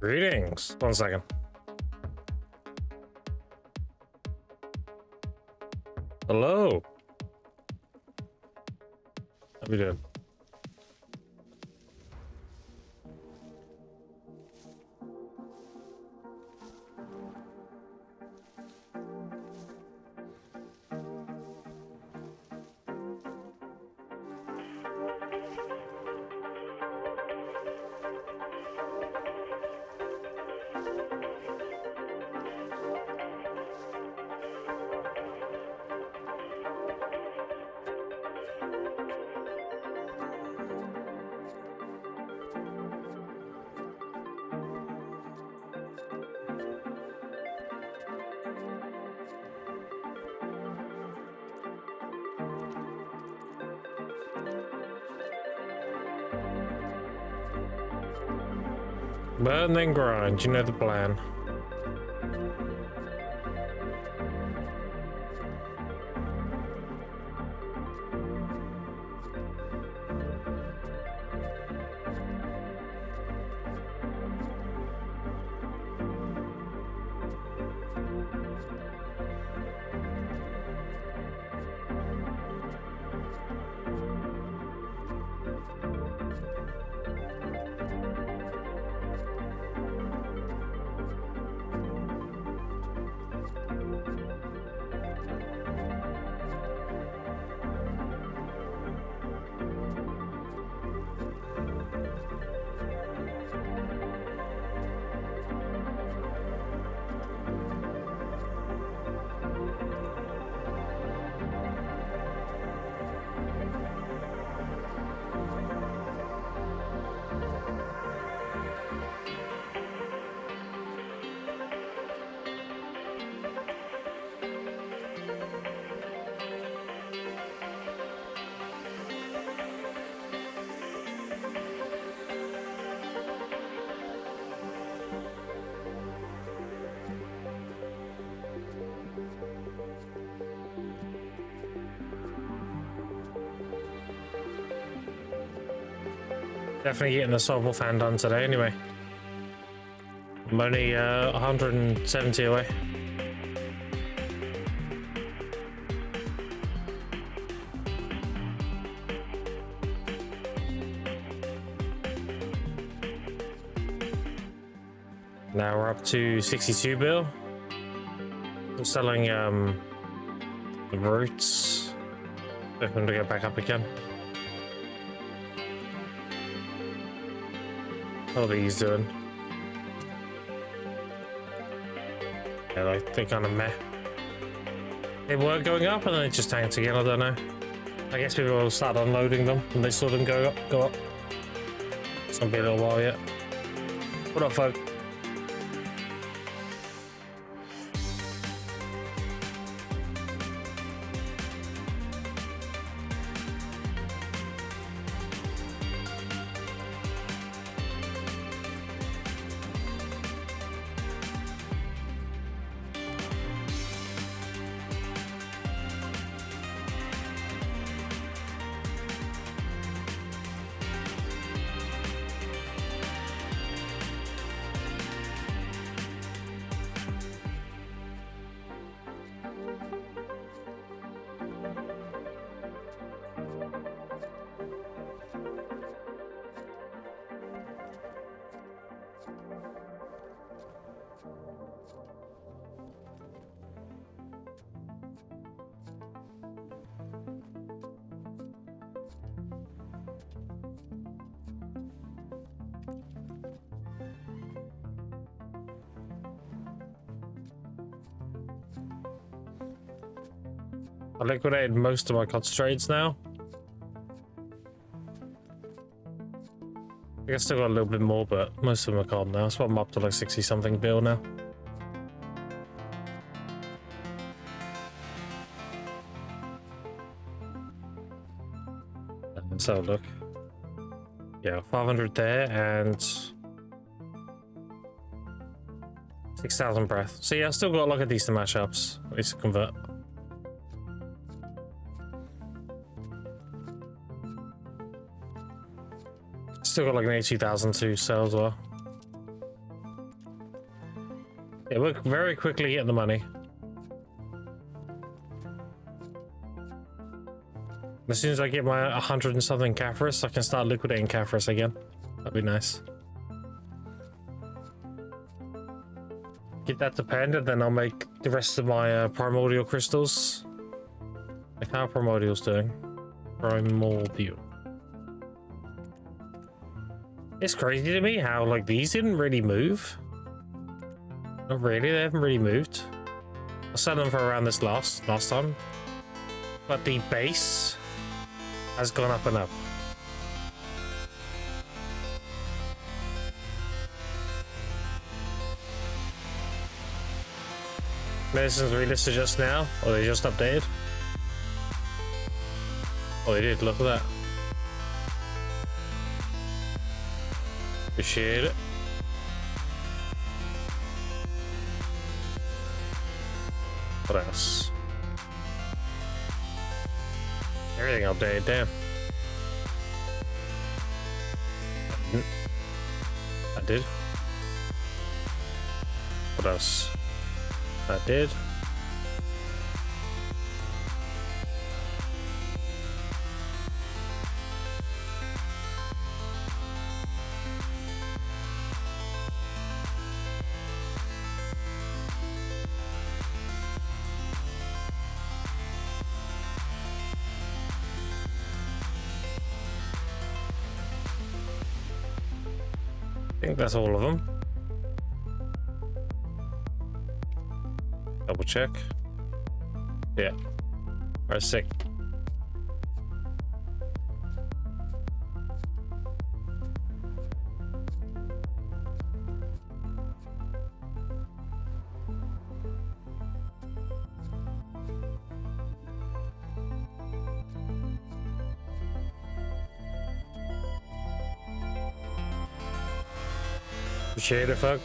Greetings. 1 second. Hello. How we doing? Burn then grind, you know the plan. Definitely getting the Soulful fan done today anyway. I'm only 170 away. Now we're up to 62 bill. I'm selling the roots. Hoping to get back up again. How are these doing? Yeah, like they're kind of meh. They were going up and then it just tanked again, I don't know. I guess people will start unloading them and they saw them go up. It's gonna be a little while yet. What up, folk? I liquidated most of my concentrates now. I guess I still got a little bit more, but most of them are gone now. So I'm up to like 60 something bill now. And so look. Yeah, 500 there and 6,000 breath. So yeah, I still got like a decent mashups. At least to convert. Still got like an 80,000 to sell as well. Yeah, we're very quickly getting the money. As soon as I get my 100 and something Caphras, I can start liquidating Caphras again. That'd be nice. Get that to pen, and then I'll make the rest of my primordial crystals. Like how primordial's doing. Primordial. It's crazy to me how like these didn't really move. Not really, they haven't really moved. I set them for around this last time. But the base has gone up and up. Medicines relisted just now, or they just updated? Oh, they did, look at that. Appreciate it. What else? Everything updated, damn. I did. What else? I did. I think that's all of them. Double check. Yeah. Alright, sick. Appreciate it, fuck.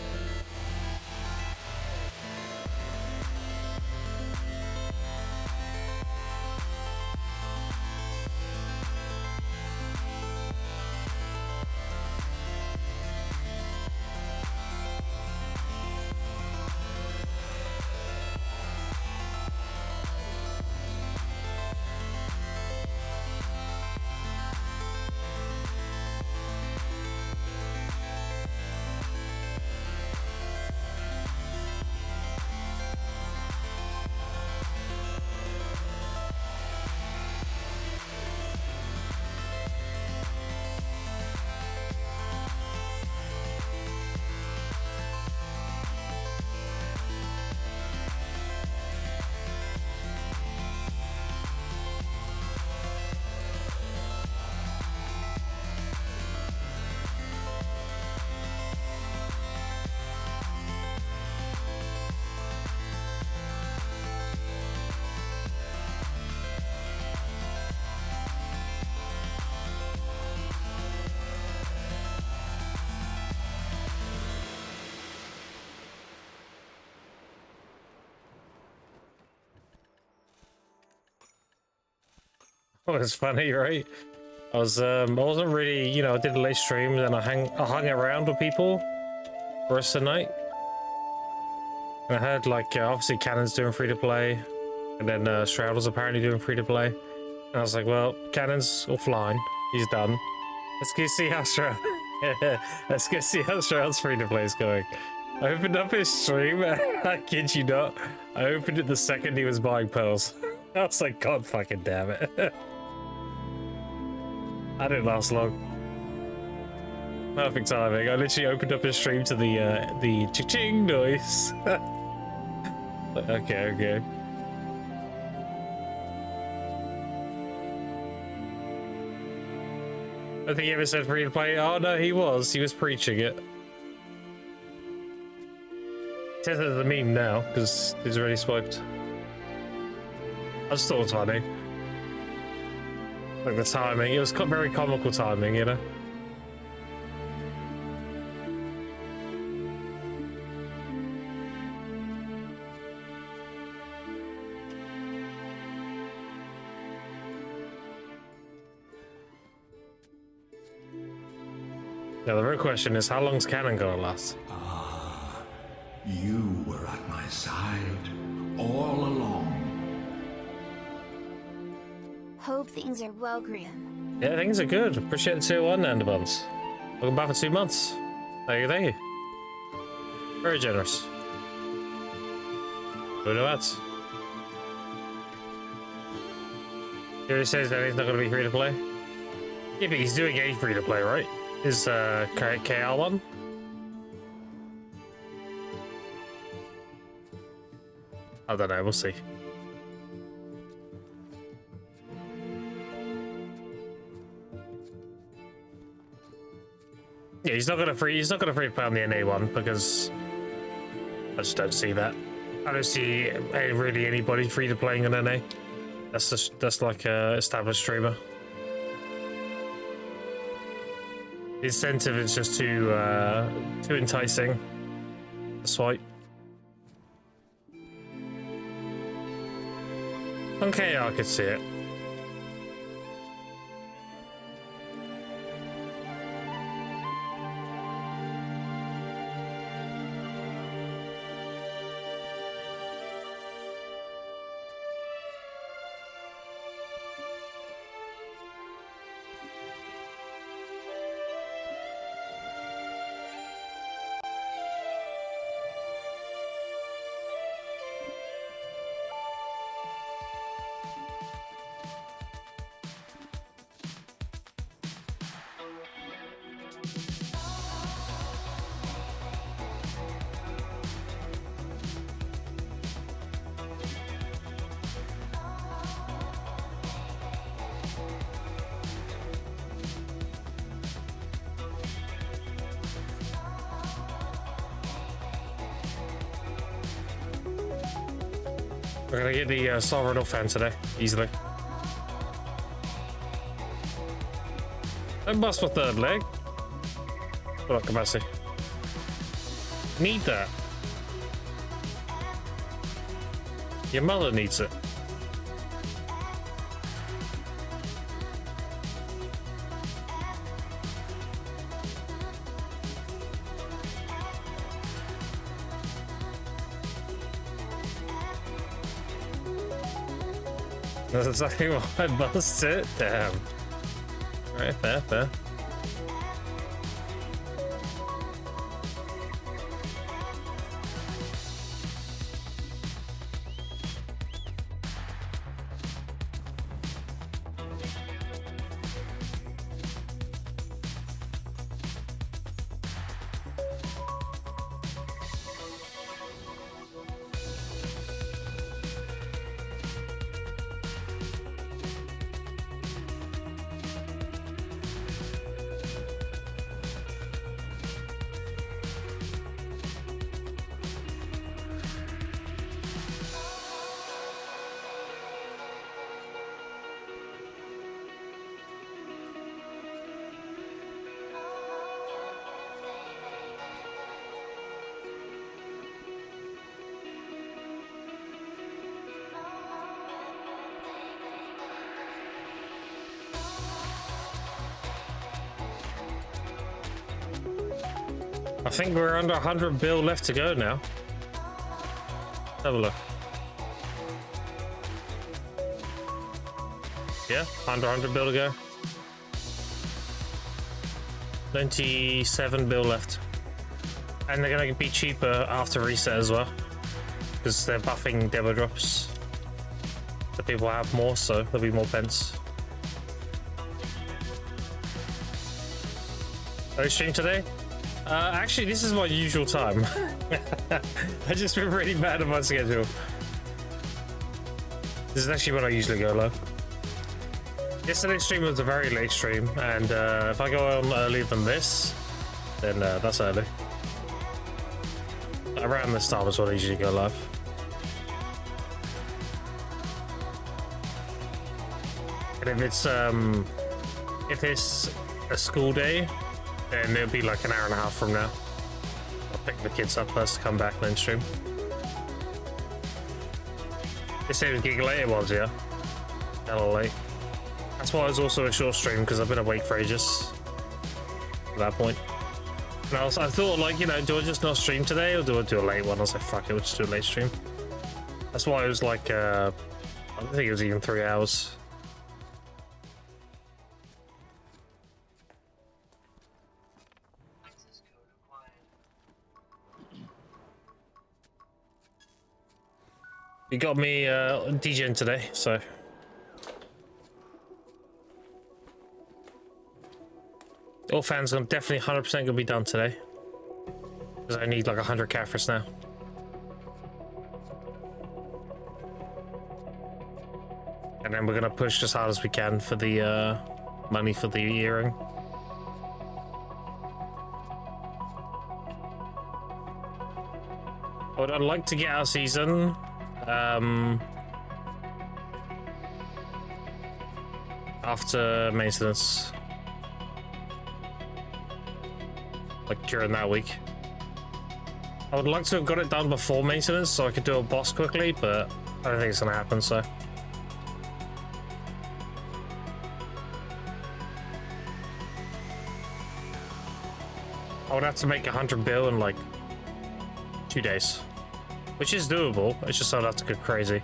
Oh, it's funny, right? I wasn't really, you know, I did a late stream, and I hung around with people the rest of the night. And I heard, like, obviously Cannon's doing free-to-play, and then Shroud was apparently doing free-to-play. And I was like, well, Cannon's offline. He's done. Let's go see how Shroud... Let's go see how Shroud's free-to-play is going. I opened up his stream, I kid you not. I opened it the second he was buying pearls. I was like, God fucking damn it. I didn't last long. Perfect timing. I literally opened up his stream to the ching noise. Okay. I think he ever said free to play. Oh no, he was preaching it. It says it as a meme now because he's already swiped. I just thought it was funny. Like the timing, it was very comical timing, you know? Yeah, the real question is, how long's Cannon gonna last? Ah, you were all along. Hope things are well, Grim. Yeah, things are good. Appreciate the tier 1 Enderbuns. Welcome back for 2 months. Thank you, thank you. Very generous. Who knew that? He already says that he's not going to be free to play. Yeah, but he's doing a free to play, right? Is KL one? I don't know. We'll see. Yeah, he's not gonna free play on the NA one because I just don't see that. I don't see really anybody free to playing on NA. That's like a established streamer. The incentive is just too enticing to swipe. Okay, I could see it. We're gonna get the Sovereign fan today, easily. Don't bust my third leg. What capacity? Need that. Your mother needs it. That's exactly why I bust it. Damn. Alright, fair. I think we're under 100 bill left to go now. Let's have a look. Yeah, under 100 bill to go. 97 bill left. And they're gonna be cheaper after reset as well. Because they're buffing demo drops. So people have more, so there'll be more pence. Are you stream today? Actually, this is my usual time. I've just been really bad at my schedule. This is actually when I usually go live. Yesterday's stream was a very late stream, and if I go on earlier than this, then that's early. Around this time is when I usually go live. And if it's a school day, then it'll be like an hour and a half from now. I'll pick the kids up first, come back, then stream. This same gig late it was, yeah. Hella late. That's why it was also a short stream, because I've been awake for ages. At that point. And I thought, like, you know, do I just not stream today, or do I do a late one? I was like, fuck it, we'll just do a late stream. That's why it was like, I don't think it was even 3 hours. You got me DJing today, so. All fans are definitely 100% gonna be done today. Because I need like 100 Caphras now. And then we're gonna push as hard as we can for the money for the earring. But I'd like to get our season after maintenance, like during that week. I would like to have got it done before maintenance so I could do a boss quickly, but I don't think it's gonna happen, so. I would have to make 100 bill in like 2 days, which is doable. It's just I'd have to go crazy.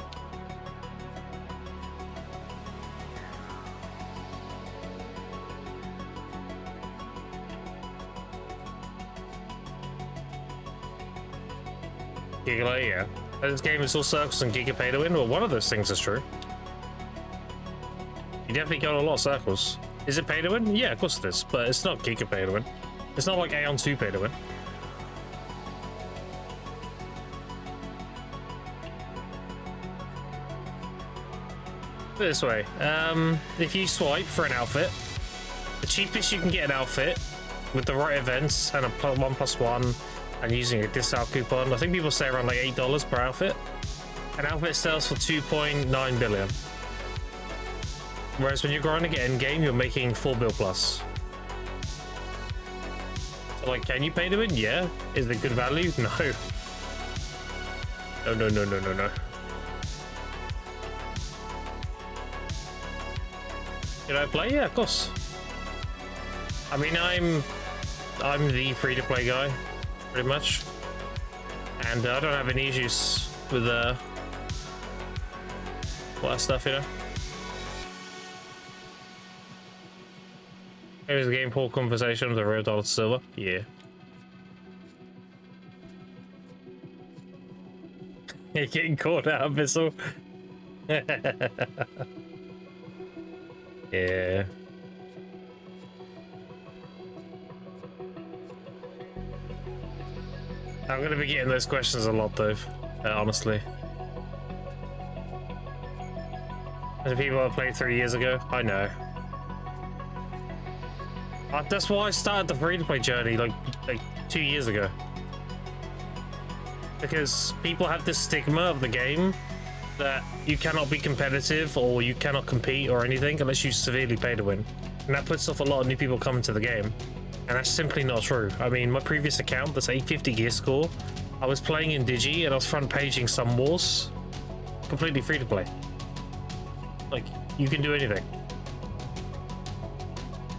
Giga, yeah. This game is all circles and Giga pay to win. Well, one of those things is true. You definitely got a lot of circles. Is it pay to win? Yeah, of course it is, but it's not Giga pay to win. It's not like Aeon 2 pay to win. Put it this way, if you swipe for an outfit, the cheapest you can get an outfit with the right events and a 1+1 and using a discount coupon, I think people say around like $8 per outfit. An outfit sells for 2.9 billion. Whereas when you're grinding at endgame, you're making 4 bill plus. So like, can you pay to win? Yeah. Is it good value? No. No. Did I play? Yeah, of course. I mean, I'm the free-to-play guy, pretty much, and I don't have any issues with all that stuff, you know. Here's the game pool conversation with a real dollar to silver. Yeah. You're getting caught out, Bissell. Yeah. I'm gonna be getting those questions a lot, though. Honestly. The people I played 3 years ago, I know. That's why I started the free-to-play journey like 2 years ago. Because people have this stigma of the game that you cannot be competitive or you cannot compete or anything unless you severely pay to win. And that puts off a lot of new people coming to the game. And that's simply not true. I mean, my previous account, that's 850 gear score, I was playing in Digi and I was front-paging some wars. Completely free-to-play. Like, you can do anything.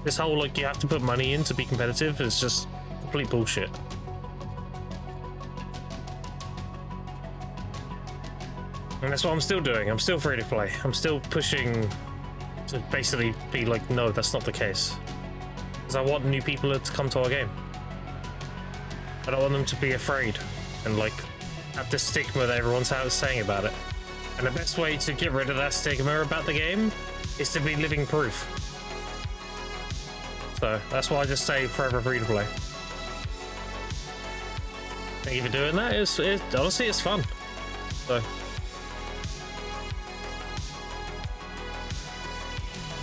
This whole, like, you have to put money in to be competitive is just complete bullshit. And that's what I'm still doing. I'm still free to play. I'm still pushing to basically be like, no, that's not the case. Because I want new people to come to our game. I don't want them to be afraid and, like, have this stigma that everyone's saying about it. And the best way to get rid of that stigma about the game is to be living proof. So that's why I just say forever free to play. Thank you for doing that. Honestly, it's fun. So.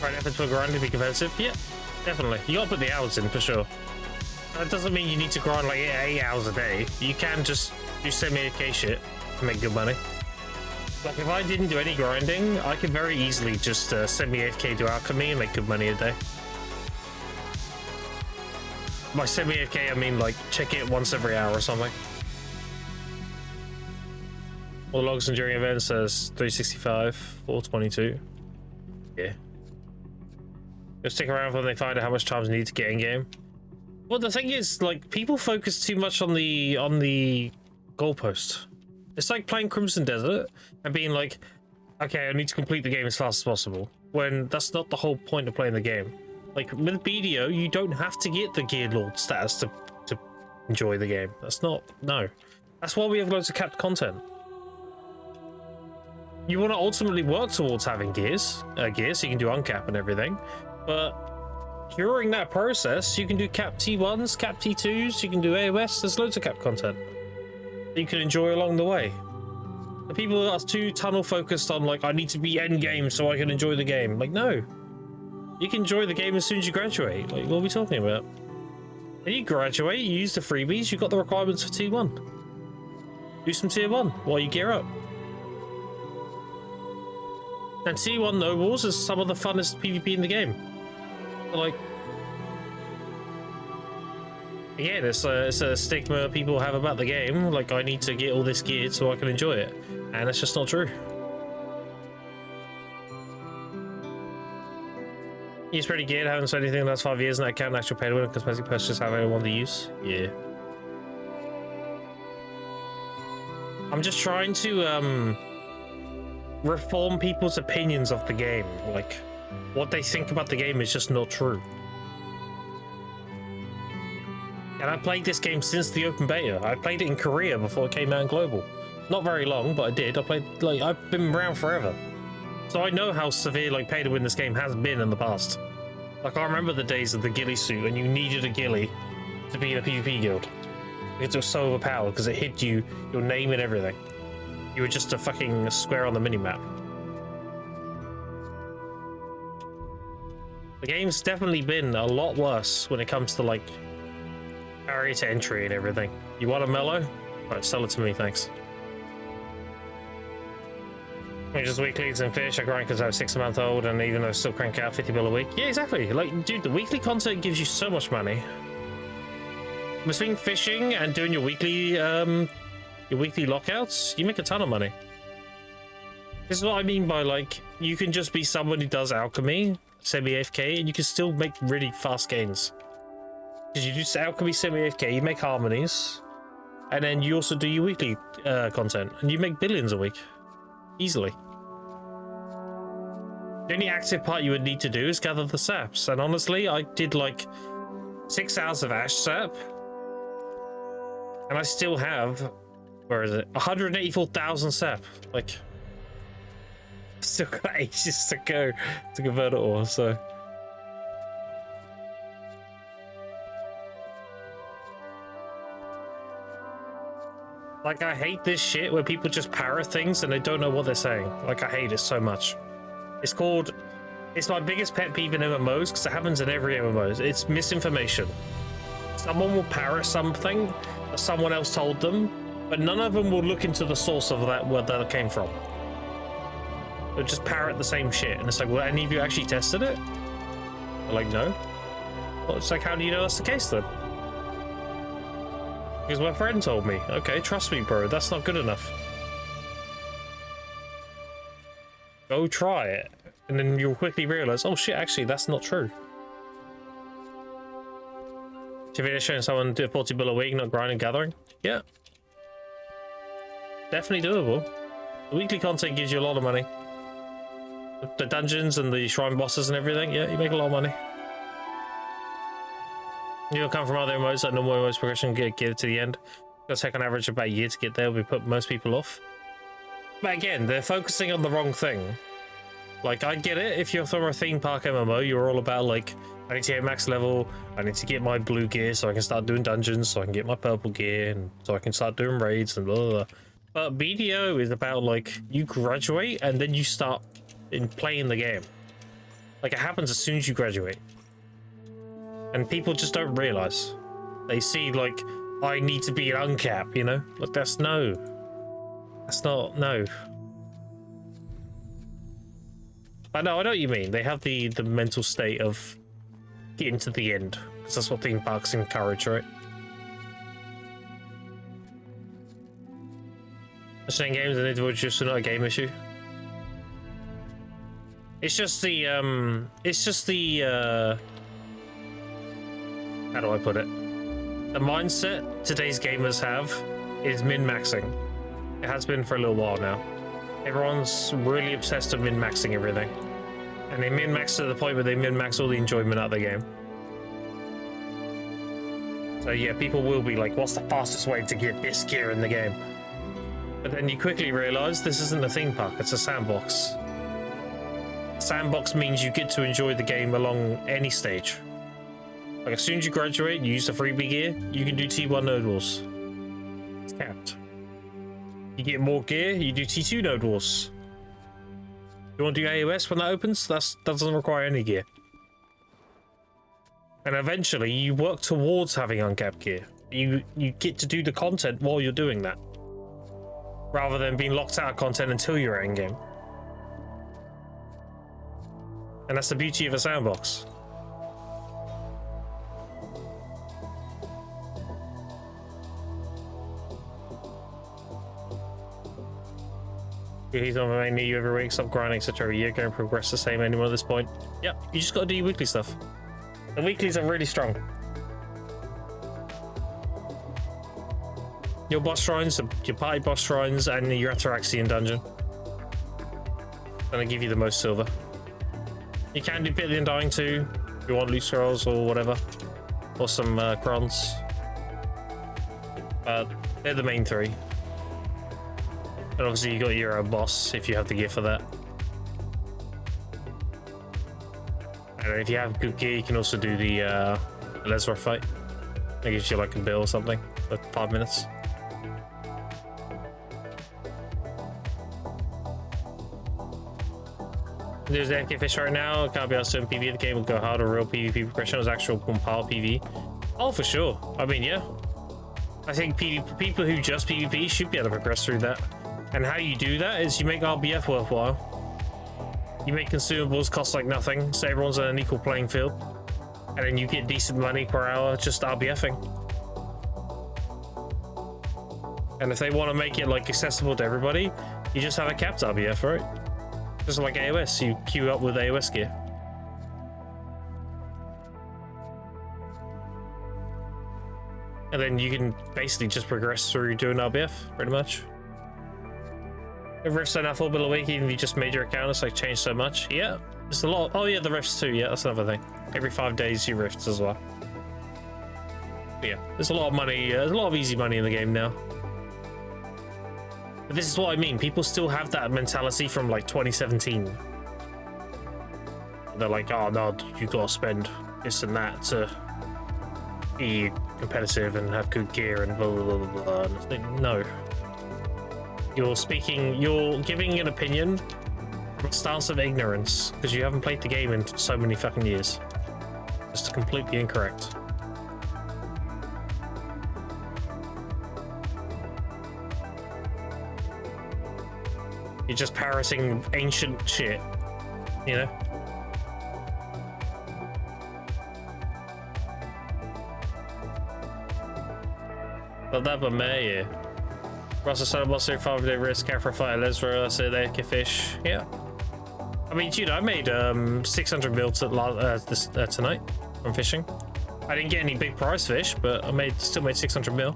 Right, effort to grind to be competitive? Yeah, definitely. You gotta put the hours in for sure. That doesn't mean you need to grind like 8 hours a day. You can just do semi-AK shit to make good money. Like, if I didn't do any grinding, I could very easily just semi-AFK do alchemy and make good money a day. By semi-AFK, I mean, like, check it once every hour or something. All logs and during events says 365, 422. Yeah. You'll stick around when they find out how much time you need to get in game. Well, the thing is, like, people focus too much on the goalpost. It's like playing Crimson Desert and being like, okay, I need to complete the game as fast as possible, when that's not the whole point of playing the game. Like with BDO, you don't have to get the Gear Lord status to enjoy the game. That's not, no. That's why we have loads of capped content. You want to ultimately work towards having gears, so you can do uncap and everything, but during that process, you can do cap T1s, cap T2s, you can do AOS, there's loads of cap content that you can enjoy along the way. The people that are too tunnel focused on like, I need to be end game so I can enjoy the game. Like, no. You can enjoy the game as soon as you graduate. Like, what are we talking about? When you graduate, you use the freebies, you've got the requirements for T1. Do some tier 1 while you gear up. And T1 Nobles is some of the funnest PvP in the game. So, like, again, it's a stigma people have about the game. Like, I need to get all this geared so I can enjoy it. And it's just not true. He's pretty geared, haven't said anything in the last 5 years, and I can't actually pay to win because cosmetic purchases have anyone to use. Yeah. I'm just trying to reform people's opinions of the game. Like, what they think about the game is just not true. And I played this game since the open beta. I played it in Korea before it came out in global. Not very long, but I did. I played, like, I've been around forever. So I know how severe, like, pay to win this game has been in the past. Like, I remember the days of the ghillie suit, and you needed a ghillie to be in a PvP guild. Because it was so overpowered, because it hid you, your name and everything. You were just a fucking square on the minimap. The game's definitely been a lot worse when it comes to, like, barrier to entry and everything. You want a mellow? Right, sell it to me, thanks. Just weeklies and fish. I grind because I was 6-month-old, and even though I still crank out 50 bill a week. Yeah, exactly. Like, dude, the weekly content gives you so much money. Between fishing and doing your weekly lockouts, you make a ton of money. This is what I mean by, like, you can just be someone who does alchemy, semi-AFK, and you can still make really fast gains. Because you do alchemy, semi-AFK, you make harmonies, and then you also do your weekly content, and you make billions a week. Easily. The only active part you would need to do is gather the saps, and honestly, I did like 6 hours of ash sap, and I still have, where is it, 184,000 sap. Like, still got ages to go to convert it all, so. Like, I hate this shit where people just parrot things and they don't know what they're saying. Like, I hate it so much. It's my biggest pet peeve in MMOs, because it happens in every MMO. It's misinformation. Someone will parrot something that someone else told them, but none of them will look into the source of that, where that came from. They'll just parrot the same shit, and it's like, well, any of you actually tested it? They're like, no. Well, it's like, how do you know that's the case then? Because my friend told me. Okay, trust me, bro, that's not good enough. Go try it, and then you'll quickly realize, oh shit, actually, that's not true. If showing someone do 40 bill a week, not grinding, gathering, yeah, definitely doable. The weekly content gives you a lot of money. The dungeons and the shrine bosses and everything, yeah, you make a lot of money. You'll come from other MMOs like normal MMOs progression, get it to the end. It'll take on average about a year to get there. We put most people off. But again, they're focusing on the wrong thing. Like, I get it. If you're from a theme park MMO, you're all about, like, I need to get max level, I need to get my blue gear so I can start doing dungeons, so I can get my purple gear, and so I can start doing raids and blah, blah, blah. But BDO is about, like, you graduate and then you start playing the game. Like, it happens as soon as you graduate. And people just don't realize. They see, like, I need to be an uncap, you know? Like, that's no. That's not, no. I know what you mean. They have the mental state of getting to the end, because that's what theme parks encourage, right? Playing games and individual just not a game issue. It's just the how do I put it? The mindset today's gamers have is min-maxing. It has been for a little while now. Everyone's really obsessed with min-maxing everything. And they min-max to the point where they min-max all the enjoyment out of the game. So yeah, people will be like, what's the fastest way to get this gear in the game? But then you quickly realize this isn't a theme park, it's a sandbox. Sandbox means you get to enjoy the game along any stage. Like as soon as you graduate, you use the freebie gear, you can do T1 node wars. It's capped. You get more gear, you do T2 node wars. You want to do AOS when that opens? That doesn't require any gear. And eventually you work towards having uncapped gear. You get to do the content while you're doing that. Rather than being locked out of content until you're in game. And that's the beauty of a sandbox. He's on the main you every week, stop grinding such every year, going progress the same anymore at this point. Yep, you just gotta do your weekly stuff. The weeklies are really strong. Your boss shrines, your party boss shrines, and your Ataraxian dungeon. Gonna give you the most silver. You can do Bit of the Undying too, if you want loot scrolls or whatever. Or some crons. But they're the main three. And obviously you got your boss if you have the gear for that. And if you have good gear, you can also do the Lesra fight. That gives you like a bill or something for 5 minutes. There's the AK fish right now. Can't be asked to PvP. The game will go harder. Real PvP progression was actual compile PvP. Oh, for sure. I mean, yeah. I think people who just PvP should be able to progress through that. And how you do that is you make RBF worthwhile. You make consumables cost like nothing, so everyone's on an equal playing field. And then you get decent money per hour just RBFing. And if they want to make it like accessible to everybody, you just have a capped RBF, right? Just like AOS, you queue up with AOS gear. And then you can basically just progress through doing RBF, pretty much. If rifts are now full bill a week, even if you just made your account, it's like changed so much. Yeah, it's a lot. Oh yeah, the rifts too. Yeah, that's another thing. Every 5 days you rifts as well. But yeah, there's a lot of money. There's a lot of easy money in the game now. But this is what I mean. People still have that mentality from like 2017. They're like, oh no, you gotta spend this and that to be competitive and have good gear and blah blah blah blah blah. And it's like, no. You're giving an opinion from a stance of ignorance because you haven't played the game in so many fucking years. Just completely incorrect. You're just parroting ancient shit, you know? But that but me, yeah. Russell Son of 5-day risk, Afro Fire, Lesra, so they can fish. Yeah. I mean, dude, I made 600 mil tonight from fishing. I didn't get any big prize fish, but I still made 600 mil.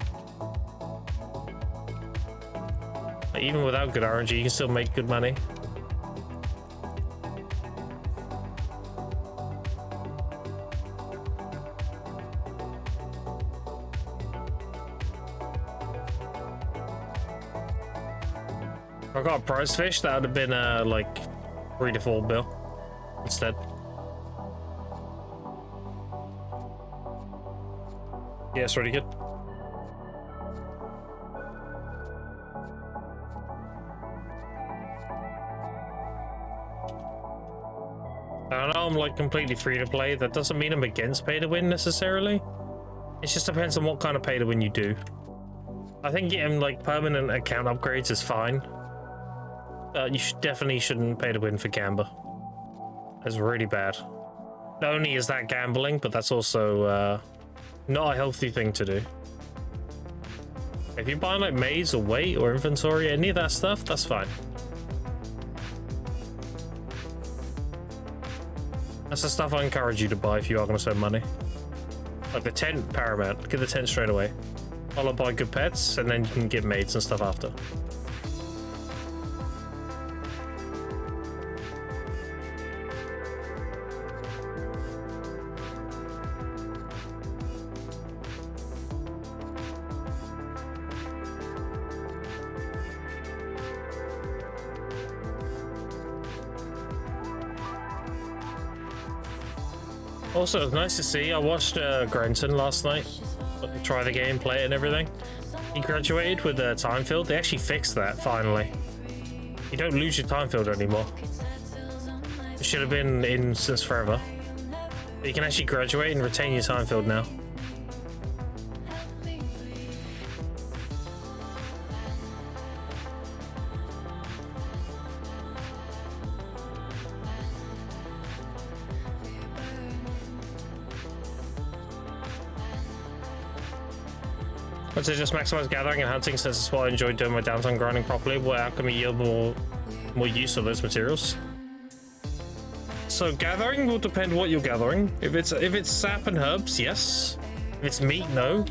Like, even without good RNG, you can still make good money. If I got a prize fish, that would have been like 3 to 4 bill instead. Yeah, it's really good. I know I'm like completely free to play. That doesn't mean I'm against pay to win necessarily. It just depends on what kind of pay to win you do. I think getting like permanent account upgrades is fine. You definitely shouldn't pay to win for Gamba. That's really bad. Not only is that gambling, but that's also not a healthy thing to do. If you're buying like maize or weight or inventory, any of that stuff, that's fine. That's the stuff I encourage you to buy if you are going to spend money. Like the tent, paramount. Get the tent straight away. Followed by good pets, and then you can get maids and stuff after. Also, it's nice to see. I watched Grenton last night try the game, play it, and everything. He graduated with a time field. They actually fixed that finally. You don't lose your time field anymore. It should have been in since forever. But you can actually graduate and retain your time field now. I'd say just maximize gathering and hunting since it's what I enjoy doing my downtime grinding properly. What outcome yield more use of those materials? So gathering will depend what you're gathering. If it's sap and herbs, yes. If it's meat, no.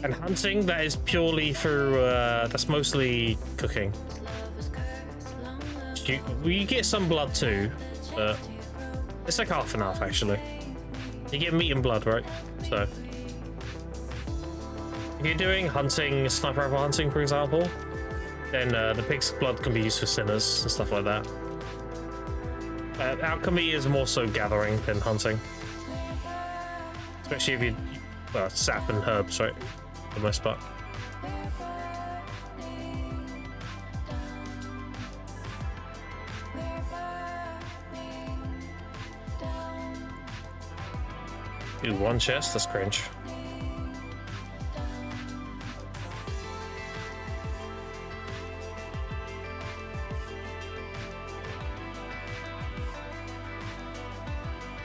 And hunting, that is purely for that's mostly cooking. You get some blood too, but it's like half and half actually. You get meat and blood, right? So if you're doing hunting, sniper rifle hunting, for example, then the pig's blood can be used for sinners and stuff like that. Alchemy is more so gathering than hunting, especially if you sap and herbs, right? For the most part. Ooh, one chest, that's cringe.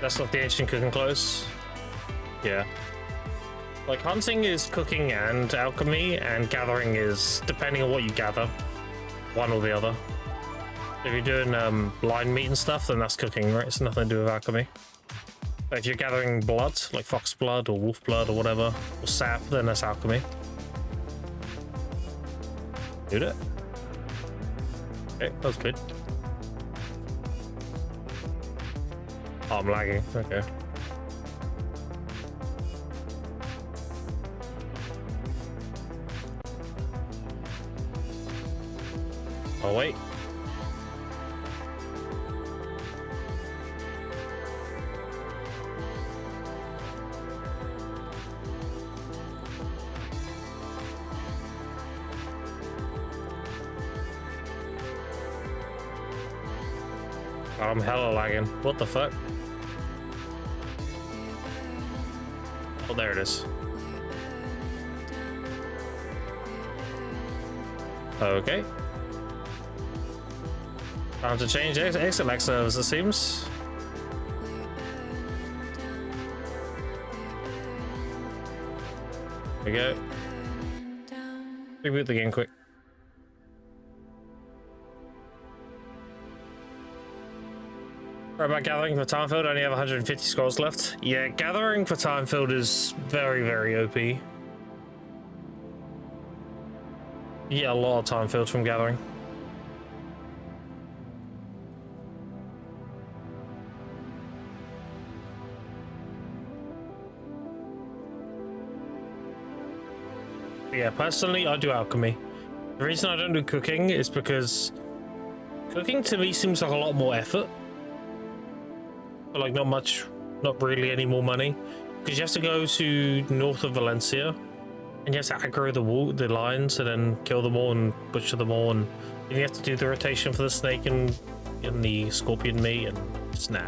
That's not the ancient cooking clothes. Yeah. Like hunting is cooking and alchemy, and gathering is depending on what you gather, one or the other. If you're doing blind meat and stuff, then that's cooking, right? It's nothing to do with alchemy. But if you're gathering blood, like fox blood or wolf blood or whatever, or sap, then that's alchemy. Did it? Okay, that was good. Oh, I'm lagging. Okay. Oh, wait. I'm hella lagging. What the fuck? Oh, there it is. Okay. Time to change exit lag servers, it seems. There we go. Reboot the game quick. Right, about gathering for time field, I only have 150 scrolls left. Yeah, gathering for time field is very, very OP. You get a lot of time field from gathering. Yeah, personally, I do alchemy. The reason I don't do cooking is because cooking to me seems like a lot more effort. But like not really any more money. Because you have to go to north of Valencia and you have to aggro the lions and then kill them all and butcher them all, and you have to do the rotation for the snake and the scorpion meat, and it's nah.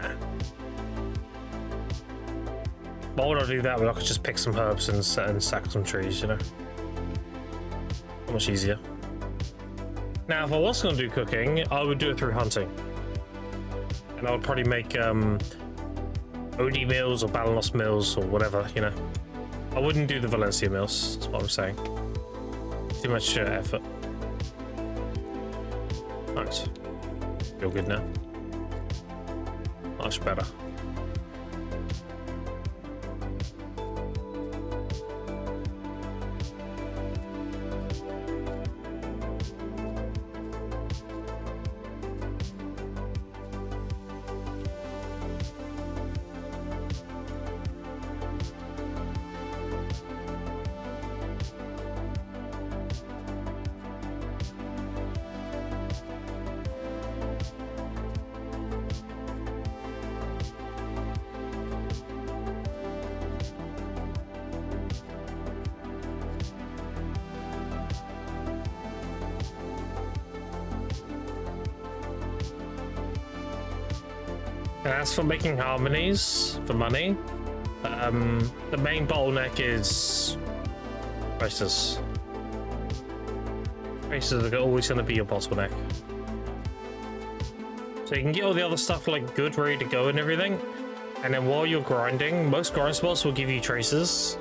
Why would I do that when I could just pick some herbs and sack some trees, you know? So much easier. Now, if I was going to do cooking, I would do it through hunting. And I would probably make OD meals or Balanos meals or whatever, you know. I wouldn't do the Valencia meals, that's what I'm saying. Too much effort. Nice. Feel good now. Much better. And as for making harmonies for money, the main bottleneck is prices. Prices are always going to be your bottleneck. So you can get all the other stuff like good, ready to go and everything. And then while you're grinding, most grind spots will give you traces.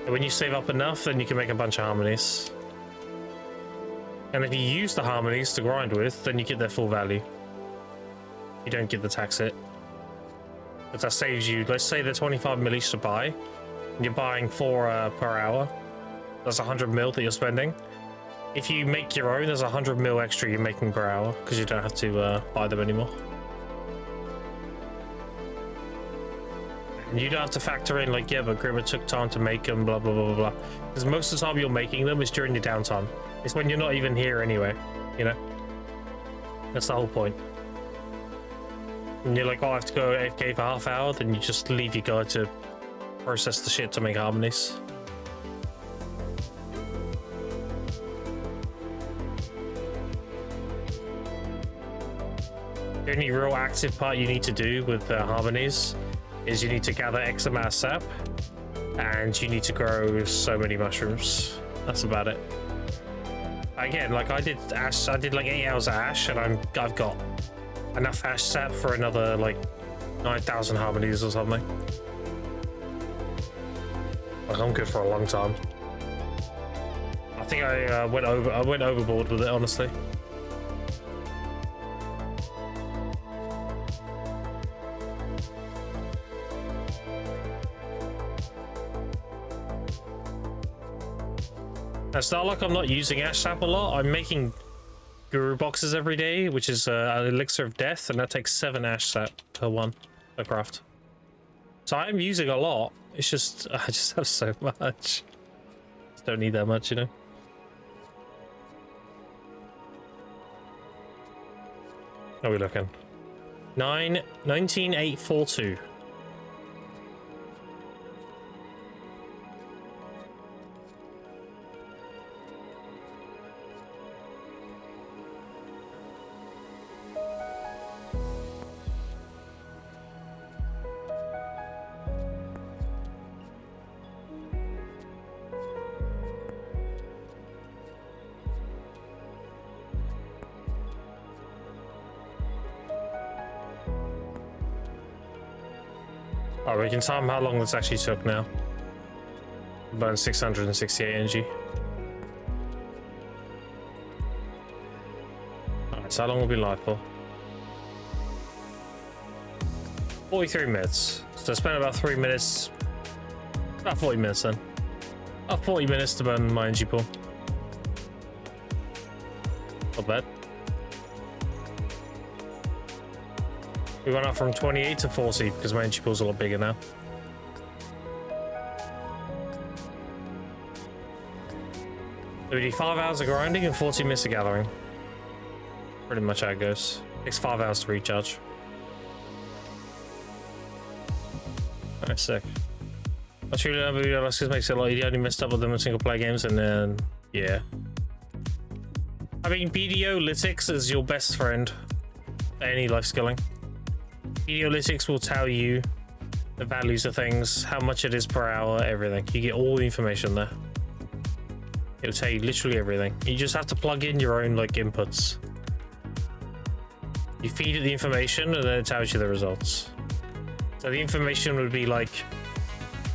And when you save up enough, then you can make a bunch of harmonies. And if you use the harmonies to grind with, then you get their full value. You don't get the tax hit. But that saves you, let's say they're 25 mil each to buy, and you're buying 4 per hour. That's 100 mil that you're spending. If you make your own, there's 100 mil extra you're making per hour, because you don't have to buy them anymore. And you don't have to factor in, like, yeah, but Grimmer took time to make them, blah, blah, blah, blah, blah. Because most of the time you're making them is during your downtime. It's when you're not even here anyway, you know? That's the whole point. And you're like, oh, I have to go AFK for half hour, then you just leave your guy to process the shit to make harmonies. The only real active part you need to do with harmonies is you need to gather X amount of sap, and you need to grow so many mushrooms. That's about it. Again, like I did ash, I did like 8 hours of ash, and I've got enough ash sap for another like 9,000 harmonies or something. Like I'm good for a long time. I think I went overboard with it, honestly. It's not like I'm not using ash sap a lot. I'm making guru boxes every day, which is an elixir of death, and that takes 7 ash sap per one per craft. So I'm using a lot. It's just I just have so much. Just don't need that much, you know. How are we looking? 19,842. Oh, we can time how long this actually took now. About 668 energy. Alright, so how long will be live for? 43 minutes. So I spent about 3 minutes. About 40 minutes then. About 40 minutes to burn my energy pool. Not bad. We went up from 28 to 40 because my energy pool's a lot bigger now. So we do 5 hours of grinding and 40 minutes of gathering. Pretty much how it goes. Takes 5 hours to recharge. Alright, sick. I'll shoot another video because it makes it a lot easier. I only messed up with them in single player games, and then yeah. I mean, BDO-lytics is your best friend at any life skilling. BDO-lytics will tell you the values of things, how much it is per hour, everything. You get all the information there. It'll tell you literally everything. You just have to plug in your own like inputs. You feed it the information and then it tells you the results. So the information would be like,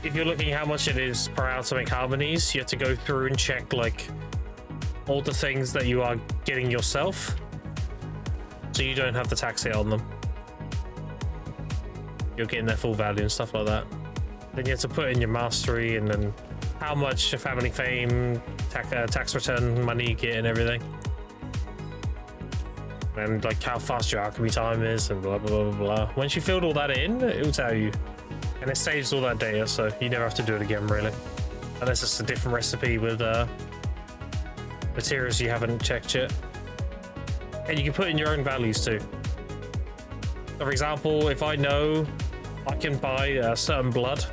if you're looking how much it is per hour to make harmonies, you have to go through and check like all the things that you are getting yourself, so you don't have the tax hit on them. You're getting their full value and stuff like that. Then you have to put in your mastery and then how much family fame, tax return money you get and everything. And like how fast your alchemy time is and blah, blah, blah, blah. Once you filled all that in, it will tell you. And it saves all that data, so you never have to do it again, really. Unless it's a different recipe with materials you haven't checked yet. And you can put in your own values too. So for example, if I know I can buy a certain blood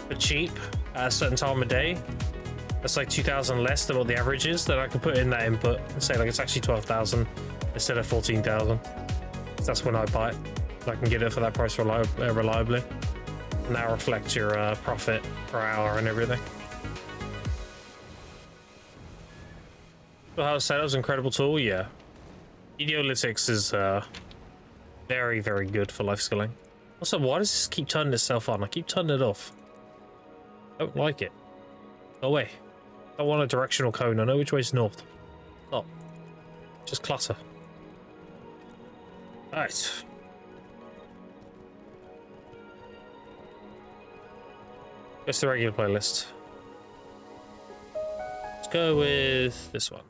for cheap at a certain time of day, that's like 2,000 less than what the average is, then I can put in that input and say like it's actually 12,000 instead of 14,000. That's when I buy it. I can get it for that price reliably. And that reflects your profit per hour and everything. So how setup's incredible tool, yeah. Ideolytics is very, very good for life skilling. Also, why does this keep turning itself on? I keep turning it off. I don't like it. Go away. I don't want a directional cone. I know which way's north. Stop. Just clutter. Alright. What's the regular playlist? Let's go with this one.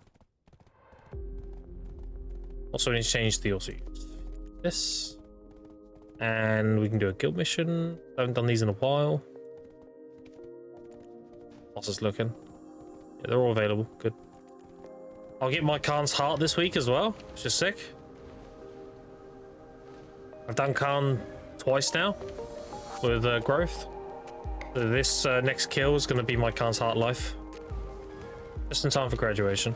Also, we need to change the auto use. This. And we can do a guild mission. I haven't done these in a while. Boss is looking. Yeah, they're all available. Good. I'll get my Khan's Heart this week as well, which is sick. I've done Khan twice now with growth. So this next kill is going to be my Khan's Heart life. Just in time for graduation.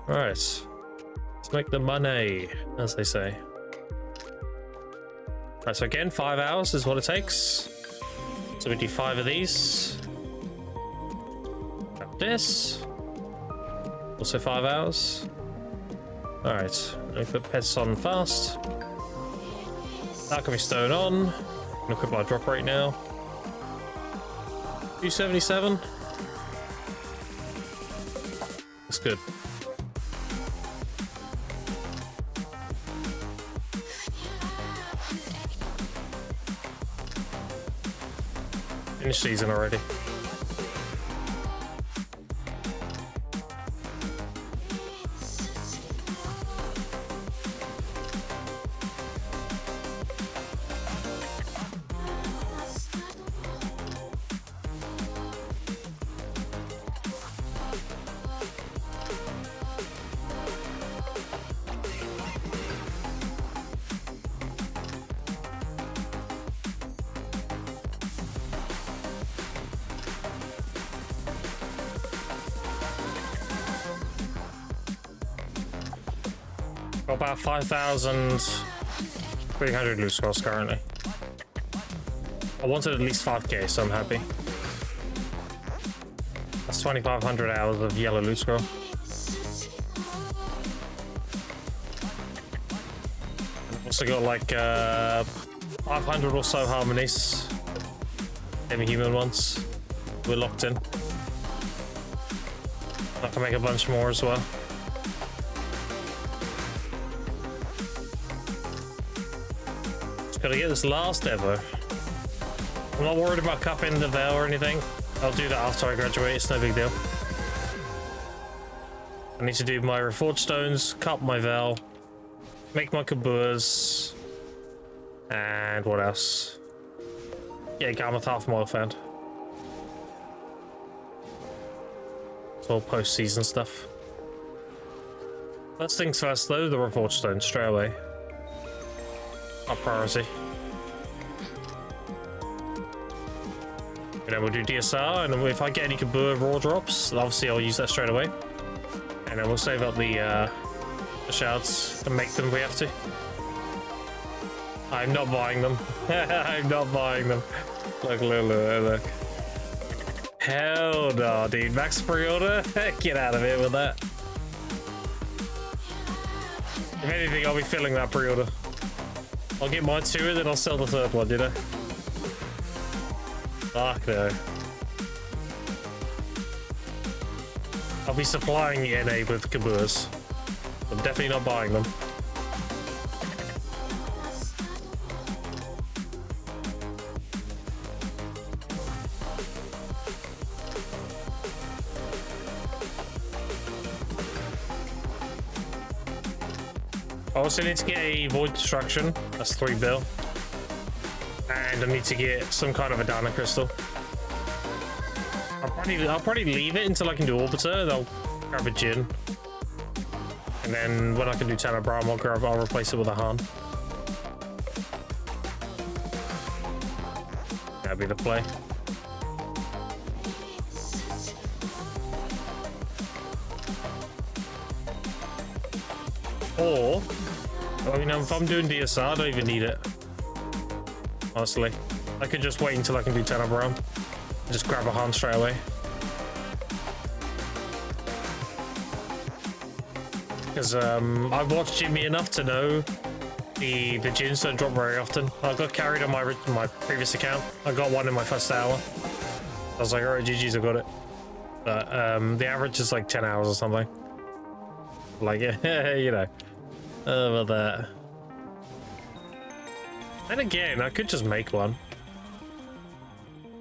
Alright. Let's make the money, as they say. Alright, so again, 5 hours is what it takes. So we do 5 of these. Got this. Also 5 hours. Alright, let me put pets on fast. Alchemy stone on. I'm gonna equip our drop rate now. 277. That's good. Finished season already. Got about 5,300 loot scrolls currently. I wanted at least 5k, so I'm happy. That's 2,500 hours of yellow loot scroll. Also got like 500 or so harmonies. Semi-human ones. We're locked in. I can make a bunch more as well. Gotta get this last ever. I'm not worried about cupping the veil or anything. I'll do that after I graduate, it's no big deal. I need to do my reforged stones, cup my veil, make my kaboors, and what else? Yeah, Garmoth half mile found. It's all post-season stuff. First things first though, the reforged stones straight away. Our priority. And then we'll do DSR, and then if I get any Kabur raw drops, obviously I'll use that straight away. And then we'll save up the shards and make them if we have to. I'm not buying them. I'm not buying them. Look, look, look, look. Hell no, dude. Max pre-order? Get out of here with that. If anything, I'll be filling that pre-order. I'll get my 2 and then I'll sell the 3rd one, you know? Fuck no. I'll be supplying NA with Kaboors. I'm definitely not buying them. I also need to get a Void Destruction, that's 3 bill. And I need to get some kind of a Dana Crystal. I'll probably leave it until I can do Orbiter, and I'll grab a Jin. And then when I can do Tanner Brahm, I'll replace it with a Han. That'll be the play. Or, I mean, if I'm doing DSR, I don't even need it. Honestly, I could just wait until I can do 10 up around. Just grab a hunt straight away. Because I've watched Jimmy enough to know the gins don't drop very often. I got carried on my previous account. I got one in my first hour. I was like, alright, GG's, I got it. But the average is like 10 hours or something. Like, you know, about that. And again, I could just make one.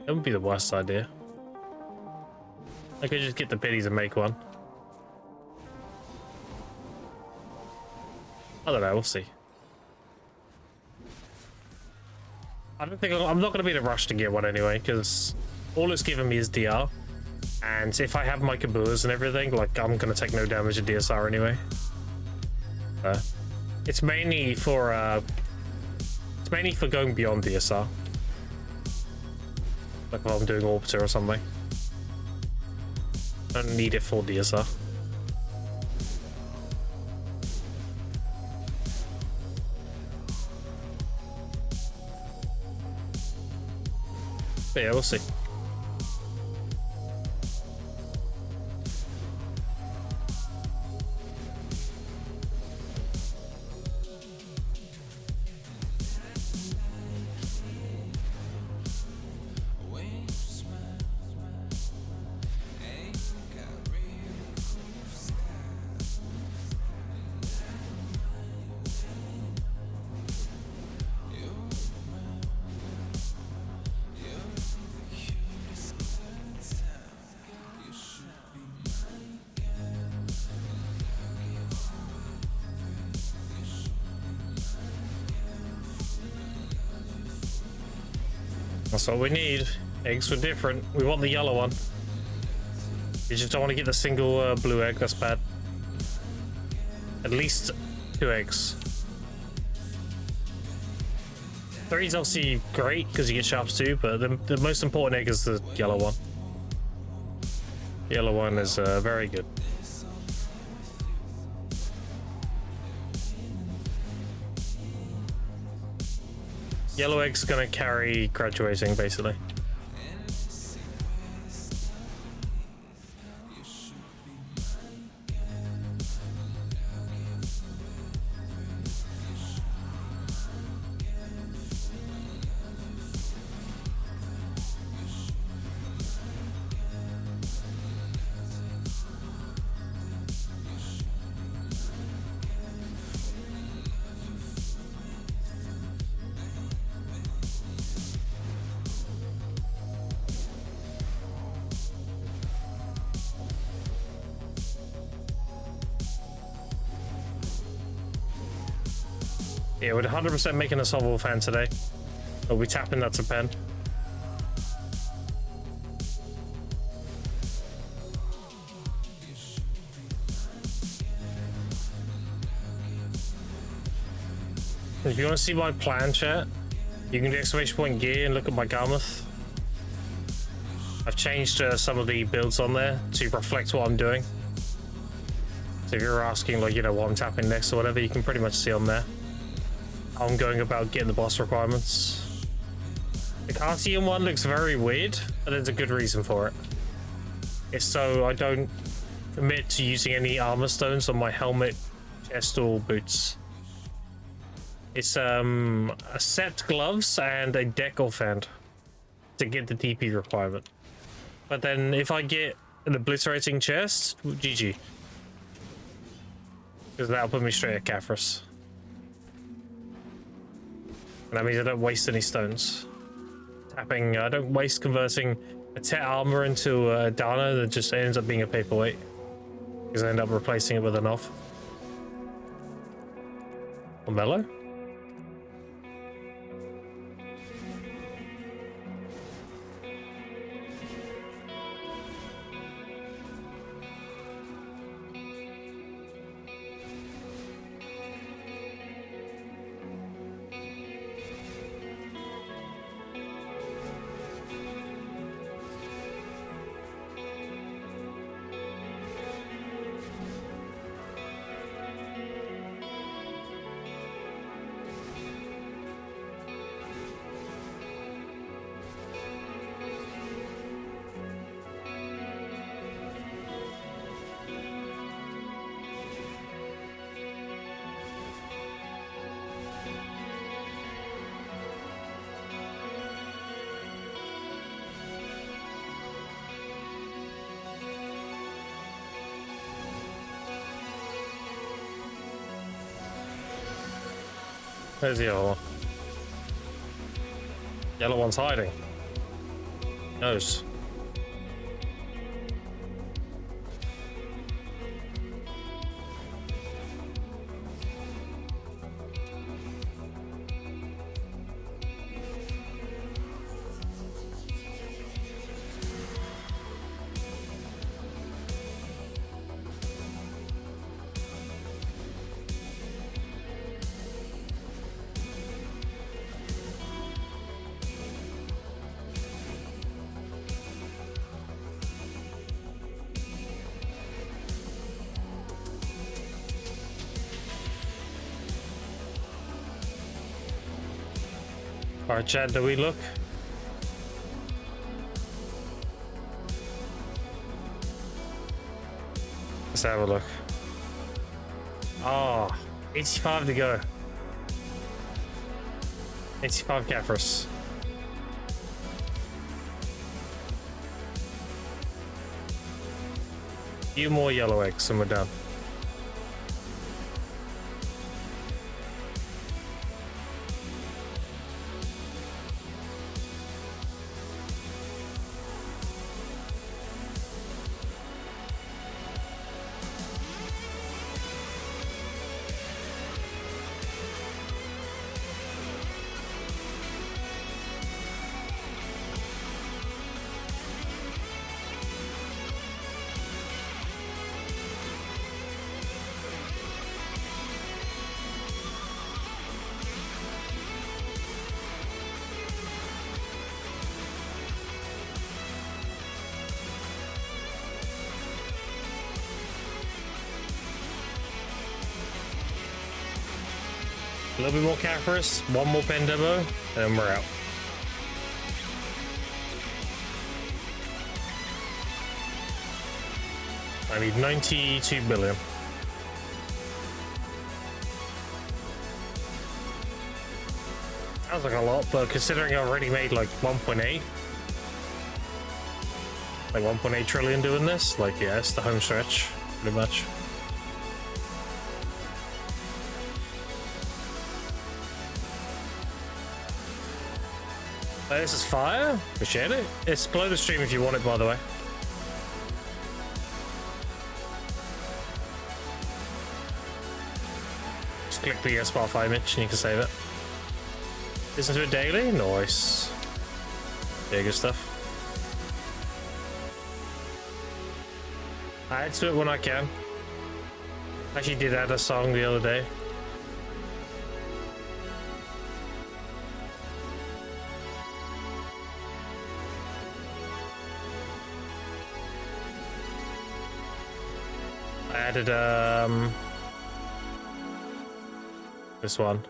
That wouldn't be the worst idea. I could just get the biddies and make one. I don't know, we'll see. I don't think I'm not going to be in a rush to get one anyway, because all it's given me is DR. And if I have my Kaboos and everything, like, I'm going to take no damage at DSR anyway. It's mainly for going beyond DSR. Like if I'm doing Orbiter or something. I don't need it for DSR. But yeah, we'll see. That's what we need. Eggs were different. We want the yellow one. You just don't want to get the single blue egg. That's bad. At least 2 eggs. 3 is obviously great because you get sharps too, but the most important egg is the yellow one. The yellow one is very good. Yellow egg's gonna carry graduating, basically. Yeah, we're 100% making a solvable fan today. We'll be tapping that to pen. If you want to see my plan, chat, you can do exclamation point gear and look at my Garmouth. I've changed some of the builds on there to reflect what I'm doing. So if you're asking, like, you know, what I'm tapping next or whatever, you can pretty much see on there how I'm going about getting the boss requirements. The Cartian one looks very weird, but there's a good reason for it. It's so I don't commit to using any armor stones on my helmet, chest, or boots. It's a set gloves and a deck offhand to get the DP requirement. But then if I get an obliterating chest, GG. Because that'll put me straight at Caphras. And that means I don't waste any stones. Tapping, I don't waste converting a Tet armor into a Dana that just ends up being a paperweight. Because I end up replacing it with an off. Or mellow? Where's the other one? Yellow one's hiding. Nose. Alright, Chad, do we look? Let's have a look. Oh, 85 to go. 85 Caphras. Few more yellow eggs and we're done. A little bit more Caphras, one more Pendebo, and then we're out. I need 92 billion. Sounds like a lot, but considering I already made like 1.8, like 1.8 trillion doing this, like yeah, it's the home stretch, pretty much. This is fire. Appreciate it. It's below the stream if you want it, by the way. Just click the Spotify image and you can save it. Listen to it daily. Nice. Yeah, good stuff. I add to it when I can. Actually did add a song the other day. I added this one.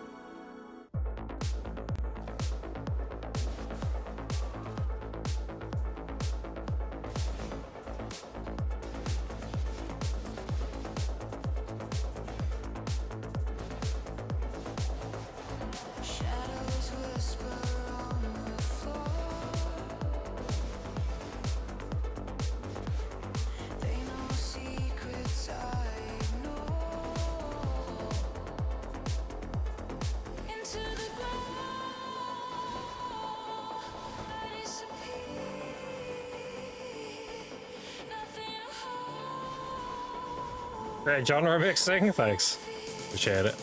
Great genre mixing, thanks. Appreciate it.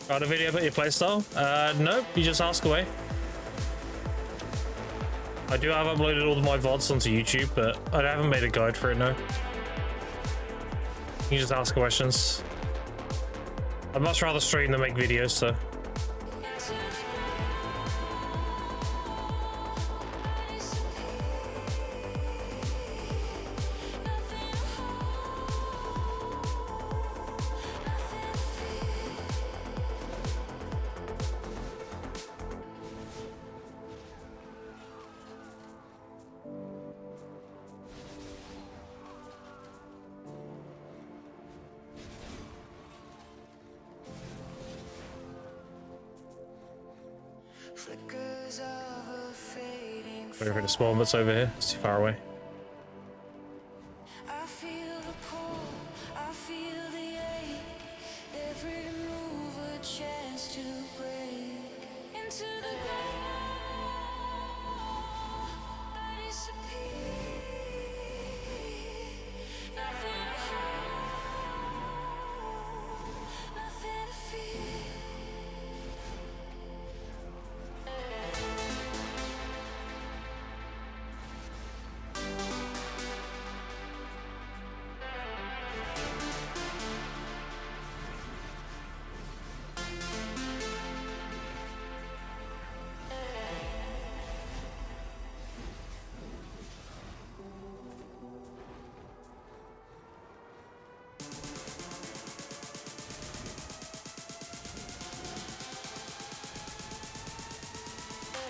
Got a video about your playstyle? Nope, you just ask away. I do have uploaded all of my VODs onto YouTube, but I haven't made a guide for it, no. You just ask questions. I'd much rather stream than make videos, so. Waiting for the spawn but's over here. It's too far away. I feel the ache, every move a chance to break.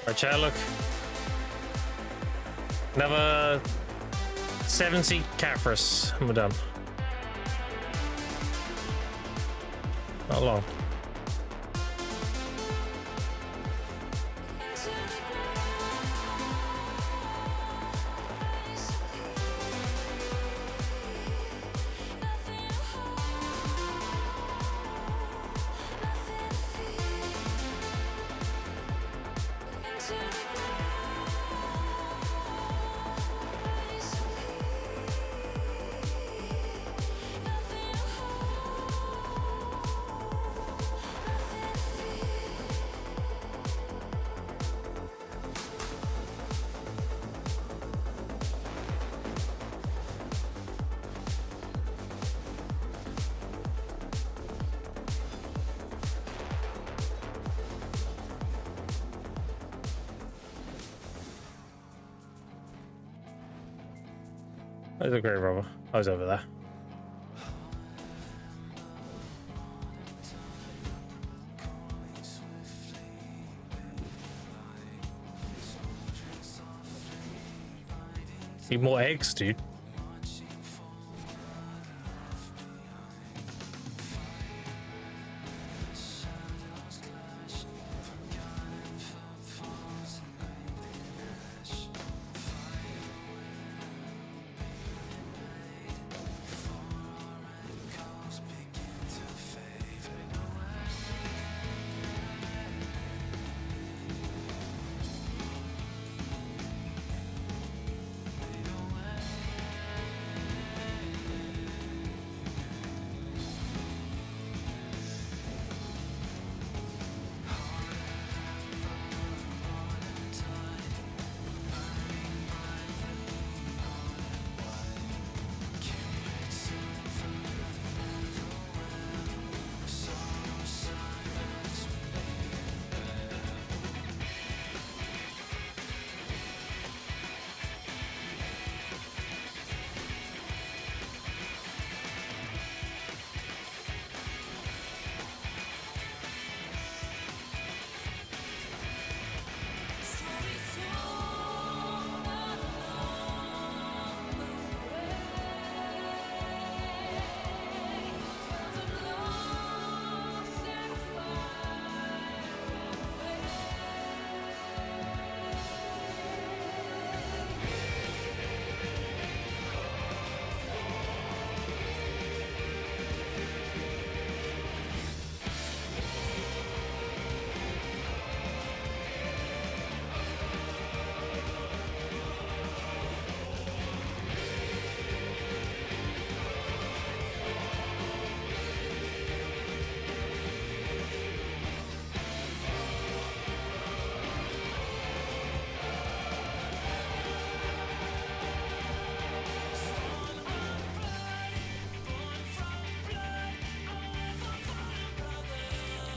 Right, chat, look. Another 70 cat for us, and we're done. Not long. There's a great robber. I was over there. Need more eggs, dude.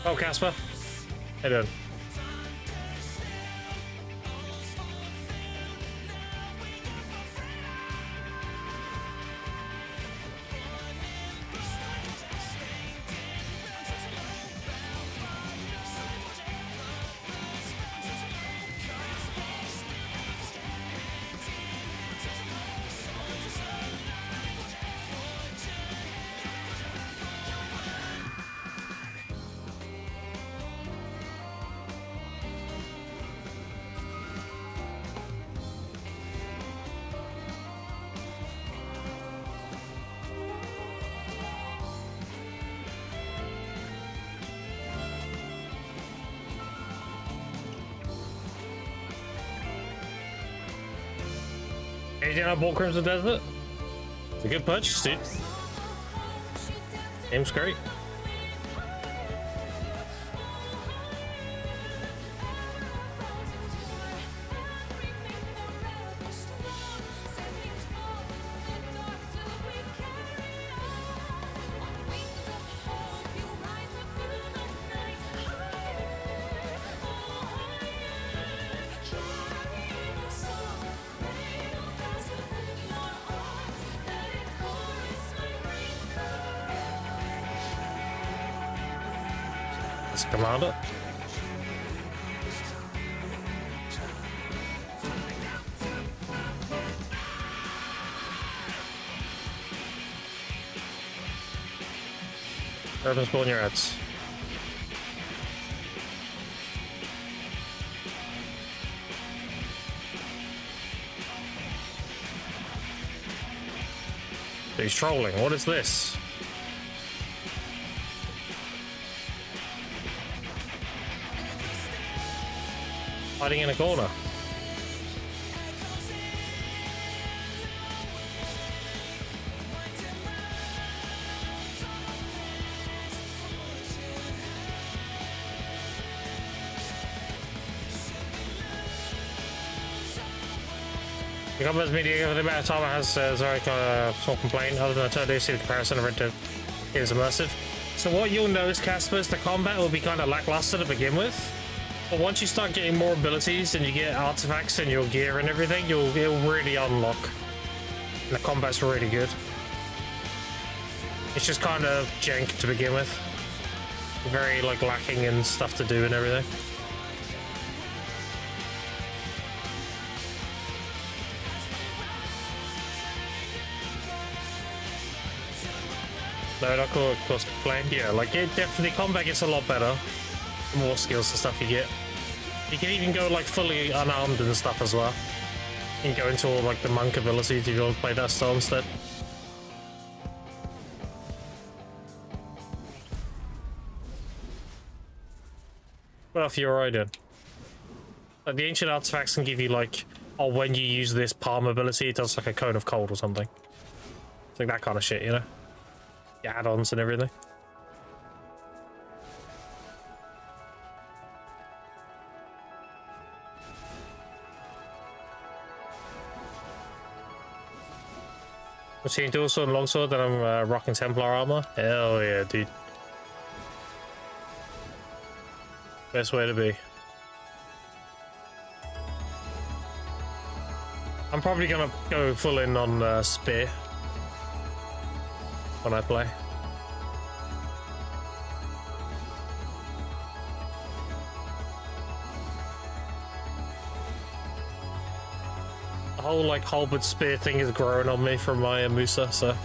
Oh, Casper. How you doing? Anything on Bull Crimson Desert? It's a good purchase, dude. Game's great. Commander. Urban spawn your ads. He's trolling. What is this? Hiding in a corner. The combat's mediocre. The amount of time it has very kind of small complaint. Other than a totally see the comparison of Red Dead is immersive. So what you'll notice, Casper, is the combat will be kind of lackluster to begin with. But once you start getting more abilities and you get artifacts in your gear and everything, it'll really unlock. And the combat's really good. It's just kind of jank to begin with. Very like lacking in stuff to do and everything. No, not close to playing. Yeah, like it definitely combat gets a lot better. The more skills and stuff you get. You can even go like fully unarmed and stuff as well. You can go into all like the monk abilities if you want to play that style instead. What if you're right then? Like the ancient artifacts can give you like, oh, when you use this palm ability, it does like a cone of cold or something. It's like that kind of shit, you know? The add-ons and everything. I'm seeing dual sword and longsword, and I'm rocking Templar armor. Hell yeah, dude. Best way to be. I'm probably gonna go full in on spear when I play. The whole like halberd spear thing is growing on me from my Musa, so.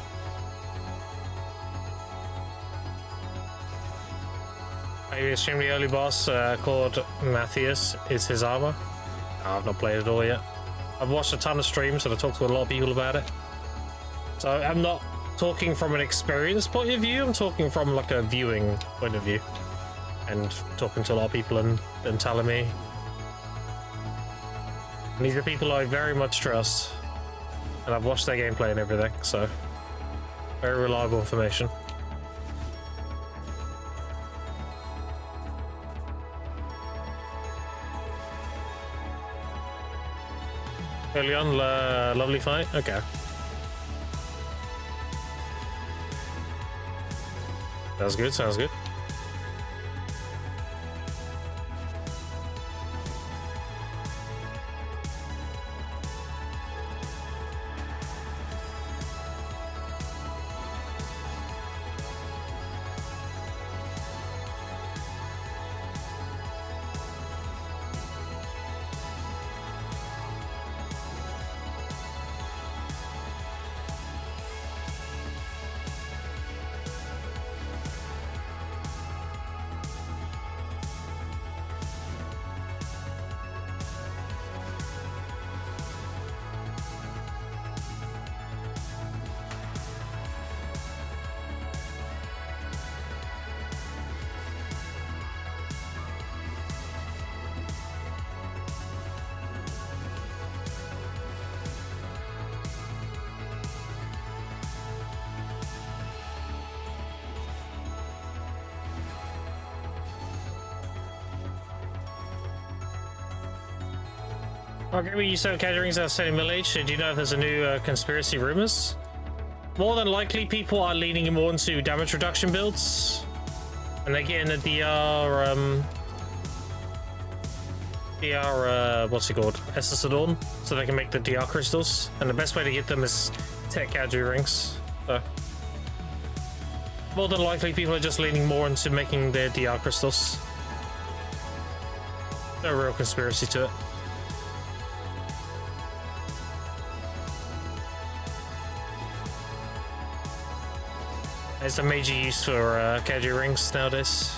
Maybe extremely early boss called Matthias is his armor. I've not played it all yet. I've watched a ton of streams and I've talked to a lot of people about it. So I'm not talking from an experience point of view, I'm talking from like a viewing point of view. And talking to a lot of people and them telling me. And these are people I very much trust. And I've watched their gameplay and everything, so very reliable information. Early on, lovely fight? Okay. Sounds good, sounds good. Okay, well, you said caterings are setting middle age. Do you know if there's a new conspiracy rumors? More than likely, people are leaning more into damage reduction builds, and they're getting a DR, what's it called? Essence Adorn, so they can make the DR crystals. And the best way to get them is tech Kadri rings. So, more than likely, people are just leaning more into making their DR crystals. No real conspiracy to it. There's a major use for KG rings nowadays.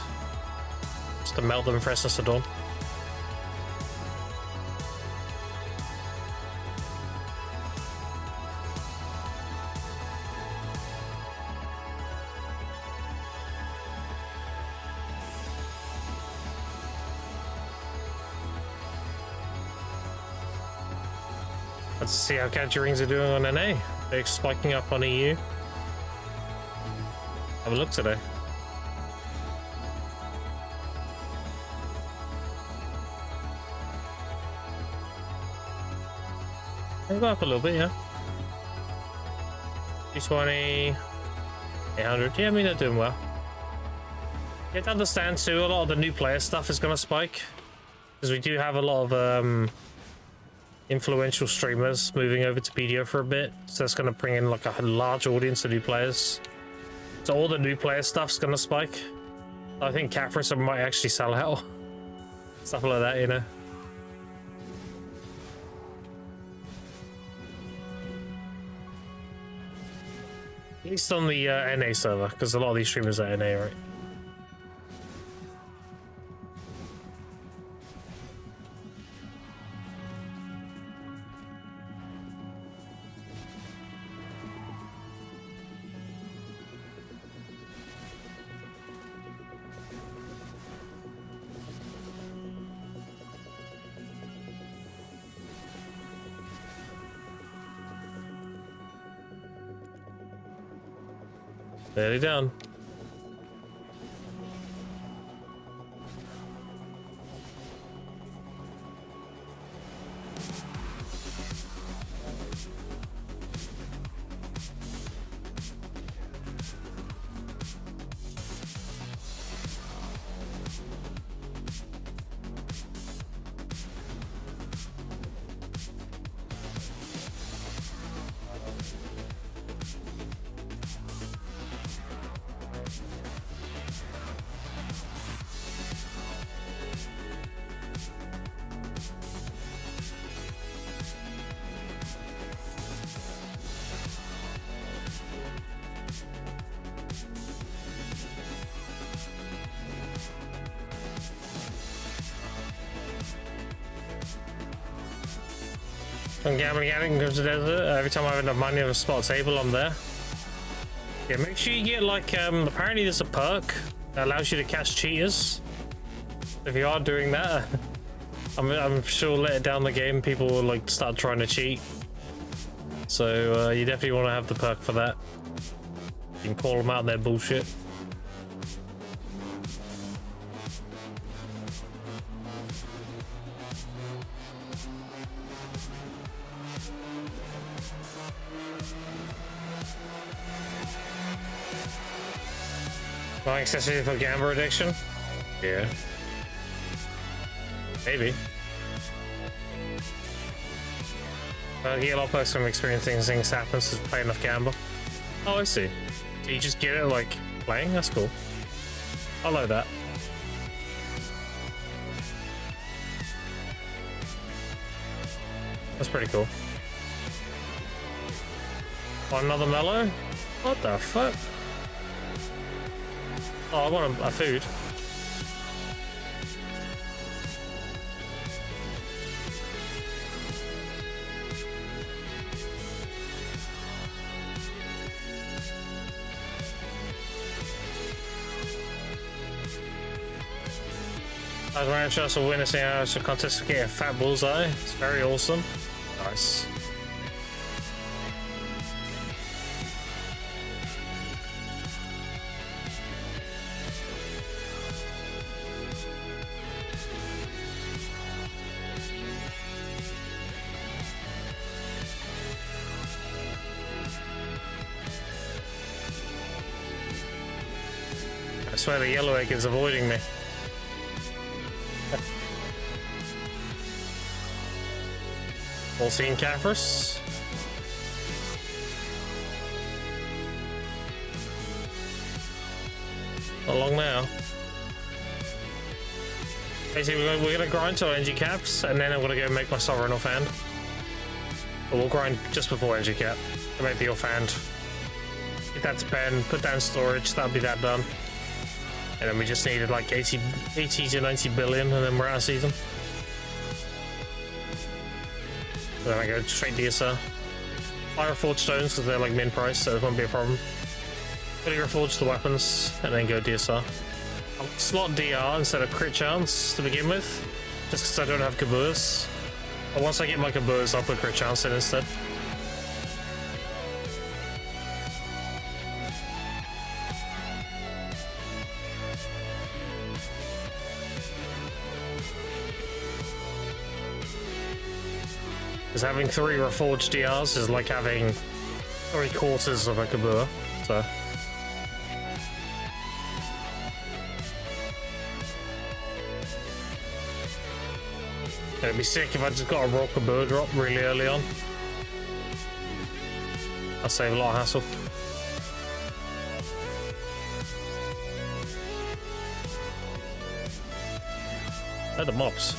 Just to melt them freshness to dawn. Let's see how KG rings are doing on NA. They're spiking up on EU. Have a look today. They go up a little bit, yeah. 220, 800. Yeah, I mean, they're doing well. You have to understand too, a lot of the new player stuff is going to spike. Because we do have a lot of influential streamers moving over to PDO for a bit. So that's going to bring in like a large audience of new players. So all the new player stuff's going to spike. I think Catherine might actually sell out. Stuff like that, you know. At least on the NA server, because a lot of these streamers are NA, right? Nearly done. I'm gambling at it and go to the desert. Every time I have enough money on a spot table, I'm there. Yeah, make sure you get like, apparently there's a perk that allows you to catch cheaters. If you are doing that, I'm sure later down the game, people will like start trying to cheat. So you definitely want to have the perk for that. You can call them out on their bullshit. Buying accessories for gambler addiction? Yeah. Maybe. I get a lot of perks from experiencing things happen to play enough gamble. Oh, I see. So you just get it like playing? That's cool. I like that. That's pretty cool. Want another mellow? What the fuck? Oh, I want a food. I was wearing a chance of witnessing a contest to get a fat bullseye. It's very awesome. Nice. I swear the yellow egg is avoiding me. All seen Caphras. Not long now. Basically, we're gonna grind to NG caps, and then I'm gonna go make my sovereign offhand. But we'll grind just before NG cap to make the offhand. Get that to pen, put that in storage, that'll be that done. And then we just needed like 80 to 90 billion, and then we're out of season. So then I go straight DSR. Buy reforged stones because they're like min price, so it won't be a problem. Fully reforge the weapons, and then go DSR. I'll slot DR instead of crit chance to begin with, just because I don't have Kaburs. But once I get my Kaburs, I'll put crit chance in instead. Because having 3 reforged DRs is like having 3/4 of a Kabur, so. It'd be sick if I just got a raw Kabur drop really early on. That'd save a lot of hassle. They're the mobs.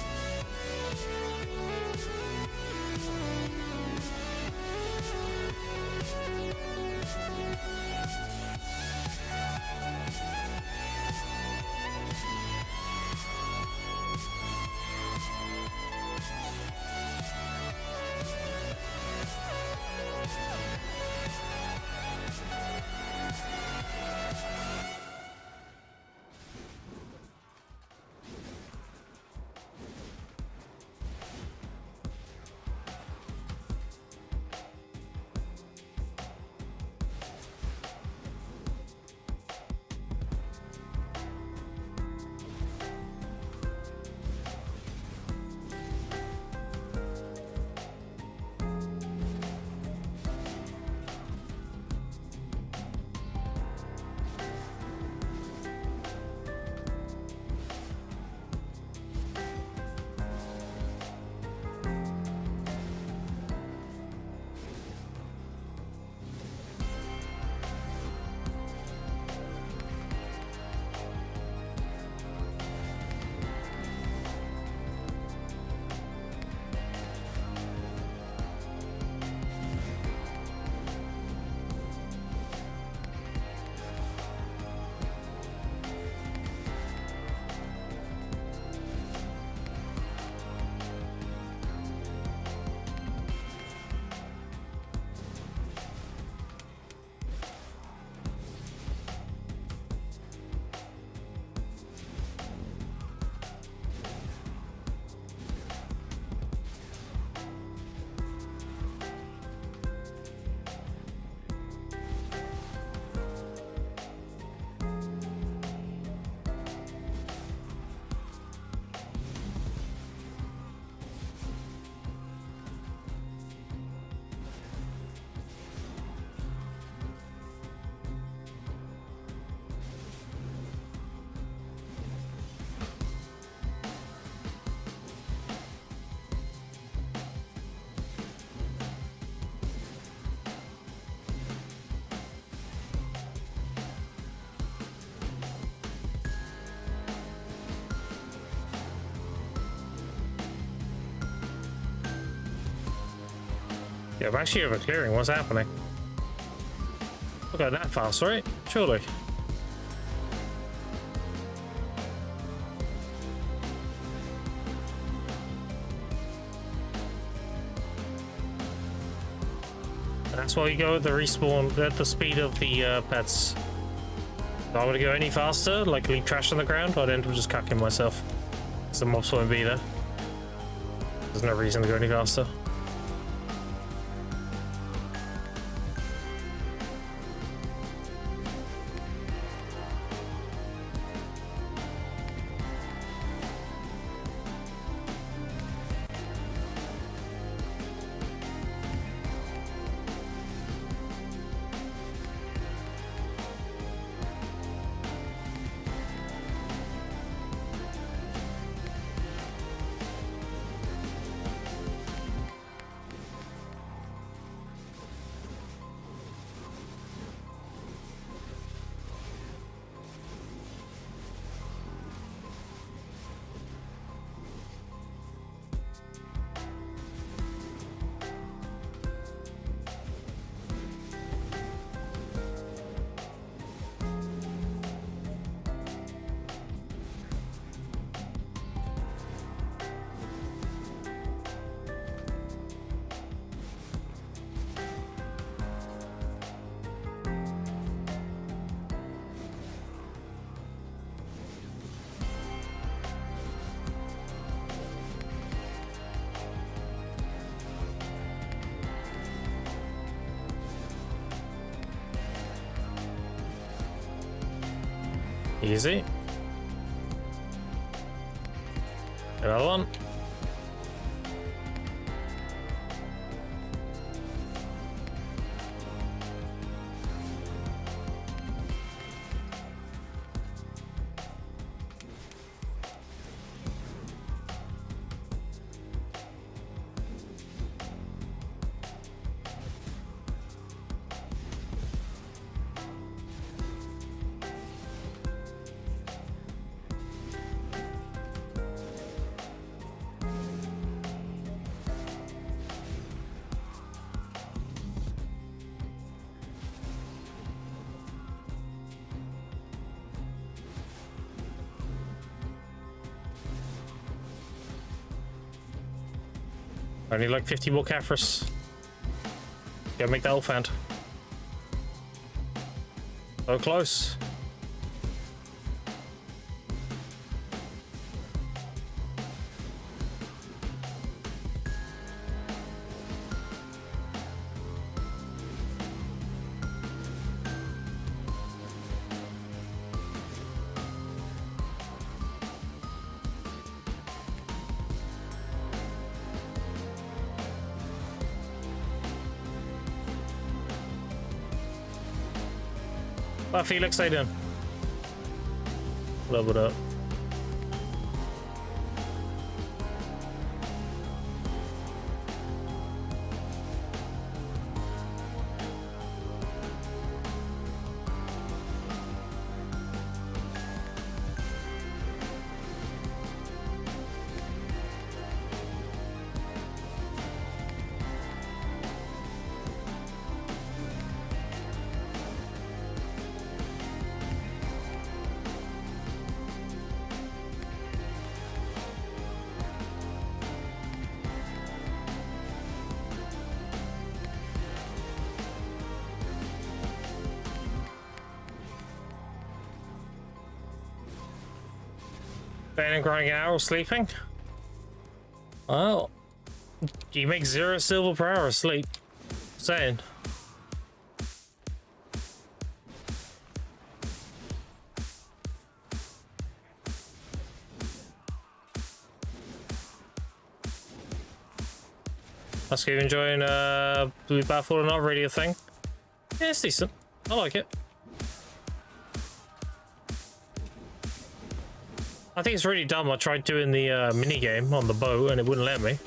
Yeah, I'm actually over clearing. What's happening? Look at that fast, right? Surely. That's why you go at the respawn at the speed of the pets. If I were to go any faster, like leave trash on the ground, I'd end up just cacking myself. Because the mobs won't be there. There's no reason to go any faster. Easy. Another one. I need like 50 more Caphras. Gotta make that elephant. So close. Well, Felix, how you doing? Leveled up. And grinding out or sleeping? Well, you make 0 silver per hour asleep. Saying. That's good. Enjoying Blue Battlefield or not? Radio thing? Yeah, it's decent. I like it. I think it's really dumb. I tried doing the mini game on the boat and it wouldn't let me.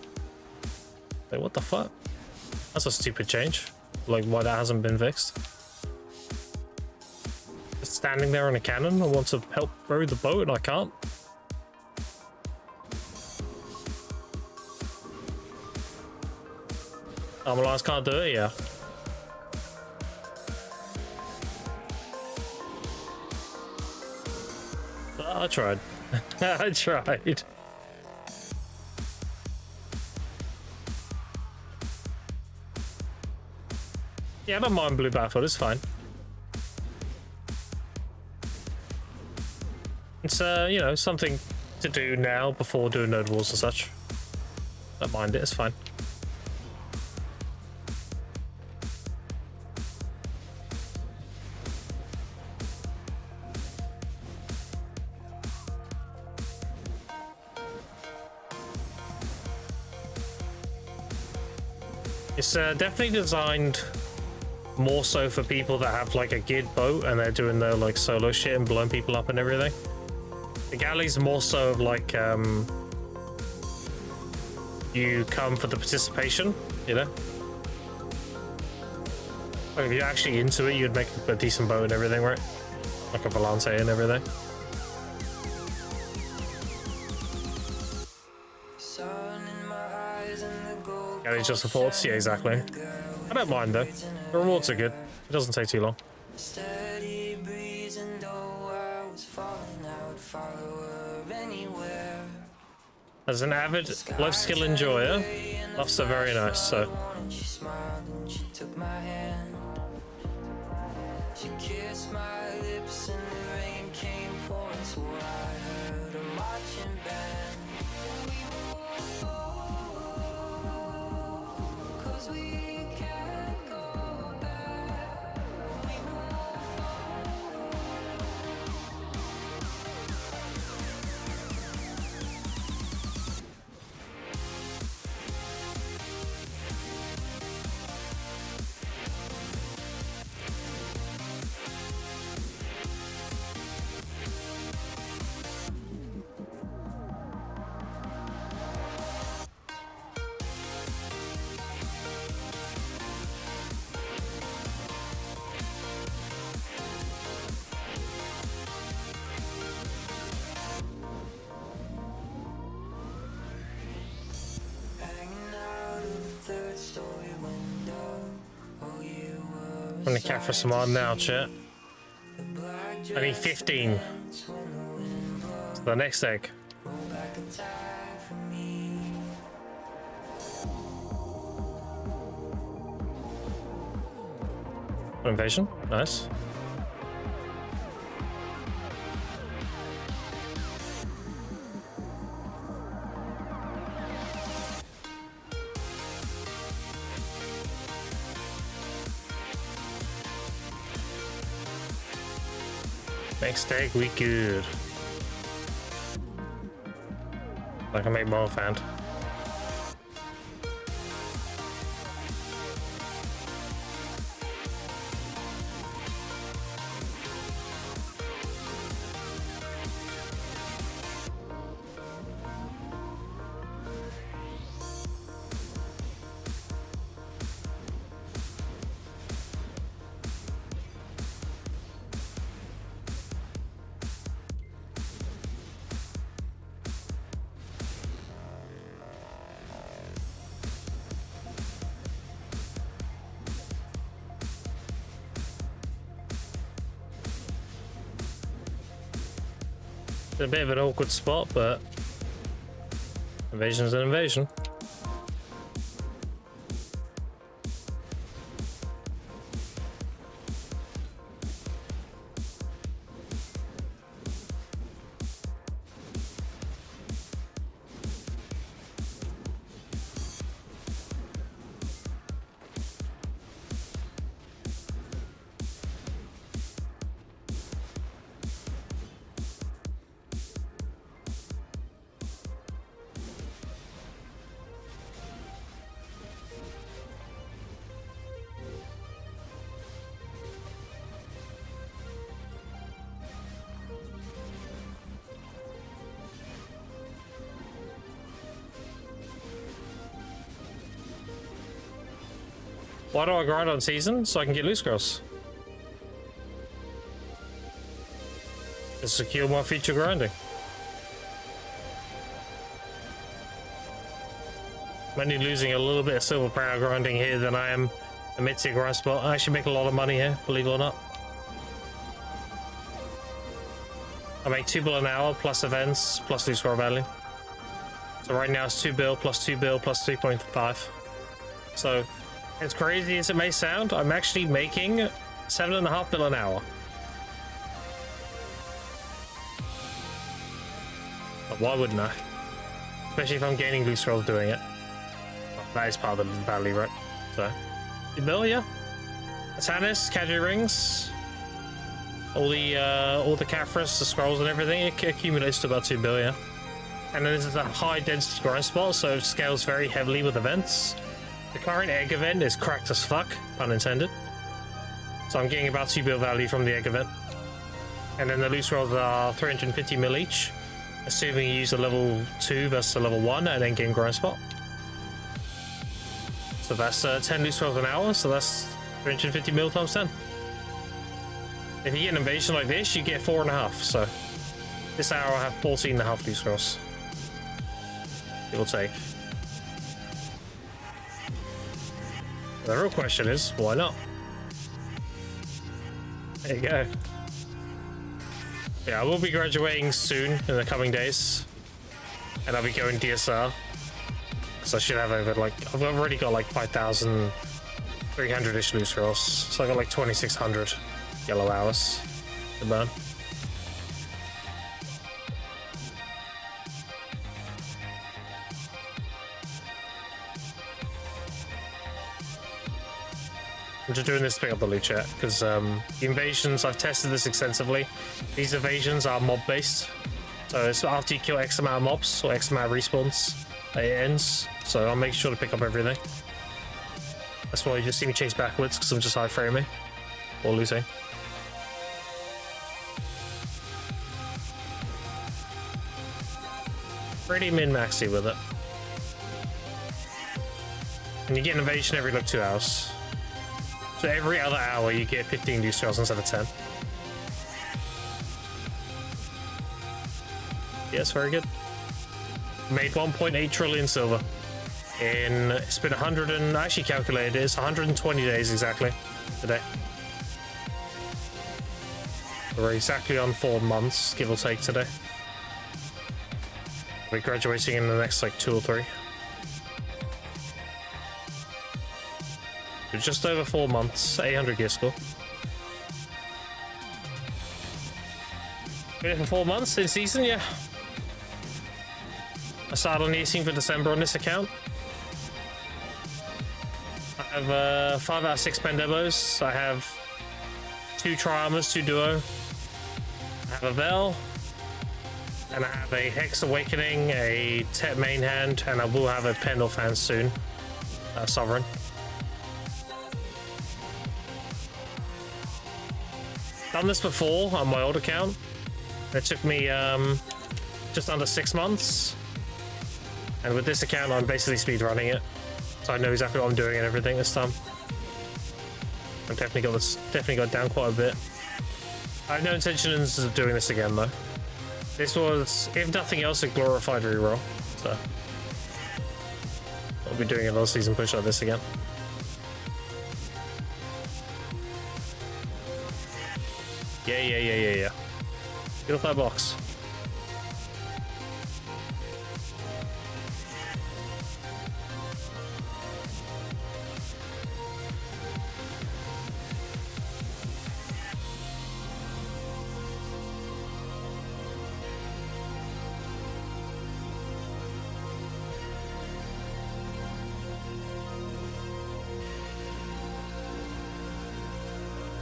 Like, what the fuck? That's a stupid change. Like, why that hasn't been fixed. Just standing there on a cannon. I want to help row the boat and I can't. Armor can't do it, yeah. I tried. I tried. Yeah, I don't mind Blue Battlefield, it's fine. It's, you know, something to do now before doing Node Wars and such. Don't mind it, it's fine. It's definitely designed more so for people that have like a gid boat and they're doing their like solo shit and blowing people up and everything. The galley's more so of like you come for the participation, you know? Like if you're actually into it, you'd make a decent boat and everything, right? Like a Volante and everything. Yeah, it just supports, yeah, exactly. I don't mind though. The rewards are good. It doesn't take too long. As an avid life skill enjoyer, laughs are very nice, so. She kissed my lips and the rain came pouring, so I heard a marching band. gonna cap for some odd now, chat. I need 15. So the next egg. Invasion, nice. Next egg, we good. I can make more fan. It's a bit of an awkward spot, but invasion's an invasion. Why do I grind on season? So I can get loose girls. To secure my future grinding. I'm only losing a little bit of silver power grinding here than I am a mid-tier grind spot. I actually make a lot of money here, believe it or not. I make 2 bill an hour plus events plus loose girl value. So right now it's 2 bill plus 2 bill plus 3.5. So as crazy as it may sound, I'm actually making 7.5 bill an hour. But why wouldn't I? Especially if I'm gaining loose scrolls doing it. Well, that is part of the value, right? So, 2 bill, yeah. Atanis, Cadre rings, all the Caphras, the scrolls and everything, it accumulates to about 2 bill, yeah. And then this is a high density grind spot, so it scales very heavily with events. The current egg event is cracked as fuck, pun intended. So I'm getting about 2 bill value from the egg event. And then the loose rolls are 350 mil each, assuming you use a level 2 versus a level 1 and then game grind spot. So that's 10 loose rolls an hour, so that's 350 mil times 10. If you get an invasion like this, you get 4.5. So this hour I have 14.5 loose rolls. It will take. The real question is, why not? There you go. Yeah, I will be graduating soon in the coming days. And I'll be going DSR. So I should have over like, I've already got like 5,300-ish loose rolls. So I got like 2,600 yellow hours to burn. I'm just doing this to pick up the loot chat because the invasions, I've tested this extensively. These invasions are mob based, so it's after you kill X amount of mobs or X amount of respawns, it ends. So I'll make sure to pick up everything. That's why you just see me chase backwards because I'm just high framing or losing. Pretty min-maxy with it. And you get an invasion every like 2 hours. So every other hour you get 15 loose shells instead of 10. Yes, very good. Made 1.8 trillion silver. It's been 100 and I actually calculated it's 120 days exactly today. We're exactly on 4 months, give or take, today. We're graduating in the next, like, 2 or 3. We're just over 4 months, 800 gear score. Been here for 4 months in season, yeah. I started on the 18th of December on this account. I have 5 out of 6 pen demos. I have 2 tri-armors, 2 duo. I have a Vel. And I have a Hex Awakening, a Tet main hand, and I will have a Pendulum hand soon. Sovereign. Done this before on my old account. It took me just under 6 months. And with this account, I'm basically speedrunning it. So I know exactly what I'm doing and everything this time. I've definitely got it down quite a bit. I have no intentions of doing this again though. This was, if nothing else, a glorified reroll. So I'll be doing another season push like this again. Yeah. Get off that box.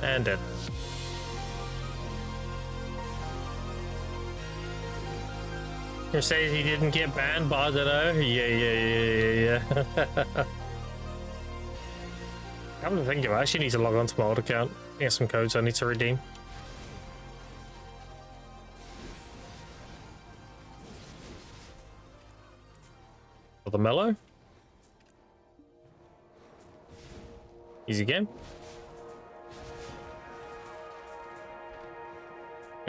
And dead. You say he didn't get banned, but I don't know. Yeah. Come to think of it, I actually need to log on to my old account. Get some codes I need to redeem. For the mellow. Easy game.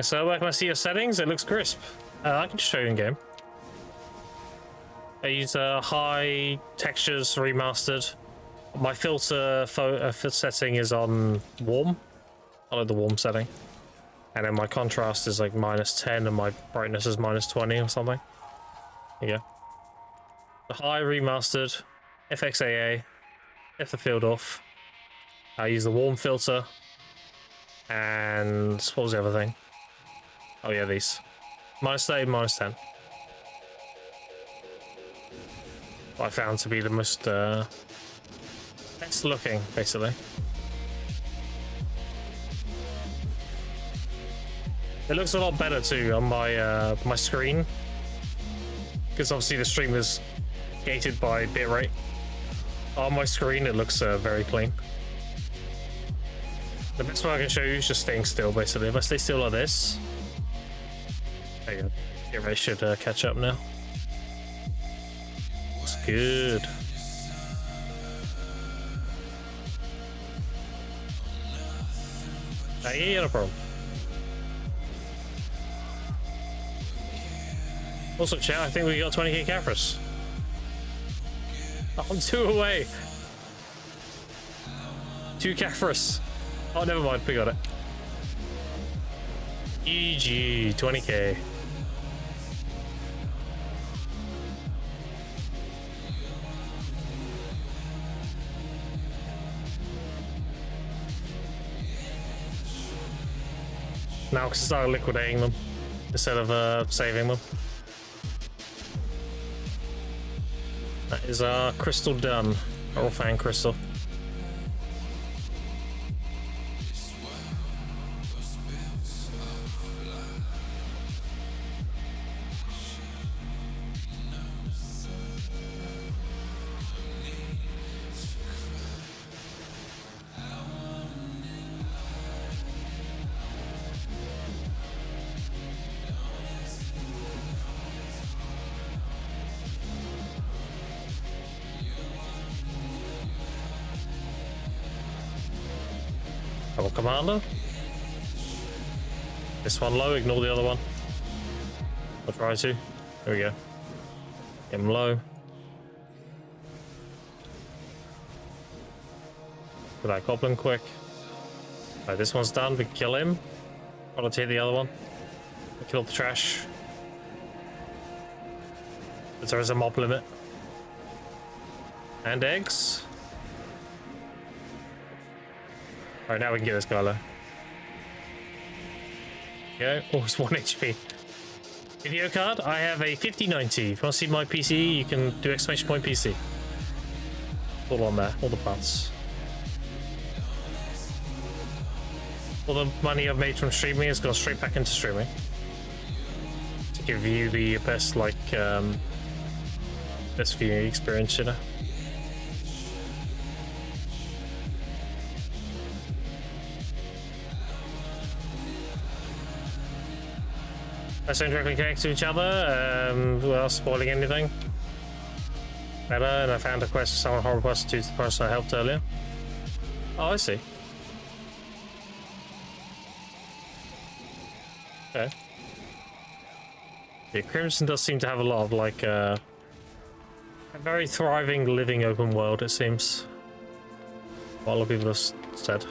So when I see your settings, it looks crisp. I can just show you in game. I use high textures remastered. My filter setting is on warm. I like the warm setting. And then my contrast is like -10 and my brightness is -20 or something. There you go. The high remastered, FXAA, F the field off. I use the warm filter. And what was the other thing? Oh yeah, these. -30, -10. I found to be the most best looking, basically. It looks a lot better too on my my screen, because obviously the stream is gated by bitrate. On my screen, it looks very clean. The best way I can show you is just staying still, basically. If I stay still like this. There you go. Your race should catch up now. It's good. Yeah, no problem. Also, chat, I think we got 20k Caphras. I'm 2 away. 2 Caphras. Oh, never mind. We got it. GG, 20k. Now I can start liquidating them instead of saving them. That is our crystal done. Our fan crystal. Double commander. This one low, ignore the other one. I'll try to. There we go. Get him low. Put that goblin quick. Right, this one's done, we can kill him. I'll take the other one. Kill the trash. But there is a mob limit. And eggs. Alright, now we can get this guy though. Go. Oh, it's 1 HP. Video card, I have a 5090. If you want to see my PC, you can do exclamation point PC. All on there, all the parts. All the money I've made from streaming has gone straight back into streaming. To give you the best, like, best viewing experience, you know? I don't directly connect to each other, without spoiling anything. Better, and I found a quest for someone horrible prostitutes the person I helped earlier. Oh, I see. Okay. Yeah, Crimson does seem to have a lot of, like, a very thriving, living open world, it seems. What a lot of people have said.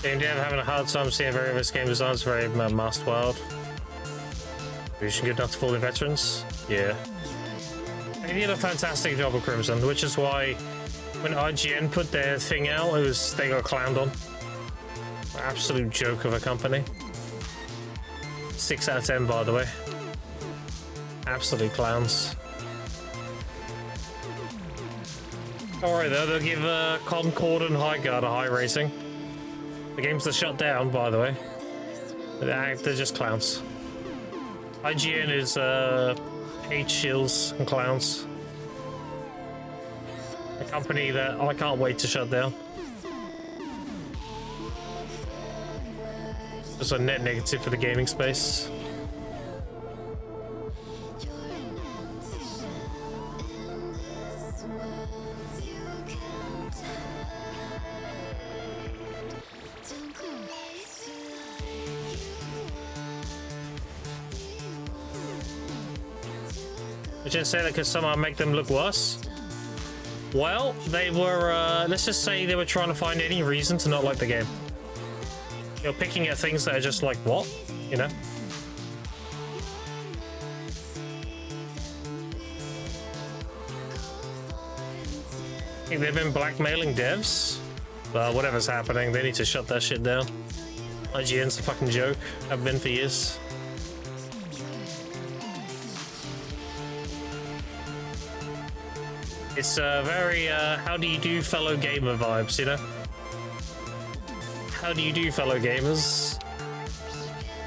I'm having a hard time seeing various game designs, very masked world. Vision good enough to fool the veterans? Yeah. They did a fantastic job of Crimson, which is why when IGN put their thing out, they got clowned on. Absolute joke of a company. 6 out of 10, by the way. Absolute clowns. Don't worry though, they'll give Concord and Highguard a high rating. The games are shut down, by the way. They're just clowns. IGN is hate shills and clowns. A company that I can't wait to shut down. Just a net negative for the gaming space. I didn't say that because somehow make them look worse. Well, they were, let's just say they were trying to find any reason to not like the game. You're picking at things that are just like, what? You know? I think they've been blackmailing devs. But whatever's happening, they need to shut that shit down. IGN's a fucking joke. I've been for years. It's very, how do you do fellow gamer vibes, you know? How do you do fellow gamers?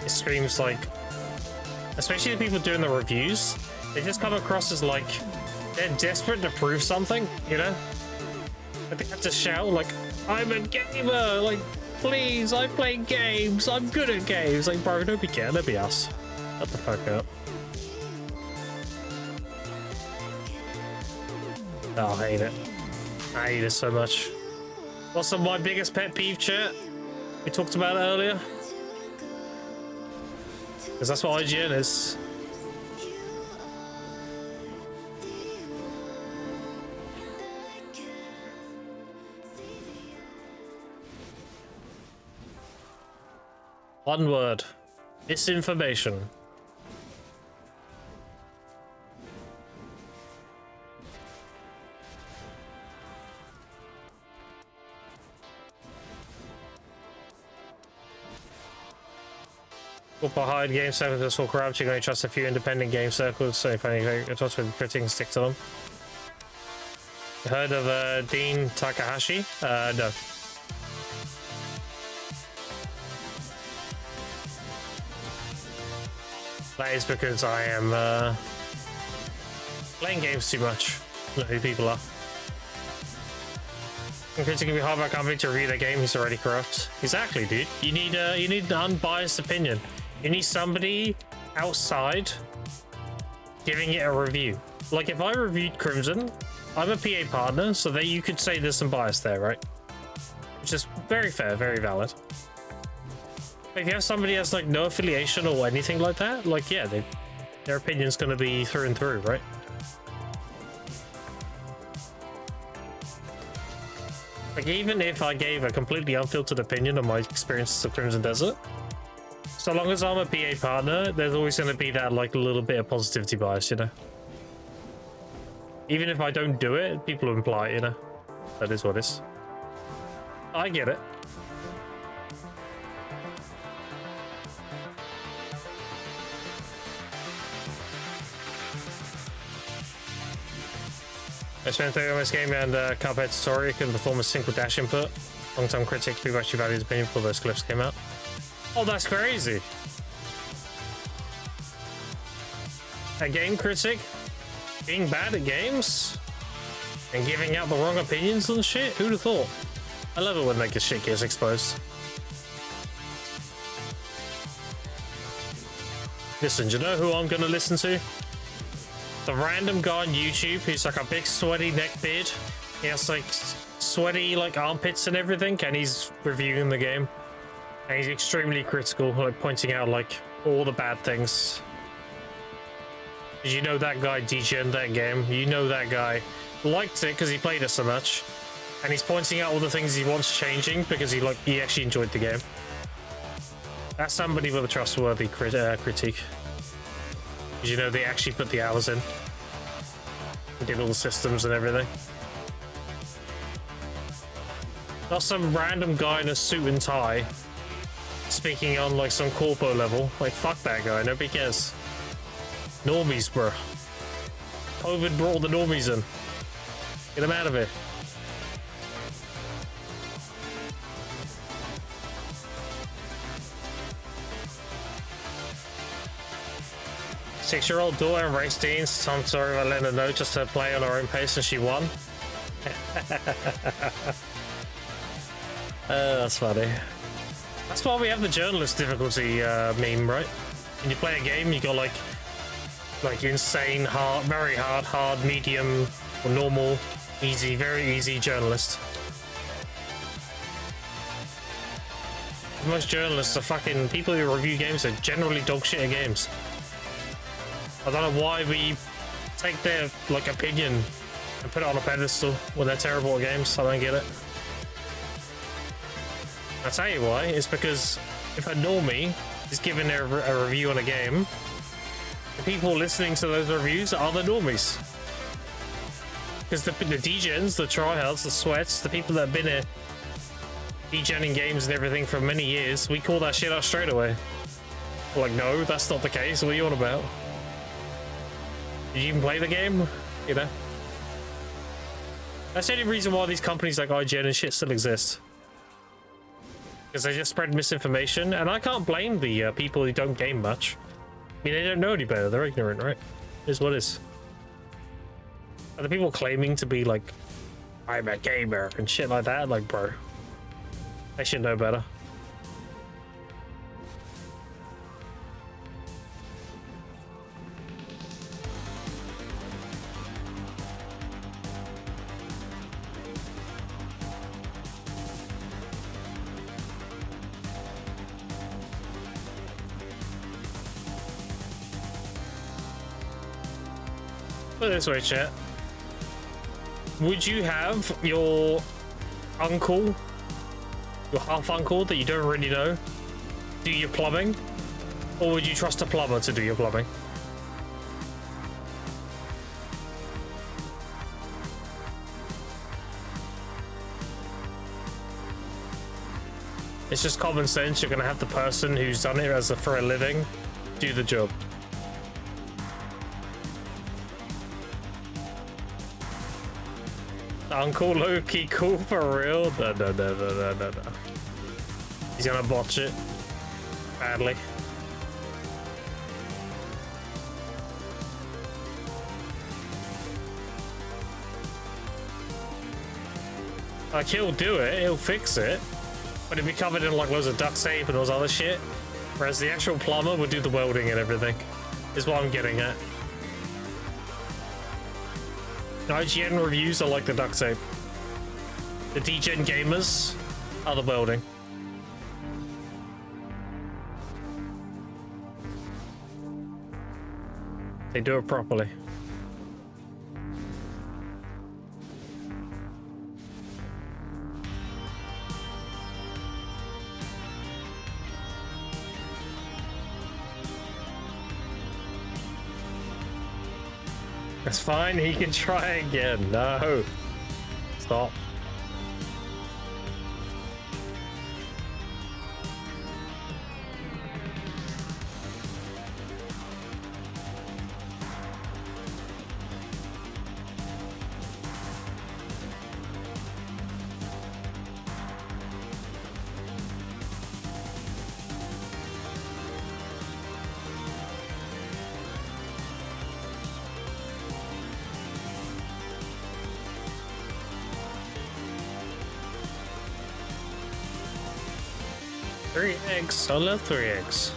It screams like, especially the people doing the reviews, they just come across as like, they're desperate to prove something, you know? But they have to shout like, I'm a gamer, like, please, I play games, I'm good at games. Like, bro, don't be gay, don't be us. Shut the fuck up. Oh, I hate it. I hate it so much. What's my biggest pet peeve, chat? We talked about it earlier. Because that's what IGN is. One word. Misinformation. Up behind game circles that's all corrupt, you're going to trust a few independent game circles, so if any talks with critics, stick to them. Heard of Dean Takahashi? No. That is because I am playing games too much. Not who people are. It's gonna be hard for a company to review their game who's already corrupt. Exactly, dude. You need an unbiased opinion. You need somebody outside giving it a review. Like if I reviewed Crimson, I'm a PA partner, so that you could say there's some bias there, right? Which is very fair, very valid. If you have somebody that's like no affiliation or anything like that, like yeah, their opinion's gonna be through and through, right? Like even if I gave a completely unfiltered opinion on my experiences of Crimson Desert, so long as I'm a PA partner, there's always going to be that like little bit of positivity bias, you know? Even if I don't do it, people imply it, you know? That is what it is. I get it. I spent 30 on this game and Cuphead tutorial couldn't perform a single dash input. Long-time critic who actually valued his opinion before those clips came out. Oh, that's crazy. A game critic being bad at games and giving out the wrong opinions and shit? Who'd have thought? I love it when like shit gets exposed. Listen, do you know who I'm gonna listen to? The random guy on YouTube who's like a big sweaty neck beard. He has like sweaty like armpits and everything, and he's reviewing the game. And he's extremely critical, like pointing out like all the bad things. Did you know that guy DJ'd that game? You know that guy liked it because he played it so much, and he's pointing out all the things he wants changing because he actually enjoyed the game. That's somebody with a trustworthy critique. Because you know they actually put the hours in, and did all the systems and everything. Not some random guy in a suit and tie speaking on like some corpo level. Like fuck that guy, nobody cares. Normies, bro. COVID brought all the normies in. Get them out of here. Six-year-old daughter embraced Dean's. I'm sorry if I let her know just to play on her own pace and she won. That's funny. That's why we have the journalist difficulty meme, right? When you play a game, you got like insane, hard, very hard, medium, or normal, easy, very easy journalist. Most journalists are fucking people who review games are generally dog shit at games. I don't know why we take their like opinion and put it on a pedestal when they're terrible at games. I don't get it. I'll tell you why. It's because if a normie is giving a review on a game, the people listening to those reviews are the normies. Because the degens, the tryhards, the sweats, the people that have been here degenning games and everything for many years, we call that shit out straight away. We're like, no, that's not the case. What are you on about? Did you even play the game? You know? That's the only reason why these companies like IGN and shit still exist. Because they just spread misinformation, and I can't blame the people who don't game much. I mean, they don't know any better. They're ignorant, right? It is what it is. And the people claiming to be like, I'm a gamer and shit like that, like, bro, they should know better. Put it this way, chat. Would you have your uncle, your half uncle that you don't really know, do your plumbing? Or would you trust a plumber to do your plumbing? It's just common sense. You're gonna have the person who's done it for a living do the job. Uncle Loki, cool for real? No. He's gonna botch it badly. Like, he'll do it, he'll fix it, but it'll be covered in like loads of duct tape and all this other shit. Whereas the actual plumber would do the welding and everything, is what I'm getting at. IGN reviews are like the duct tape. The DGen gamers are the welding. They do it properly. That's fine, he can try again. No. Stop. Three eggs. I love 3 eggs.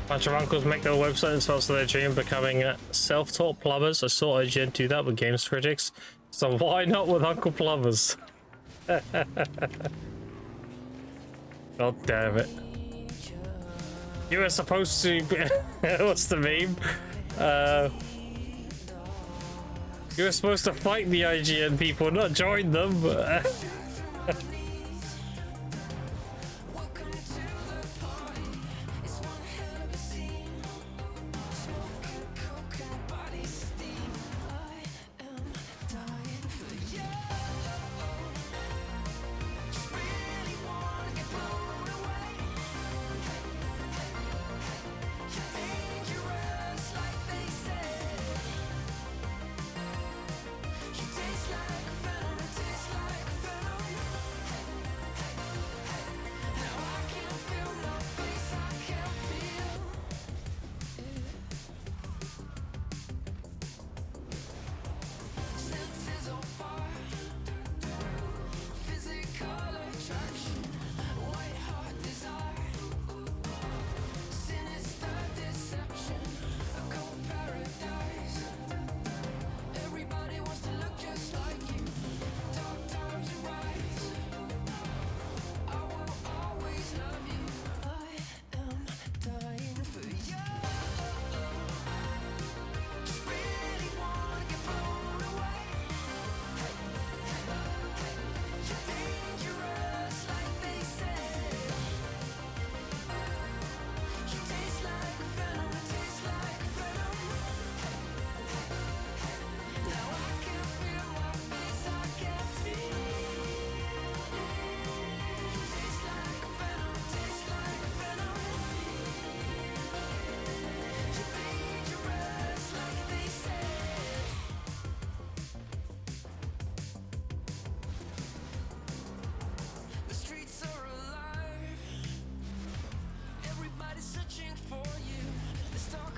Bunch of uncles make their website and sell their dream of becoming self-taught plumbers. I saw IGN do that with games critics, so why not with Uncle Plumbers? God damn it. You were supposed to what's the meme? You were supposed to fight the IGN people, not join them.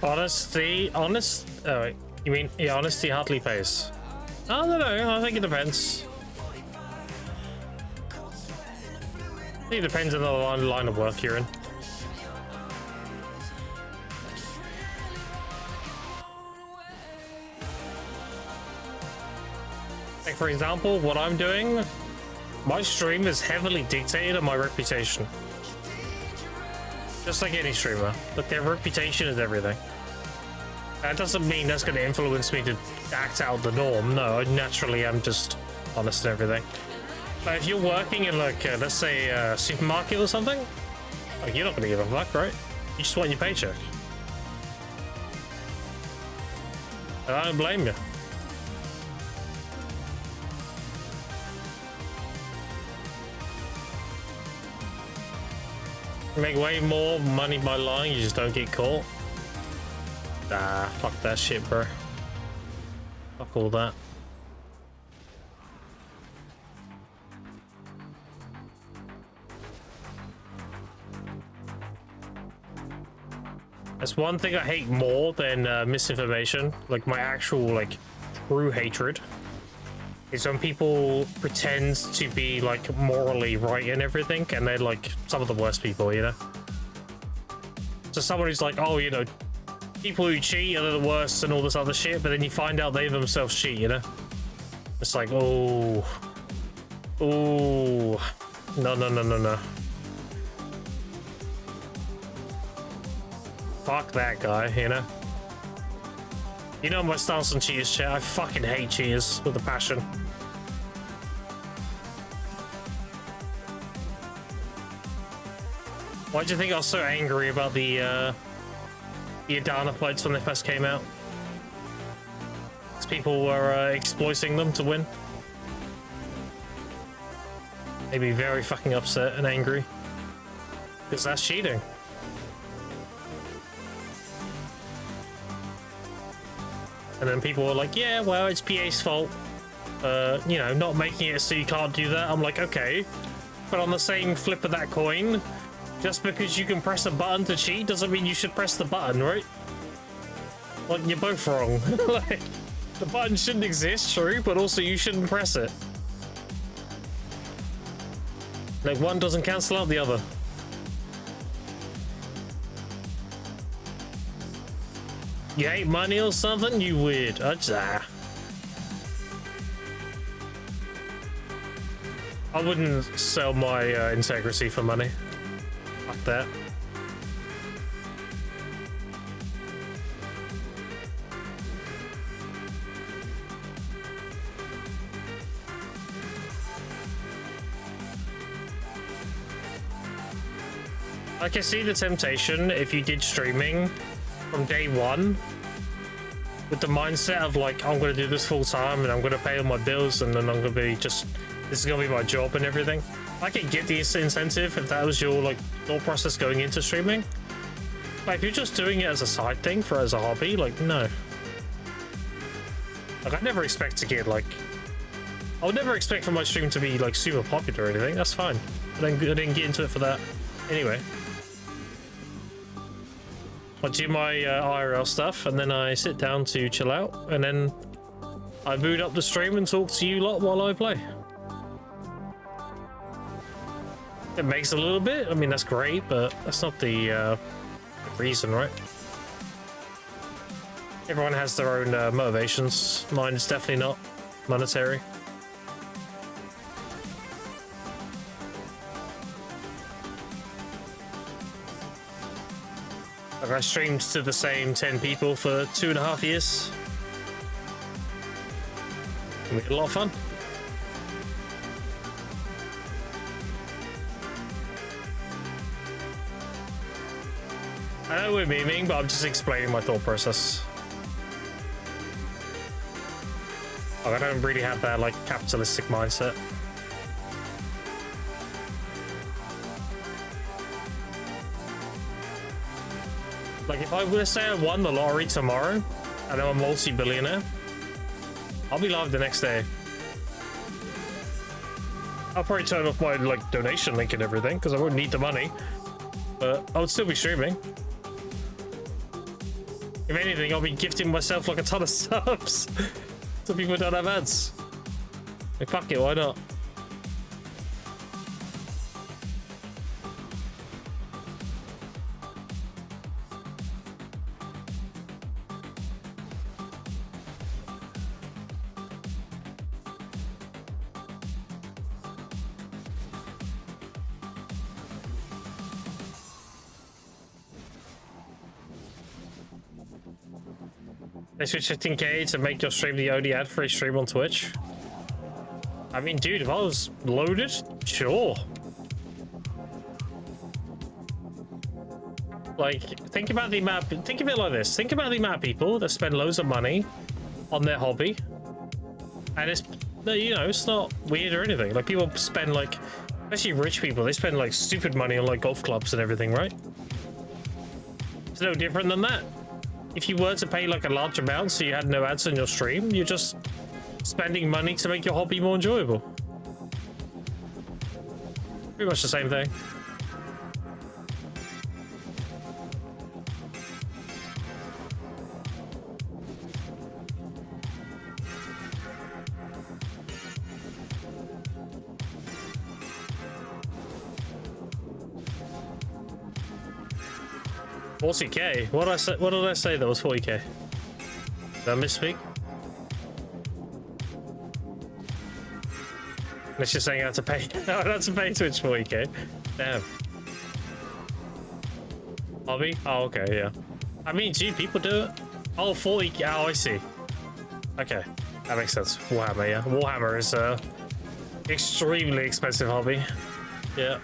Honesty, oh wait, you mean, yeah, honesty hardly pays. I don't know, I think it depends. I think it depends on the line of work you're in. Like, for example, what I'm doing, my stream is heavily dictated on my reputation. Just like any streamer, but their reputation is everything. That doesn't mean that's going to influence me to act out the norm. No, I naturally am just honest and everything. But if you're working in, like, let's say a supermarket or something, like, you're not going to give a fuck, right? You just want your paycheck. I don't blame you. You make way more money by lying, you just don't get caught. Nah, fuck that shit, bro. Fuck all that. That's one thing I hate more than misinformation. Like, my actual, like, true hatred is when people pretend to be, like, morally right in everything, and they're, like, some of the worst people, you know? So someone who's like, oh, you know, people who cheat are the worst and all this other shit, but then you find out they themselves cheat, you know? It's like, oh. Oh. No, no, no, no, no. Fuck that guy, you know? You know my stance on cheaters, chat. I fucking hate cheaters with a passion. Why do you think I was so angry about the Adana fights when they first came out? Because people were exploiting them to win. Made me very fucking upset and angry. Because that's cheating. And then people were like, yeah, well, it's PA's fault. You know, not making it so you can't do that. I'm like, okay. But on the same flip of that coin, just because you can press a button to cheat doesn't mean you should press the button, right? Like, you're both wrong. Like, the button shouldn't exist, true, but also you shouldn't press it. Like, one doesn't cancel out the other. You hate money or something? You weird. I wouldn't sell my integrity for money. Fuck that. I can see the temptation if you did streaming from day one with the mindset of like, I'm gonna do this full time and I'm gonna pay all my bills and then I'm gonna be just, this is gonna be my job and everything. I could get the incentive if that was your like thought process going into streaming. Like, if you're just doing it as a side thing as a hobby, like, no. Like, I never expect to get like, I would never expect for my stream to be like super popular or anything. That's fine. I didn't get into it for that anyway. I do my IRL stuff, and then I sit down to chill out, and then I boot up the stream and talk to you lot while I play. It makes a little bit. I mean, that's great, but that's not the reason, right? Everyone has their own motivations. Mine is definitely not monetary. Like, I streamed to the same 10 people for 2.5 years. We had a lot of fun. I know we're memeing, but I'm just explaining my thought process. Like, I don't really have that like capitalistic mindset. Like, if I were to say I won the lottery tomorrow and I'm a multi-billionaire, I'll be live the next day. I'll probably turn off my like donation link and everything because I won't need the money, but I would still be streaming. If anything, I'll be gifting myself like a ton of subs so people don't have ads. Like, fuck it, why not? They switch 15k to make your stream the only ad-free stream on Twitch. I mean, dude, if I was loaded, sure. Like, think about the amount. Think of it like this. Think about the amount of people that spend loads of money on their hobby, and it's, you know, it's not weird or anything. Like, people spend, like, especially rich people, they spend like stupid money on like golf clubs and everything, right? It's no different than that. If you were to pay like a large amount so you had no ads on your stream, you're just spending money to make your hobby more enjoyable. Pretty much the same thing. $40K? What did I say? What did I say that was 40K? Did I misspeak? It's just saying I had to pay. No, I had to pay Twitch 40K. Damn. Hobby? Oh, okay, yeah. I mean, gee, people do it. Oh, 40K. Oh, I see. Okay, that makes sense. Warhammer, yeah. Warhammer is a extremely expensive hobby. Yeah.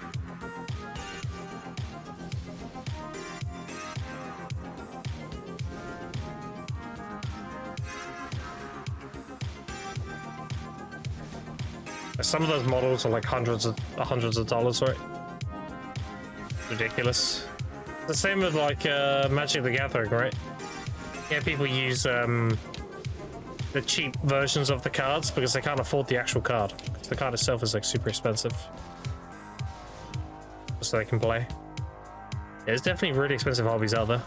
Some of those models are like hundreds of dollars, right? Ridiculous. The same with like Magic the Gathering, right? Yeah, people use the cheap versions of the cards because they can't afford the actual card. The card itself is like super expensive, so they can play. Yeah, there's definitely really expensive hobbies out there.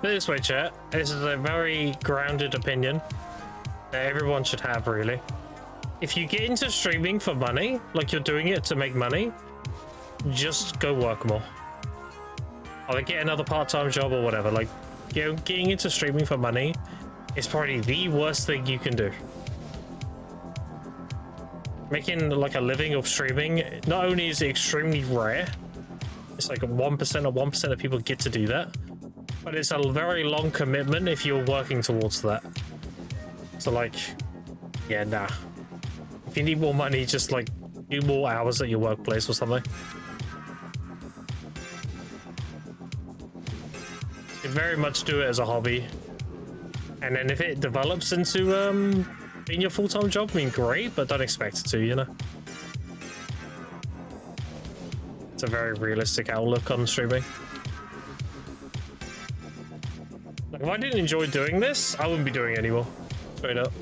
Put it this way, chat. This is a very grounded opinion that everyone should have, really. If you get into streaming for money, like you're doing it to make money, just go work more. Or like get another part-time job or whatever. Like, getting into streaming for money is probably the worst thing you can do. Making like a living of streaming, not only is it extremely rare, it's like 1% or 1% of people get to do that, but it's a very long commitment if you're working towards that. So like, yeah, nah. If you need more money, just like do more hours at your workplace or something. You very much do it as a hobby. And then if it develops into being your full-time job, I mean, great, but don't expect it to, you know? It's a very realistic outlook on streaming. Like, if I didn't enjoy doing this, I wouldn't be doing it anymore. Straight up.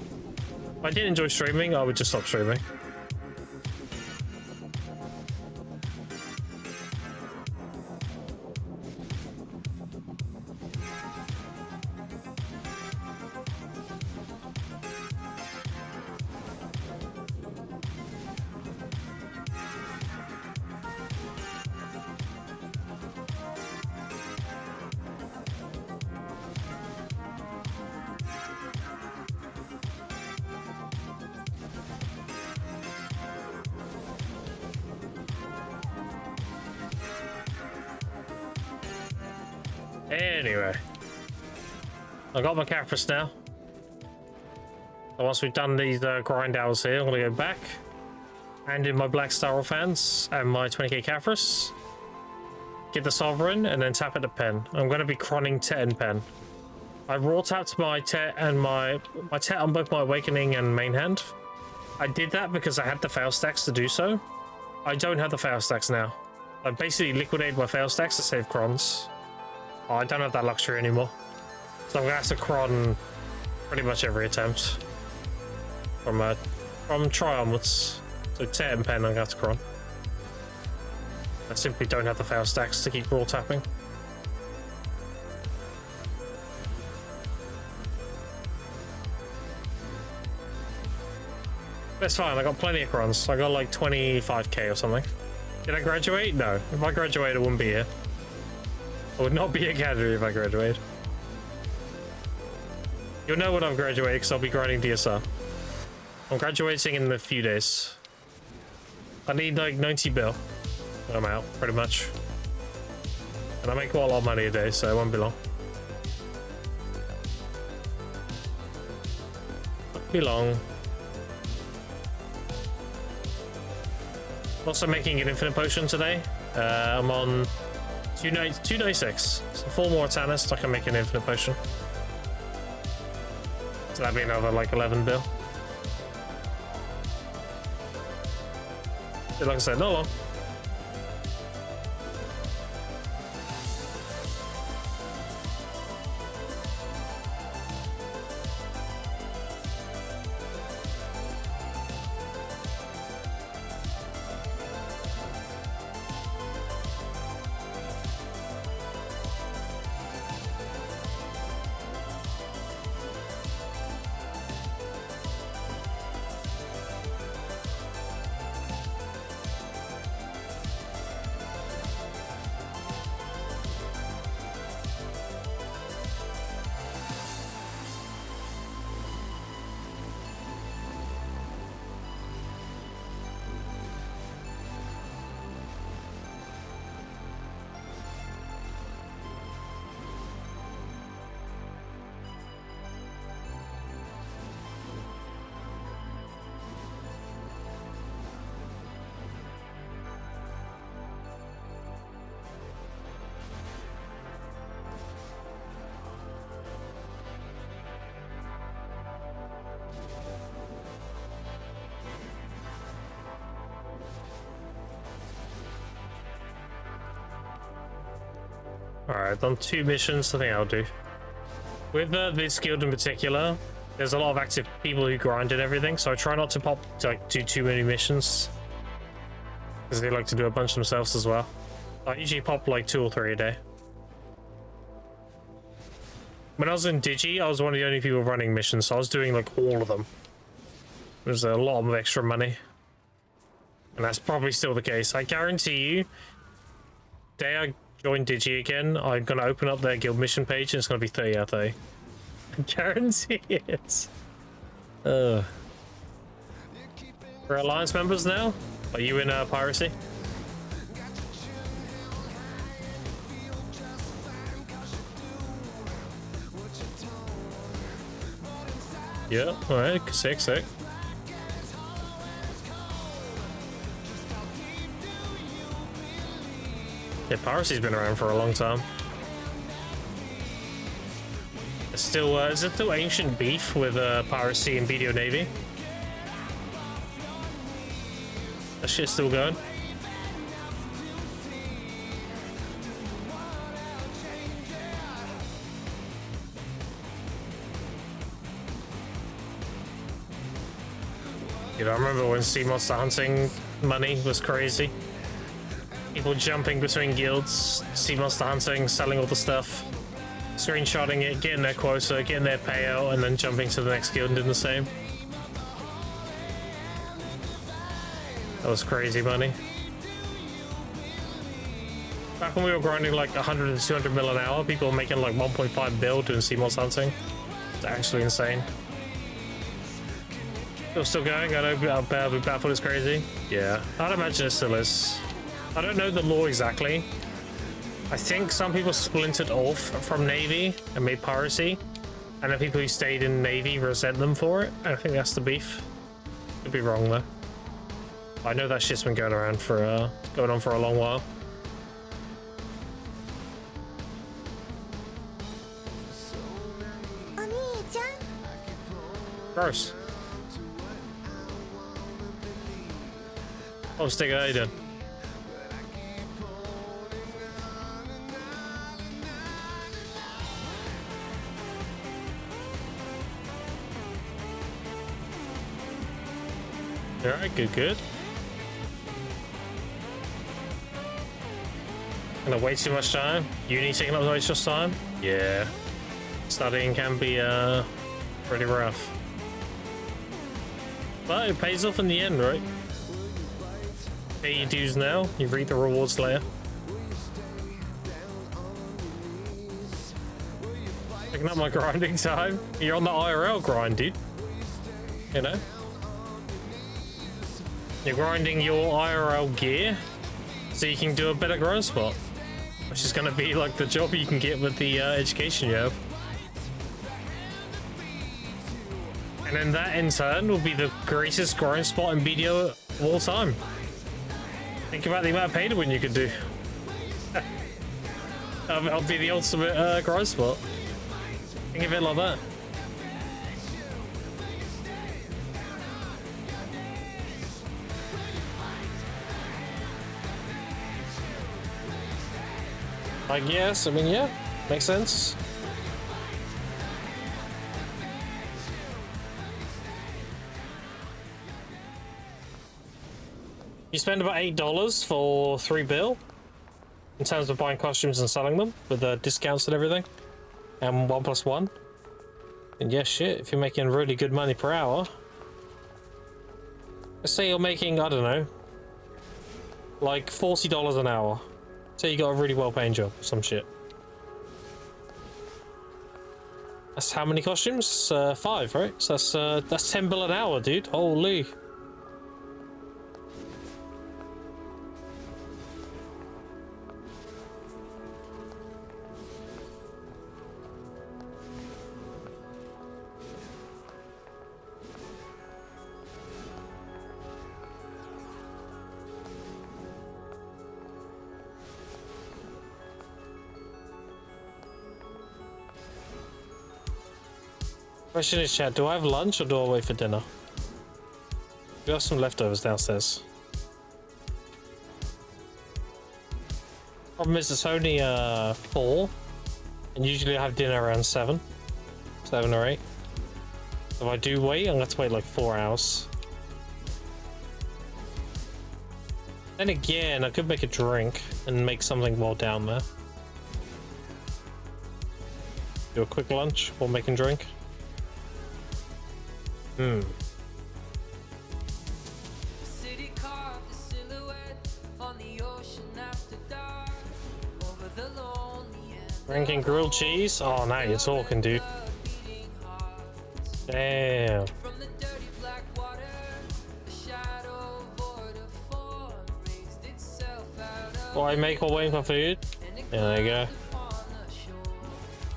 If I didn't enjoy streaming, I would just stop streaming. Anyway, I got my Caprus now. So once we've done these grind hours here, I'm gonna go back and in my Black Star fans and my 20k Caprus, get the Sovereign, and then tap at the pen. I'm gonna be cronning Tet and pen. I raw tapped my Tet and my Tet on both my Awakening and main hand. I did that because I had the fail stacks to do so. I don't have the fail stacks now. I basically liquidated my fail stacks to save crons. Oh, I don't have that luxury anymore. So I'm gonna have to cron pretty much every attempt. From try onwards. So Tet and pen I'm gonna have to cron. I simply don't have the fail stacks to keep raw tapping. That's fine, I got plenty of crons. I got like 25k or something. Did I graduate? No. If I graduated, I wouldn't be here. I would not be a Cadre if I graduated. You'll know when I've graduated because I'll be grinding DSR. I'm graduating in a few days. I need like 90 bill. I'm out, pretty much. And I make quite a lot of money a day, so it won't be long. Won't be long. Also making an infinite potion today. I'm on 296. So 4 more Tannis, I can make an infinite potion. So that'd be another like 11 bill. Like I said, not long. Alright, done 2 missions, I think I'll do. With this guild in particular, there's a lot of active people who grind and everything, so I try not to do too many missions. Because they like to do a bunch themselves as well. I usually pop like 2 or 3 a day. When I was in Digi, I was one of the only people running missions, so I was doing like all of them. There's a lot of extra money. And that's probably still the case. I guarantee you, the day I join Digi again, I'm going to open up their guild mission page and it's going to be 30 out of 30. I guarantee it. We're Alliance members now? Are you in Piracy? Yeah, alright, sick. Yeah, Piracy's been around for a long time. It's still, is it still ancient beef with Piracy and BDO Navy? That shit's still going. You know, I remember when sea monster hunting money was crazy. People jumping between guilds, sea monster hunting, selling all the stuff, screenshotting it, getting their quota, getting their payout, and then jumping to the next guild and doing the same. That was crazy money. Back when we were grinding like 100 and 200 mil an hour, people were making like 1.5 bill doing sea monster hunting. It's actually insane. Still going? I know Battlefield is crazy. Yeah, I'd imagine it still is. I don't know the law exactly. I think some people splintered off from Navy and made Piracy, and the people who stayed in Navy resent them for it. I think that's the beef. Could be wrong though. I know that shit's been going on for a long while. Gross. Oh, stick it, how you doing? Alright, good. Gonna wait too much time? Uni taking up way too much time? Yeah. Studying can be pretty rough. But it pays off in the end, right? Pay your dues now, you reap the rewards later. Picking up my grinding time. You're on the IRL grind, dude. You know? You're grinding your IRL gear so you can do a better grind spot. Which is going to be like the job you can get with the education you have. And then that in turn will be the greatest grind spot in BDO of all time. Think about the amount of pay to win you could do. That'll be the ultimate grind spot. Think of it like that. I guess. I mean, yeah, makes sense. You spend about $8 for 3 bill in terms of buying costumes and selling them with the discounts and everything, and 1+1. And yeah, shit, if you're making really good money per hour, let's say you're making, I don't know, like $40 an hour. Say you got a really well-paying job, some shit. That's how many costumes? 5, right? So that's 10 bill an hour, dude. Holy. Question is, chat, do I have lunch or do I wait for dinner? We have some leftovers downstairs. Problem is, it's only 4, and usually I have dinner around 7 or 8. If I do wait, I'm gonna have to wait like 4 hours. Then again, I could make a drink and make something while down there. Do a quick lunch while making drink. City car, the silhouette on the ocean after dark. Over the lonely end. Ranking grilled cheese? Oh, now you're talking, dude. Damn. From the dirty black water, the shadow void of form raised itself out of What I make while waiting for food? Yeah, there you go. upon the shore.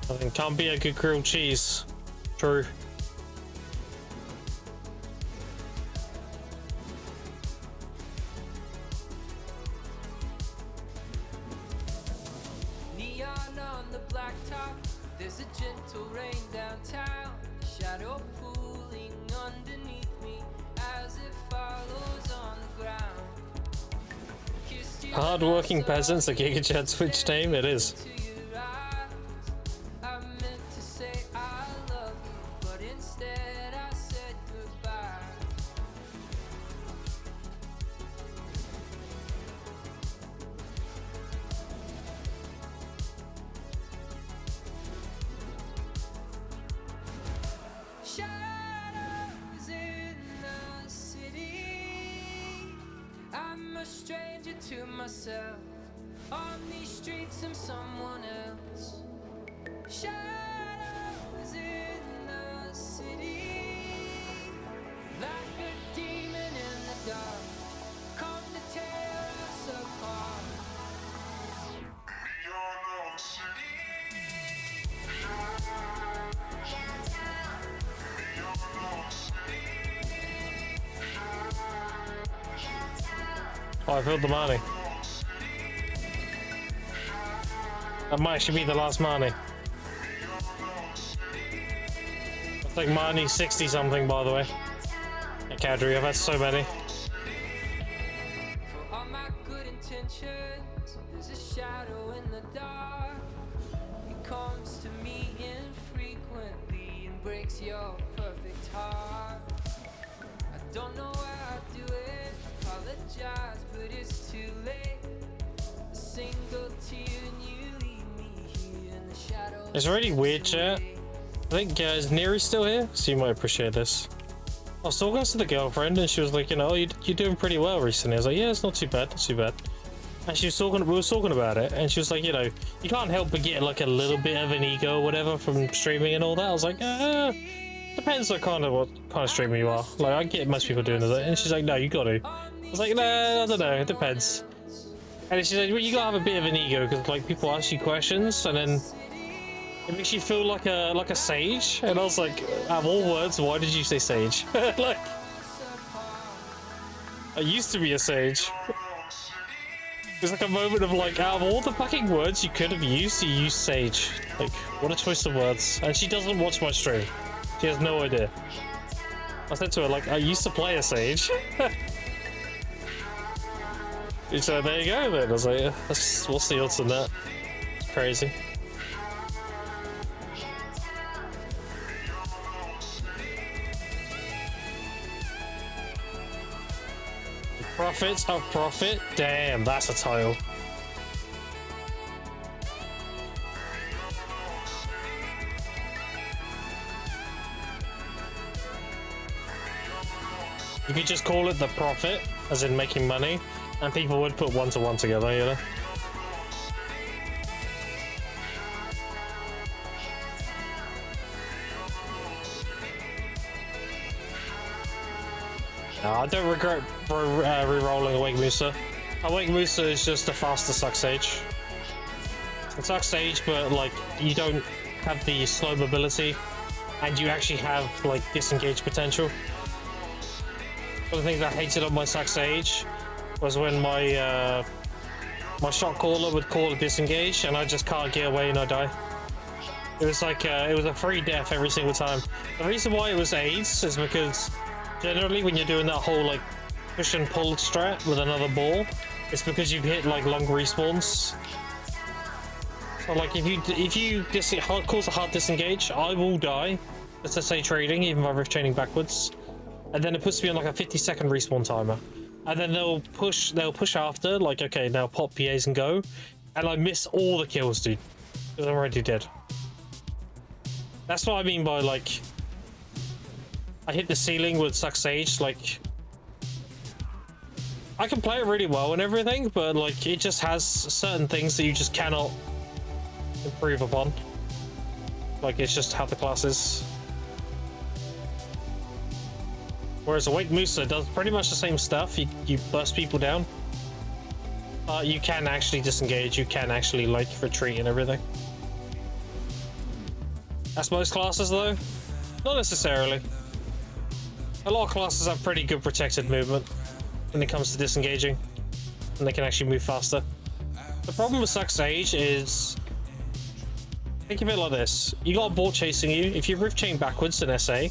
Nothing can't be a good grilled cheese. True. Neon on the blacktop, there's a gentle rain downtown. The shadow pooling underneath me as it follows on the ground. Kissed your Hard-working peasants, a Giga Chat Twitch name, it is. to your eyes. I meant to say I love you, but instead I said goodbye. Shadows in the city. I'm a stranger to myself. On these streets, I'm someone else. Shadows in the city. Like a demon in the dark. Come to tear us apart. Oh, I filled the money. That might actually be the last money. It's like money 60 something, by the way. I can't I've had so many. For all my good intentions, there's a shadow in the dark. It comes to me infrequently and breaks your perfect heart. I don't know why I do it, apologize, but it's too late. A single tear and you leave me here in the shadows. It's already weird, chat. I think is Neri still here? So you might appreciate this. I was talking to the girlfriend and she was like, you know, you're doing pretty well recently. I was like, yeah, it's not too bad, not too bad. And she was talking, we were talking about it, and she was like, you know, you can't help but get like a little bit of an ego or whatever from streaming and all that. I was like, depends on kind of what kind of streamer you are. Like, I get most people doing that. And she's like, no, you got to. I was like, no, I don't know, it depends. And she said, well, you gotta have a bit of an ego because like people ask you questions and then it makes you feel like a sage. And I was like, out of all words, why did you say sage? Like, I used to be a sage. It's like a moment of like, out of all the fucking words you could have used, you used Sage. Like, what a choice of words. And she doesn't watch my stream. She has no idea. I said to her, like, I used to play a Sage. So there you go then. I was like, what's the odds on that? It's crazy. Profits of profit? Damn, that's a title. You could just call it the profit, as in making money, and people would put one to one together, you know? No, I don't regret re-rolling Awake Musa. Awake Musa is just a faster Suck Sage. It's Suck Sage, but like you don't have the slow mobility, and you actually have like disengage potential. One of the things I hated on my Suck Sage was when my my shot caller would call a disengage, and I just can't get away and I die. It was like it was a free death every single time. The reason why it was AIDS is because generally when you're doing that whole like push and pull strat with another ball, it's because you've hit like long respawns. So like if you cause a hard disengage, I will die. Let's just say trading, even if I'm chaining backwards, and then it puts me on like a 50-second respawn timer, and then they'll push after, like, okay, now pop PAs and go, and I miss all the kills, dude, because I'm already dead. That's what I mean by like I hit the ceiling with Suck Sage. Like, I can play it really well and everything, but like it just has certain things that you just cannot improve upon. Like, it's just how the class is. Whereas Awake Musa does pretty much the same stuff. You burst people down. You can actually disengage. You can actually like retreat and everything. That's most classes though? Not necessarily. A lot of classes have pretty good protected movement when it comes to disengaging, and they can actually move faster. The problem with Suck Sage is, think of it like this: you got a ball chasing you. If you rift chain backwards in SA,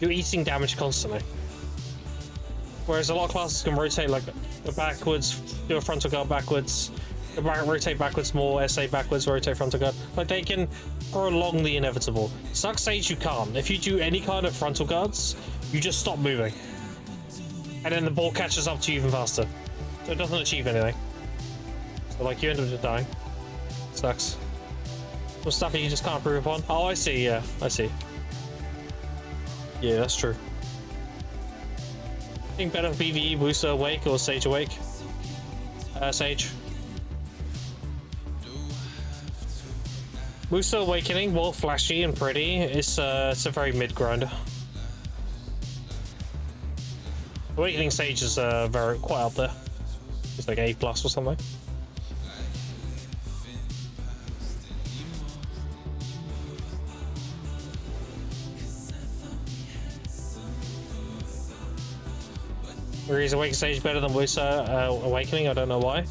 you're eating damage constantly. Whereas a lot of classes can rotate like backwards, do a frontal guard backwards, rotate backwards more, SA backwards, rotate frontal guard. Like, they can prolong the inevitable. Suck Sage you can't. If you do any kind of frontal guards, you just stop moving, and then the ball catches up to you even faster, so it doesn't achieve anything. So like you end up just dying. Sucks. Some stuff that you just can't improve upon. Oh, I see. Yeah, I see. Yeah, that's true. I think better PvE, Musa Awake or Sage Awake? Sage. Musa Awakening, while flashy and pretty, it's a very mid grinder. Awakening Sage is quite up there. It's like A+ or something. Or is Awakening Sage better than Musa Awakening? I don't know why.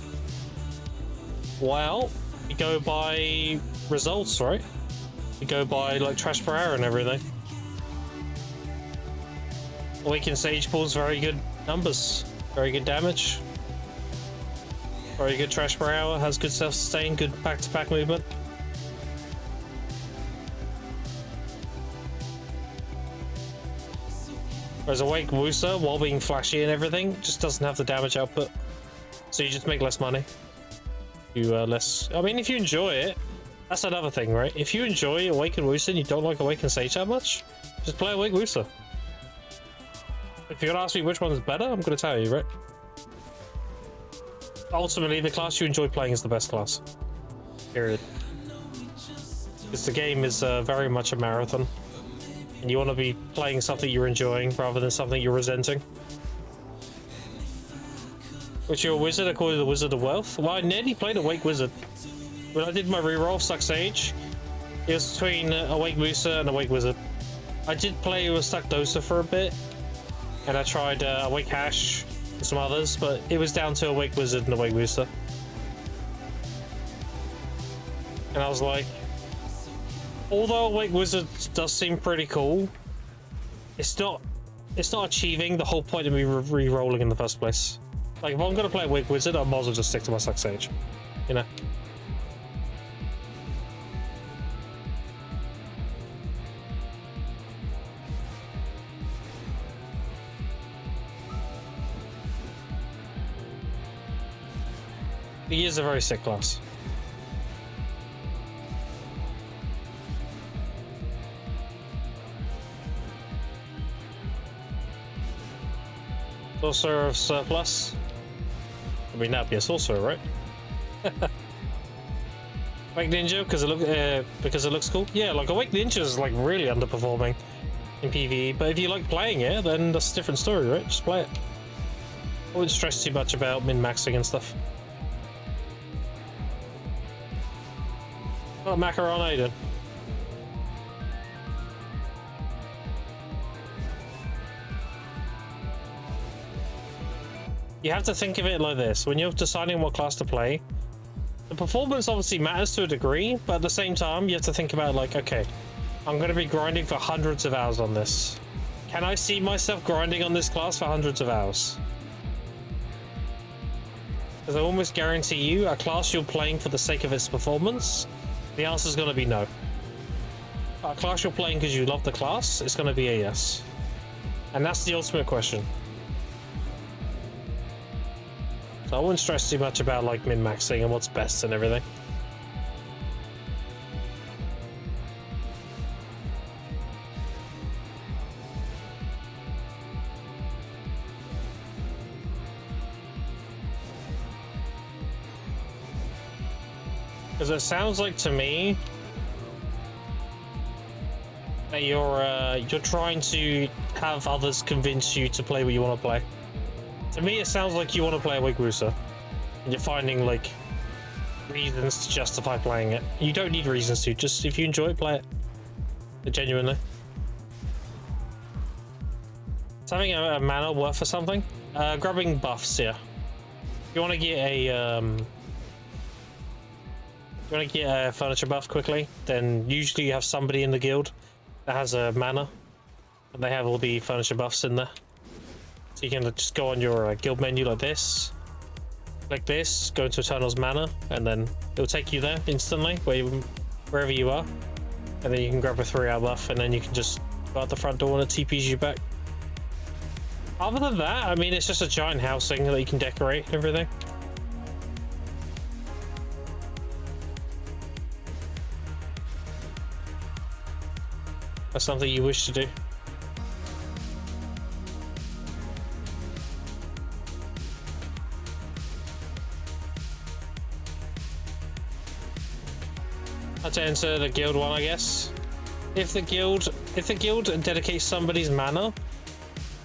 Well, you go by results, right? You go by like trash per hour and everything. Awakened Sage pulls very good numbers, very good damage, very good trash per hour, has good self-sustain, good back-to-back movement. Whereas Awake Musa, while being flashy and everything, just doesn't have the damage output, so you just make less money. You less. I mean, if you enjoy it, that's another thing, right? If you enjoy Awakened Musa and you don't like Awakened Sage that much, just play Awake Musa. If you're gonna ask me which one is better, I'm gonna tell you, right? Ultimately, the class you enjoy playing is the best class. Period. Because the game is very much a marathon, and you want to be playing something you're enjoying rather than something you're resenting. Which, you're a wizard according to the Wizard of Wealth? Well, I nearly played Awake Wizard. When I did my reroll of Suck Sage, it was between Awake Musa and Awake Wizard. I did play with Stuck Dosa for a bit, and I tried Awake Hash and some others, but it was down to Awake Wizard and Awake Musa. And I was like, although Awake Wizard does seem pretty cool, it's not achieving the whole point of me re-rolling in the first place. Like, if I'm gonna play Awake Wizard, I might as well just stick to my Suck Sage, you know? He is a very sick class. Sorcerer of Surplus. I mean, that'd be a sorcerer, right? Awake Ninja because it looks cool. Yeah, like Awake Ninja is like really underperforming in PvE, but if you like playing it, then that's a different story, right? Just play it. I wouldn't stress too much about min-maxing and stuff. Oh, Macaron Aiden. You have to think of it like this. When you're deciding what class to play, the performance obviously matters to a degree, but at the same time, you have to think about like, okay, I'm going to be grinding for hundreds of hours on this. Can I see myself grinding on this class for hundreds of hours? Because I almost guarantee you, a class you're playing for the sake of its performance, the answer is going to be no. A class you're playing because you love the class, it's going to be a yes. And that's the ultimate question. So I wouldn't stress too much about like min-maxing and what's best and everything. Because it sounds like to me that you're trying to have others convince you to play what you want to play. To me, it sounds like you want to play Awake Wizard, and you're finding like reasons to justify playing it. You don't need reasons to. Just if you enjoy it, play it. Genuinely. Is having a mana worth for something? Grabbing buffs here. If you want to get a furniture buff quickly, then usually you have somebody in the guild that has a mana, and they have all the furniture buffs in there. So you can just go on your guild menu like this, click this, go into Eternal's Mana, and then it'll take you there instantly, wherever you are. And then you can grab a 3-hour buff, and then you can just go out the front door and it TPs you back. Other than that, I mean, it's just a giant housing that you can decorate and everything. That's something you wish to do. To enter the guild one, I guess. If the guild dedicates somebody's mana,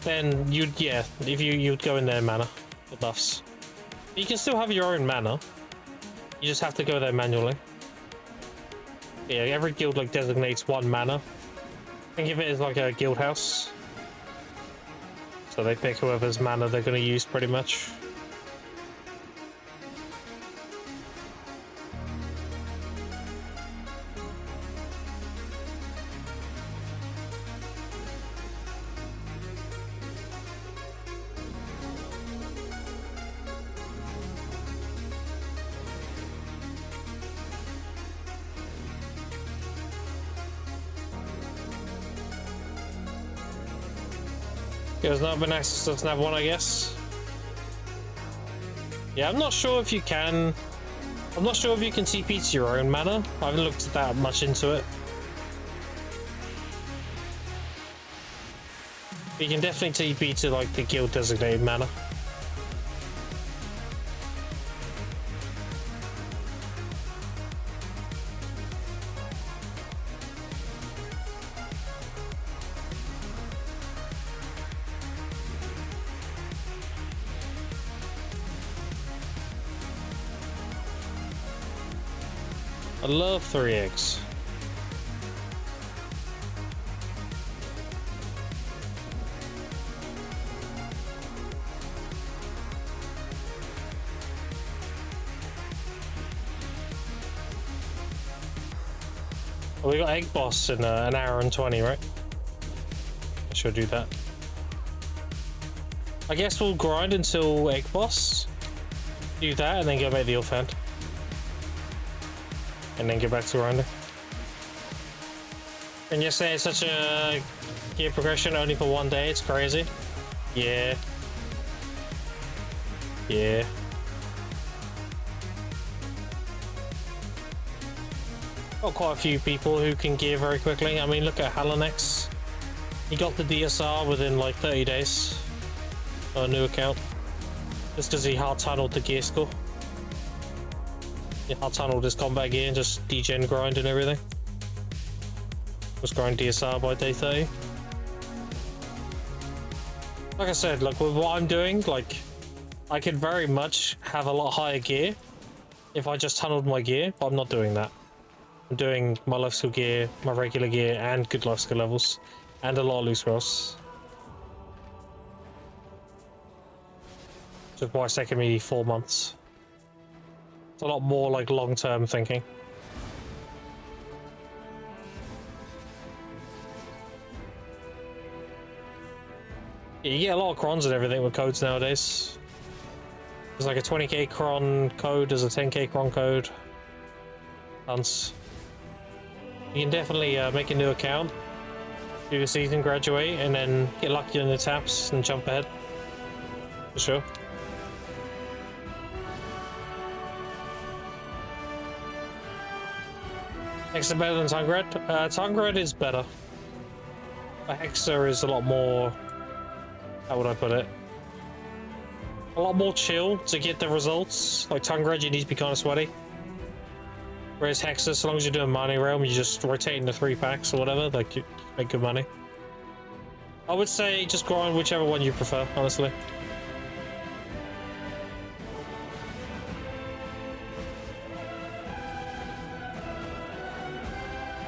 then you'd go in their mana for buffs. You can still have your own mana. You just have to go there manually. Yeah, every guild like designates one mana. Think of it as like a guild house. So they pick whoever's mana they're going to use pretty much. There's not been access to Snap 1, I guess. Yeah, I'm not sure if you can. I'm not sure if you can TP to your own mana. I haven't looked that much into it. But you can definitely TP to like the guild designated mana. I love 3 eggs. Well, we got Egg Boss in an hour and 20, right? I should do that. I guess we'll grind until Egg Boss. Do that and then go make the offhand. And then get back to grinding. And yesterday it's such a gear progression only for one day, it's crazy. Yeah. Yeah. Got quite a few people who can gear very quickly. I mean, look at Halonex. He got the DSR within like 30 days on a new account. Just because he hard tunneled the gear score. He hard tunneled his combat gear and just degen grind and everything. Was grind DSR by day 30. Like I said, like with what I'm doing, like I could very much have a lot higher gear if I just tunneled my gear, but I'm not doing that. I'm doing my life skill gear, my regular gear, and good life skill levels, and a lot of loose cross. Which is why it's taken me 4 months. It's a lot more like long-term thinking. Yeah, you get a lot of crons and everything with codes nowadays. There's like a 20k cron code, there's a 10k cron code. Tons. You can definitely make a new account, do the season, graduate, and then get lucky on the taps and jump ahead. For sure. Hexa better than Tungred? Tungred is better. But Hexa is a lot more... How would I put it? A lot more chill to get the results. Like Tungred, you need to be kind of sweaty. Whereas Hexa, as long as you're doing Money Realm, you're just rotating the 3 packs or whatever, like you make good money. I would say just grind whichever one you prefer, honestly.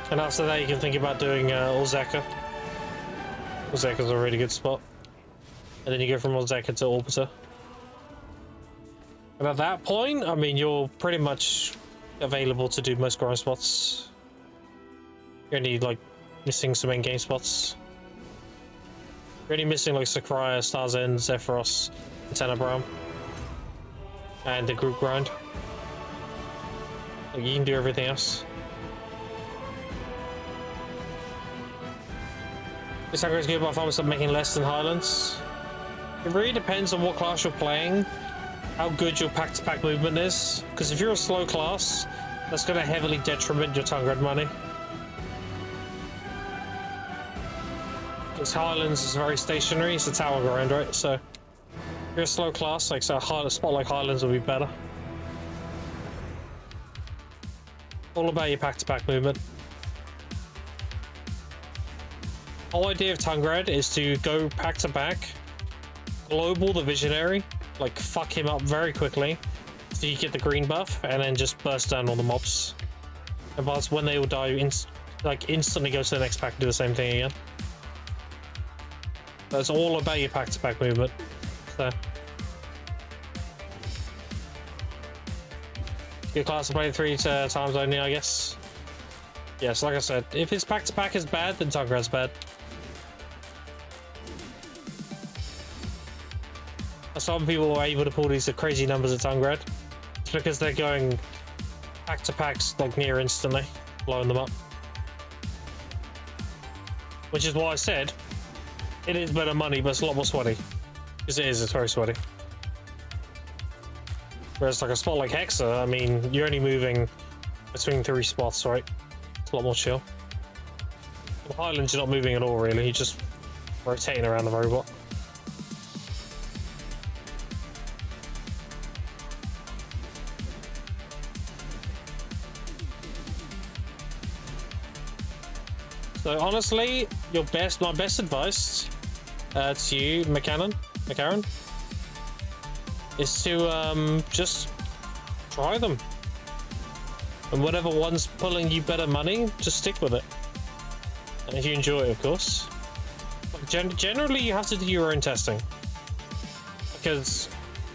And after that, you can think about doing Olzeka. Olzeka's a really good spot. And then you go from Olzeka to Orbiter. And at that point, I mean, you're pretty much available to do most grind spots. You're only like missing some in-game spots. You're only missing like Sakurai, Stars End, Zephyros, and Tenebram. And the group grind. Like, you can do everything else. This Tungred's good, but if I was making less than Highlands. It really depends on what class you're playing, how good your pack-to-pack movement is. Because if you're a slow class, that's going to heavily detriment your Tungred money. Because Highlands is very stationary, it's a tower grind, right? So if you're a slow class, like so a spot like Highlands will be better. All about your pack-to-pack movement. The whole idea of Tungred is to go pack-to-back, global the Visionary, like fuck him up very quickly, so you get the green buff, and then just burst down all the mobs. And that's when they will die, instantly go to the next pack and do the same thing again. That's all about your pack-to-pack movement. So, good class to play 3 times only, I guess. Yes, like I said, if his pack-to-pack is bad, then Tungred's bad. Some people are able to pull these crazy numbers at Tungred. It's because they're going pack-to-packs like near instantly, blowing them up. Which is why I said it is better money, but it's a lot more sweaty. Because it's very sweaty. Whereas like a spot like Hexa, I mean, you're only moving between 3 spots, right? It's a lot more chill. With Highlands, you're not moving at all, really. You're just rotating around the robot. So honestly, my best advice to you, McCarran, is to just try them. And whatever one's pulling you better money, just stick with it. And if you enjoy it, of course. Generally, you have to do your own testing. Because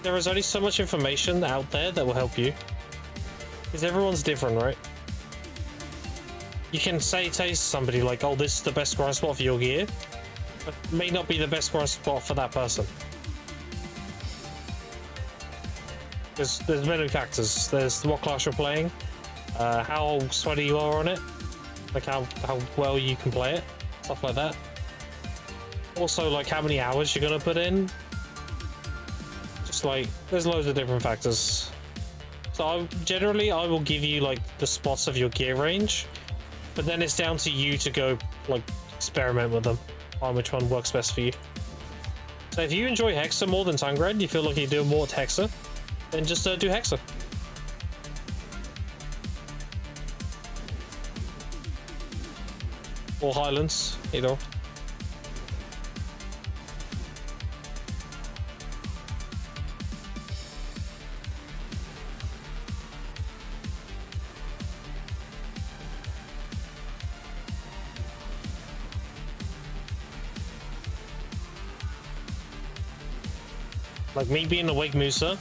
there is only so much information out there that will help you. Because everyone's different, right? you can say to somebody like, oh, this is the best grind spot for your gear, but it may not be the best grind spot for that person. There's many factors. There's what class you're playing, how sweaty you are on it, like how well you can play it, stuff like that. Also, like how many hours you're gonna put in. Just like, there's loads of different factors. So I will give you like the spots of your gear range, but then it's down to you to go like experiment with them on which one works best for you. So if you enjoy Hexa more than Tungred, you feel like you do more at Hexa, then just do Hexa. Or Highlands, either. Like me being a Wig Musa,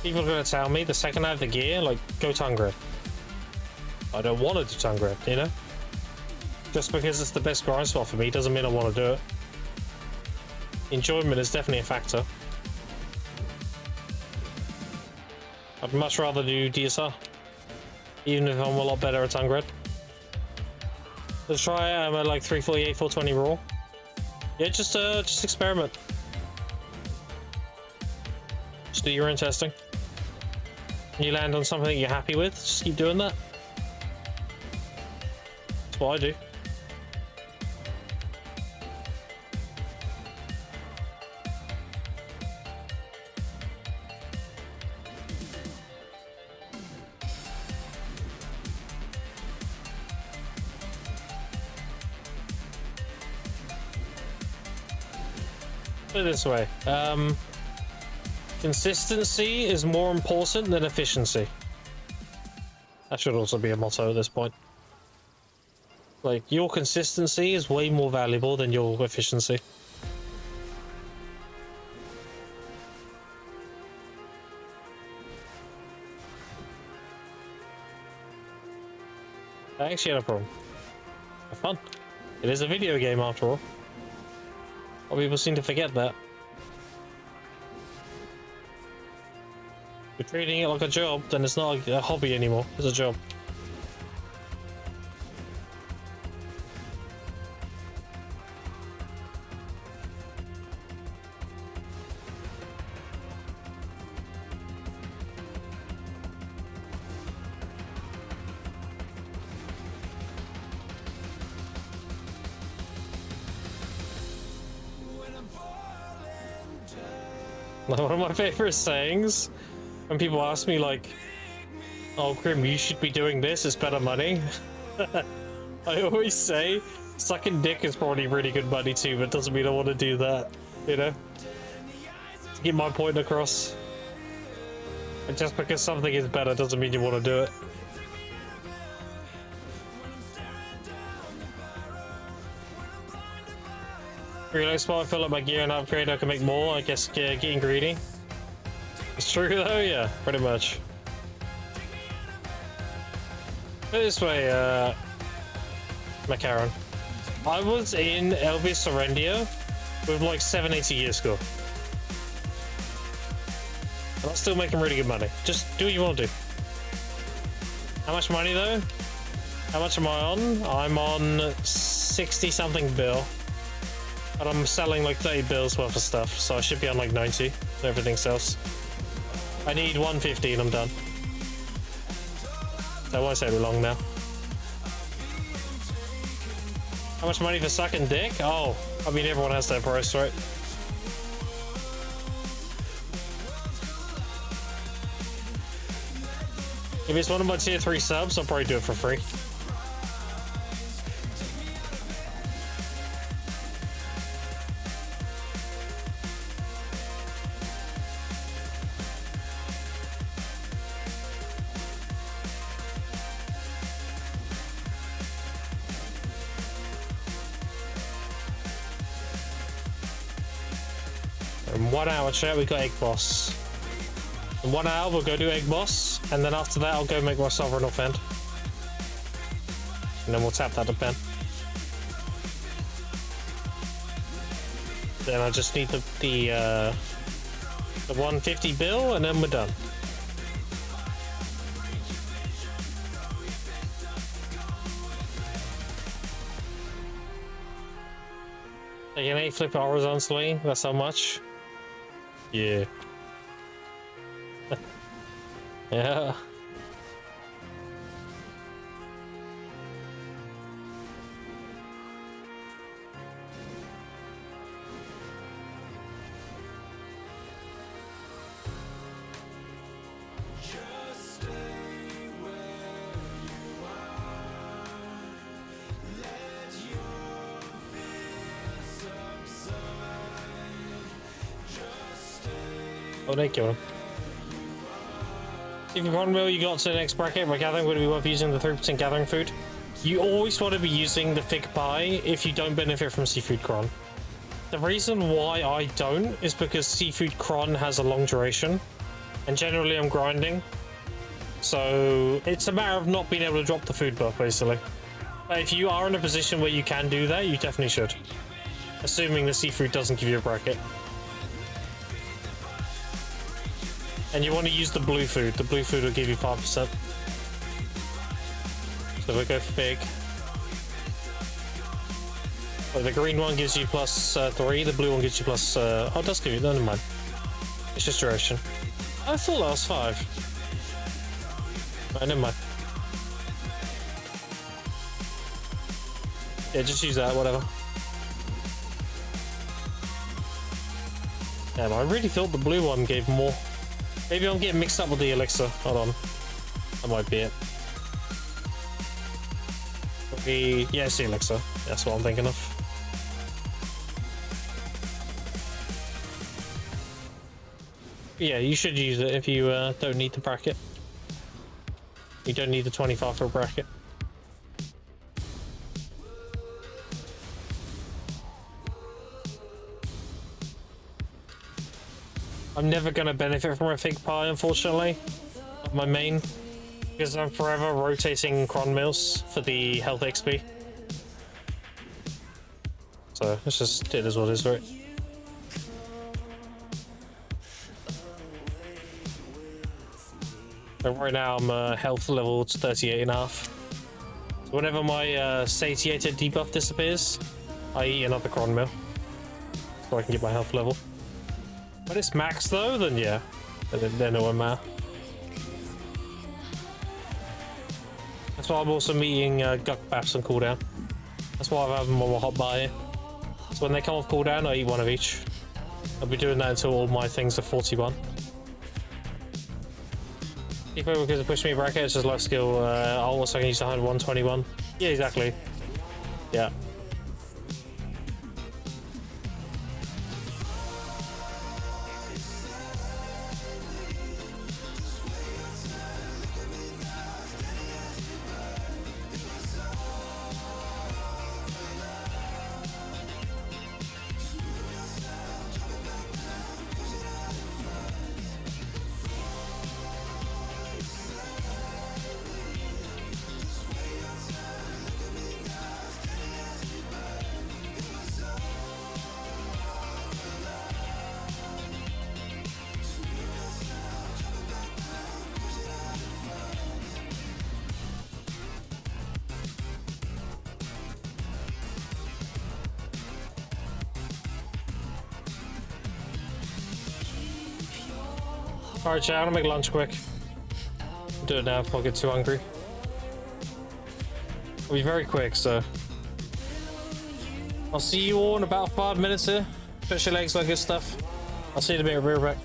people are going to tell me the second I have the gear, like, go Tungred. I don't want to do Tungred, you know? Just because it's the best grind spot for me doesn't mean I want to do it. Enjoyment is definitely a factor. I'd much rather do DSR, even if I'm a lot better at Tungred. Let's try it. I'm at like 348, 420 raw. Yeah, just experiment. Just do your own testing. You land on something that you're happy with, just keep doing that. That's what I do. Put it this way, consistency is more important than efficiency. That should also be a motto at this point. Like, your consistency is way more valuable than your efficiency. Thanks, yeah, no problem. Have fun. It is a video game after all. A lot of people seem to forget that. If you're treating it like a job, then it's not a hobby anymore, it's a job. One of my favorite sayings, when people ask me like, oh Grim, you should be doing this, it's better money. I always say, sucking dick is probably really good money too, but doesn't mean I want to do that, you know? To get my point across. And just because something is better doesn't mean you want to do it. Reload spot, fill up my gear and upgrade, I can make more. I guess getting greedy. It's true though, yeah, pretty much. Put it this way, Macaron. I was in Elvis Serendia with like 780 years ago. And I'm still making really good money. Just do what you want to do. How much money though? How much am I on? I'm on 60 something bill. And I'm selling like 30 bills worth of stuff, so I should be on like 90. Everything sells. I need 150 and I'm done. That won't take me long now. How much money for sucking dick? Oh, I mean everyone has their price, right? If it's one of my tier 3 subs, I'll probably do it for free. In 1 hour chat, we got Egg Boss. In 1 hour, we'll go do Egg Boss, and then after that, I'll go make my Sovereign Offend. And then we'll tap that to pen. Then I just need the 150 bill, and then we're done. Take an 8, flip it horizontally. That's how much. Yeah. Yeah. Oh, they killed him. If you want mill, you got to the next bracket. By gathering, would it be worth using the 3% gathering food? You always want to be using the fig pie if you don't benefit from seafood cron. The reason why I don't is because seafood cron has a long duration, and generally I'm grinding. So it's a matter of not being able to drop the food buff, basically. But if you are in a position where you can do that, you definitely should. Assuming the seafood doesn't give you a bracket. And you want to use the blue food. The blue food will give you 5%. So we'll go fig. Oh, the green one gives you plus 3. The blue one gives you plus... oh, it does give you... No, never mind. It's just duration. I thought that was 5. Right, never mind. Yeah, just use that, whatever. Damn, I really thought the blue one gave more. Maybe I'm getting mixed up with the elixir. Hold on. That might be it. Yeah, it's the elixir. That's what I'm thinking of. Yeah, you should use it if you don't need the bracket. You don't need the 25 for a bracket. I'm never going to benefit from a fig pie, unfortunately. My main. Because I'm forever rotating cron mills for the health XP. So, it's just, it is what it is, right? So right now I'm health level 38.5. So whenever my satiated debuff disappears, I eat another cron mill. So I can get my health level. When it's max though, then yeah, then it won't matter. That's why I'm also meeting Guck Baps on cooldown. That's why I have them on my hotbar here. So when they come off cooldown, I eat one of each. I'll be doing that until all my things are 41. If I because it pushed me bracket, it's just life skill. Also I can use the 121. Yeah, exactly. Yeah. Alright, chat, I'm gonna make lunch quick. I'll do it now if I get too hungry. It'll be very quick, so. I'll see you all in about 5 minutes here. Stretch your legs like good stuff. I'll see you in a bit, real back.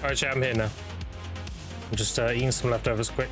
Alright, chat, I'm here now. I'm just eating some leftovers quick.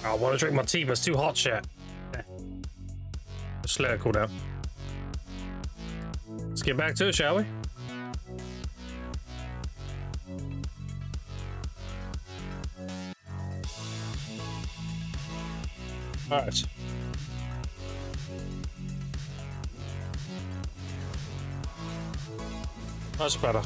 I want to drink my tea, but it's too hot, chat. Just let it cool down. Let's get back to it, shall we? All right. That's better.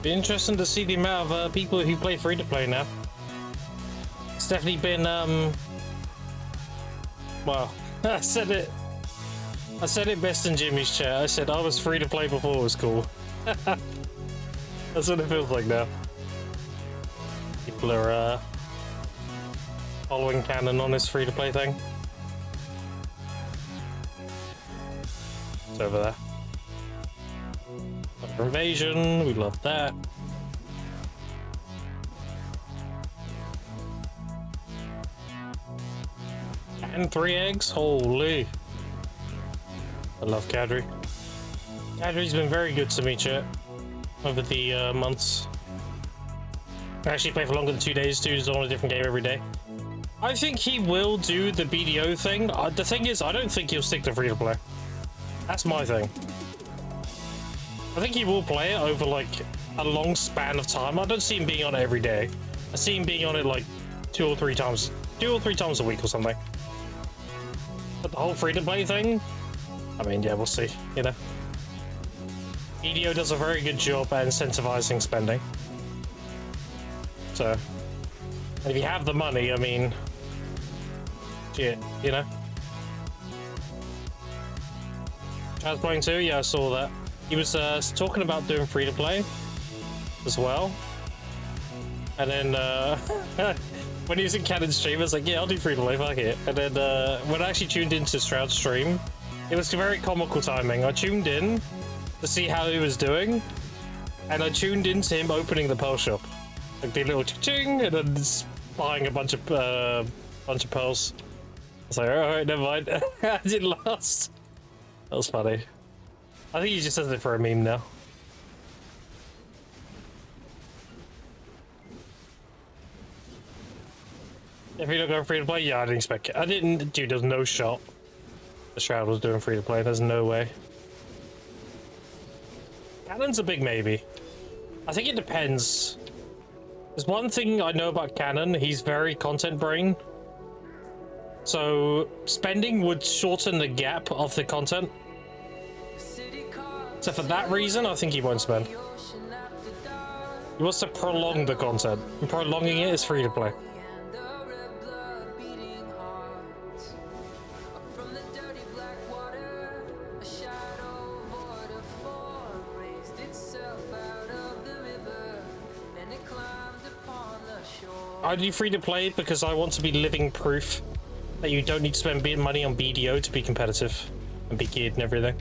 Be interesting to see the amount of people who play free to play now. It's definitely been well, I said it best in Jimmy's chat. I said I was free to play before it was cool. That's what it feels like now. People are following canon on this free to play thing. It's over there. Another invasion, we love that. And 3 eggs, holy. I love Kadri. Kadri's been very good to me, chat, over the months. I actually play for longer than 2 days too, he's on a different game every day. I think he will do the BDO thing. The thing is, I don't think he'll stick to free to play. That's my thing. I think he will play it over like a long span of time. I don't see him being on it every day. I see him being on it like 2 or 3 times a week or something. But the whole free to play thing, I mean, yeah, we'll see, you know. BDO does a very good job at incentivizing spending. So, and if you have the money, I mean, shit, you know. Chad's playing too? Yeah, I saw that. He was talking about doing free to play as well. And then when he was in Canon stream, I was like, yeah, I'll do free to play, fuck it. And then when I actually tuned into Stroud's stream, it was very comical timing. I tuned in to see how he was doing, and I tuned into him opening the pearl shop. Like the little ching, and then just buying a bunch of pearls. I was like, alright, never mind. I didn't last. That was funny. I think he just says it for a meme now. If you're not going free to play, yeah, I didn't expect it. I didn't, dude, there's no shot the Shroud was doing free to play. There's no way. Canon's a big maybe. I think it depends. There's one thing I know about Canon, he's very content brain. So spending would shorten the gap of the content. So for that reason, I think he won't spend. He wants to prolong the content. And prolonging it is free to play. I do free to play because I want to be living proof that you don't need to spend money on BDO to be competitive and be geared and everything.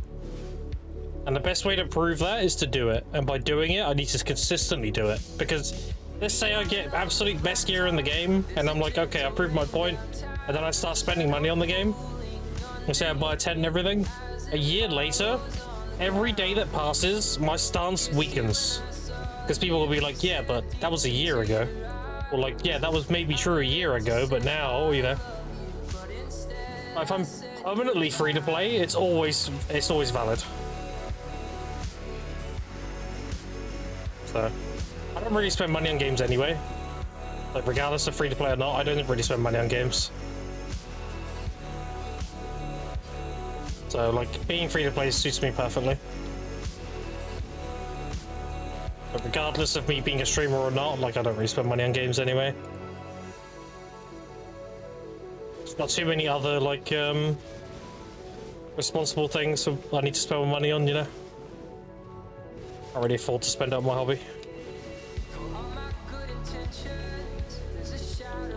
And the best way to prove that is to do it. And by doing it, I need to consistently do it. Because let's say I get absolute best gear in the game and I'm like, okay, I proved my point, and then I start spending money on the game. Let's say I buy a tent and everything. A year later, every day that passes, my stance weakens. Because people will be like, yeah, but that was a year ago. Or like, yeah, that was maybe true a year ago, but now, you know. If I'm permanently free to play, it's always valid. So, I don't really spend money on games anyway. Like, regardless of free to play or not, I don't really spend money on games. So, like, being free to play suits me perfectly. But regardless of me being a streamer or not, like, I don't really spend money on games anyway. There's not too many other, like, responsible things I need to spend my money on, you know? Can't really afford to spend it on my hobby.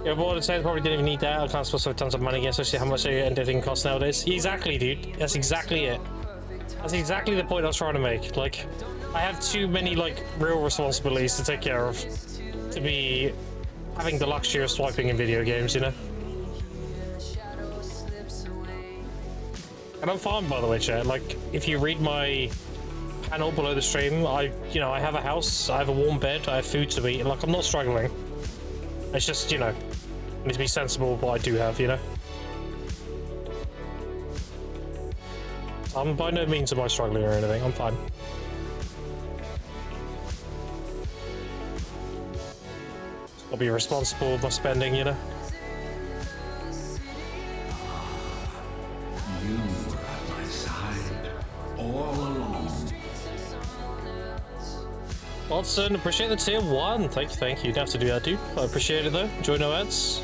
Yeah, but what I'd say, I probably didn't even need that. I can't spend tons of money again, especially how much anything costs nowadays. Exactly, dude. That's exactly it. That's exactly the point I was trying to make. Like, I have too many, like, real responsibilities to take care of to be having the luxury of swiping in video games, you know? And I'm fine, by the way, chat. Like, if you read my panel below the stream, I have a house, I have a warm bed, I have food to eat. Like, I'm not struggling. It's just, you know, I need to be sensible of what I do have, you know? By no means am I struggling or anything, I'm fine. I'll be responsible with my spending, you know? You were at my side all along. Watson, appreciate the tier 1. Thank you. You don't have to do that, dude. I appreciate it though. Enjoy no ads.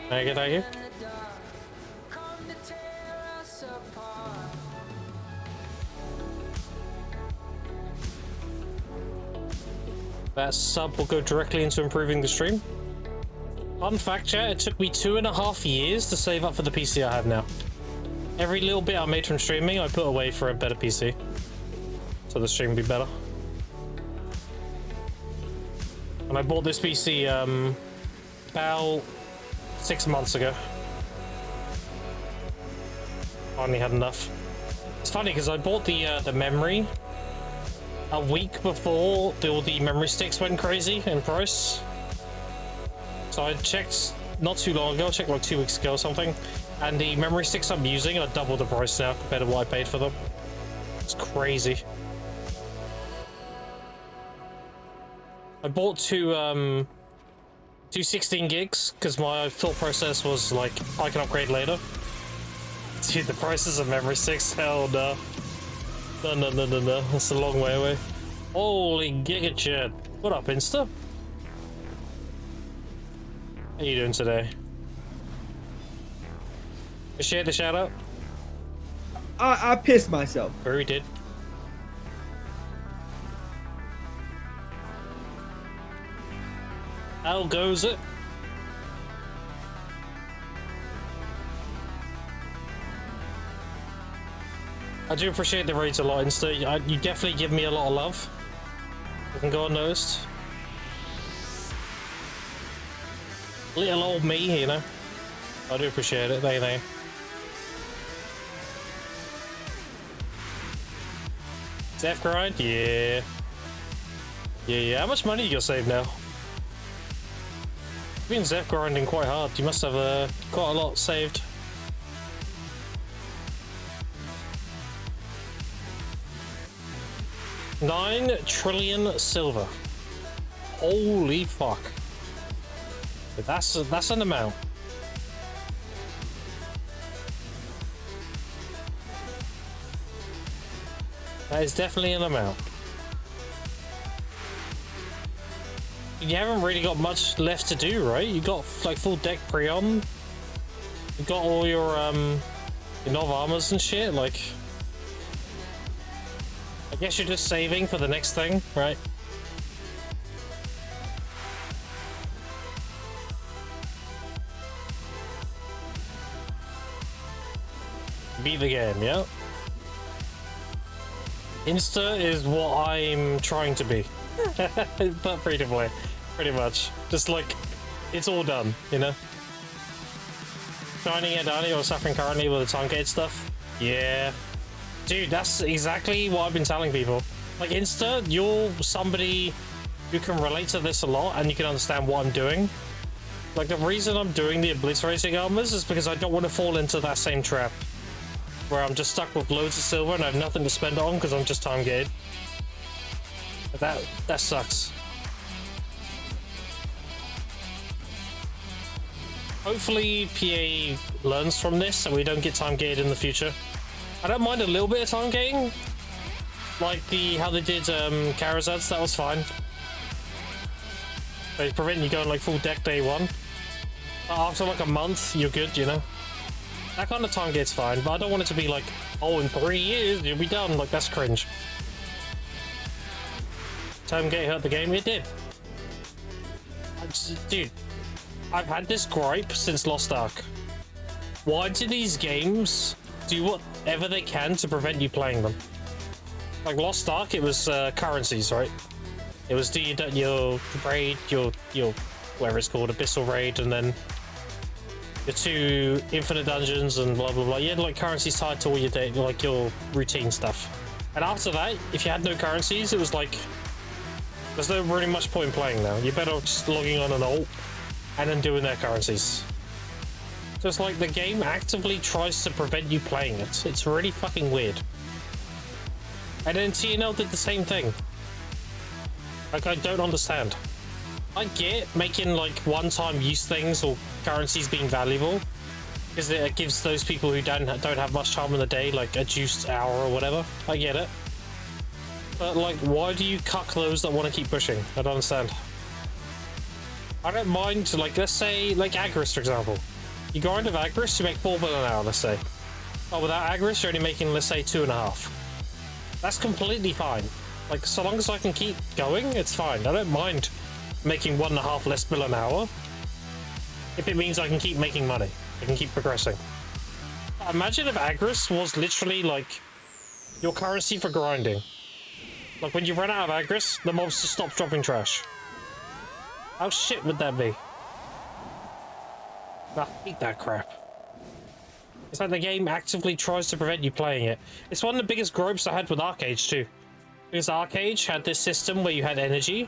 Thank you. That sub will go directly into improving the stream. Fun fact, chat, it took me 2.5 years to save up for the PC I have now. Every little bit I made from streaming, I put away for a better PC. So the stream will be better. And I bought this PC about 6 months ago. Finally had enough. It's funny because I bought the memory a week before all the memory sticks went crazy in price. So I checked not too long ago, I checked like 2 weeks ago or something, and the memory sticks I'm using are double the price now compared to what I paid for them. It's crazy. I bought two 16 gigs because my thought process was like I can upgrade later. Dude, the prices of memory sticks, hell no. No. That's a long way away. Holy giga chat. What up, Insta? How you doing today? Appreciate the shout out. I pissed myself. Very did. How goes it? I do appreciate the raids a lot, Insta. You definitely give me a lot of love. You can go unnoticed. Little old me, you know. I do appreciate it. Thank you. Zeph grind? Yeah. Yeah. How much money you got saved now? You've been Zeph grinding quite hard. You must have quite a lot saved. $9 trillion silver. Holy fuck. That's an amount. That is definitely an amount. You haven't really got much left to do, right? You got like full deck pre-on. You got all your Nov armors and shit, like. I guess you're just saving for the next thing, right? Beat the game, yeah? Insta is what I'm trying to be. But free to play, pretty much. Just like, it's all done, you know? Shining at Dani or suffering currently with the Target stuff? Yeah. Dude, that's exactly what I've been telling people. Like, Insta, you're somebody who can relate to this a lot and you can understand what I'm doing. Like, the reason I'm doing the obliterating armors is because I don't want to fall into that same trap where I'm just stuck with loads of silver and I have nothing to spend it on because I'm just time gated. That sucks. Hopefully PA learns from this and we don't get time gated in the future. I don't mind a little bit of time gating, like how they did Karazads. That was fine. They prevent you going like full deck day one. But after like a month, you're good, you know. That kind of time gate's fine, but I don't want it to be like, oh, in 3 years you'll be done. Like, that's cringe. Time gate hurt the game. It did. Dude, I've had this gripe since Lost Ark. Why do these games do whatever they can to prevent you playing them? Like Lost Ark, it was currencies, right? It was your raid, your whatever it's called, abyssal raid, and then your 2 infinite dungeons and blah blah blah. You had like currencies tied to all your day, like your routine stuff. And after that, if you had no currencies, it was like there's no really much point in playing now. You're better off just logging on an alt and then doing their currencies. So it's like the game actively tries to prevent you playing it. It's really fucking weird. And then TNL did the same thing. Like, I don't understand. I get making like one-time use things or currencies being valuable because it gives those people who don't have much time in the day like a juiced hour or whatever. I get it. But, like, why do you cuck those that want to keep pushing? I don't understand. I don't mind, like, let's say, like, Agris, for example. You grind with Agris, you make 4 bill an hour, let's say. But without Agris, you're only making, let's say, 2.5. That's completely fine. Like, so long as I can keep going, it's fine. I don't mind making 1.5 less bill an hour. If it means I can keep making money. I can keep progressing. Imagine if Agris was literally, like, your currency for grinding. Like, when you run out of Agris, the mobs just stop dropping trash. How shit would that be? I hate that crap. It's like the game actively tries to prevent you playing it. It's one of the biggest gripes I had with Arcade too. Because Arcade had this system where you had energy,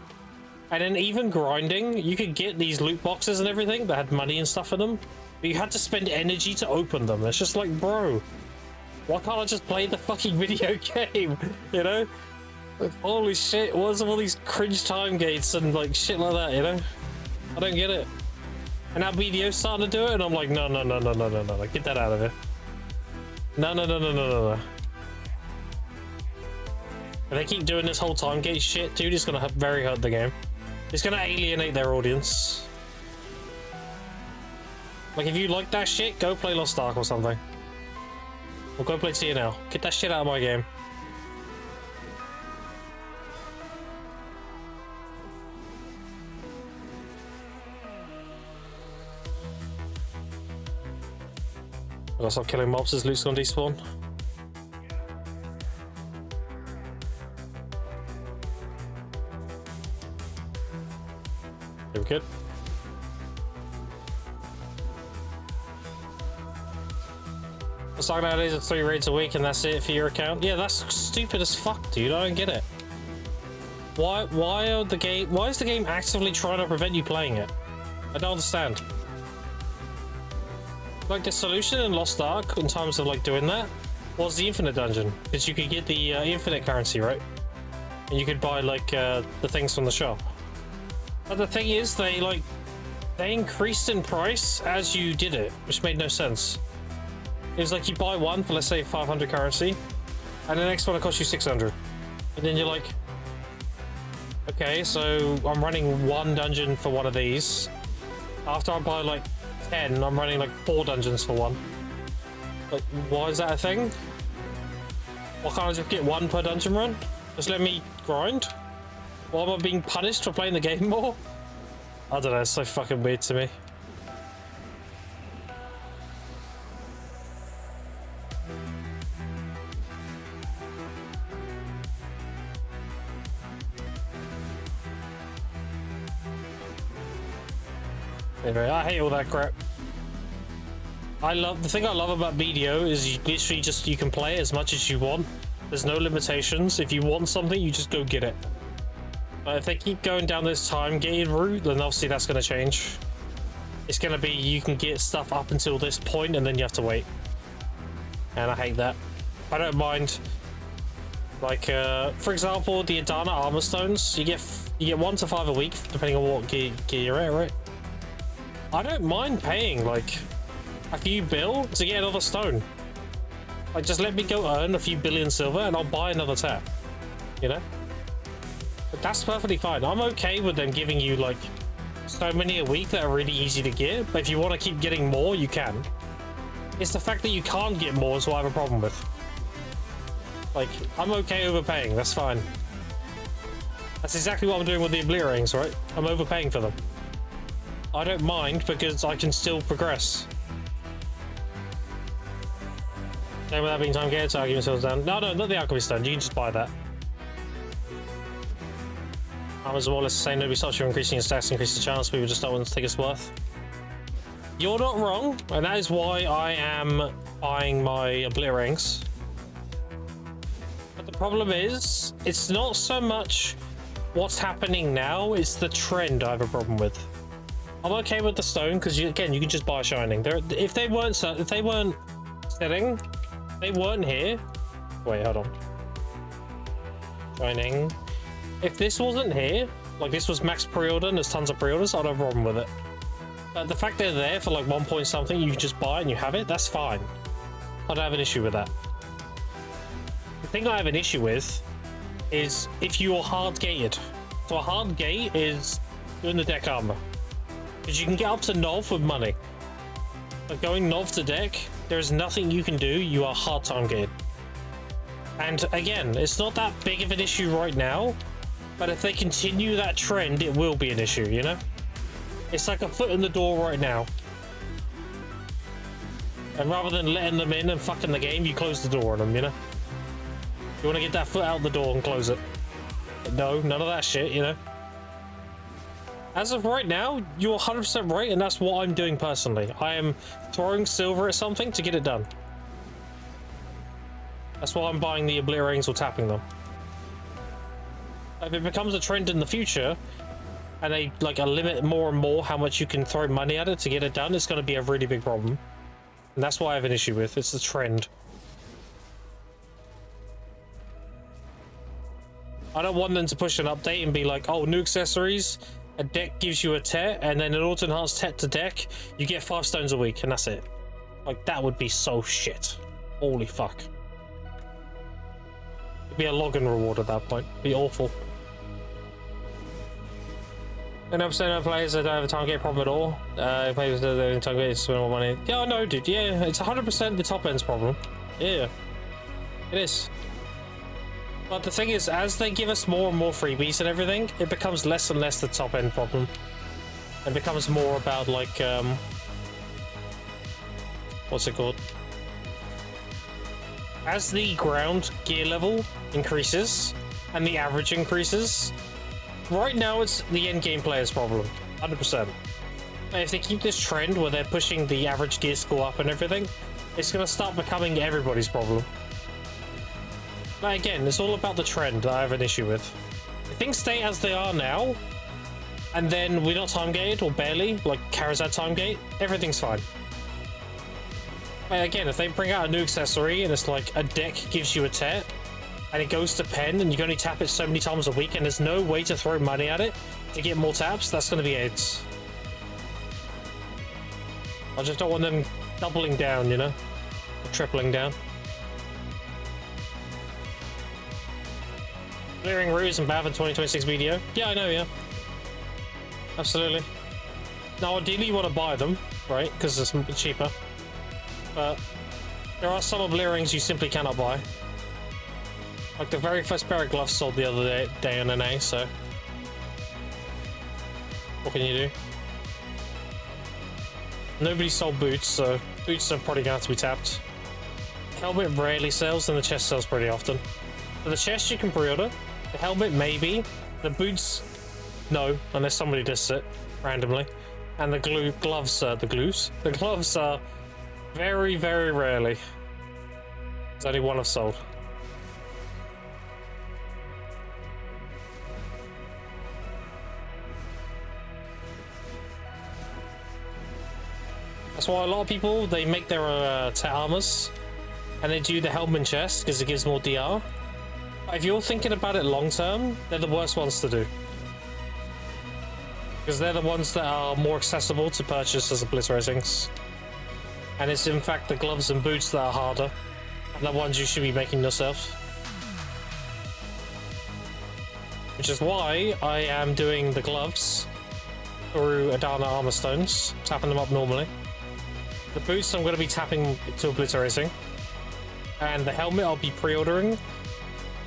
and then even grinding, you could get these loot boxes and everything that had money and stuff in them, but you had to spend energy to open them. It's just like, bro, why can't I just play the fucking video game? You know? Like, holy shit, what's all these cringe time gates and like shit like that, you know? I don't get it. And now BDO's starting to do it, and I'm like, no, get that out of here. No. If they keep doing this whole time gate shit, dude, it's gonna very hurt the game. It's gonna alienate their audience. Like, if you like that shit, go play Lost Ark or something. Or go play TNL. Get that shit out of my game. I gotta stop killing mobs as loot's gonna despawn. We're good. It's like nowadays it's 3 raids a week and that's it for your account. Yeah, that's stupid as fuck, dude. I don't get it. Why is the game actively trying to prevent you playing it? I don't understand. Like, the solution in Lost Ark in terms of like doing that was the infinite dungeon, because you could get the infinite currency, right? And you could buy like the things from the shop. But the thing is, they increased in price as you did it, which made no sense. It was like you buy one for, let's say, 500 currency, and the next one will cost you 600, and then you're like, okay, so I'm running 1 dungeon for one of these. After I buy like 10, I'm running like 4 dungeons for one. Like, why is that a thing? Why can't I just get 1 per dungeon run? Just let me grind? Why am I being punished for playing the game more? I don't know, it's so fucking weird to me. Anyway, I hate all that crap. The thing I love about BDO is you literally you can play it as much as you want. There's no limitations. If you want something, you just go get it. But if they keep going down this time gated route, then obviously that's going to change. It's going to be you can get stuff up until this point and then you have to wait. And I hate that. I don't mind. Like, for example, the Adana armor stones, you get 1 to 5 a week, depending on what gear you're at, right? I don't mind paying like a few bill to get another stone. Like, just let me go earn a few billion silver and I'll buy another tap, you know? But that's perfectly fine. I'm okay with them giving you like so many a week that are really easy to get, but if you want to keep getting more, you can. It's the fact that you can't get more is what I have a problem with. Like, I'm okay overpaying, that's fine. That's exactly what I'm doing with the obliterations, right? I'm overpaying for them. I don't mind because I can still progress. Same with that being time gated, so argument sells down. No, not the alchemy stone. You can just buy that. Armor's more or less the same. Nobody stops you increasing your stats, increase the chance. People just don't want to take its worth. You're not wrong, and that is why I am buying my obliterations. But the problem is, it's not so much what's happening now, it's the trend I have a problem with. I'm okay with the stone because you can just buy shining. If they weren't selling, they weren't here. Wait, hold on. Shining. If this wasn't here, like this was max pre-order and there's tons of pre-orders, I'd have a problem with it. But the fact they're there for like 1 point something, you can just buy it and you have it, that's fine. I don't have an issue with that. The thing I have an issue with is if you're hard gated. So a hard gate is doing the deck armor. Because you can get up to Nov with money. But going Nov to deck, there's nothing you can do, you are hard time gated. And again, it's not that big of an issue right now, but if they continue that trend, it will be an issue, you know? It's like a foot in the door right now. And rather than letting them in and fucking the game, you close the door on them, you know? You want to get that foot out the door and close it. But no, none of that shit, you know? As of right now, you're 100% right, and that's what I'm doing personally. I am throwing silver at something to get it done. That's why I'm buying the obliterations or tapping them. If it becomes a trend in the future, and they like limit more and more how much you can throw money at it to get it done, it's going to be a really big problem. And that's why I have an issue with. It's the trend. I don't want them to push an update and be like, oh, new accessories, a deck gives you a tet, and then an auto-enhanced tet to deck, you get 5 stones a week, and that's it. Like, that would be so shit. Holy fuck. It'd be a login reward at that point. It'd be awful. And 90% of players that don't have a time gate problem at all. Players that don't have a time gate spend more money. Yeah, I know, dude. Yeah, it's 100% the top end's problem. Yeah, it is. But the thing is, as they give us more and more freebies and everything, it becomes less and less the top end problem. It becomes more about like, what's it called? As the ground gear level increases and the average increases, right now it's the end game player's problem, 100%. If they keep this trend where they're pushing the average gear score up and everything, it's going to start becoming everybody's problem. But again, it's all about the trend that I have an issue with. If things stay as they are now, and then we're not time gated or barely, like Karazad time gate, everything's fine. But again, if they bring out a new accessory and it's like a deck gives you a tet, and it goes to pen and you can only tap it so many times a week and there's no way to throw money at it to get more taps, that's going to be AIDS. I just don't want them doubling down, you know? Or tripling down. Clearing routes and bad for 2026 video. Yeah, I know, yeah. Absolutely. Now, ideally you want to buy them, right? Because it's cheaper. But there are some obliterations you simply cannot buy. Like the very first pair of gloves sold the other day on NA, so what can you do? Nobody sold boots, so boots are probably going to have to be tapped. Helmet rarely sells, and the chest sells pretty often. So the chest you can pre-order, the helmet maybe, the boots no, unless somebody lists it randomly, and the gloves are very, very rarely. There's only one I've sold. That's why a lot of people, they make their tet armors and they do the helmet chest because it gives more DR. But if you're thinking about it long term, they're the worst ones to do. Because they're the ones that are more accessible to purchase as obliterations. And it's in fact the gloves and boots that are harder, and the ones you should be making yourself. Which is why I am doing the gloves through Adana Armor Stones, tapping them up normally. The boots I'm going to be tapping to obliterating. And the helmet I'll be pre-ordering.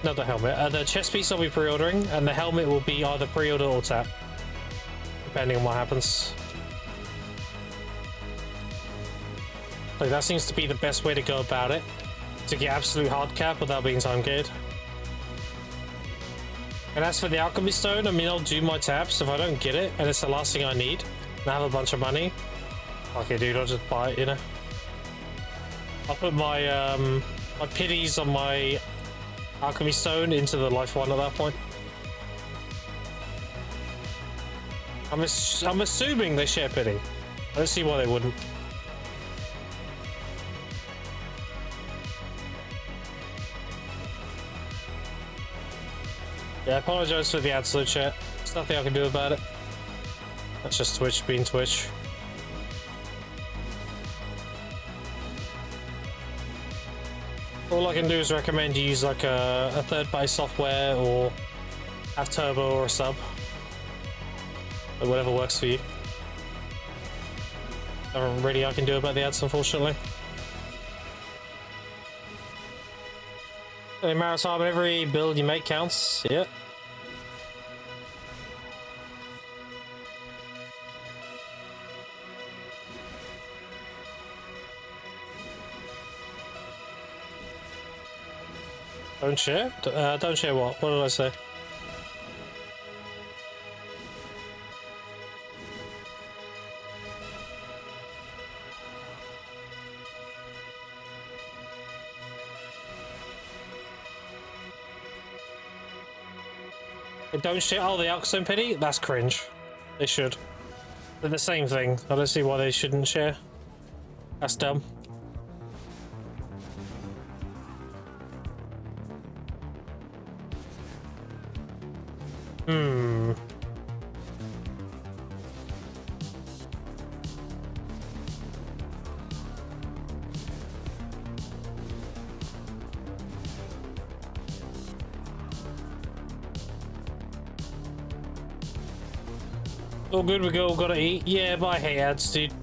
Not the helmet, the chest piece I'll be pre-ordering, and the helmet will be either pre-order or tap. Depending on what happens. Like, that seems to be the best way to go about it. To get absolute hardcap without being time gated. And as for the alchemy stone, I mean, I'll do my taps if I don't get it, and it's the last thing I need, and I have a bunch of money. Okay, dude, I'll just buy it, you know? I'll put my, my pities on my alchemy stone into the life one at that point. I'm assuming they share pity. I don't see why they wouldn't. Yeah, I apologize for the absolute chat. There's nothing I can do about it. That's just Twitch being Twitch. All I can do is recommend you use like a third-party software or have Turbo or a sub. Or whatever works for you. Nothing really I can do about the ads, unfortunately. In Maritime, every build you make counts. Yeah. Don't share? Don't share what? What did I say? Don't share? Oh, the Alkstone Pity? That's cringe. They should. They're the same thing. I don't see why they shouldn't share. That's dumb. All good, we go, gotta eat. Yeah, but I hate ads, dude.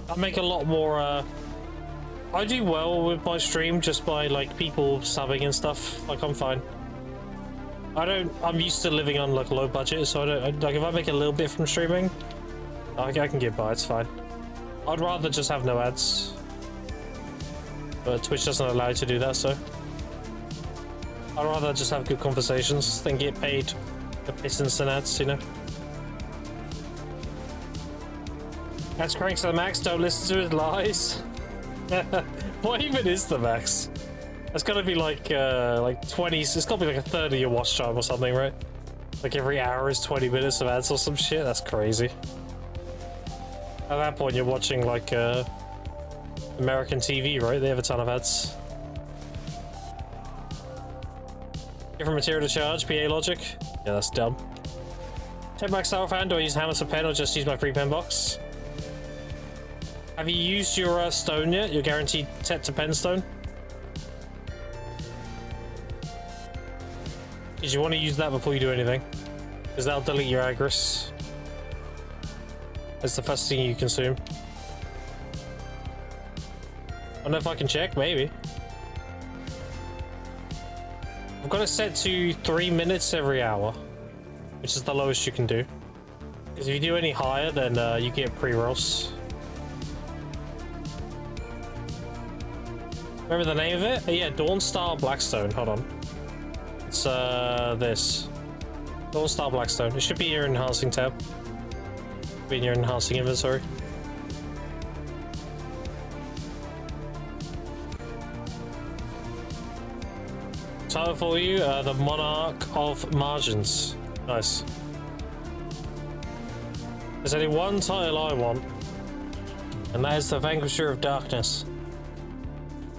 I make a lot more, I do well with my stream just by, like, people subbing and stuff. Like, I'm fine. I'm used to living on, like, a low budget, so like, if I make a little bit from streaming, I can get by, it's fine. I'd rather just have no ads. But Twitch doesn't allow you to do that, so. I'd rather just have good conversations than get paid the pittance and ads, you know? That's cranks to the max, don't listen to his lies. What even is the max? That's gotta be like 20, it's gotta be like a third of your watch time or something, right? Like every hour is 20 minutes of ads or some shit? That's crazy. At that point you're watching like American TV, right? They have a ton of ads. Different material to charge, PA logic? Yeah, that's dumb. 10 max tower fan, do I use hammer to pen or just use my free pen box? Have you used your stone yet? Your guaranteed set to pen stone? Did you want to use that before you do anything? Because that'll delete your Agris. That's the first thing you consume. I don't know if I can check, maybe. I've got it set to 3 minutes every hour, which is the lowest you can do. Because if you do any higher, then you get pre-rolls. Remember the name of it? Oh, yeah, Dawnstar Blackstone. Hold on. It's this. Dawnstar Blackstone. It should be in your enhancing tab. Be in your enhancing inventory. Title for you, the Monarch of Margins. Nice. There's only one title I want, and that is the Vanquisher of Darkness.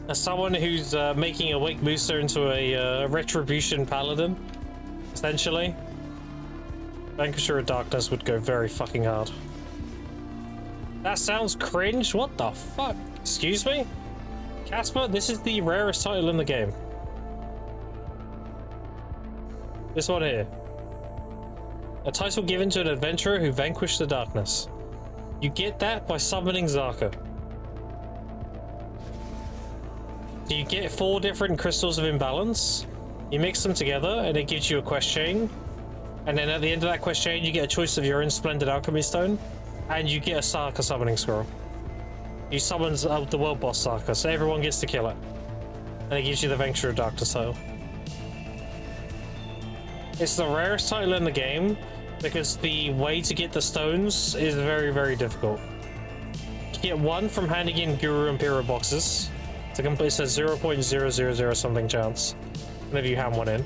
As someone who's making a Wake Booster into a Retribution Paladin, essentially, Vanquisher of Darkness would go very fucking hard. That sounds cringe. What the fuck? Excuse me? Casper, this is the rarest title in the game. This one here. A title given to an adventurer who vanquished the darkness. You get that by summoning Zaka. So you get 4 different crystals of imbalance. You mix them together and it gives you a quest chain. And then at the end of that quest chain, you get a choice of your own Splendid Alchemy Stone. And you get a Zaka summoning scroll. You summon the world boss Zaka, so everyone gets to kill it. And it gives you the Vanquisher of Darkness title. It's the rarest title in the game because the way to get the stones is very, very difficult. You get 1 from handing in Guru and Pyrrha boxes. It's a 0.000 something chance whenever you hand one in.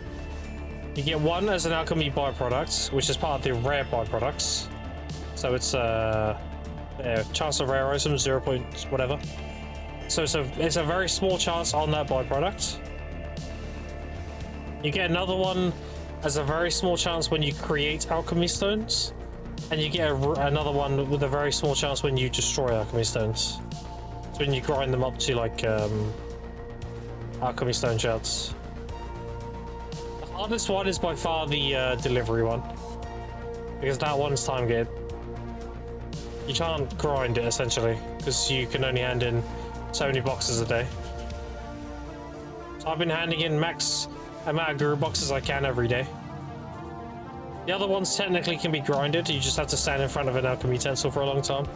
You get 1 as an alchemy byproduct, which is part of the rare byproducts. So it's chance of rare items 0. Whatever. So it's a very small chance on that byproduct. You get another one as a very small chance when you create alchemy stones, and you get another one with a very small chance when you destroy alchemy stones. It's when you grind them up to like alchemy stone shards. The hardest one is by far the delivery one, because that one's time gated. You can't grind it essentially, because you can only hand in so many boxes a day. So I've been handing in max amount of guru boxes I can every day. The other ones technically can be grinded, you just have to stand in front of an alchemy utensil for a long time.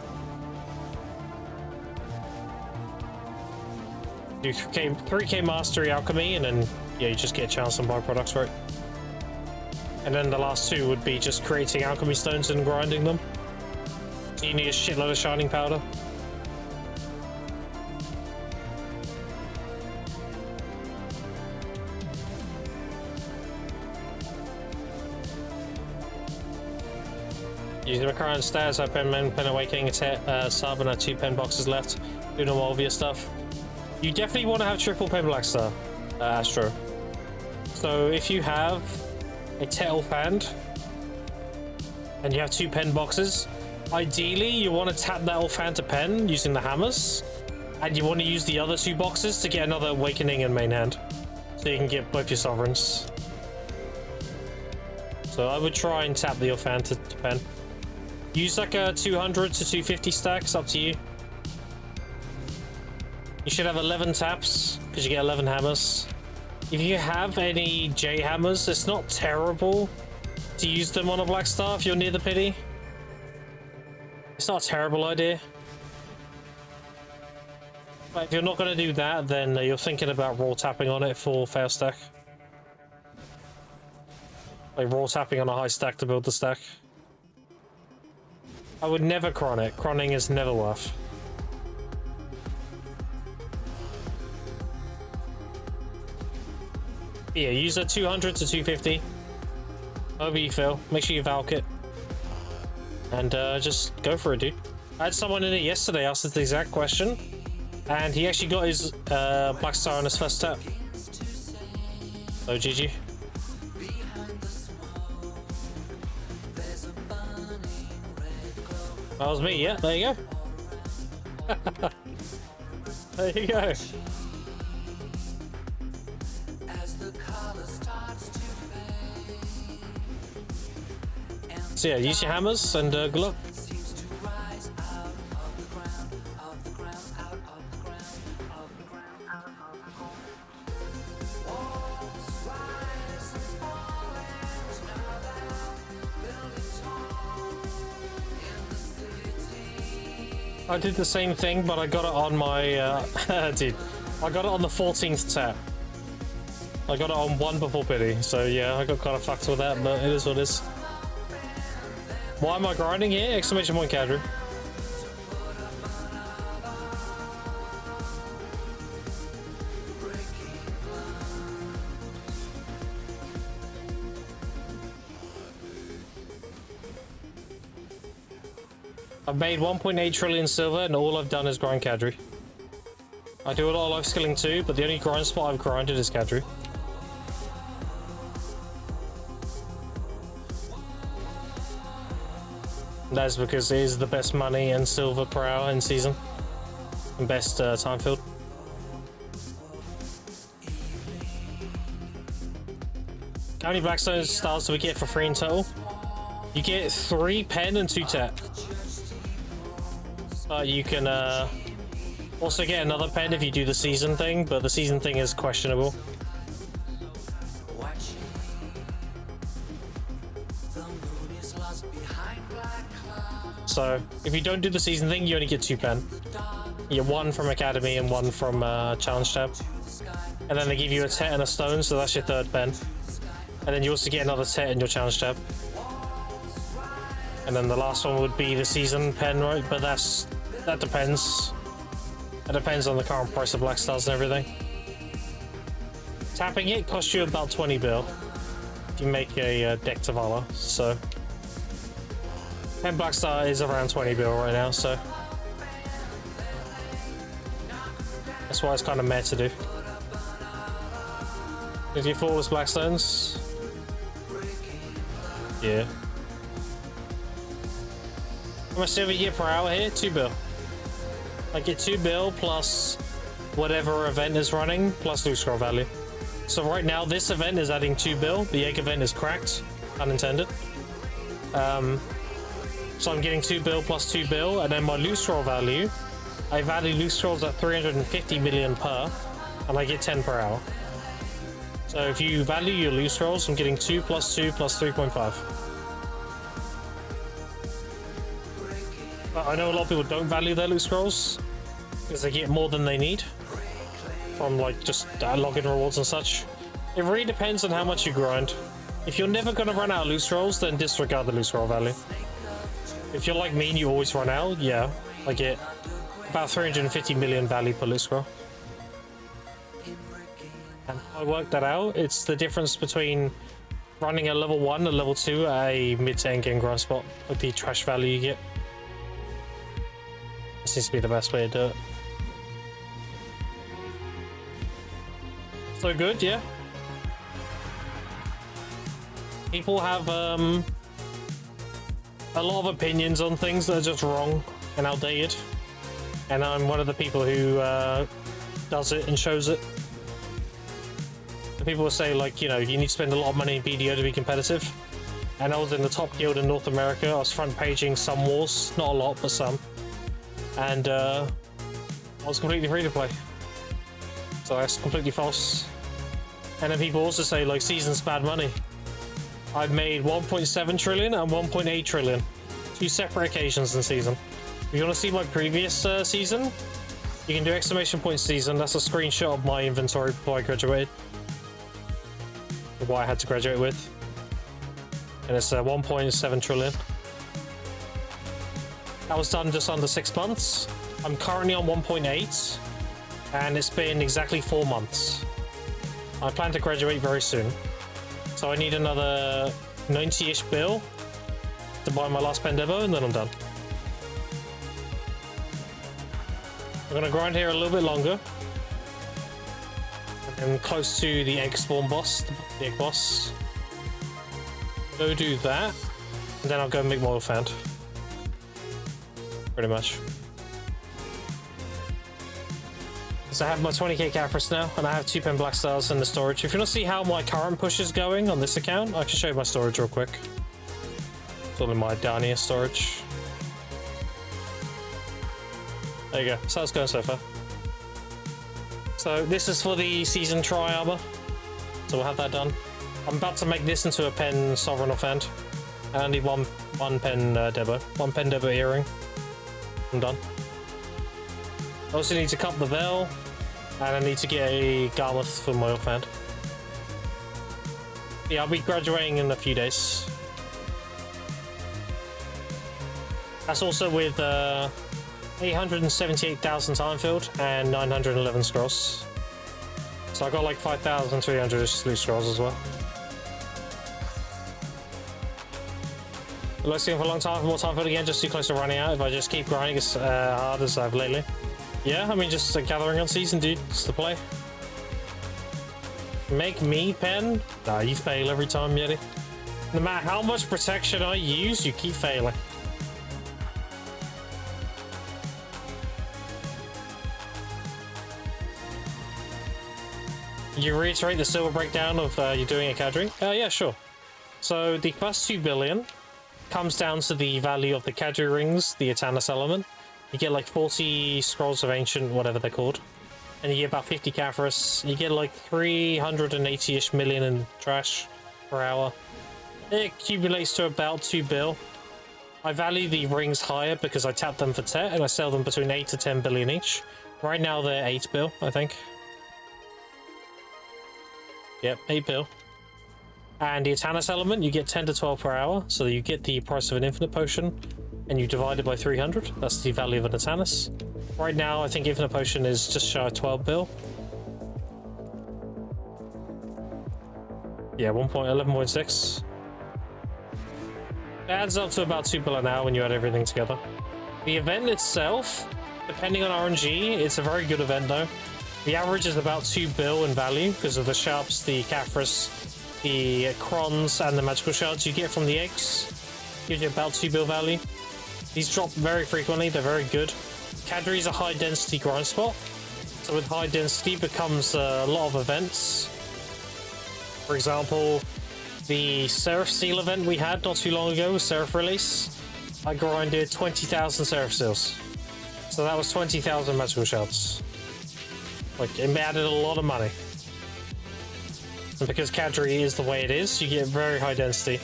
Do 3k mastery alchemy, and then yeah, you just get a chance on byproducts for it. And then the last two would be just creating alchemy stones and grinding them. So you need a shitload of shining powder. Using my current stats, I pen awakening a sub and I have 2 pen boxes left. Doing all obvious stuff. You definitely want to have triple pen black star, Astro. So if you have a Tettle hand and you have 2 pen boxes, ideally you want to tap that offhand to pen using the hammers, and you want to use the other 2 boxes to get another awakening in main hand, so you can get both your sovereigns. So I would try and tap the offhand to pen. Use like a 200 to 250 stacks, up to you. You should have 11 taps, because you get 11 hammers. If you have any J hammers, it's not terrible to use them on a black star if you're near the pity. It's not a terrible idea. But if you're not going to do that, then you're thinking about raw tapping on it for fail stack. Like raw tapping on a high stack to build the stack. I would never cron it. Cronning is never worth. Yeah, use a 200 to 250. However you feel. Make sure you Valk it. And just go for it, dude. I had someone in it yesterday ask us the exact question. And he actually got his black star on his first tap. So GG. That was me, yeah, there you go. There you go. So yeah, use your hammers and good luck. I did the same thing, but I got it on my, dude, I got it on the 14th tap. I got it on 1 before pity, so yeah, I got kind of fucked with that, but it is what it is. Why am I grinding here? Exclamation point cadre. I've made 1.8 trillion silver and all I've done is grind cadre. I do a lot of life skilling too, but the only grind spot I've grinded is cadre. That is because it is the best money and silver per hour in season. And best time field. How many Blackstone stars do we get for free in total? You get 3 pen and 2 tap. But you can also get another pen if you do the season thing, but the season thing is questionable. So if you don't do the season thing, you only get 2 pen. You get 1 from Academy and 1 from Challenge Tab. And then they give you a Tet and a Stone, so that's your 3rd pen. And then you also get another Tet in your Challenge Tab. And then the last one would be the season pen, right? But that depends. That depends on the current price of black stars and everything. Tapping it costs you about 20 bill if you make a deck to Valor, so 10 black star is around 20 bill right now, so that's why it's kind of meh to do. If you flawless blackstones, yeah. How much silver you get per hour here? 2 bill. I get 2 bill plus whatever event is running plus loot scroll value. So right now this event is adding 2 bill, the egg event is cracked, unintended. So I'm getting 2 bill plus 2 bill, and then my loot scroll value, I value loot scrolls at 350 million per, and I get 10 per hour. So if you value your loot scrolls, I'm getting 2 plus 2 plus 3.5. But I know a lot of people don't value their loot scrolls because they get more than they need from like just login rewards and such. It really depends on how much you grind. If you're never going to run out of loot scrolls, then disregard the loot scroll value. If you're like me and you always run out, yeah, I get about 350 million value per loot scroll. And I worked that out. It's the difference between running a level 1 and level 2 at a mid to end game grind spot with the trash value you get. This seems to be the best way to do it. So good, yeah. People have a lot of opinions on things that are just wrong and outdated, and I'm one of the people who does it and shows it. The people will say, like, you know, you need to spend a lot of money in BDO to be competitive, and I was in the top guild in North America. I was front paging some wars, not a lot but some, and I was completely free to play, so that's completely false. And then people also say, like, season's bad money. I've made 1.7 trillion and 1.8 trillion. 2 separate occasions in season. If you want to see my previous season, you can do exclamation point season. That's a screenshot of my inventory before I graduated. What I had to graduate with. And it's 1.7 trillion. That was done just under 6 months. I'm currently on 1.8, and it's been exactly 4 months. I plan to graduate very soon. So I need another 90-ish bill to buy my last pen demo, and then I'm done. I'm gonna grind here a little bit longer. I'm close to the egg spawn boss, the egg boss. Go do that, and then I'll go make my oil fan. Pretty much. So I have my 20k Capris now, and I have 2 pen black stars in the storage. If you want to see how my current push is going on this account, I can show you my storage real quick. It's all in my down here storage. There you go. So it's going so far. So this is for the season try armor. So we'll have that done. I'm about to make this into a pen sovereign offhand. I need one pen debo. 1 pen debo earring. I'm done. I also need to cut the veil, and I need to get a garmouth for my oil fan. Yeah, I'll be graduating in a few days. That's also with 878,000 time field and 911 scrolls. So I got like 5,300 loot scrolls as well. Looking for a long time for more time field again, just too close to running out if I just keep grinding as hard as I've lately. Yeah, I mean, just gathering on season, dude. Just to play. Make me pen? Nah, you fail every time, Yeti. No matter how much protection I use, you keep failing. You reiterate the silver breakdown of you doing a cadre? Yeah, sure. So the plus 2 billion comes down to the value of the cadre rings, the Etanus element. You get like 40 scrolls of ancient, whatever they're called, and you get about 50 Capris. You get like 380-ish million in trash per hour. It accumulates to about 2 bill. I value the rings higher because I tap them for TET and I sell them between 8 to 10 billion each. Right now they're 8 bill, I think. Yep, 8 bill. And the Etanus element, you get 10 to 12 per hour, so you get the price of an infinite potion, and you divide it by 300. That's the value of an Etanus. Right now, I think infinite potion is just shy of 12 bill. Yeah, 11.6. It adds up to about 2 bill an hour when you add everything together. The event itself, depending on RNG, it's a very good event though. The average is about 2 bill in value because of the sharps, the Capris, the crons, and the magical shards you get from the eggs. Gives you about 2 bill value. These drop very frequently, they're very good. Cadre is a high density grind spot, so So with high density becomes a lot of events. For example, the Seraph Seal event we had not too long ago with Seraph release, I grinded 20,000 Seraph Seals. So that was 20,000 magical shards. Like, it added a lot of money. And because Kadri is the way it is, you get very high density.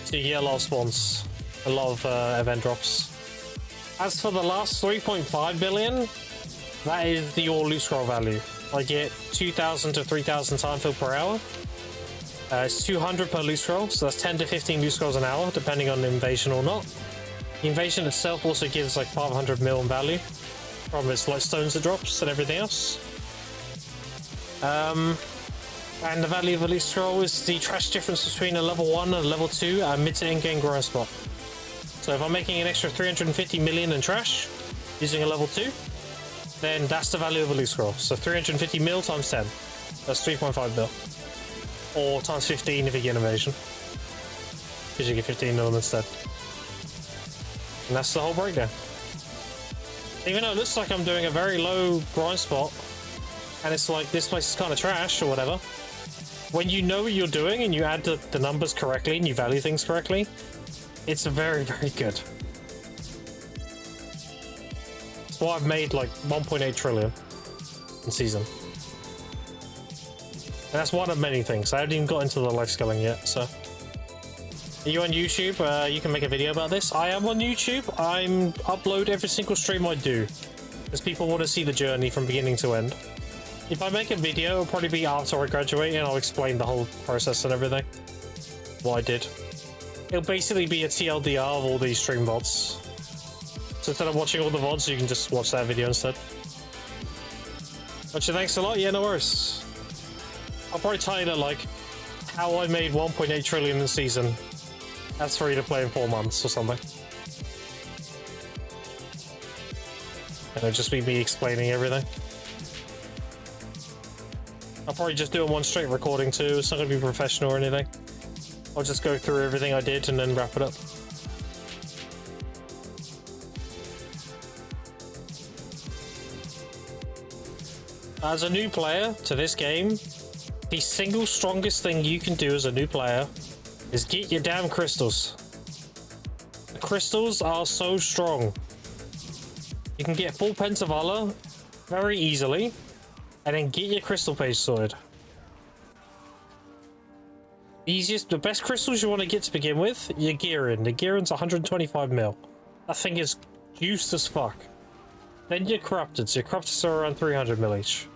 So you get a lot of spawns, a lot of event drops. As for the last 3.5 billion, that is the all loot scroll value. I get 2,000 to 3,000 time fill per hour. It's 200 per loot scroll, so that's 10 to 15 loot scrolls an hour, depending on the invasion or not. The invasion itself also gives like 500 mil in value from its light stones it drops and everything else. And the value of a loot scroll is the trash difference between a level 1 and a level 2 at mid to end game grind spot. So if I'm making an extra 350 million in trash using a level 2, then that's the value of a loot scroll. So 350 mil times 10, that's 3.5 mil. Or times 15 if you get invasion, because you get 15 mil instead. And that's the whole breakdown. Even though it looks like I'm doing a very low grind spot, and it's like this place is kind of trash or whatever, when you know what you're doing and you add the numbers correctly and you value things correctly, it's very, very good. That's why I've made like 1.8 trillion in season. And that's one of many things. I haven't even got into the life scaling yet, so. Are you on YouTube? You can make a video about this. I am on YouTube. I'm upload every single stream I do, because people want to see the journey from beginning to end. If I make a video, it'll probably be after I graduate, and I'll explain the whole process and everything. What I did. It'll basically be a TLDR of all these stream VODs. So instead of watching all the VODs, you can just watch that video instead. But thanks a lot. Yeah, no worries. I'll probably title it like how I made 1.8 trillion in season. That's free to play in 4 months or something. And it'll just be me explaining everything. I'll probably just do one straight recording too. It's not going to be professional or anything. I'll just go through everything I did and then wrap it up. As a new player to this game, the single strongest thing you can do as a new player is get your damn crystals. The crystals are so strong. You can get full Pens of Valor very easily, and then get your crystal page sorted. The best crystals you want to get to begin with, your Gearin. The Gearin's 125 mil. That thing is juiced as fuck. Then your Corrupteds. Your Corrupteds are around 300 mil each.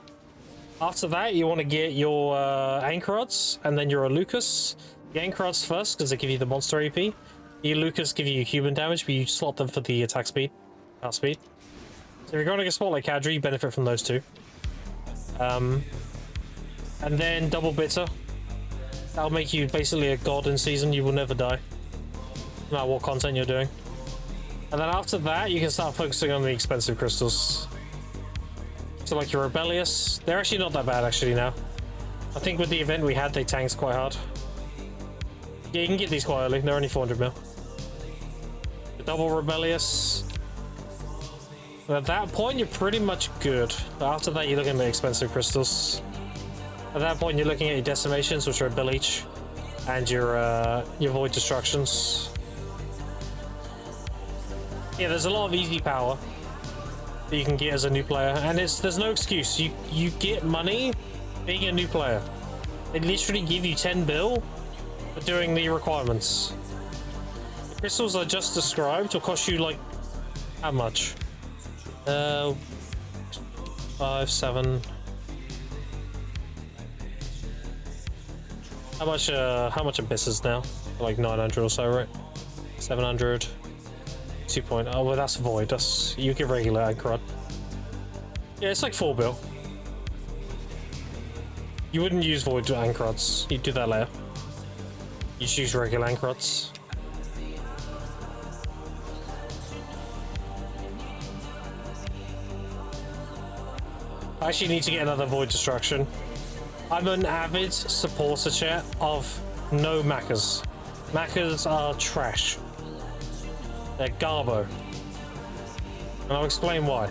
After that, you want to get your Anchor Rods, and then your Lucas. The Anchor Rods first, because they give you the monster AP. Your Lucas give you human damage, but you slot them for the attack speed. Speed. So if you're going to get spot like Kadri, you benefit from those two. And then Double Bitter. That'll make you basically a god in season. You will never die, no matter what content you're doing. And then after that, you can start focusing on the expensive crystals. So like your Rebellious, they're actually not that bad actually now. I think with the event we had, they tanked quite hard. Yeah, you can get these quite early. They're only 400 mil. The Double Rebellious. And at that point, you're pretty much good. After that, you're looking at the expensive crystals. At that point, you're looking at your Decimations, which are a bill each, and your Void Destructions. Yeah, there's a lot of easy power that you can get as a new player, and there's no excuse. You get money being a new player. They literally give you 10 bill for doing the requirements. The crystals I just described will cost you like how much? 5, 7. How much Abyss is now? Like 900 or so, right? 700. 2. Oh, well, that's Void. That's, you get regular Anchor Rod. Yeah, it's like 4 bill. You wouldn't use Void Anchor Rods. You'd do that later. You just use regular Anchor Rods. I actually need to get another Void Destruction. I'm an avid supporter, chat, of no Machas. Machas are trash. They're garbo. And I'll explain why.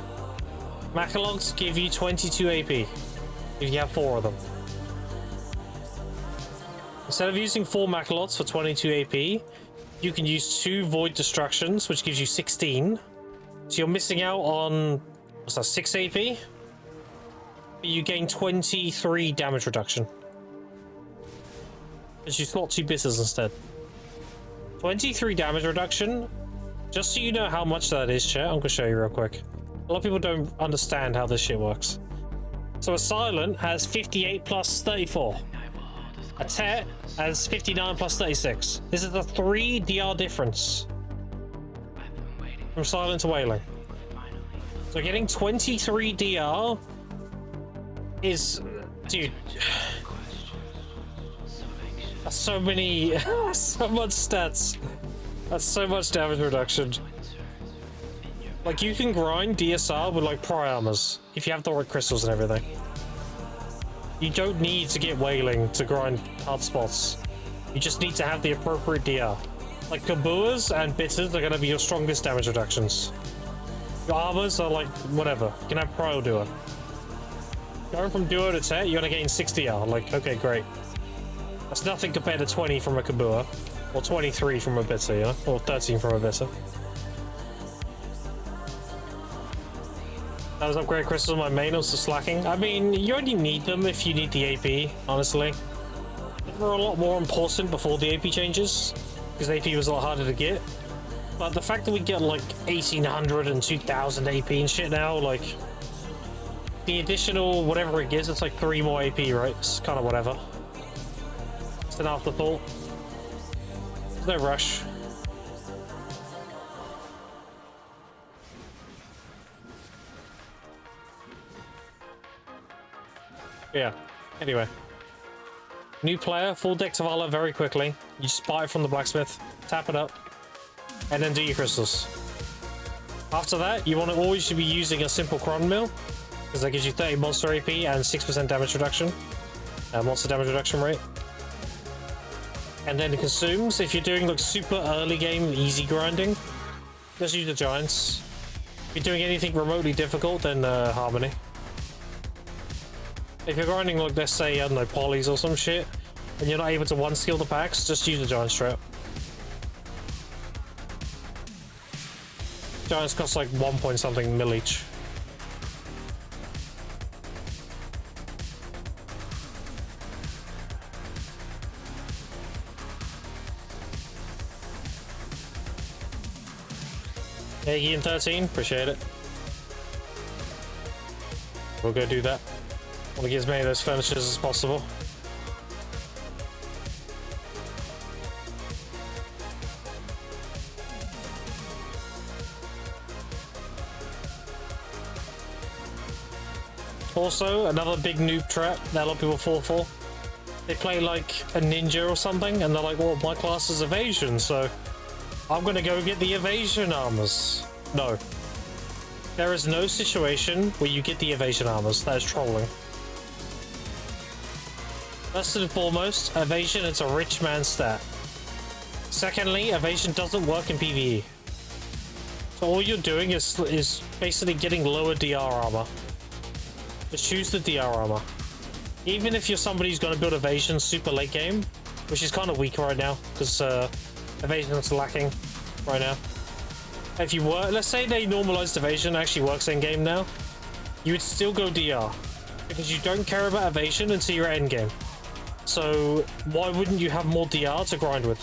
Macalogs give you 22 AP if you have 4 of them. Instead of using 4 Macalogs for 22 AP, you can use 2 Void Destructions, which gives you 16. So you're missing out on, what's that, 6 AP? But you gain 23 damage reduction. Because you slot 2 bitters instead. 23 damage reduction. Just so you know how much that is, chat, I'm going to show you real quick. A lot of people don't understand how this shit works. So a Silent has 58 plus 34. A Tet has 59 plus 36. This is a 3 DR difference from Silent to Wailing. So getting 23 DR is, dude, that's so many, so much stats. That's so much damage reduction. Like, you can grind DSR with like Pry Armors if you have the right crystals and everything. You don't need to get Wailing to grind hard spots. You just need to have the appropriate DR. Like, Kabuas and Bitters are going to be your strongest damage reductions. Your armors are like, whatever. You can have Prio Duo. Going from Duo to Tet, you're going to gain 60 DR. Like, okay, great. That's nothing compared to 20 from a Kabua. Or 23 from a Bitter, you know? Or 13 from a Bitter. Those upgrade crystals, my main also slacking. I mean, you only need them if you need the AP, honestly. They were a lot more important before the AP changes, because AP was a lot harder to get. But the fact that we get like 1800 and 2000 AP and shit now, like, the additional whatever it gives, it's like 3 more AP, right? It's kind of whatever. It's an afterthought. There's no rush. Yeah, anyway. New player, full deck to Vala very quickly. You just buy it from the blacksmith, tap it up, and then do your crystals. After that, you want to always be using a simple Cron Mill, because that gives you 30 monster AP and 6% damage reduction. Monster damage reduction rate. And then it consumes. If you're doing like super early game, easy grinding, just use the Giants. If you're doing anything remotely difficult, then Harmony. If you're grinding like, let's say, I don't know, polys or some shit, and you're not able to one-skill the packs, just use the Giant strap. Giants cost like 1 point something mil each. Eggy in 13, appreciate it. We'll go do that. Want to get as many of those furnitures as possible. Also, another big noob trap that a lot of people fall for. They play like a ninja or something, and they're like, well, my class is evasion, so I'm gonna go get the evasion armors. No. There is no situation where you get the evasion armors. That is trolling. First and foremost, evasion is a rich man stat. Secondly, evasion doesn't work in PvE. So all you're doing is basically getting lower DR armor. Just choose the DR armor. Even if you're somebody who's going to build evasion super late game, which is kind of weak right now, because evasion is lacking right now. If you were, let's say they normalized evasion, actually works in game now, you would still go DR. Because you don't care about evasion until you're at end game. So why wouldn't you have more DR to grind with?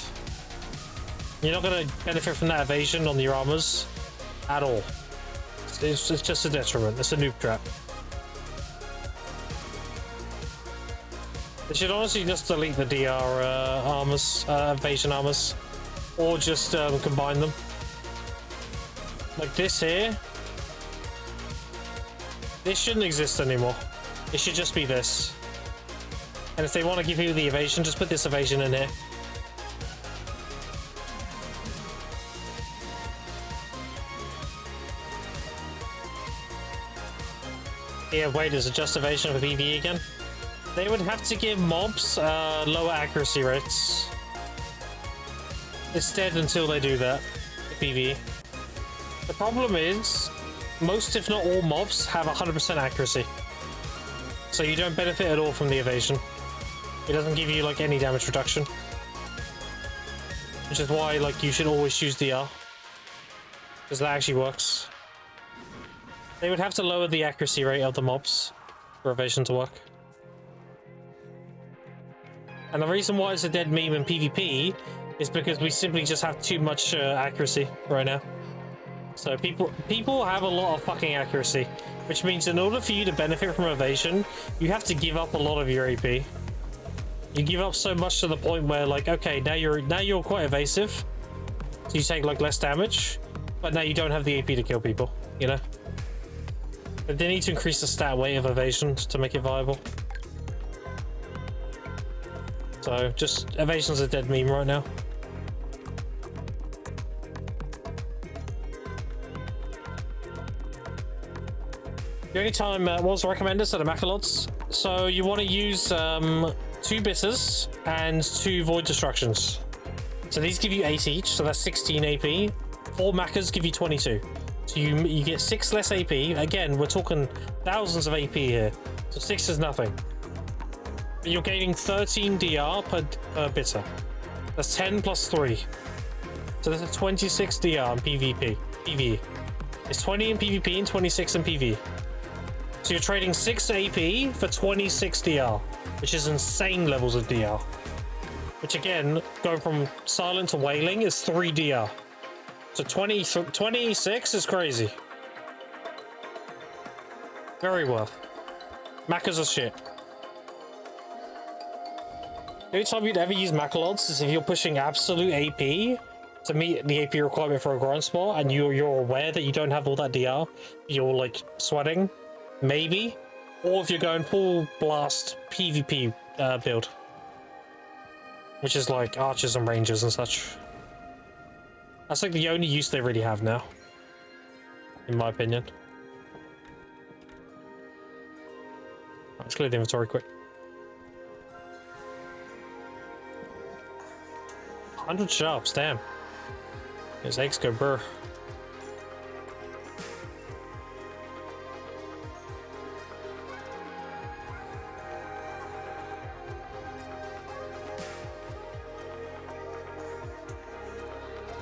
You're not going to benefit from that evasion on your armors at all. It's just a detriment. It's a noob trap. They should honestly just delete the DR armors, evasion armors, or just combine them. Like this here. This shouldn't exist anymore. It should just be this. And if they want to give you the evasion, just put this evasion in here. Yeah, wait, is it just evasion for PvE again? They would have to give mobs lower accuracy rates. It's dead until they do that, PvE. The problem is, most, if not all, mobs have 100% accuracy. So you don't benefit at all from the evasion. It doesn't give you like any damage reduction. Which is why like you should always choose DR. Because that actually works. They would have to lower the accuracy rate of the mobs for evasion to work. And the reason why it's a dead meme in PvP is because we simply just have too much accuracy right now. So people have a lot of fucking accuracy, which means in order for you to benefit from evasion, you have to give up a lot of your AP. You give up so much to the point where like, okay, now you're quite evasive, so you take like less damage, but now you don't have the AP to kill people, you know? But they need to increase the stat weight of evasion to make it viable. So just evasion's a dead meme right now. The only time was recommended are the Macalods. So you want to use 2 Bitters and 2 Void Destructions. So these give you 8 each, so that's 16 AP. 4 Macas give you 22. So you get 6 less AP. Again, we're talking thousands of AP here. So 6 is nothing. But you're gaining 13 DR per Bitter. That's 10 plus 3. So that's a 26 DR in PvE. It's 20 in PvP and 26 in PvE. So you're trading 6 AP for 26 DR, which is insane levels of DR. Which again, going from silent to wailing is 3 DR. So 26 is crazy. Very worth. Macas are shit. The only time you'd ever use Macalods is if you're pushing absolute AP to meet the AP requirement for a grind spot and you're aware that you don't have all that DR, you're like sweating. Maybe, or if you're going full blast PvP build, which is like archers and rangers and such. That's like the only use they really have now, in my opinion. Let's clear the inventory quick. 100 sharps, damn. His eggs go burr.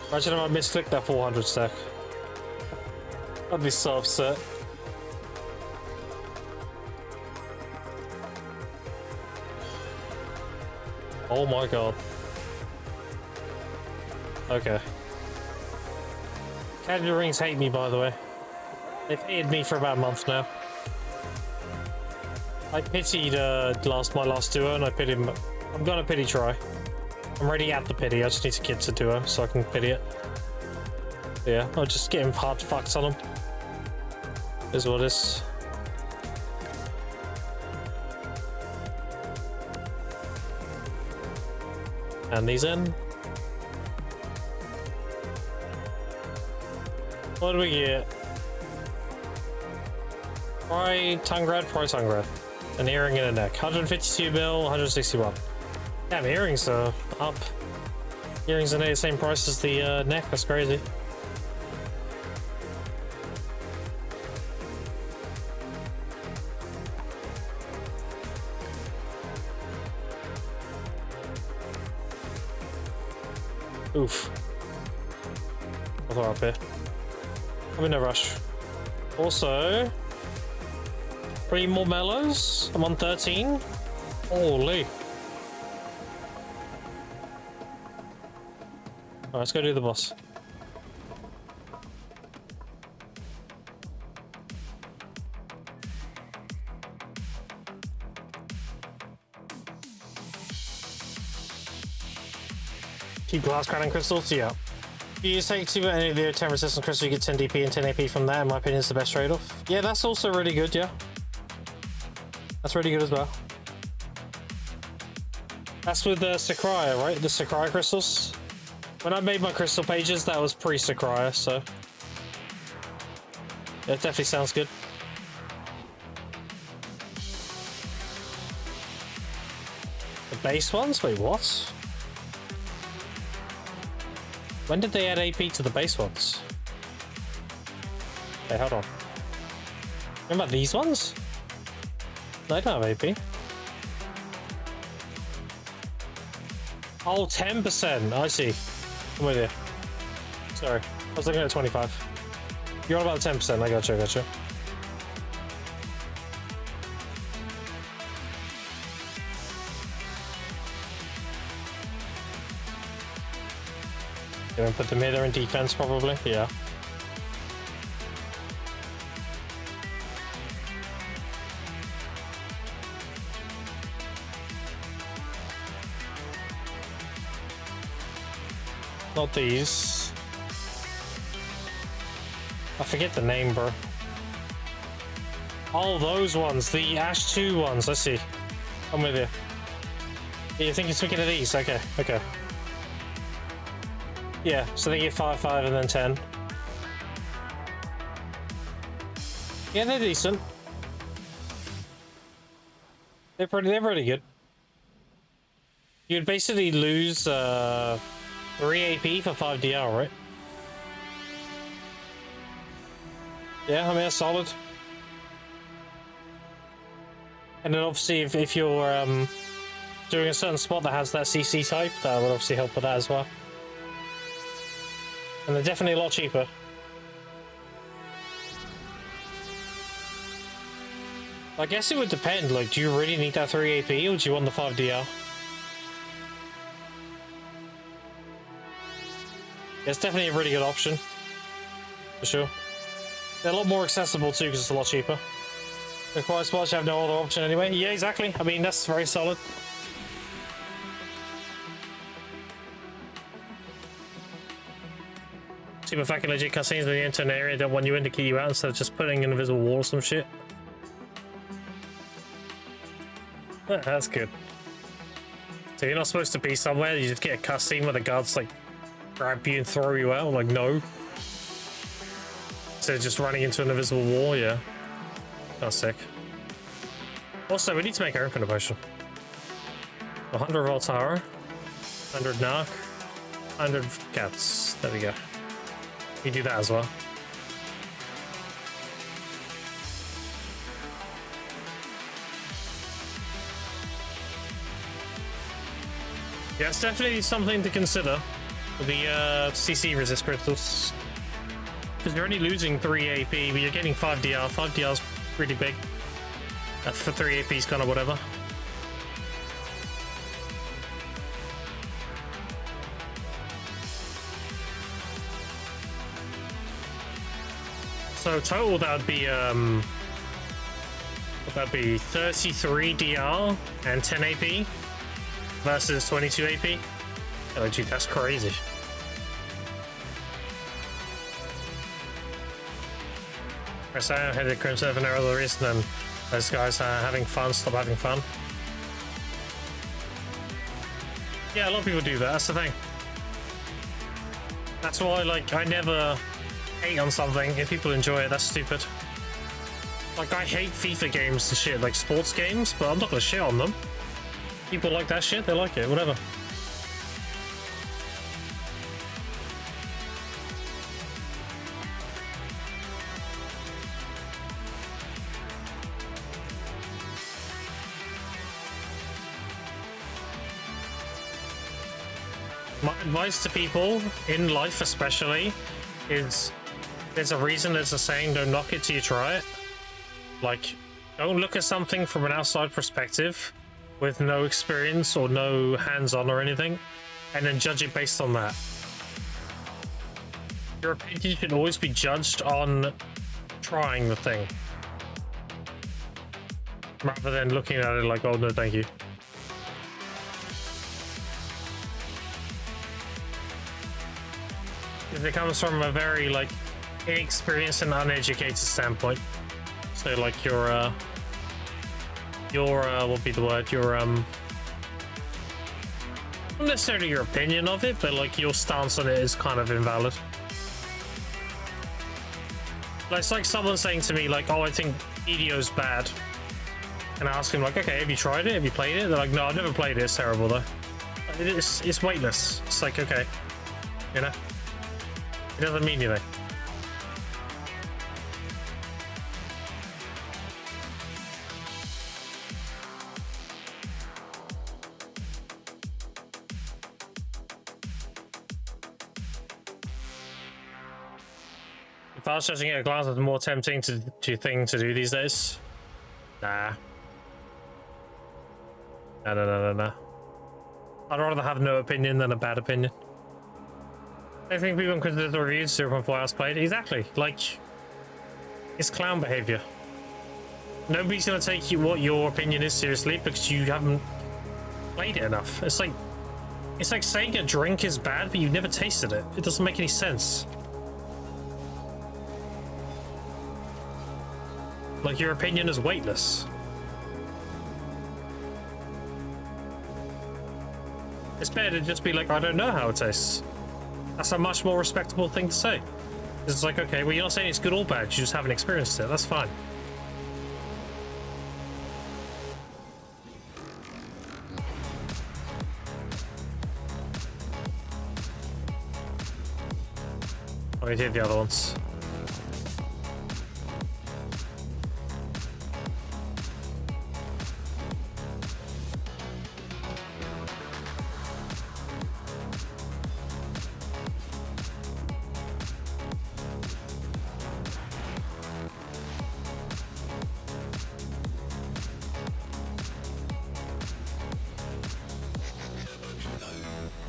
Imagine if I misclicked that 400 stack. I'd be so upset. Oh my god. Okay. Candy Rings hate me, by the way. They've hated me for about a month now. I pitied my last duo, and I pitied him. I'm gonna pity try. I'm already at the pity, I just need to get to duo so I can pity it. Yeah, I'll just get him hard fucks on him. Is what it is. And these in. What do we get? Price Tungrad. An earring and a neck. 152 mil, 161. Damn, earrings are up. Earrings are the same price as the neck, that's crazy. Oof. I'll throw up here. I'm in no rush. Also, 3 more mellows. I'm on 13. Holy. Alright, let's go do the boss. Keep glass crowning crystals? Yeah. If you take 2 any of the 10 resistant crystals, you get 10 DP and 10 AP from that. In my opinion, is the best trade-off. Yeah, that's also really good, yeah. That's really good as well. That's with the Sakraya, right? The Sakraya crystals? When I made my crystal pages, that was pre-Sakraya, so... yeah, it definitely sounds good. The base ones? Wait, what? When did they add AP to the base ones? Hey, hold on. What about these ones? They don't have AP. Oh, 10%. I see. I'm with you. Sorry. I was looking at 25. You're on about 10%. I gotcha, gotcha. Gonna put the middle in defense, probably. Yeah. Not these. I forget the name, bro. Oh, those ones. The Ash 2 ones. I see. I'm with you. Yeah, you think you're thinking of these? Okay, okay. Yeah, so they get 5, 5, and then 10. Yeah, they're decent. They're pretty good. You'd basically lose 3 AP for 5 DR, right? Yeah, I mean, that's solid. And then obviously if you're doing a certain spot that has that CC type, that would obviously help with that as well. And they're definitely a lot cheaper. I guess it would depend, like, do you really need that 3 AP or do you want the 5 DR? It's definitely a really good option. For sure. They're a lot more accessible too because it's a lot cheaper. The quiet spots you have no other option anyway. Yeah, exactly. I mean, that's very solid. Super fucking legit cutscenes when you enter an area that want you in to keep you out instead of just putting an invisible wall or some shit. That's good. So you're not supposed to be somewhere, you just get a cutscene where the guards like grab you and throw you out, like no. Instead of just running into an invisible wall, yeah. That's sick. Also, we need to make our infinite potion. 100 Voltara, 100 Narc, 100 Cats. There we go. We do that as well. Yeah, it's definitely something to consider with the CC resist crystals. Because you're only losing 3 AP, but you're getting 5 DR. 5 DR's pretty big. For 3 AP's kind of whatever. So total that'd be 33 DR and 10 AP versus 22 AP. Oh, dude, that's crazy. I say I had a Crimson for no other reason than those guys having fun, stop having fun. Yeah, a lot of people do that, that's the thing. That's why, like, I never hate on something. If people enjoy it, that's stupid. Like, I hate FIFA games and shit, like sports games, but I'm not gonna shit on them. People like that shit, they like it, whatever. My advice to people, in life especially, is there's a reason, there's a saying, don't knock it till you try it. Like, don't look at something from an outside perspective with no experience or no hands-on or anything, and then judge it based on that. Your opinion should always be judged on trying the thing, rather than looking at it like, oh no, thank you. It comes from a very, like, inexperienced and uneducated standpoint. So, like, your what would be the word? Not necessarily your opinion of it, but, like, your stance on it is kind of invalid. Like, it's like someone saying to me, like, oh, I think EDO's bad. And I ask him, like, okay, have you tried it? Have you played it? They're like, no, I've never played it. It's terrible, though. It's weightless. It's like, okay. You know? It doesn't mean anything. fast charging at a glance is more tempting to thing to do these days. Nah. No. I'd rather have no opinion than a bad opinion. I think people consider the reviews 0.4 hours played. Exactly. Like, it's clown behavior. Nobody's gonna take what your opinion is seriously because you haven't played it enough. It's like saying a drink is bad, but you've never tasted it. It doesn't make any sense. Like, your opinion is weightless. It's better to just be like, I don't know how it tastes. That's a much more respectable thing to say. It's like, okay, well, you're not saying it's good or bad, you just haven't experienced it. That's fine. Oh, we did the other ones.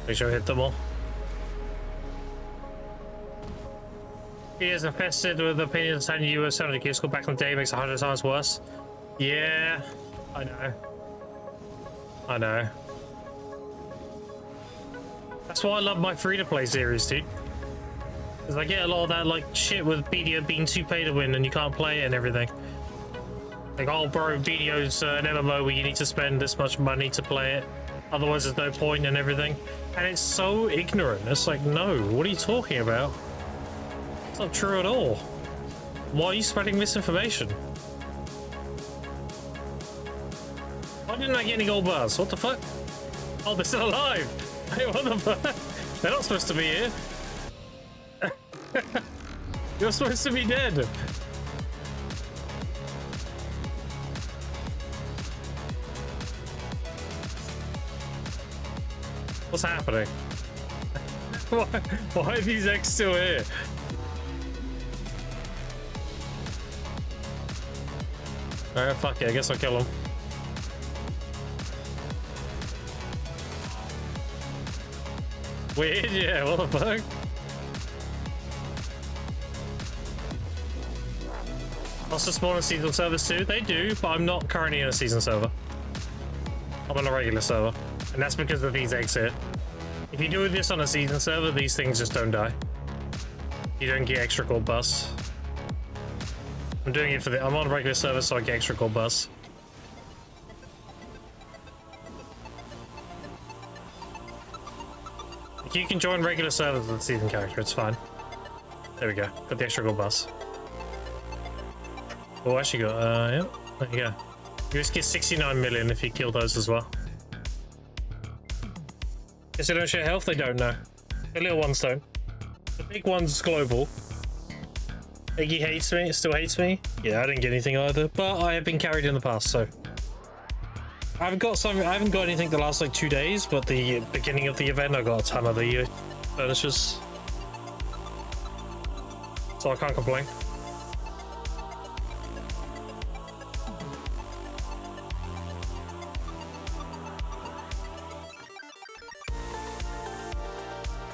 Make sure I hit them all. He is infested with opinions telling you a 70 gear score back in the day makes 100 times worse. Yeah, I know. That's why I love my free-to-play series, dude. Because I get a lot of that like shit with BDO being too pay to win and you can't play it and everything. Like, oh bro, BDO's an MMO where you need to spend this much money to play it. Otherwise there's no point and everything. And it's so ignorant. It's like, no, what are you talking about? It's not true at all. Why are you spreading misinformation? Why didn't I get any gold bars? What the fuck? Oh, they're still alive! Hey, what the fuck? They're not supposed to be here. You're supposed to be dead. What's happening? Why are these eggs still here? Alright, fuck it, I guess I'll kill them. Weird, yeah, what the fuck? Also spawn in season servers too? They do, but I'm not currently in a season server. I'm on a regular server. And that's because of these eggs here. If you do this on a season server, these things just don't die. You don't get extra gold bars. I'm doing it for I'm on a regular server, so I get extra gold bars. Like, you can join regular servers with a season character, it's fine. There we go, got the extra gold bars. Oh, I actually got, yeah, there you go. You just get 69 million if you kill those as well. Guess they don't share health? They don't know. The little ones don't. The big one's global. Iggy hates me, still hates me. Yeah, I didn't get anything either, but I have been carried in the past, so. I haven't got anything the last like 2 days, but the beginning of the event I got a ton of the furnitures. So I can't complain.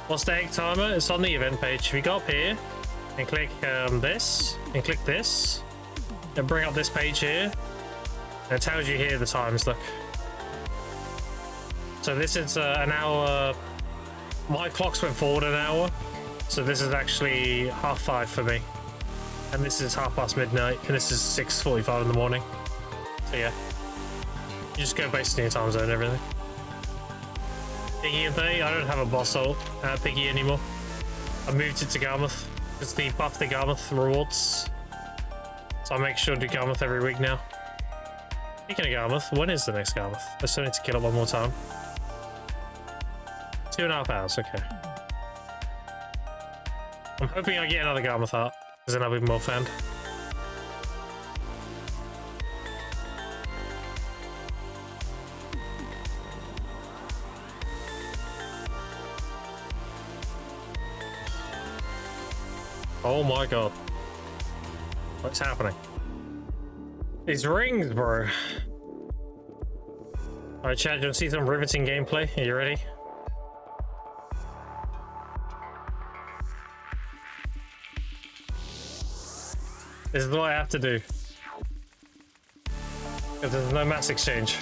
What's the egg timer? It's on the event page. If you go up here and click this and click this and bring up this page here, and it tells you here the times. Look, so this is an hour. My clocks went forward an hour, so this is actually 5:30 for me, and this is midnight, and this is 6:45 in the morning. So yeah, you just go based on your time zone and everything. Piggy and they, I don't have a boss ult at Piggy anymore. I moved it to Garmouth. It's the buff the Garmouth rewards. So I make sure to do Garmouth every week now. Speaking of Garmouth, when is the next Garmouth? I still need to kill it one more time. 2.5 hours, okay. I'm hoping I get another Garmouth heart, because then I'll be more fanned. Oh my god. What's happening? These rings, bro. Alright, Chad, you want to see some riveting gameplay? Are you ready? This is what I have to do. Because there's no mass exchange.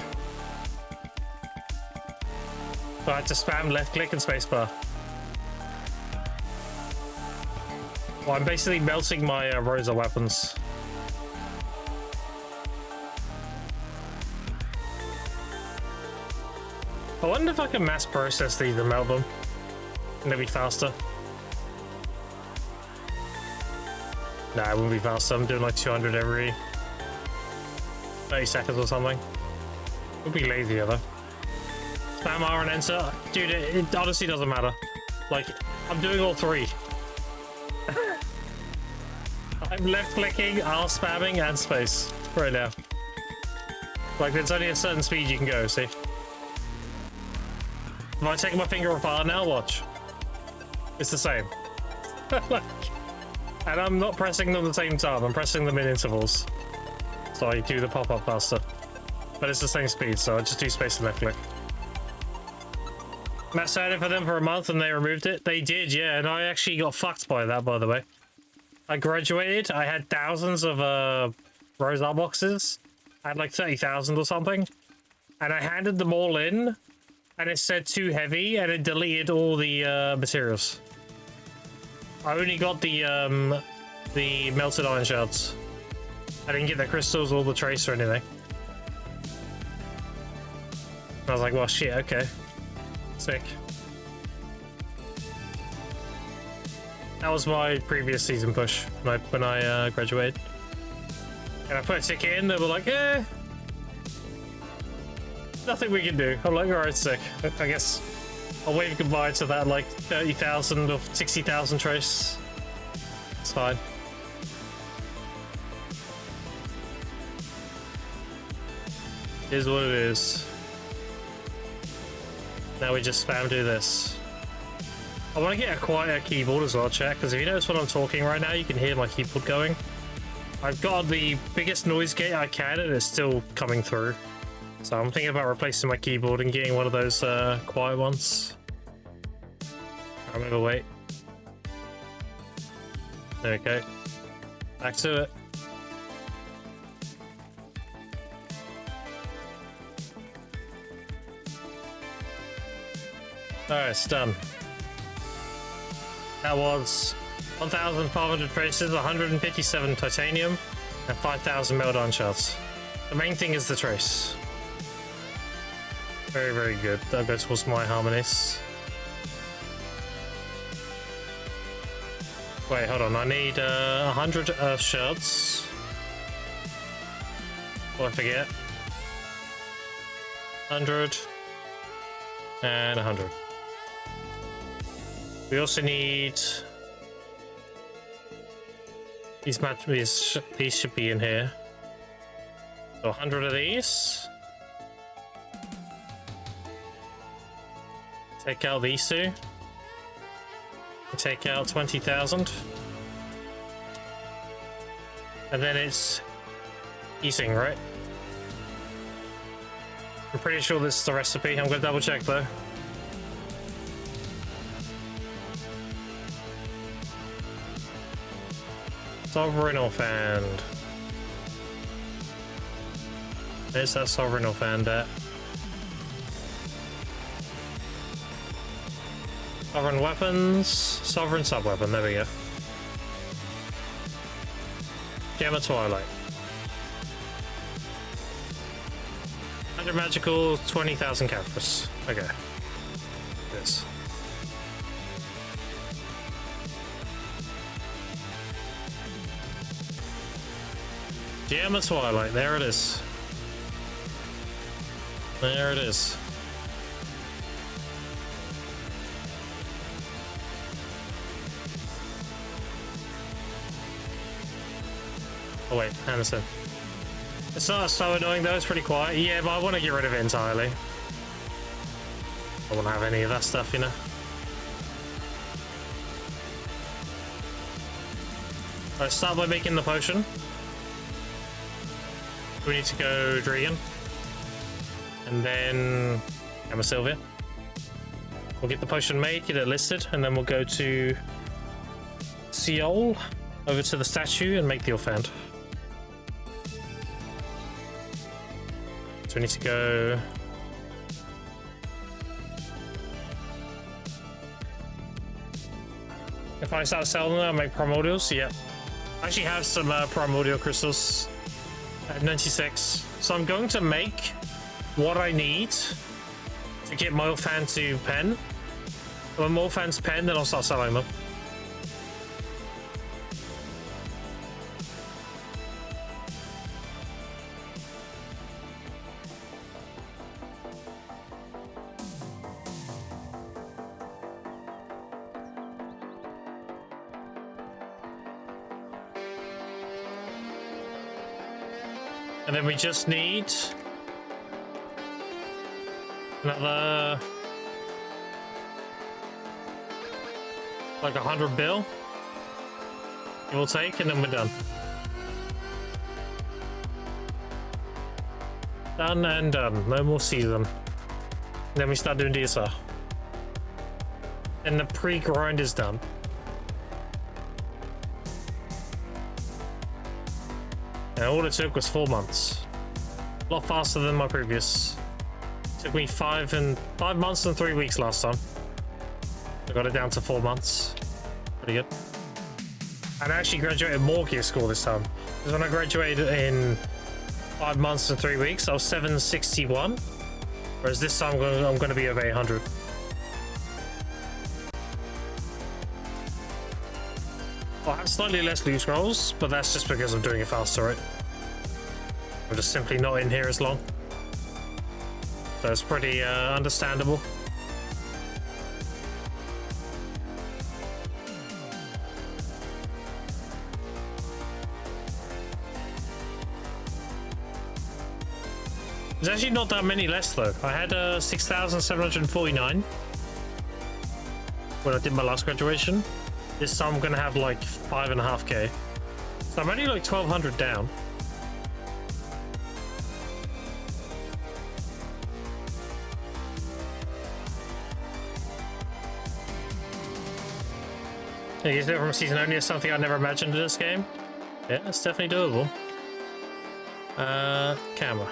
So I had to spam left click and spacebar. Well, I'm basically melting my Rosa weapons. I wonder if I can mass process these and melt them. And they'll be faster. Nah, it wouldn't be faster. I'm doing like 200 every 30 seconds or something. It would be lazier though. Spam R and enter. Dude, it honestly doesn't matter. Like, I'm doing all three. I'm left clicking, R spamming, and space right now. Like, there's only a certain speed you can go, see? If I take my finger apart now, watch. It's the same. Like, and I'm not pressing them at the same time, I'm pressing them in intervals. So I do the pop-up faster. But it's the same speed, so I just do space and left click. Mass had it for them for a month and they removed it. They did, yeah, and I actually got fucked by that, by the way. I graduated, I had thousands of Rose Art boxes. I had like 30,000 or something. And I handed them all in, and it said too heavy, and it deleted all the materials. I only got the melted iron shards. I didn't get the crystals or the trace or anything. I was like, well, shit, okay. Sick. That was my previous season push when I graduated. And I put a ticket in, they were like, eh. Nothing we can do. I'm like, alright, sick. I guess I'll wave goodbye to that like 30,000 or 60,000 trace. It's fine. It is what it is. Now we just spam do this. I want to get a quieter keyboard as well, chat, because if you notice when I'm talking right now, you can hear my keyboard going. I've got the biggest noise gate I can, and it's still coming through. So I'm thinking about replacing my keyboard and getting one of those quiet ones. I'm gonna wait. Okay. Back to it. Alright, it's done. That was 1,500 traces, 157 titanium, and 5,000 meld iron shards. The main thing is the trace. Very, very good. That goes towards my harmonies. Wait, hold on. I need 100 earth shards. Before I forget. 100 and 100. We also need these should be in here. So 100 of these. Take out these two. Take out 20,000. And then it's eating, right? I'm pretty sure this is the recipe. I'm gonna double check though. Sovereign Offhand. There's that Sovereign Offhand at. Sovereign Weapons, Sovereign Sub-Weapon, there we go. Gem of Twilight. 100 magical, 20,000 Caphras. Okay. This. Gem of Twilight, there it is. There it is. Oh wait, Anderson. It's not so annoying though, it's pretty quiet. Yeah, but I want to get rid of it entirely. I don't want to have any of that stuff, you know. Alright, start by making the potion. We need to go Dragon. And then Gamma Sylvia. We'll get the potion made, get it listed, and then we'll go to Seoul, over to the statue, and make the offhand. So we need to go... If I start selling them, I'll make primordials. Yeah. I actually have some primordial crystals at 96. So I'm going to make what I need to get my offhand to pen. When my offhand's pen, then I'll start selling them. And then we just need another like 100 bill. It will take, and then we're done. Done and done. No more season. Then we start doing DSR. And the pre-grind is done. And all it took was 4 months. A lot faster than my previous. It took me 5 months and 3 weeks last time. I got it down to 4 months. Pretty good. And I actually graduated more gear score this time. Because when I graduated in 5 months and 3 weeks, I was 761. Whereas this time I'm going to be over 800. I have slightly less loot scrolls, but that's just because I'm doing it faster, right? I'm just simply not in here as long. So it's pretty understandable. There's actually not that many less though. I had 6,749 when I did my last graduation. This time I'm gonna have like 5.5k. So I'm only like 1,200 down. You get it from season only is something I never imagined in this game. Yeah, it's definitely doable. Camera.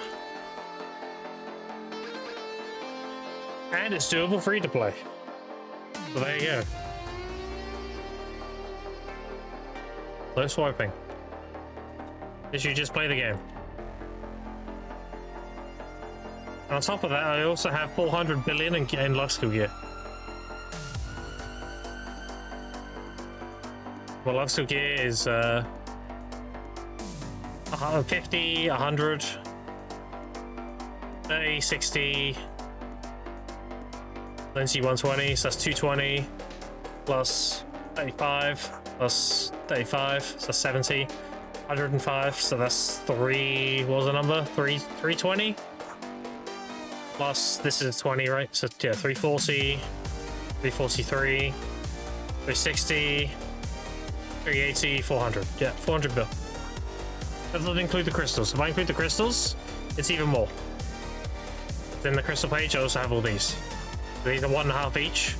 And it's doable free to play. So there you go. No swiping. Did you just play the game? And on top of that, I also have 400 billion in life skill gear. Well, life skill gear is 150, 100, 30, 60, 90, 120, so that's 220 plus 35 plus 35, so that's 70, 105, so that's 3, what was the number? 320 plus this is 20, right? So yeah, 340, 343, 360, 380, 400. Yeah, 400 bill. That doesn't include the crystals. If I include the crystals, it's even more. Then the crystal page, I also have all these. These are 1.5 each.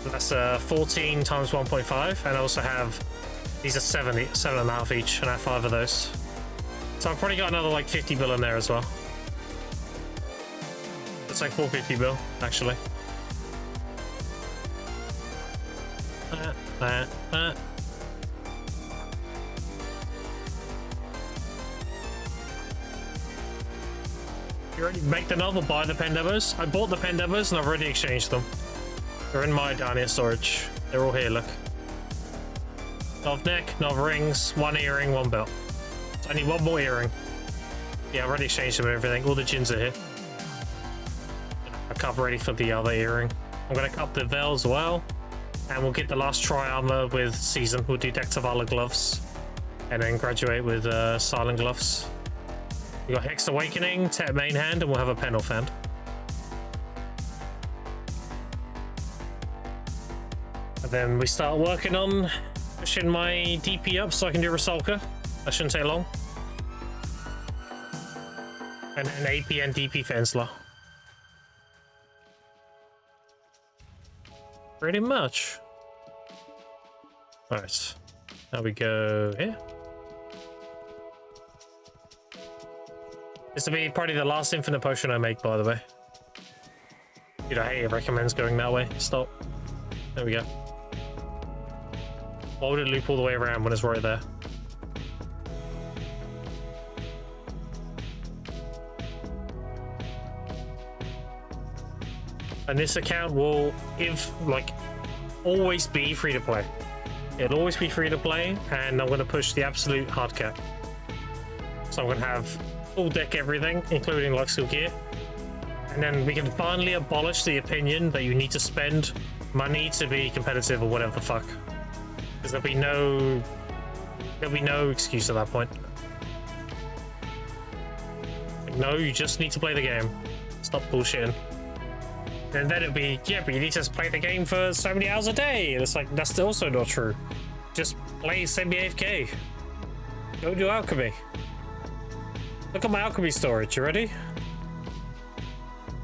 So that's 14 times 1.5, and I also have these are 7.5 each, and I have 5 of those. So I've probably got another like 50 bill in there as well. It's like 450 bill, actually. You already make the novel, buy the pen demos. I bought the pen demos and I've already exchanged them. They're in my down here storage. They're all here, look. Nov neck, Nov rings, 1 earring, 1 belt. So I need 1 more earring. Yeah, I've already exchanged them and everything. All the gins are here. A cup ready for the other earring. I'm gonna cup the veil as well. And we'll get the last tri-armor with season. We'll do Dectavala gloves. And then graduate with silent gloves. We got Hex Awakening, Tet main hand, and we'll have a pen off hand. And then we start working on pushing my DP up so I can do Rusalka. That shouldn't take long. And an AP and DP Fensler. Pretty much. Alright. Now we go here. This will be probably the last infinite potion I make, by the way. You know, hey, it recommends going that way. Stop. There we go. Why would it loop all the way around when it's right there? And this account will, always be free to play. It'll always be free to play, and I'm going to push the absolute hard cap. So I'm going to have full deck everything, including like skill gear. And then we can finally abolish the opinion that you need to spend money to be competitive or whatever the fuck. Because there'll be no excuse at that point. Like, no, you just need to play the game. Stop bullshitting. And then it'll be, yeah, but you need to play the game for so many hours a day. And it's like, that's also not true. Just play semi-AFK. Go do alchemy. Look at my alchemy storage, you ready?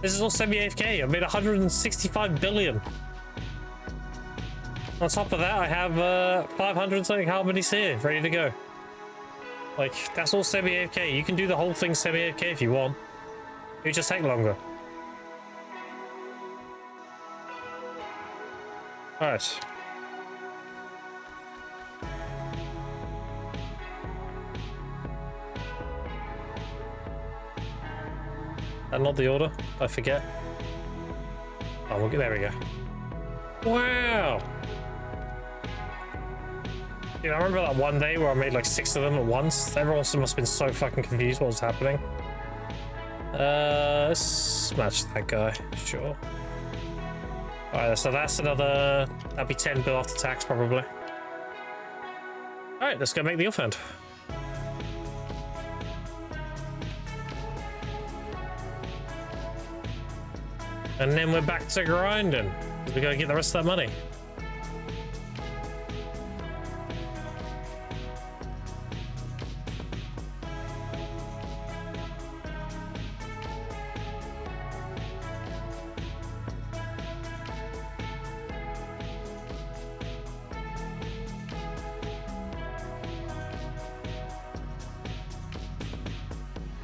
This is all semi-AFK. I made 165 billion. On top of that, I have 500 something harmonies here, ready to go. Like, that's all semi-AFK. You can do the whole thing semi-AFK if you want. It would just take longer. Alright. And not the order, I forget. Oh, well, there we go. Wow! Dude, I remember that one day where I made like 6 of them at once. Everyone must have been so fucking confused what was happening. Let's smash that guy, sure. Alright, so that's another... That'd be 10 bill after tax, probably. Alright, let's go make the offhand. And then we're back to grinding. Because we gotta get the rest of that money.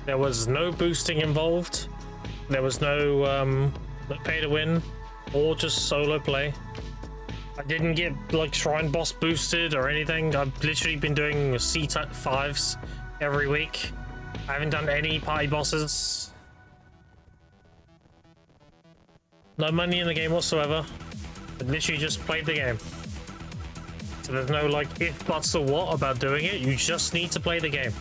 There was no boosting involved. There was no pay to win or just solo play. I didn't get like Shrine Boss boosted or anything. I've literally been doing C5s every week. I haven't done any party bosses. No money in the game whatsoever. I literally just played the game. So there's no like if, buts or what about doing it. You just need to play the game.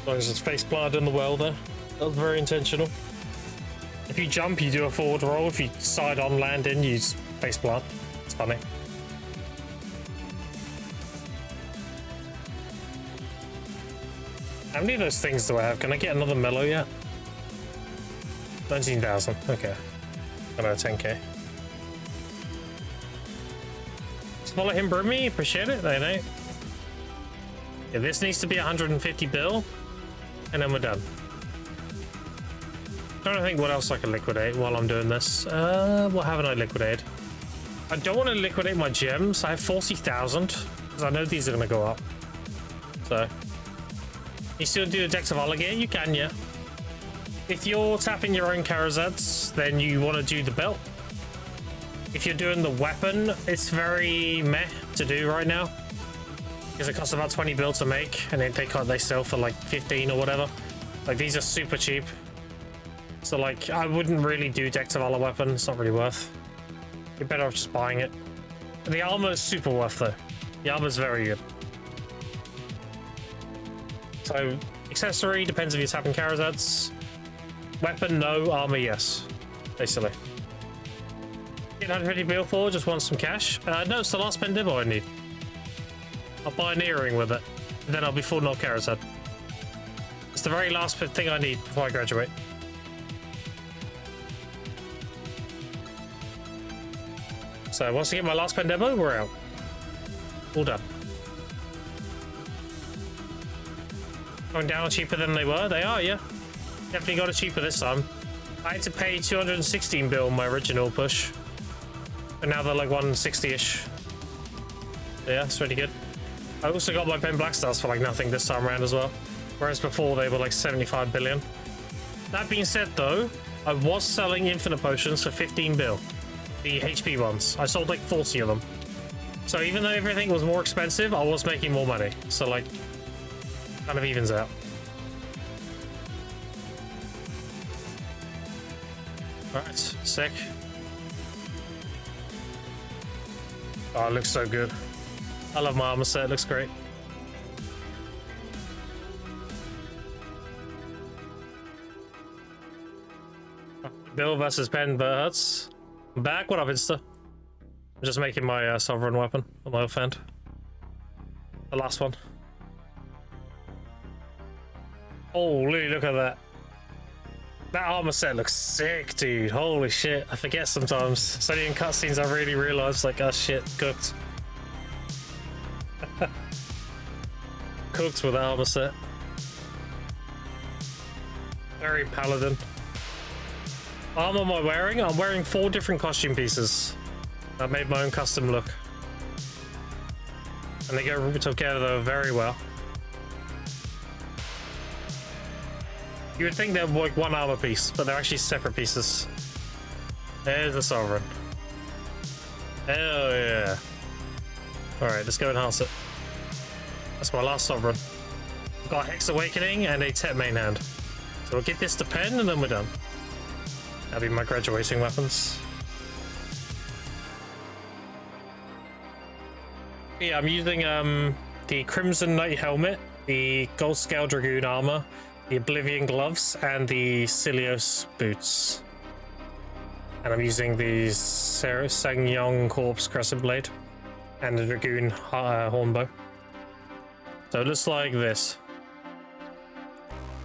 As long as it's face planted in the well there. That was very intentional. If you jump, you do a forward roll. If you side on land in, you face plant. It's funny. How many of those things do I have? Can I get another mellow yet? 19,000. Okay. About 10k. Follow him, Broomy. Appreciate it. They know. Yeah, this needs to be 150 bill. And then we're done. Trying to think what else I can liquidate while I'm doing this. What haven't I liquidated? I don't want to liquidate my gems. I have 40,000 because I know these are going to go up. So, you still do the Dex of Alligator? You can, yeah. If you're tapping your own Karazats, then you want to do the belt. If you're doing the weapon, it's very meh to do right now. Because it costs about 20 bill to make, and then they sell for like 15 or whatever. Like, these are super cheap. So, like, I wouldn't really do Dex of Valor weapon. It's not really worth. You're better off just buying it. The armor is super worth, though. The armor's very good. So, accessory depends if you're tapping Karazats. Weapon, no. Armor, yes. Basically. 150 bill for, just want some cash. No, it's the last Pendibble I need. I'll buy an earring with it. And then I'll be full North Carazad. It's the very last thing I need before I graduate. So once I get my last Pendibble, we're out. All done. Going down cheaper than they were. They are, yeah. Definitely got it cheaper this time. I had to pay 216 bill on my original push. And now they're like 160-ish. Yeah, it's really good. I also got my Pen Black Stars for like nothing this time around as well. Whereas before they were like 75 billion. That being said though, I was selling infinite potions for 15 bill. The HP ones. I sold like 40 of them. So even though everything was more expensive, I was making more money. So like, kind of evens out. Alright, sick. Oh, it looks so good. I love my armor set, it looks great. Bill versus Pen Birds. I'm back, what up, Insta? I'm just making my sovereign weapon on my offhand. The last one. Holy, look at that. That armor set looks sick, dude. Holy shit. I forget sometimes. It's only in cutscenes I really realize, like, oh shit, cooked. Cooked with that armor set. Very paladin. Armor am I wearing? I'm wearing 4 different costume pieces. I made my own custom look. And they go together very well. You would think they're like one armor piece, but they're actually separate pieces. There's the Sovereign. Hell yeah. Alright, let's go enhance it. That's my last Sovereign. I've got Hex Awakening and a Tet main hand. So we'll get this to Pen and then we're done. That'll be my graduating weapons. Yeah, I'm using the Crimson Knight helmet, the Gold Scale Dragoon armor, the Oblivion gloves, and the Cilios boots. And I'm using the Sangyong Corpse Crescent Blade and the Dragoon Hornbow. So it looks like this.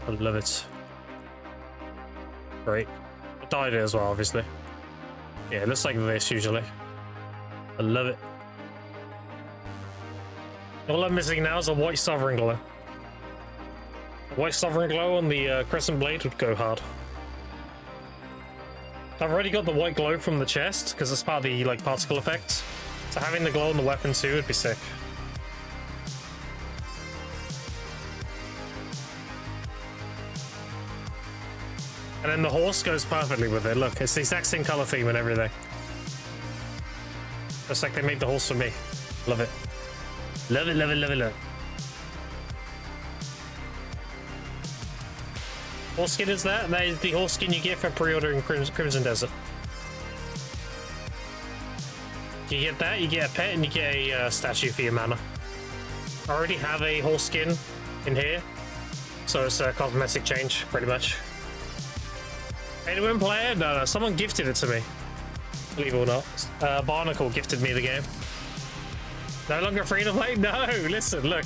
I love it. Great. I dyed it as well, obviously. Yeah, it looks like this usually. I love it. All I'm missing now is a white Sovereign Glow. A white Sovereign Glow on the Crescent Blade would go hard. I've already got the white glow from the chest because it's part of the like particle effect. So having the glow on the weapon too would be sick. And then the horse goes perfectly with it. Look, it's the exact same color theme and everything. Just like they made the horse for me. Love it. Love it, love it, love it, love it. Horse skin is that? That is the horse skin you get for pre-ordering Crimson Desert. You get that, you get a pet, and you get a statue for your mana. I already have a horse skin in here, so it's a cosmetic change, pretty much. Anyone play it? No, someone gifted it to me. Believe it or not. Barnacle gifted me the game. No longer free to play? No, listen, look.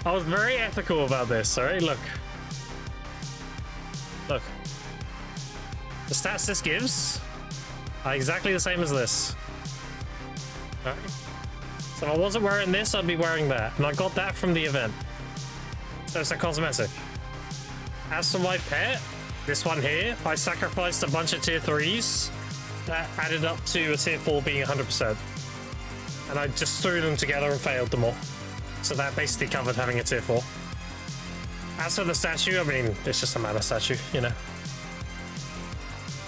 I was very ethical about this, alright? Look. The stats this gives are exactly the same as this. Alright. So if I wasn't wearing this, I'd be wearing that. And I got that from the event. So it's a cosmetic. As for my pet, this one here, I sacrificed a bunch of tier 3s that added up to a tier 4 being 100%. And I just threw them together and failed them all. So that basically covered having a tier 4. As for the statue, I mean, it's just a mana statue, you know.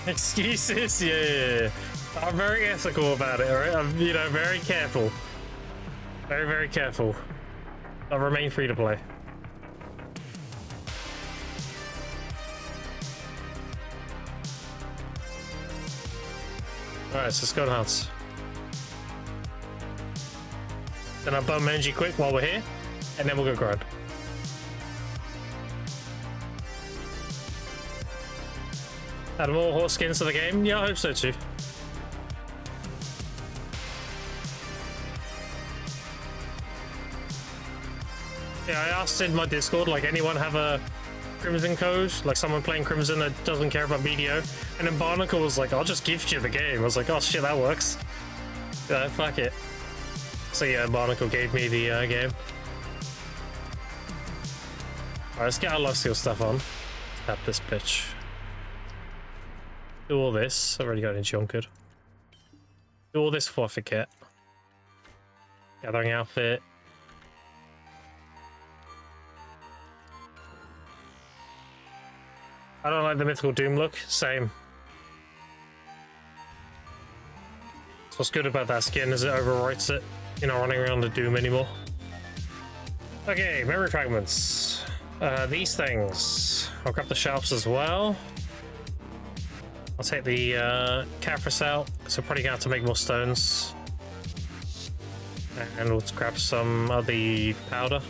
Excuses? Yeah. I'm very ethical about it, alright? I'm, you know, very careful. Very, very careful. I'll remain free to play. Alright, so let's go enhance. Then I'll bum energy quick while we're here, and then we'll go grind. Add more horse skins to the game? Yeah, I hope so too. Yeah, I asked in my Discord, like, anyone have a Crimson code? Like, someone playing Crimson that doesn't care about BDO? And then Barnacle was like, I'll just gift you the game. I was like, oh shit, that works. Yeah, fuck it. So yeah, Barnacle gave me the game. Alright, let's get our lifesteal stuff on. Tap this bitch. Do all this. I've already got any junkered. Do all this before I forget. Gathering outfit. I don't like the Mythical Doom look. Same. So what's good about that skin is it overwrites it. You're not running around the Doom anymore. Okay, memory fragments. These things. I'll grab the sharps as well. I'll take the Caphras out, so we're probably gonna have to make more stones. And we'll grab some of the powder.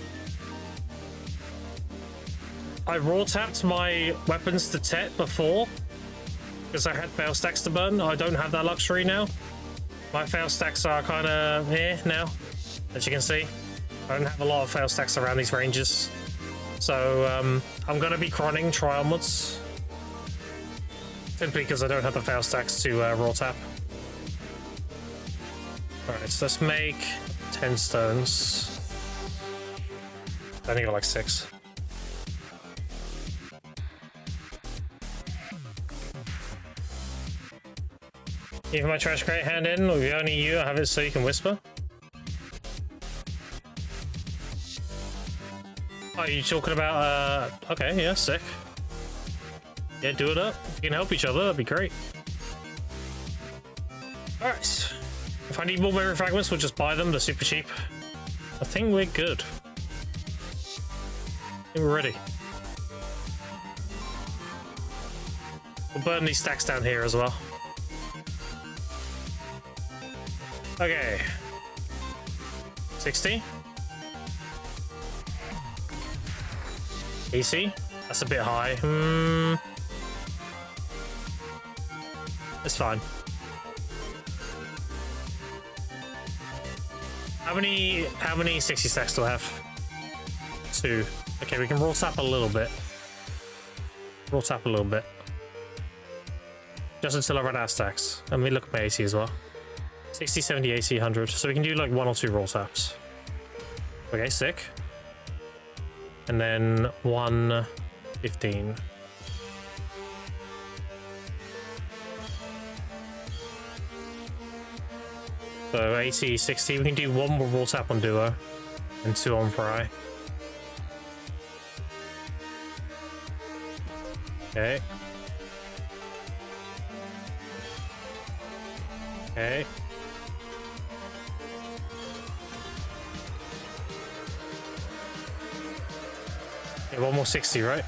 I raw tapped my weapons to Tet before because I had fail stacks to burn. I don't have that luxury now. My fail stacks are kind of here now, as you can see. I don't have a lot of fail stacks around these ranges. So I'm going to be chroning try onwards. Simply because I don't have the fail stacks to raw tap. Alright, so let's make 10 stones. I only got like 6. Even my trash crate hand in, or only you have it so you can whisper? Oh, you talking about, okay, yeah, sick. Yeah, do it up. If you can help each other, that'd be great. Alright. If I need more memory fragments, we'll just buy them. They're super cheap. I think we're good. I think we're ready. We'll burn these stacks down here as well. Okay. 60. AC? That's a bit high. It's fine. How many 60 stacks do I have? 2. Okay, we can roll tap a little bit. Roll tap a little bit. Just until I run out of stacks. And we look at my AC as well. 60, 70, 80, 100. So we can do like 1 or 2 roll taps. Okay, sick. And then 115. So 80, 60. We can do 1 more roll tap on duo and 2 on pry. Okay. Okay. Yeah, 1 more 60, right?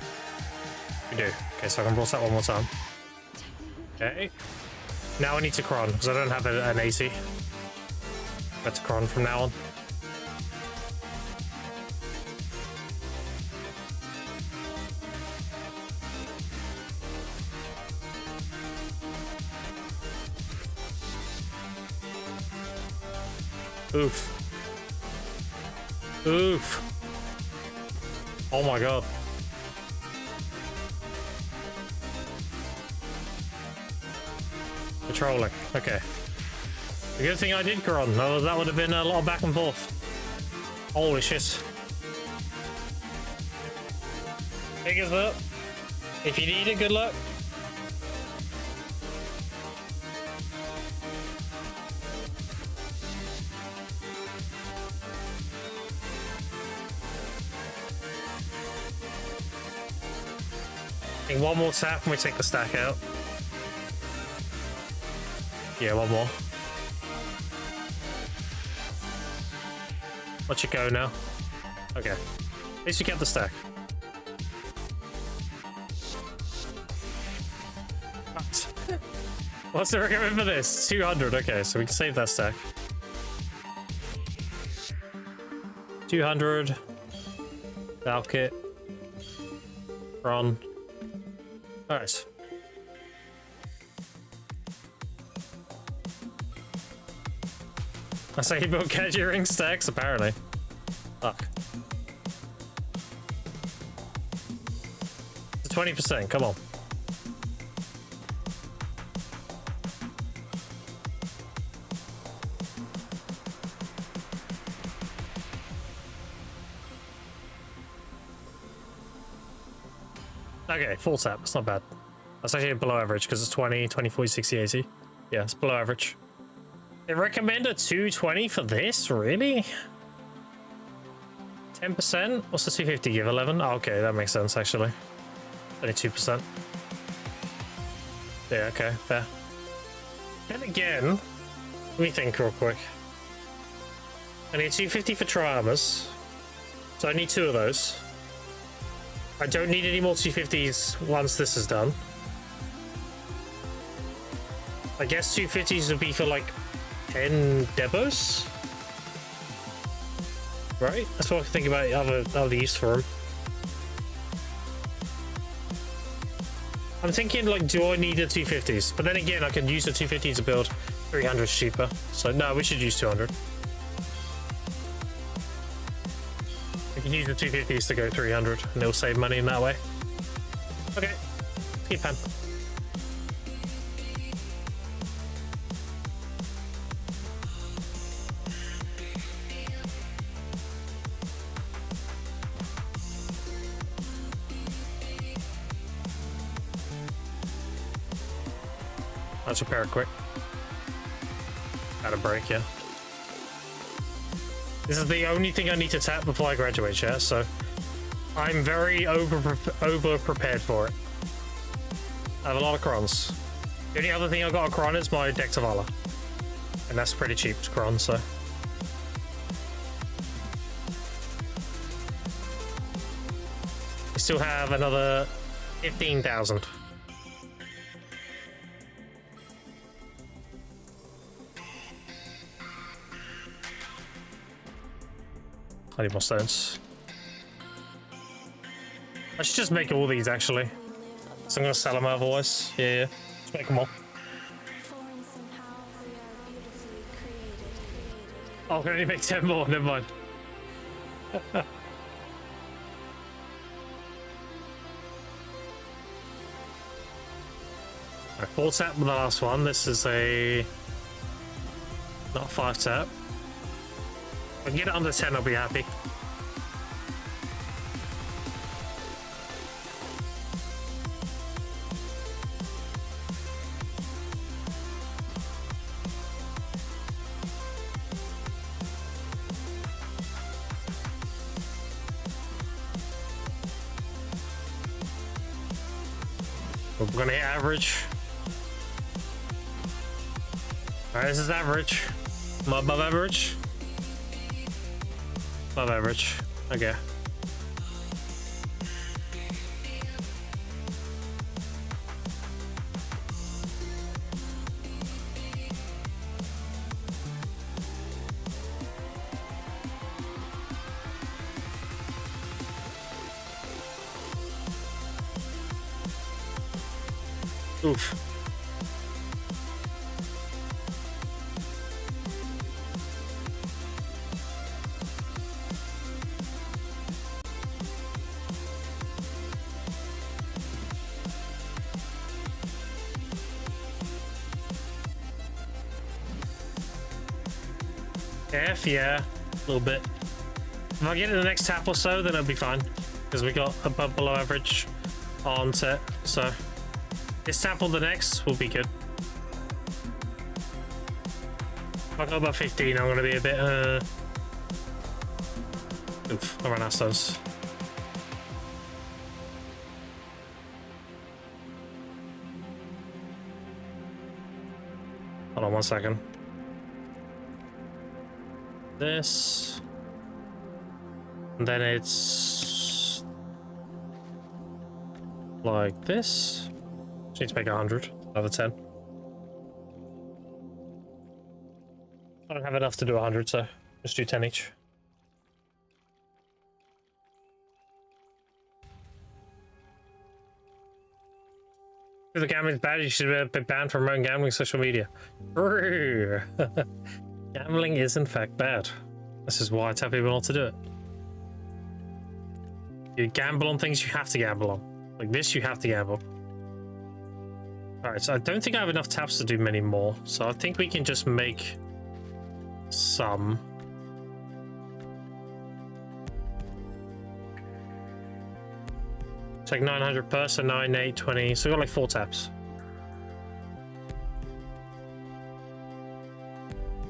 We do. Okay, so I can roll that 1 more time. Okay. Now I need to cron, because I don't have an AC. That's cron from now on. Oof. Oof. Oh my god. Patrolling. Okay. The good thing I did cron. No, that would have been a lot of back and forth. Holy shit. Figures up. If you need it, good luck. One more tap and we take the stack out. Yeah, 1 more. Let you go now. Okay. At least you kept the stack. What's the recommend for this? 200. Okay, so we can save that stack. 200. Valkit. Ron. Alright. I say you built catchy ring stacks, apparently. Fuck. 20%, come on. Okay, full tap. It's not bad. That's actually below average because it's 20, 40, 60, 80. Yeah, it's below average. They recommend a 220 for this? Really? 10%? What's the 250 give? 11? Oh, okay, that makes sense actually. 22%. Yeah, okay, fair. Then again, let me think real quick. I need 250 for tri-armors. So I need 2 of those. I don't need any more 250s once this is done. I guess 250s would be for like 10 debos? Right? That's what I think about other use for them. I'm thinking like, do I need the 250s? But then again, I can use the 250 to build 300 cheaper. So no, we should use 200. We can use the 250s to go 300 and it'll save money in that way. Okay, let's keep pen. Let's repair it quick. Got a break, yeah. This is the only thing I need to tap before I graduate, yeah? So I'm very over prepared for it. I have a lot of crons. The only other thing I got a cron is my Deck of Valor. And that's pretty cheap to cron, so. We still have another 15,000. I need more stones. I should just make all these actually. So I'm gonna sell them otherwise. Yeah. Just make them all. Oh, I can only make 10 more, never mind. Right, 4 tap with the last one. This is a not 5 tap. If I can get it under 10, I'll be happy. We're gonna hit average. Alright, this is average. Am I above average? Above average. Okay. Oof. F, yeah, a little bit. If I get it the next tap or so, then it'll be fine. Because we got above below average on set, so this tap on the next will be good. If I got above 15, I'm gonna be a bit oof, I ran out of stones. Hold on 1 second. This, and then it's like this. Just need to make 100, another 10. I don't have enough to do 100, so just do 10 each. If the gambling's bad, you should be banned from remote gambling social media. Gambling is in fact bad. This is why I tell people not to do it. You gamble on things you have to gamble on. Like this, you have to gamble. Alright, so I don't think I have enough taps to do many more. So I think we can just make some. It's like 900 per, so 9, 8, 20. So we got like 4 taps.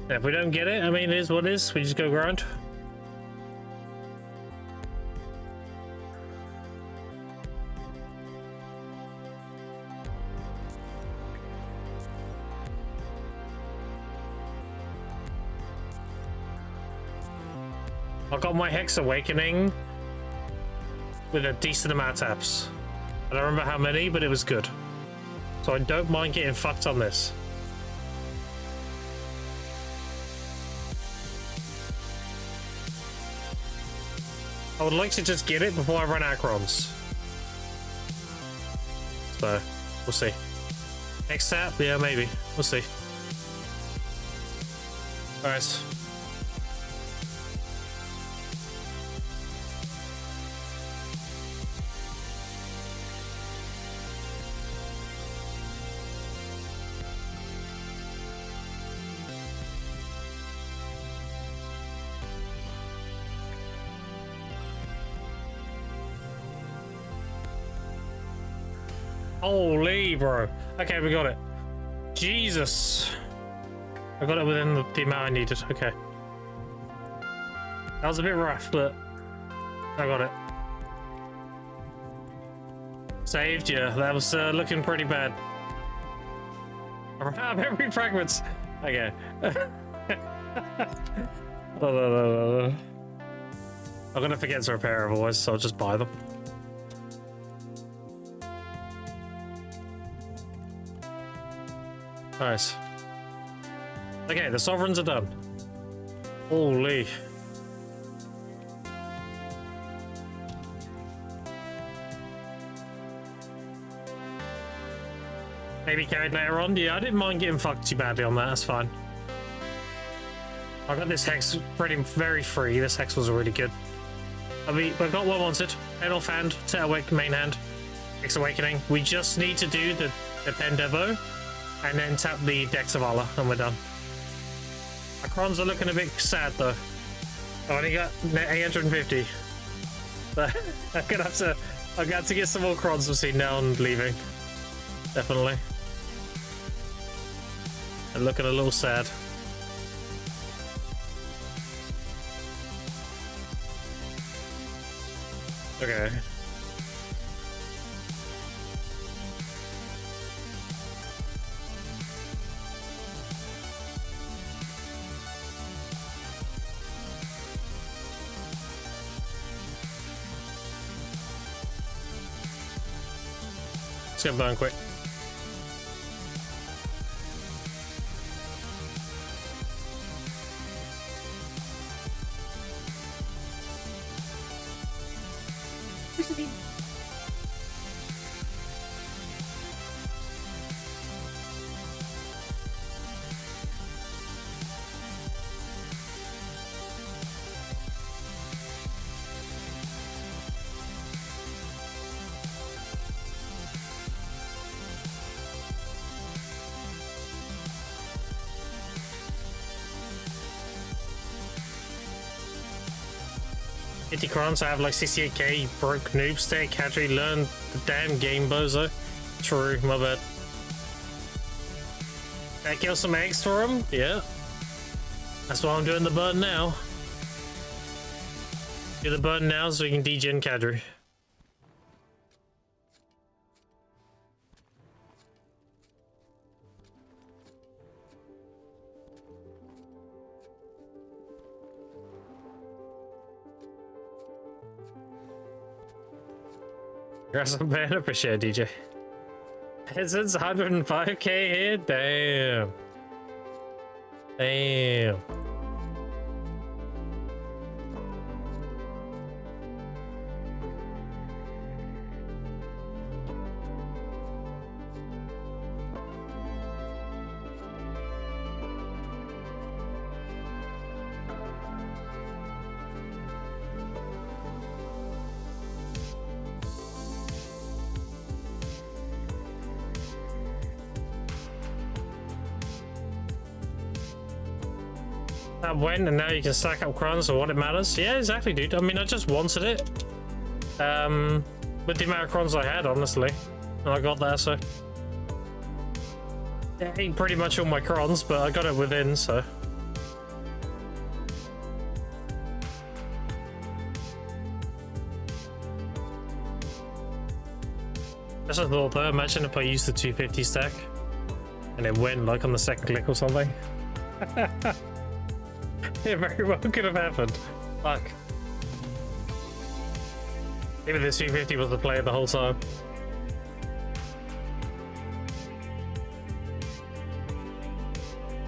Yeah, if we don't get it, I mean, it is what it is. We just go grind. I got my Hex Awakening with a decent amount of taps. I don't remember how many, but it was good. So I don't mind getting fucked on this. I would like to just get it before I run out of crons. So, we'll see. Next tap? Yeah, maybe. We'll see. Alright. Holy, bro. Okay, we got it. Jesus. I got it within the amount I needed. Okay. That was a bit rough, but I got it. Saved, yeah. That was looking pretty bad. I ran out of every fragments. Okay. I'm gonna forget to repair otherwise, so I'll just buy them. Nice. Okay, the sovereigns are done. Holy. Maybe carried later on. Yeah, I didn't mind getting fucked too badly on that. That's fine. I got this hex very free. This hex was really good. I got what I wanted. Head off hand, set awake main hand, Hex Awakening. We just need to do the Pendevo and then tap the Dex of Allah, and we're done. Our crons are looking a bit sad though. I only got 850. But I'm gonna have to get some more crons between now and leaving. Definitely. And looking a little sad. Okay. Let's get burn quick. Crons, I have like 68k, broke noob stick, had to learn the damn game, bozo. True, my bad. Can I kill some eggs for him? Yeah. That's why I'm doing the burn now. Do the burn now so we can degen Kadri. Congrats on ban, appreciate it, DJ. Peasants 105k here? Damn. Damn. That went, and now you can stack up crowns for what it matters. Yeah, exactly, dude. I mean, I just wanted it. With the amount of crowns I had, honestly. And I got there, so. It ain't pretty much all my crowns, but I got it within, so. Just a thought though, imagine if I used the 250 stack and it went like on the second click or something. It very well could have happened. Fuck. Maybe the 250 was the play the whole time.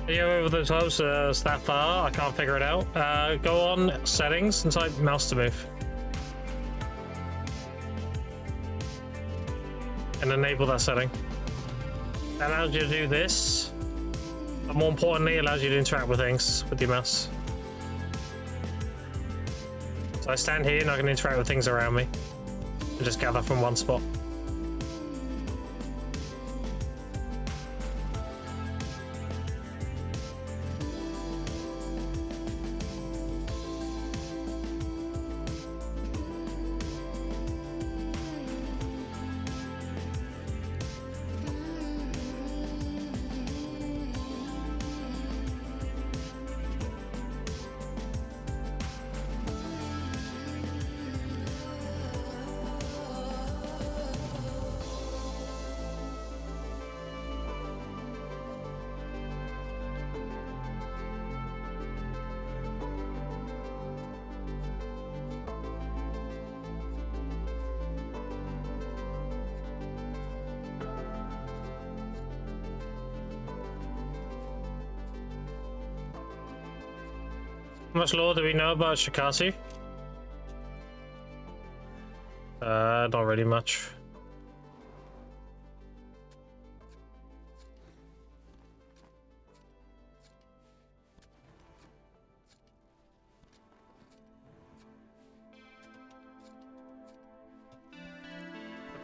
Yeah, over the times it's that far, I can't figure it out. Go on settings and type mouse to move. And enable that setting. That allows you to do this, but more importantly, it allows you to interact with things with your mouse. So I stand here and I can interact with things around me and just gather from one spot. How much lore do we know about Shikasi? Not really much.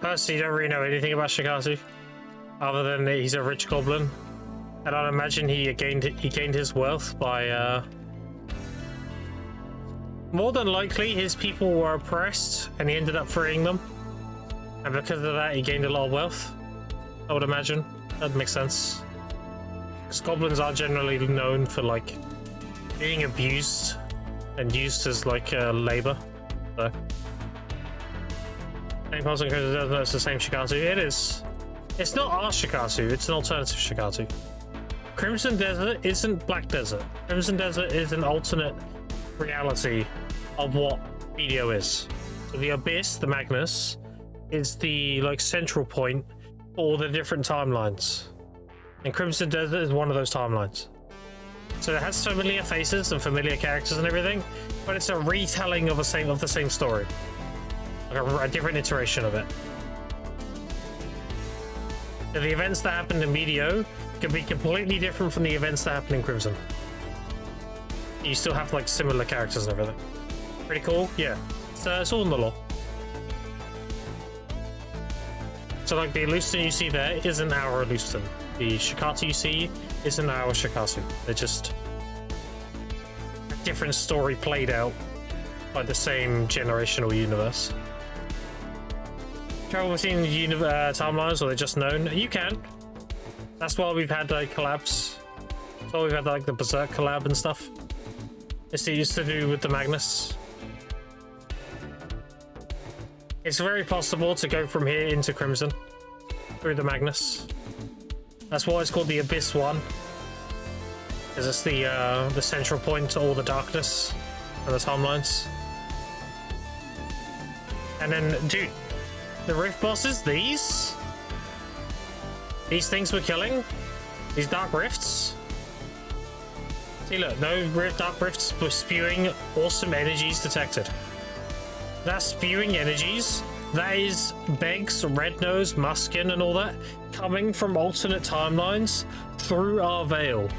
Personally, don't really know anything about Shikasi, other than that he's a rich goblin, and I'd imagine he gained his wealth by more than likely, his people were oppressed, and he ended up freeing them. And because of that, he gained a lot of wealth. I would imagine. That makes sense. Because goblins are generally known for, like, being abused and used as, like, labor. So. Same person doesn't know it's the same Shikatsu. It is. It's not our Shikatsu, it's an alternative Shikatsu. Crimson Desert isn't Black Desert. Crimson Desert is an alternate reality of what BDO is. So the Abyss, the Magnus, is the like central point for all the different timelines. And Crimson Desert is one of those timelines. So it has familiar faces and familiar characters and everything, but it's a retelling of the same story. Like a different iteration of it. So the events that happened in BDO can be completely different from the events that happen in Crimson. You still have like similar characters and everything. Pretty cool, yeah. It's all in the lore. So like the Eluston you see there isn't our Eluston. The Shikatsu you see isn't our Shikatsu. They're just a different story played out by the same generational universe. Travel between timelines, or they're just known. You can. That's why we've had like collabs. That's why we've had like the Berserk collab and stuff. It's used to do with the Magnus. It's very possible to go from here into Crimson through the Magnus. That's why it's called the Abyss One, because it's the central point to all the darkness and the timelines. And then, dude, the rift bosses, these things we're killing, these dark rifts. See, look, no dark rifts spewing awesome energies detected. That's spewing energies. That is Beggs, Red Nose, Muskin, and all that coming from alternate timelines through our veil.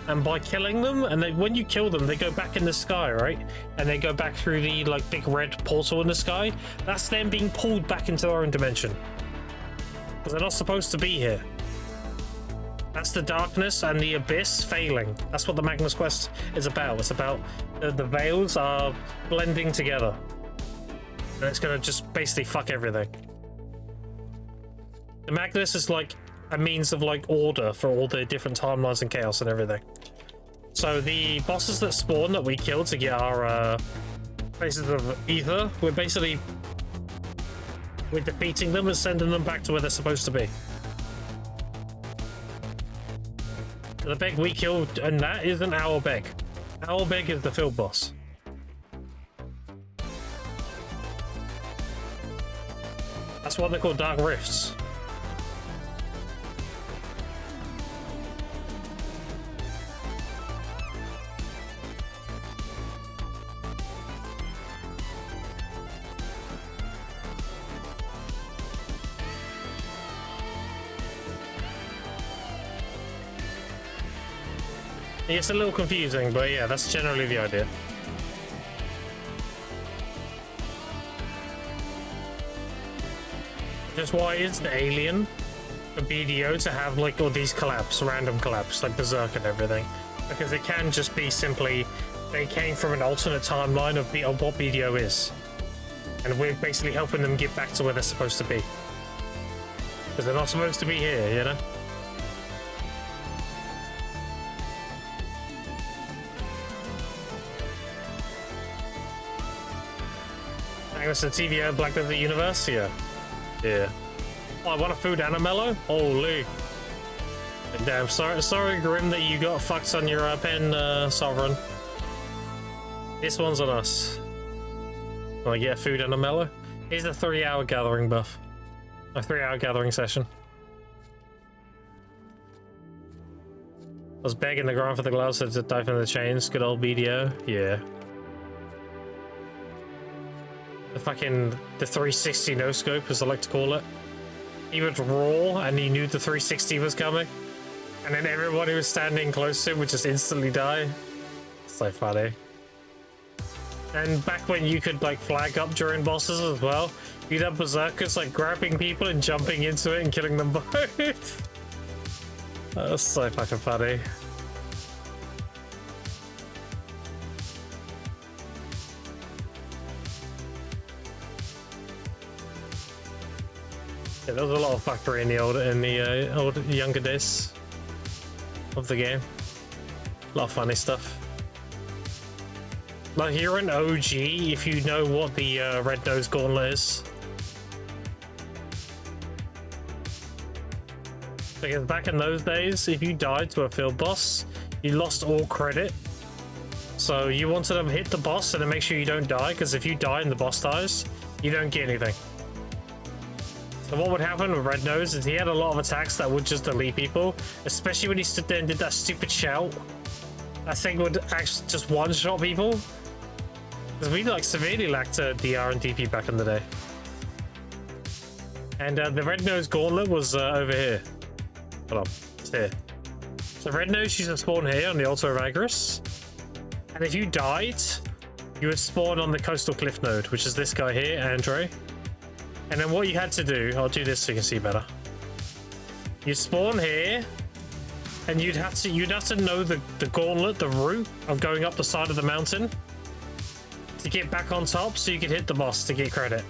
And by killing them, and when you kill them, they go back in the sky, right? And they go back through the like big red portal in the sky. That's them being pulled back into our own dimension. Because they're not supposed to be here. That's the darkness and the abyss failing. That's what the Magnus Quest is about. It's about the veils are blending together. And it's gonna just basically fuck everything. The Magnus is like a means of like order for all the different timelines and chaos and everything. So the bosses that spawn that we killed to get our places of ether, we're defeating them and sending them back to where they're supposed to be. The beg we killed, and that isn't our beg. Our beg is the field boss. That's what they call Dark Rifts. It's a little confusing, but yeah, that's generally the idea. Just why is the alien for BDO to have like all these collapse, random collapse, like Berserk and everything? Because it can just be simply they came from an alternate timeline of what BDO is, and we're basically helping them get back to where they're supposed to be. Because they're not supposed to be here, you know? Magnus and TVA Black Desert Universe? Yeah. Oh, I want a food and a mellow? Holy. Damn, sorry, Grim, that you got fucked on your pen, Sovereign. This one's on us. Want to get a food and a mellow? Here's a 3-hour gathering buff. A 3-hour gathering session. I was begging the ground for the gloves to dive into the chains. Good old BDO. Yeah. The 360 no scope, as I like to call it. He would roar and he knew the 360 was coming. And then everyone who was standing close to him would just instantly die. So funny. And back when you could like flag up during bosses as well, you'd have berserkers like grabbing people and jumping into it and killing them both. That was so fucking funny. Yeah, there was a lot of fuckery in the old younger days of the game. A lot of funny stuff. Like you're an OG if you know what the Red Nose Gauntlet is. Because back in those days, if you died to a field boss, you lost all credit. So you wanted to hit the boss and then make sure you don't die, because if you die and the boss dies, you don't get anything. So what would happen with Red Nose is he had a lot of attacks that would just delete people, especially when he stood there and did that stupid shout. That thing would actually just one-shot people. Because we like severely lacked DR and DP back in the day. And the Red Nose Gauntlet was over here. Hold on, it's here. So Red Nose used to spawn here on the Altar of Agris. And if you died, you would spawn on the Coastal Cliff node, which is this guy here, Andre. And then what you had to do, I'll do this so you can see better. You spawn here, and you'd have to know the gauntlet, the route of going up the side of the mountain to get back on top so you could hit the boss to get credit.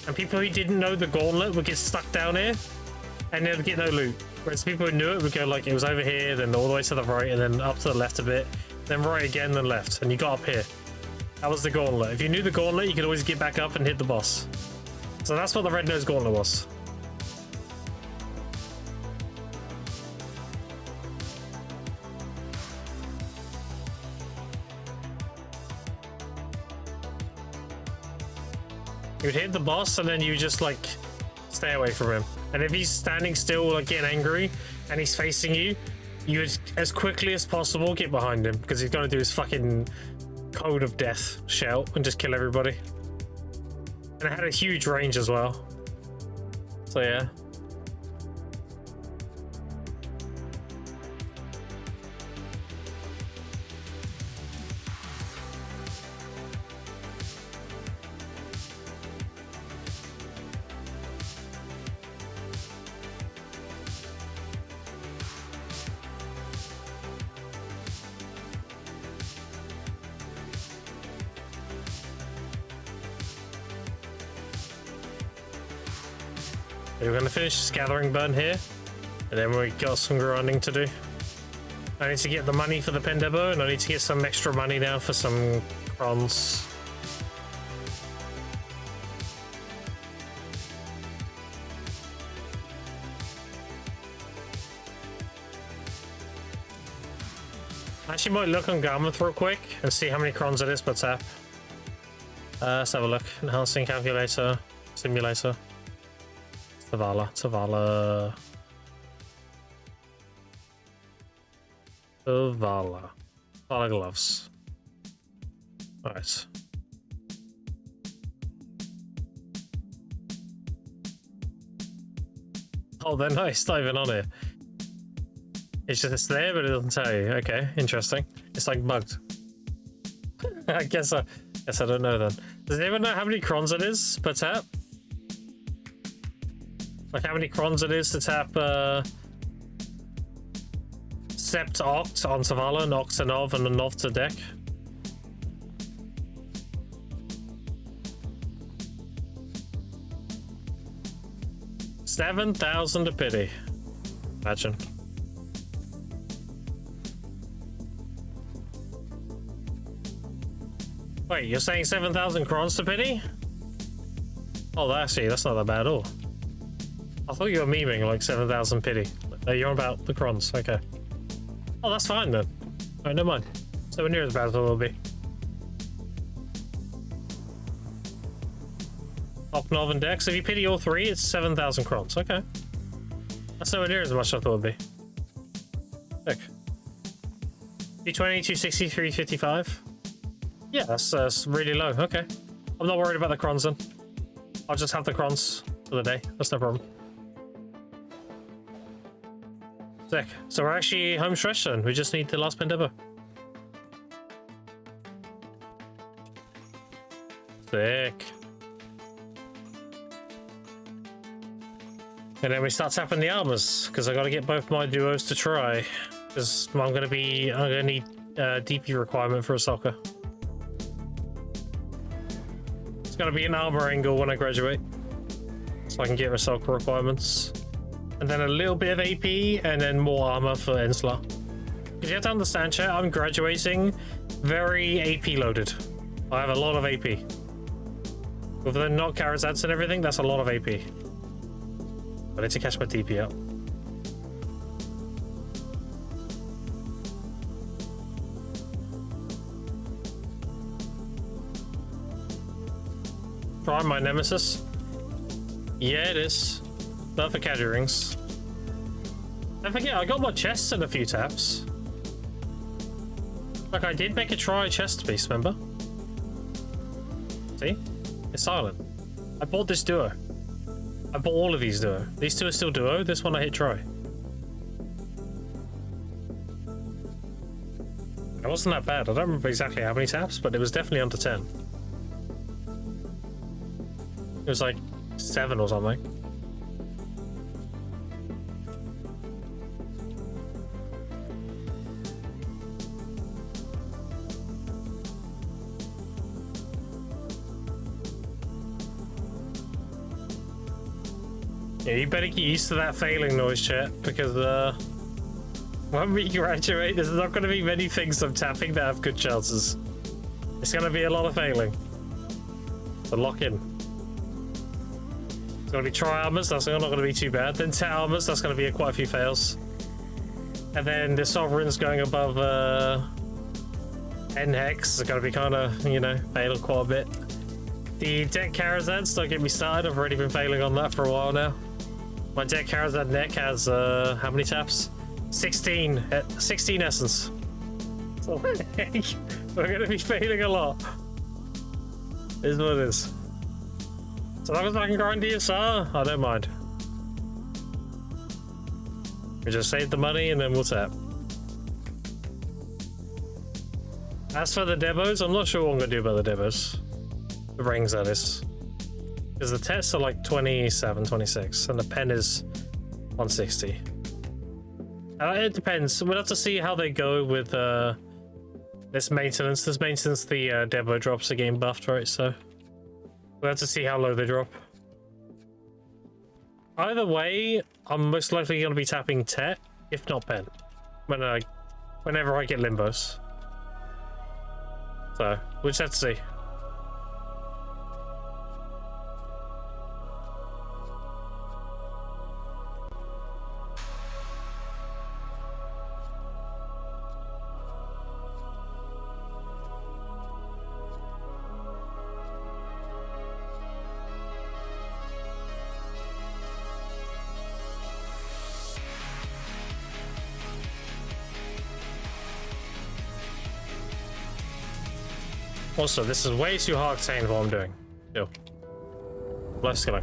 And people who didn't know the gauntlet would get stuck down here and they'd get no loot. Whereas people who knew it would go like it was over here, then all the way to the right, and then up to the left a bit, then right again, then left, and you got up here. That was the gauntlet. If you knew the gauntlet, you could always get back up and hit the boss. So that's what the Red Nose Gauntlet was. You would hit the boss and then you just like stay away from him. And if he's standing still, like getting angry, and he's facing you, you would as quickly as possible get behind him, because he's gonna do his fucking Code of Death shout and just kill everybody. And it had a huge range as well. So yeah. We're gonna finish this gathering burn here, and then we got some grinding to do. I need to get the money for the pen depot, and I need to get some extra money now for some crons. I actually might look on Garment real quick and see how many crons it is per tap. Let's have a look. Enhancing calculator, simulator. Zavala. Zavala gloves. Alright. Oh, they're nice, not even on it. It's just there, but it doesn't tell you. Okay, interesting. It's like bugged. I guess I don't know then. Does anyone know how many crons it is per tap? Like how many crons it is to tap Sept Oct on Zavala, and Oct to Nov, and a Nov to deck? $7,000 a pity. Imagine. Wait, you're saying 7,000 crons to pity? Oh, actually, that's not that bad at all. I thought you were memeing like 7,000 pity. You're about the crons, okay. Oh, that's fine then. Alright, never mind. So we're near as bad as it will be. Oknov and Dex. If you pity all three, it's 7,000 crons. Okay. That's nowhere near as much as I thought it would be. Look. 220, 260, 355. Yeah, that's really low. Okay. I'm not worried about the crons then. I'll just have the crons for the day. That's no problem. Sick. So we're actually home stretch then. We just need the last pen depot. Sick. And then we start tapping the armors, because I got to get both my duos to try. Because I'm gonna need DP requirement for a soccer. It's gonna be an armor angle when I graduate, so I can get Resolka requirements. And then a little bit of AP, and then more armor for Enslar. Because you have to understand, chat, I'm graduating very AP loaded. I have a lot of AP. With the not Karazats and everything, that's a lot of AP. I need to catch my DP up. Try my nemesis. Yeah, it is. Not for caddy rings. Don't forget, I got my chests in a few taps. Like, I did make a try chest piece, remember? See? It's silent. I bought this duo. I bought all of these duo. These two are still duo. This one I hit try. It wasn't that bad. I don't remember exactly how many taps, but it was definitely under 10. It was like 7 or something. Yeah, you better get used to that failing noise, chat, because when we graduate, there's not going to be many things I'm tapping that have good chances. It's going to be a lot of failing. So lock in. It's going to be try armors, that's not going to be too bad. Then tet armors, that's going to be quite a few fails. And then the sovereign's going above N hex is going to be kind of, you know, failing quite a bit. The deck Karazats, don't get me started, I've already been failing on that for a while now. My deck Karazad deck has, how many taps? 16 essence. So, we're going to be failing a lot. Is what it is. So long as I can grind DSR, I don't mind. We just save the money and then we'll tap. As for the demos, I'm not sure what I'm going to do about the demos. The rings, that is. Because the tests are like 27, 26, and the pen is 160. It depends. We'll have to see how they go with this maintenance. This maintenance, the demo drops are getting buffed, right? So we'll have to see how low they drop. Either way, I'm most likely going to be tapping Tet, if not Ben, whenever I get Limbos. So, we'll just have to see. Also, this is way too hard saying what I'm doing. Yo. Let's go.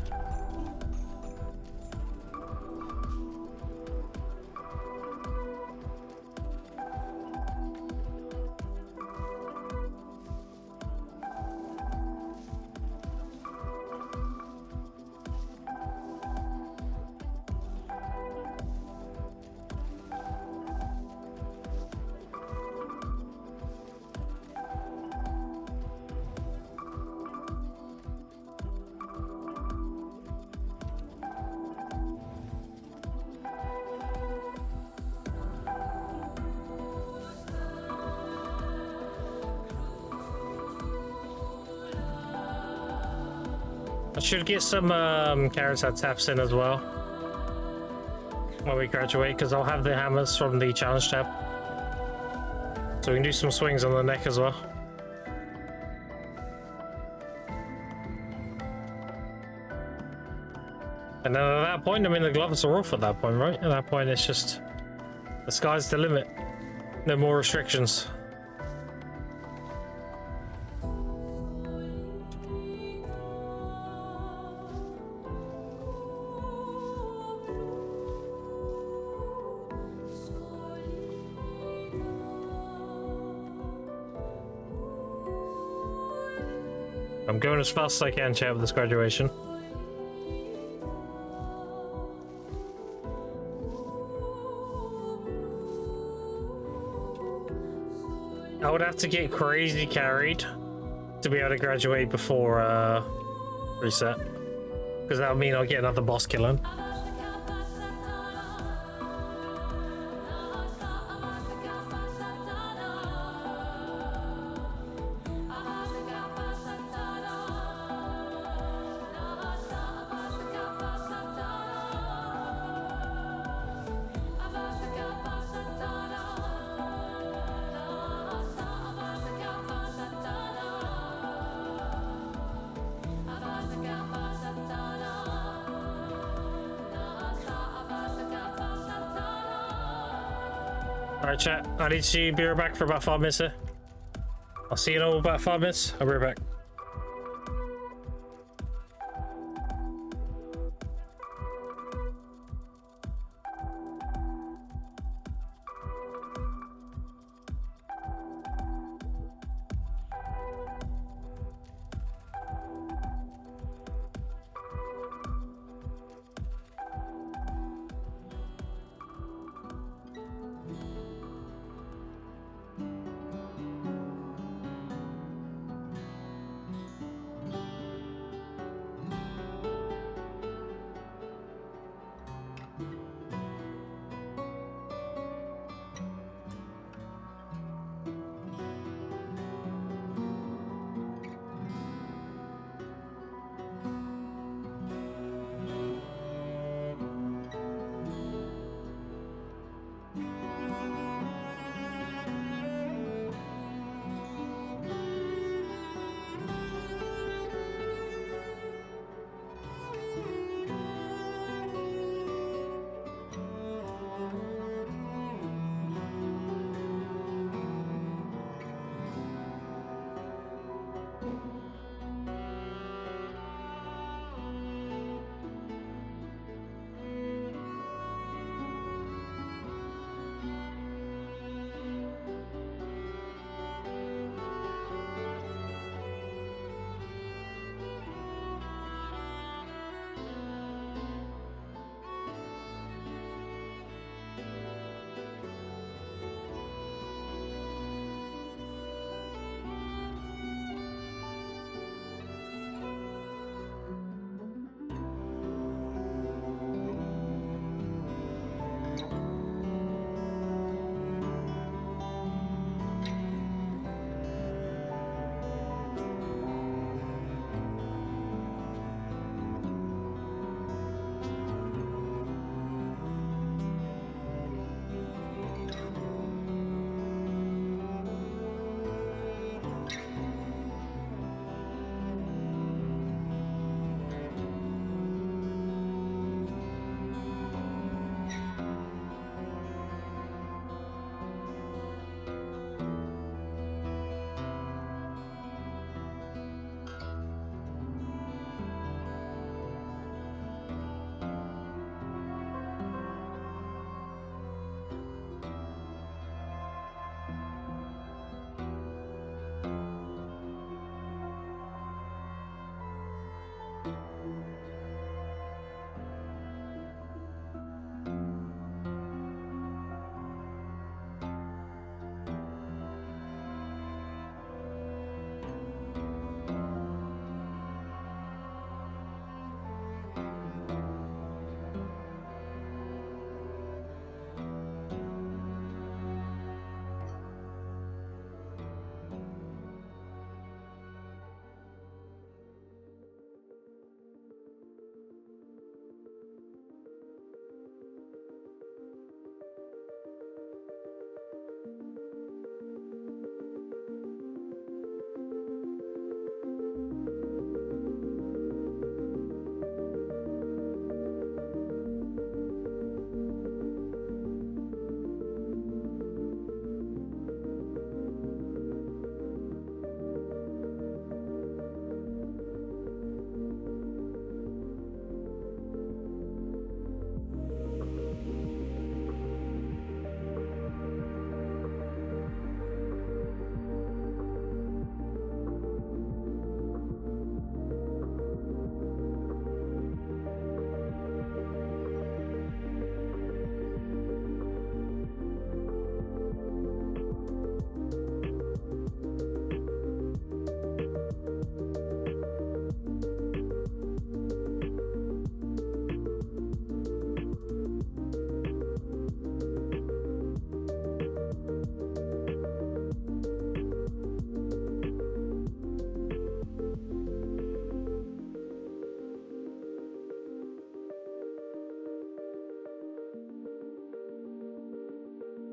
I should get some carrots that taps in as well when we graduate, because I'll have the hammers from the challenge tab. So we can do some swings on the neck as well. And then at that point, I mean, the gloves are off at that point, right? At that point, it's just the sky's the limit. No more restrictions. I'm going as fast as I can, chat, with this graduation. I would have to get crazy carried to be able to graduate before reset, because that would mean I'll get another boss killing. Alright, chat, I need to be right back for about 5 minutes here. I'll see you in all about 5 minutes. I'll be right back.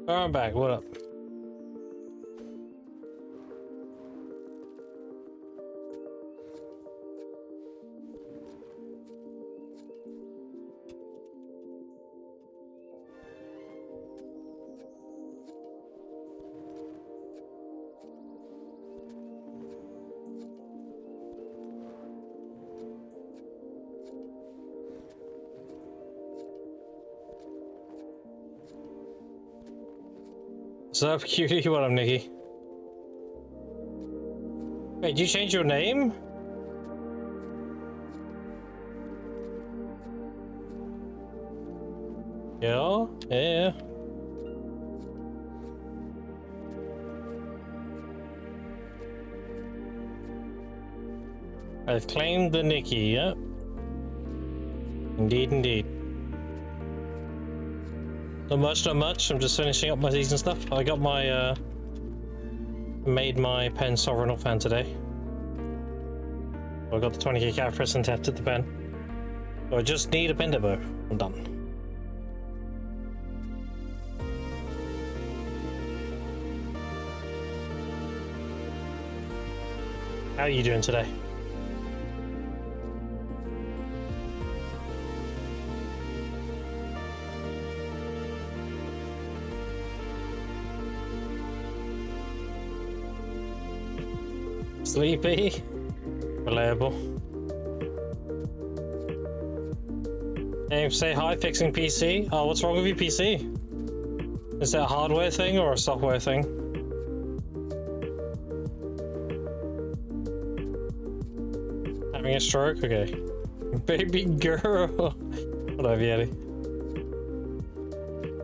Oh, I'm back. What up? What's up, cutie? What up, Nikki? Wait, did you change your name? Yeah, yeah. I've claimed the Nikki, yeah. Indeed, indeed. Not much, not much. I'm just finishing up my season stuff. I got my, made my pen Sovereign fan today. I got the 20k character and tested the pen. So I just need a pen demo. I'm done. How are you doing today? Sleepy? Reliable. Hey, say hi, fixing PC. Oh, what's wrong with your PC? Is that a hardware thing or a software thing? Having a stroke? Okay. Baby girl. Whatever, Yeti.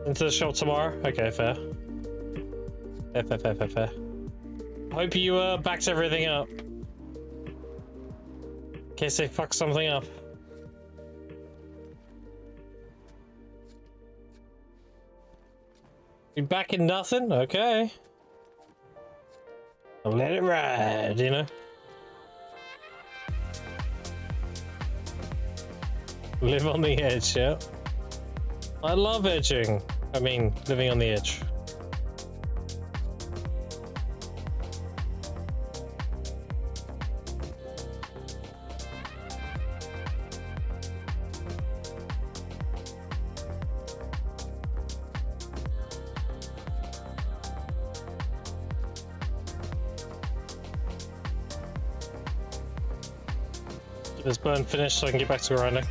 Into the shop tomorrow? Okay, fair. Fair. Hope you backed everything up. In case they fuck something up. You backing nothing? Okay. I'll let it ride, you know? Live on the edge, yeah. I love edging. I mean, living on the edge. Get this burn finished so I can get back to grinding.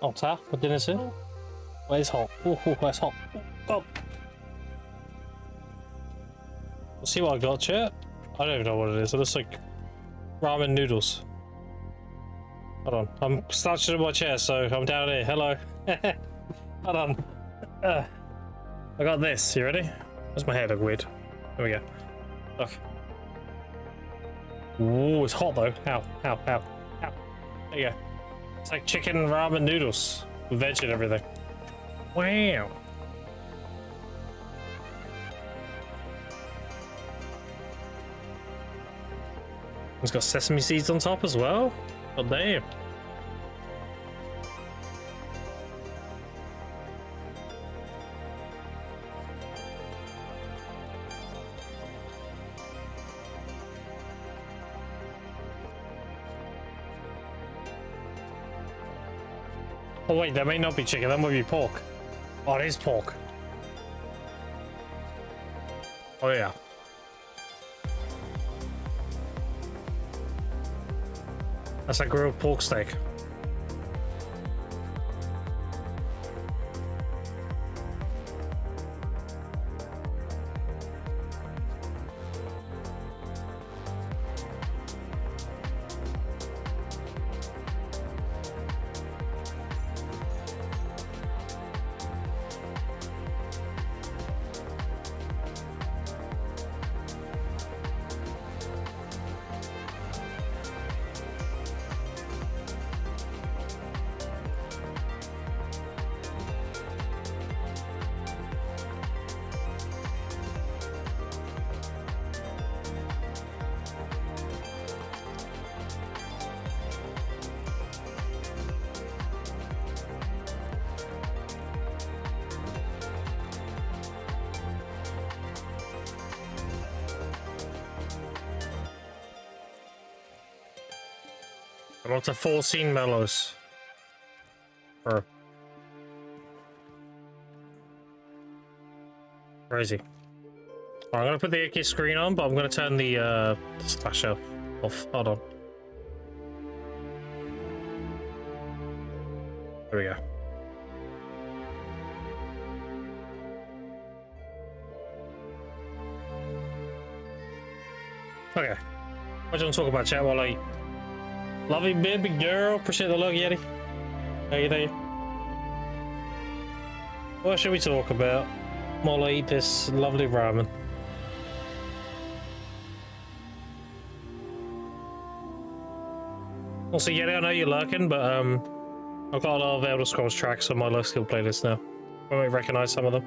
Oh, ta? What did I say? Where's hot? Oh, where's hot? Oh. We'll see what I got, chat. I don't even know what it is. It looks like ramen noodles. Hold on. I'm slouching in my chair, so I'm down here. Hello. Hold on. I got this. You ready? Does my hair look weird? There we go. Look. Ooh, it's hot though. Ow, ow, ow, ow. There you go. It's like chicken ramen noodles with veg and everything. Wow. It's got sesame seeds on top as well. God damn. Oh wait, that may not be chicken, that might be pork. Oh, it is pork. Oh yeah. That's a grilled pork steak. I'm up to 14 mellows. Bro. Crazy. I'm gonna put the AK screen on, but I'm gonna turn the slasher off. Hold on. There we go. Okay. What do you want to talk about, chat, while I eat? Love you, baby girl. Appreciate the love, Yeti. How you doing? What should we talk about while I eat this lovely ramen? Also, Yeti, I know you're lurking, but I've got a lot of Elder Scrolls tracks on my low skill playlist now. I might recognize some of them.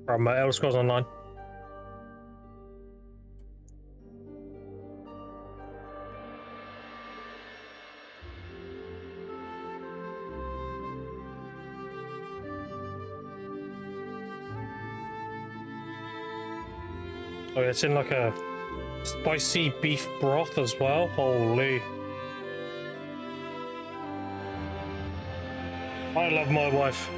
From Elder Scrolls Online. Oh, it's in like a spicy beef broth as well. Holy. I love my wife.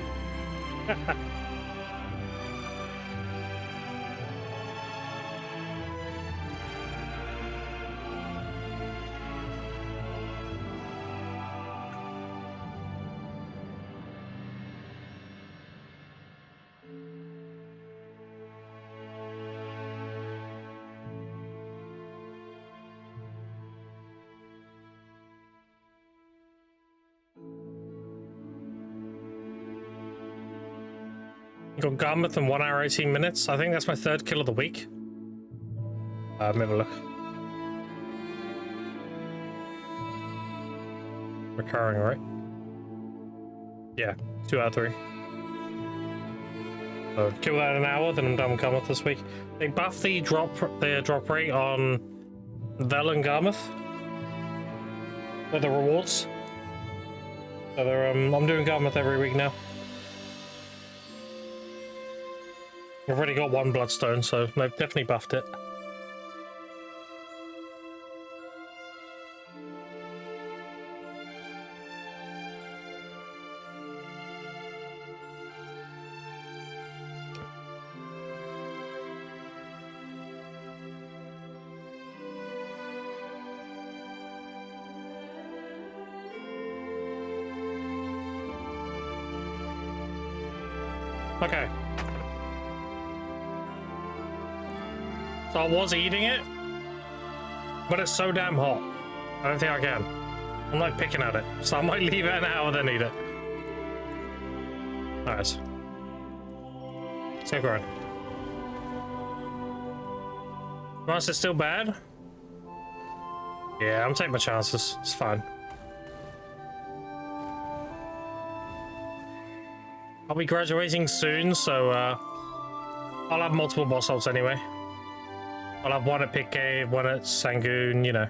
Got Garmouth in 1 hour 18 minutes. I think that's my third kill of the week. Let me have a look. Recurring, right? Yeah, 2 out of 3. So kill that in an hour, then I'm done with Garmouth this week. They buffed the drop rate on Vel and Garmouth for the rewards. So they're I'm doing Garmouth every week now. I've already got 1 bloodstone, so they've definitely buffed it. Okay. So I was eating it, but it's so damn hot. I don't think I can. I'm like picking at it, so I might leave it an hour then eat it. Nice. So grown. Once it's still bad? Yeah, I'm taking my chances. It's fine. I'll be graduating soon, so I'll have multiple boss ults anyway. I'll have 1 at Pit Cave, 1 at Sangoon, you know.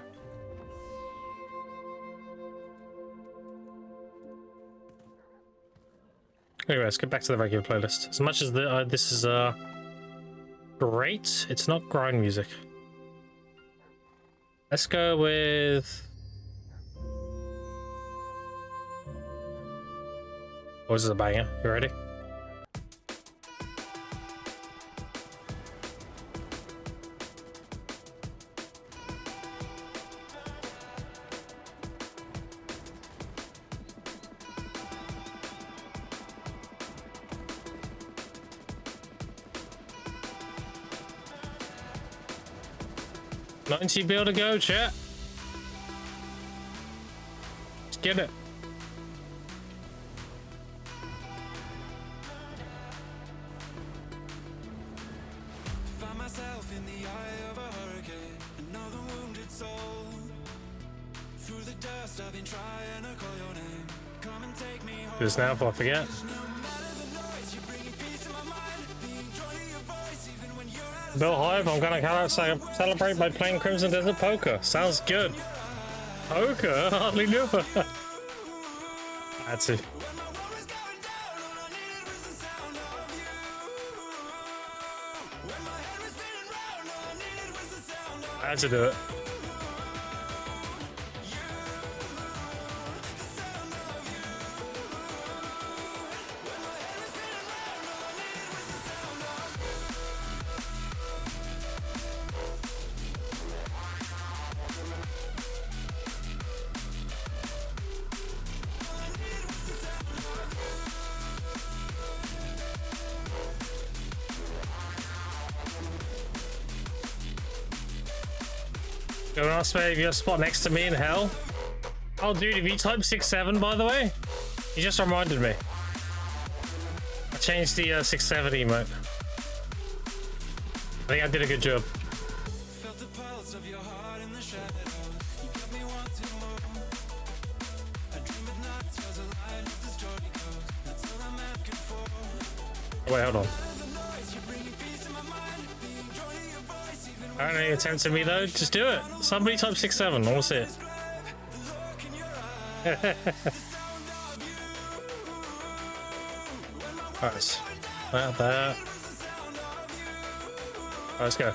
Anyway, let's get back to the regular playlist. As much as this is great, it's not grind music. Let's go with... Oh, this is a banger. You ready? $90 bill to go, chat. Let's get it. Find myself in the eye of a hurricane, another wounded soul. Through the dust, I've been trying to call your name. Come and take me home. Do this now before I forget. Bill Hive, I'm gonna celebrate by playing Crimson Desert Poker. Sounds good. Poker? Hardly knew. Had to. I had to do it. Don't ask me if you're a spot next to me in hell. Oh, dude, if you type 6-7, by the way, you just reminded me. I changed the 6-7 emote. I think I did a good job. Felt the pulse of your heart in the shadow. You got me wanting more. I dream at night as a line of the story goes. That's all I'm asking for. Wait, hold on. The noise, you're bringing peace to my mind. Being drawn to your voice, even I don't know you're tempting me though. Just do it. Somebody type 6-7. I want to see it. Alright. That. Alright, let's go.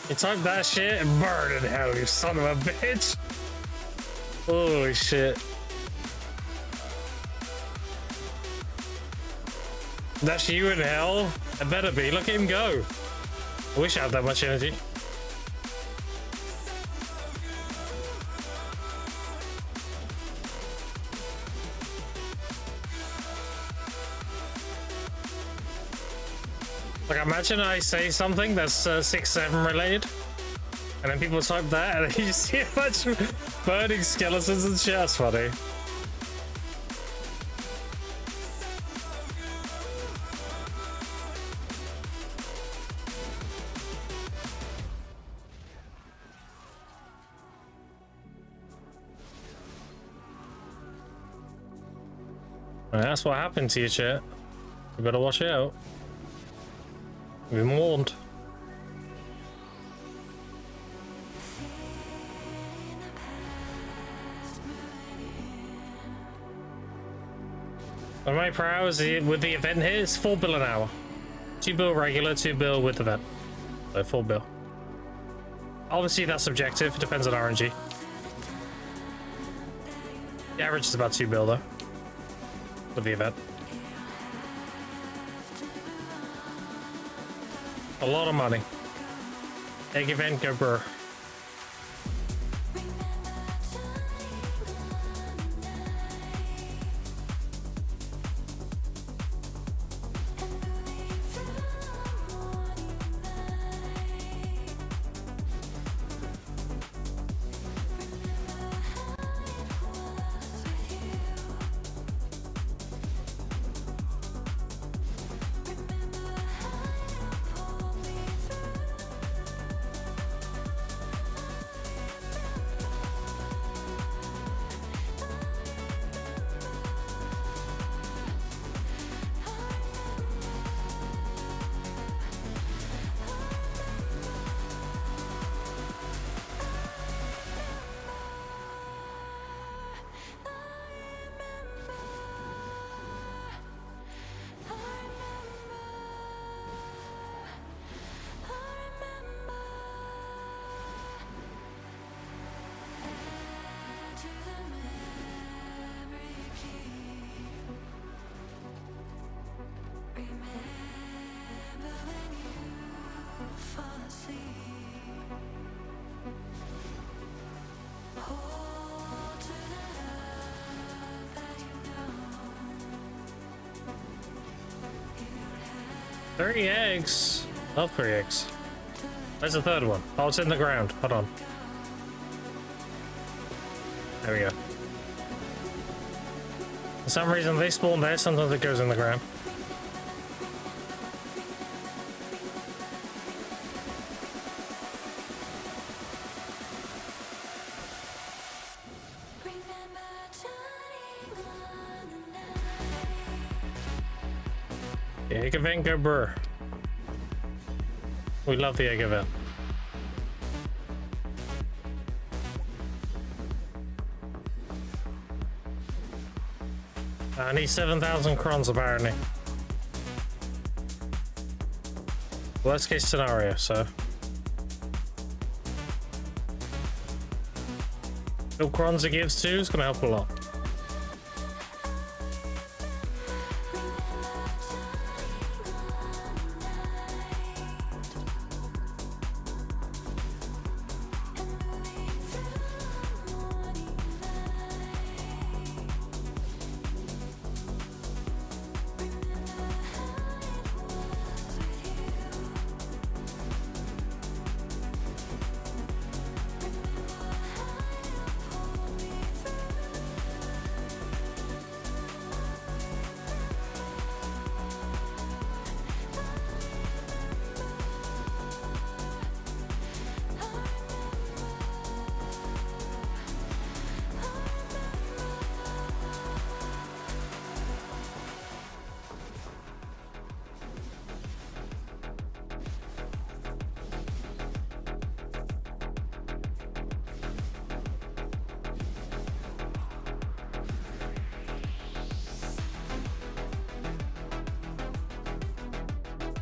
You type that shit and burn in hell, you son of a bitch. Holy shit. That's you in hell? It better be. Look at him go. I wish I had that much energy. Like, imagine I say something that's 6-7 related, and then people type that, and then you see a bunch of burning skeletons and shit. That's funny. Well, that's what happened to you, chat. You better watch out. You've been warned. How many per hour is with the event here? It's 4 bill an hour. 2 bill regular, 2 bill with event. So 4 bill. Obviously that's subjective, it depends on RNG. The average is about 2 bill though. With the event. A lot of money. Egg event, go burr. Three eggs. Love 3 eggs. Where's the third one? Oh, it's in the ground. Hold on. There we go. For some reason they spawn there, sometimes it goes in the ground. The egg event, go burr. We love the egg event. I need 7,000 crons apparently. Worst case scenario, so. No crons it gives too is gonna help a lot.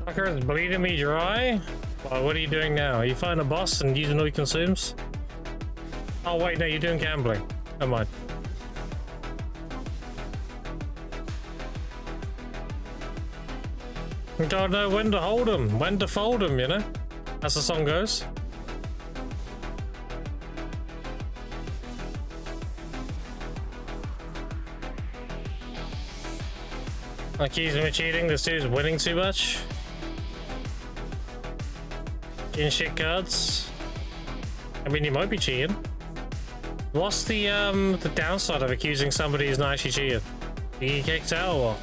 Fucker is bleeding me dry? Well, what are you doing now? Are you fighting a boss and using all he consumes? Oh wait, no, you're doing gambling. Never mind. You don't know when to hold him, when to fold him, you know? As the song goes. Accusing me of cheating, this dude's winning too much. Getting shit cards. I mean, you might be cheating. What's the downside of accusing somebody who's not actually cheating? You get kicked out or what?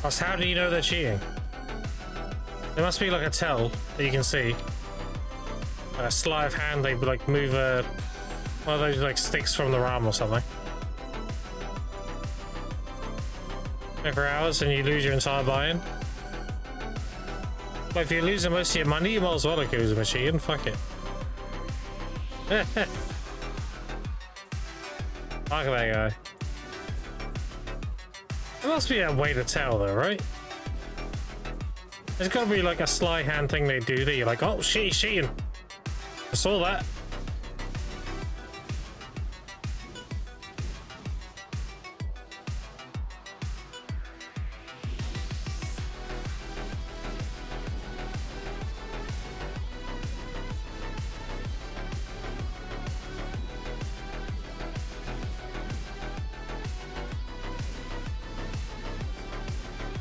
Plus, how do you know they're cheating? There must be like a tell that you can see. Like a sleight of hand, they like move one of those like sticks from the RAM or something. For hours and you lose your entire buy-in. But if you're losing most of your money, you might as well accuse a machine. Fuck it. Fuck that guy. There must be a way to tell though, right? There's gotta be like a sleight hand thing they do that you're like, oh shit, he's cheating. I saw that.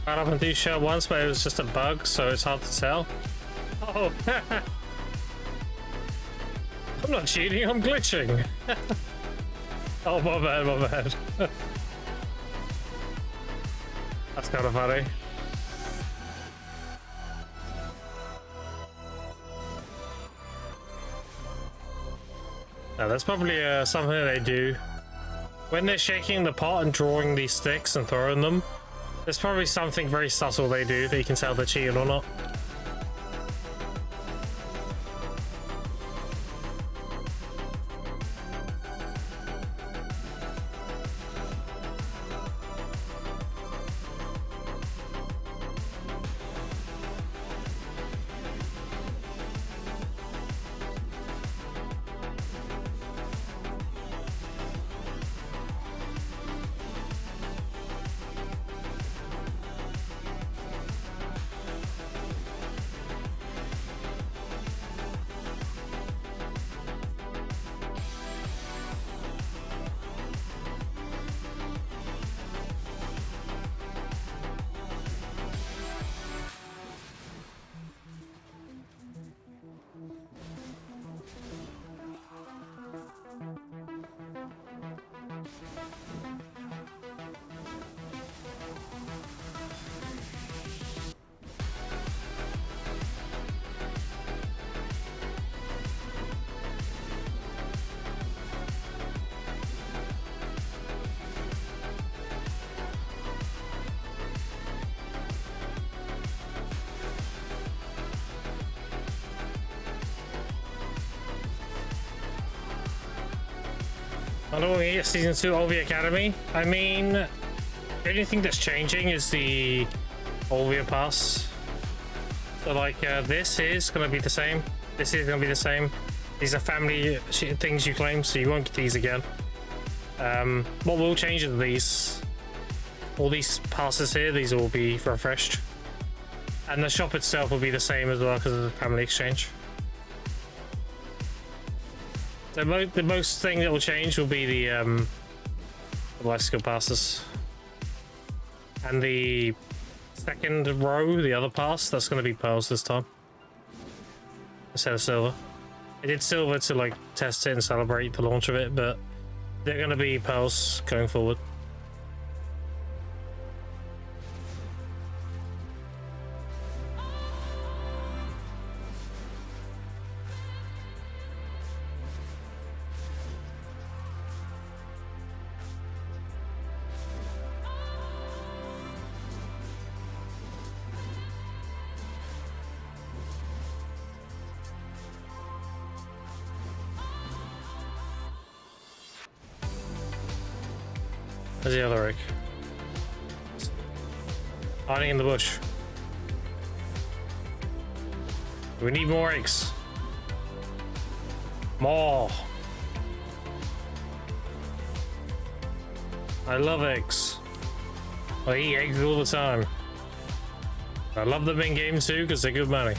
I happened to do shot once, but it was just a bug, so it's hard to tell. Oh, I'm not cheating, I'm glitching. Oh, my bad, my bad. That's kind of funny. Now, that's probably something that they do. When they're shaking the pot and drawing these sticks and throwing them, there's probably something very subtle they do that you can tell they're cheating or not. I don't want to get season 2 of the Academy. I mean, the only thing that's changing is the Olvia pass. So like this is going to be the same. This is going to be the same. These are family things you claim, so you won't get these again. What will change are these. All these passes here, these will be refreshed. And the shop itself will be the same as well because of the family exchange. So the most thing that will change will be the bicycle passes. And the second row, the other pass, that's going to be pearls this time instead of silver. I did silver to like test it and celebrate the launch of it, but they're going to be pearls going forward. Where's the other egg? Hiding in the bush. We need more eggs. More. I love eggs. I eat eggs all the time. I love them in game too because they're good money.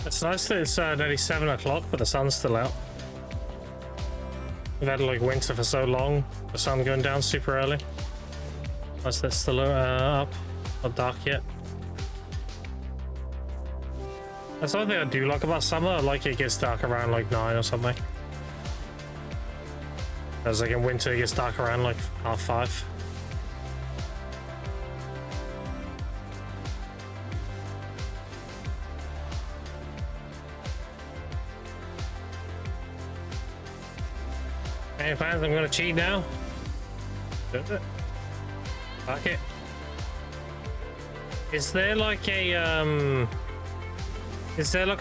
It's nice that it's nearly 7 o'clock, but the sun's still out. We've had like winter for so long, the sun going down super early. Nice that it's still up, not dark yet. That's one thing I do like about summer. I like it gets dark around like 9 or something. Whereas like in winter it gets dark around like 5:30. Any plans? I'm gonna cheat now. Fuck it. Is there like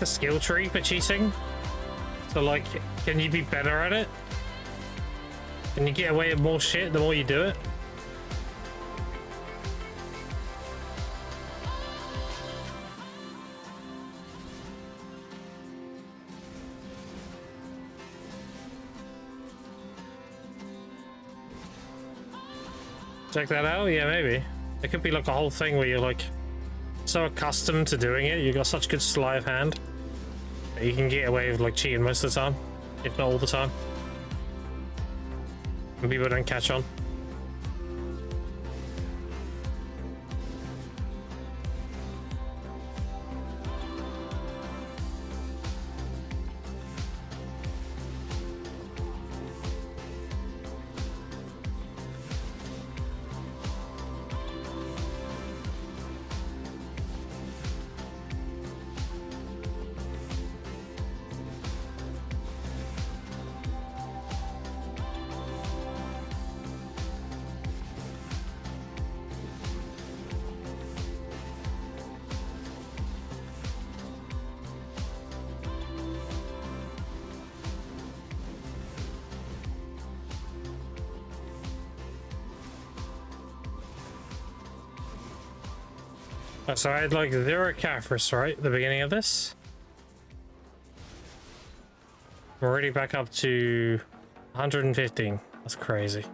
a skill tree for cheating? So like, can you be better at it? Can you get away with more shit the more you do it? Check that out? Yeah, maybe. It could be like a whole thing where you're like so accustomed to doing it, you've got such good sleight of hand that you can get away with like cheating most of the time, if not all the time. And people don't catch on. So I had like 0 Caphras, right, at the beginning of this. I'm already back up to 115. That's crazy.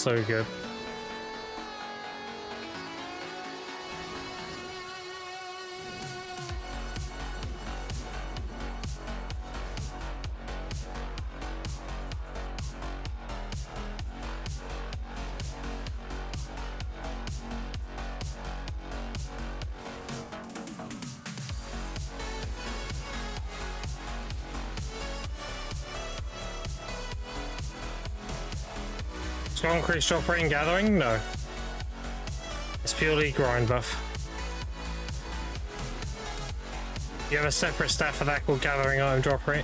so good. Strong increase drop rate in gathering? No. It's purely grind buff. You have a separate stat for that called gathering item drop rate.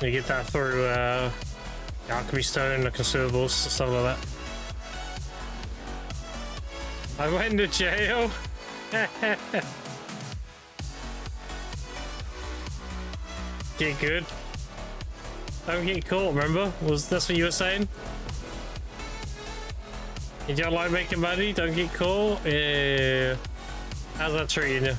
You get that through the alchemy stone, the consumables, stuff like that. I went to jail. Get good. Don't get caught, remember? That's what you were saying? You don't like making money? Don't get caught? Yeah. How's that treating you?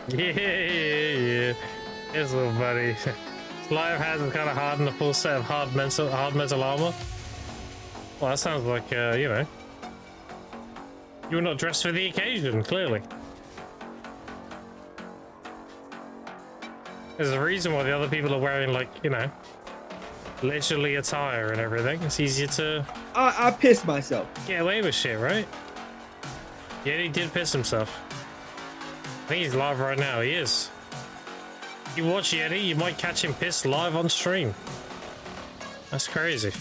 Yeah. Here's little buddy. Live has kind of hardened a full set of hard metal armor. Well, that sounds like, you know, you were not dressed for the occasion, clearly. There's a reason why the other people are wearing, like, you know, leisurely attire and everything. It's easier to... I pissed myself. get away with shit, right? Yeah, he did piss himself. I think he's live right now. He is. You watch Yeti, you might catch him pissed live on stream. That's crazy.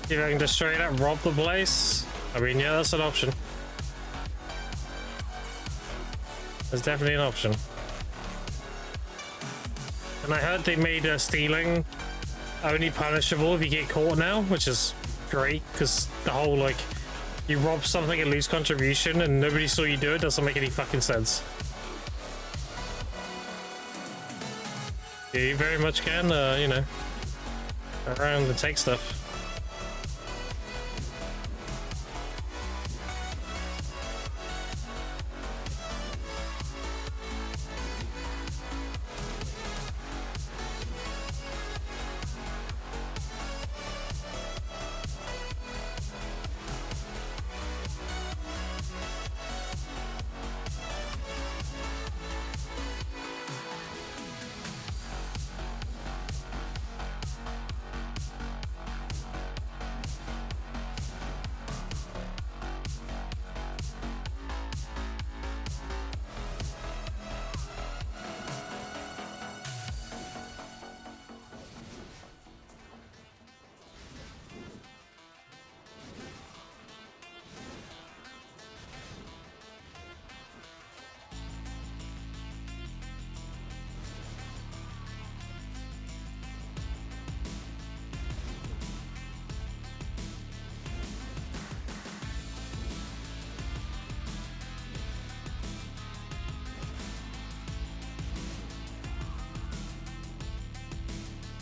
See if I can just straight up rob the place. I mean, yeah, that's an option. That's definitely an option. And I heard they made stealing only punishable if you get caught now, which is great, because the whole, like, you rob something and lose contribution and nobody saw you do it doesn't make any fucking sense. Yeah, you very much can, you know, around and take stuff.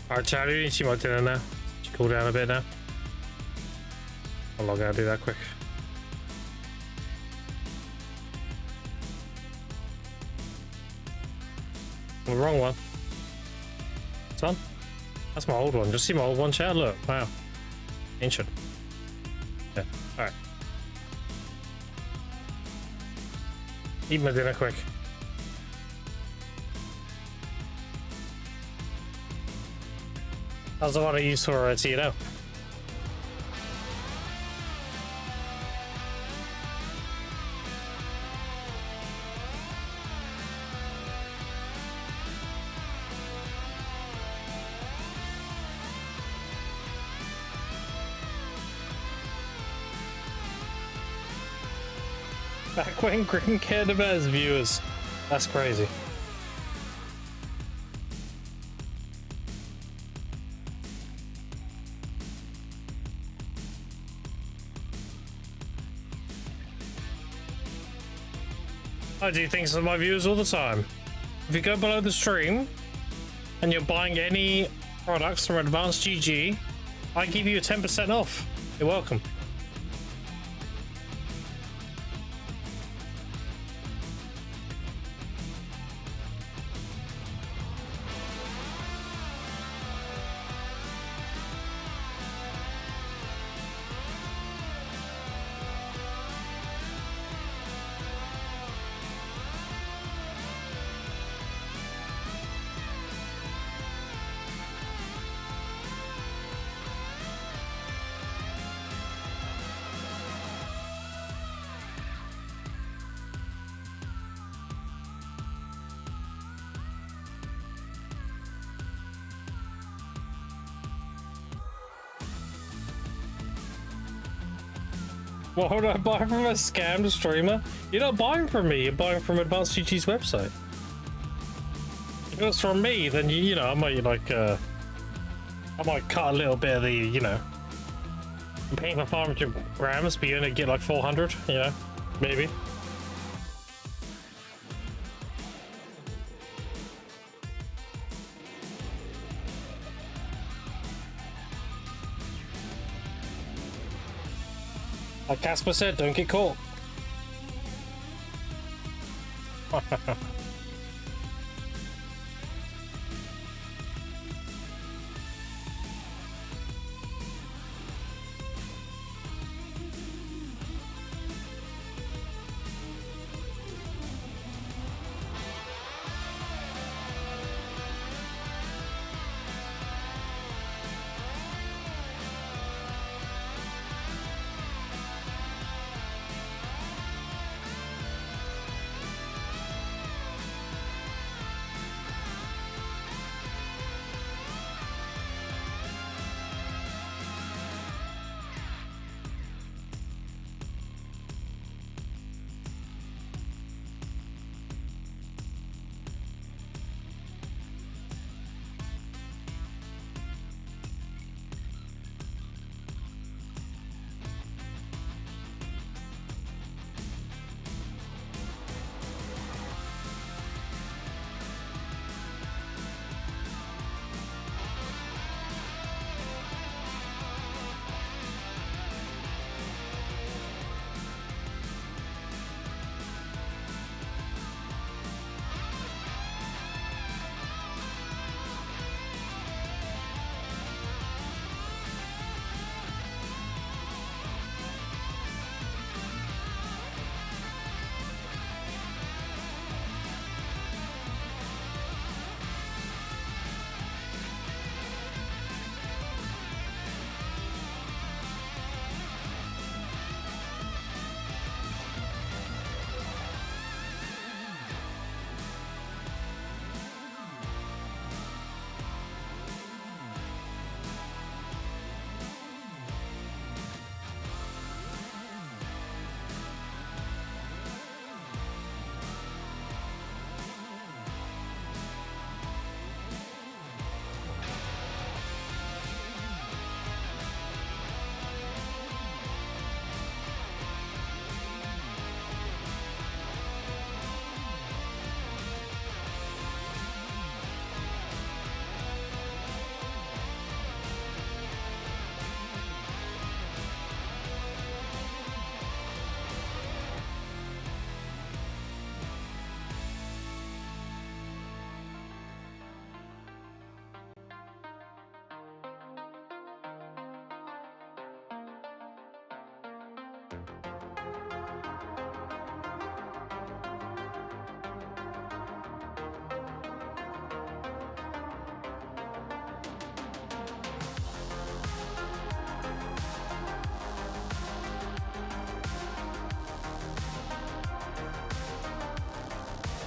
Alright, Charlie, you need to see my dinner now. Should cool down a bit now. I'll log out and do that quick. The wrong one. This one? That's my old one. Just see my old one, chat. Look, wow. Ancient. Yeah, alright. Eat my dinner quick. That's the one I use for TNO. Back when Grim cared about his viewers. That's crazy. I do things to my viewers all the time. If you go below the stream and you're buying any products from Advanced GG, I give you a 10% off. You're welcome. Why would I buy from a scammed streamer? You're not buying from me, you're buying from Advanced GG's website. If it's from me, then you know, I might like I might cut a little bit of the, you know. I'm paying for 500 grams, but you only get like 400, you know, maybe. Like Casper said, don't get caught.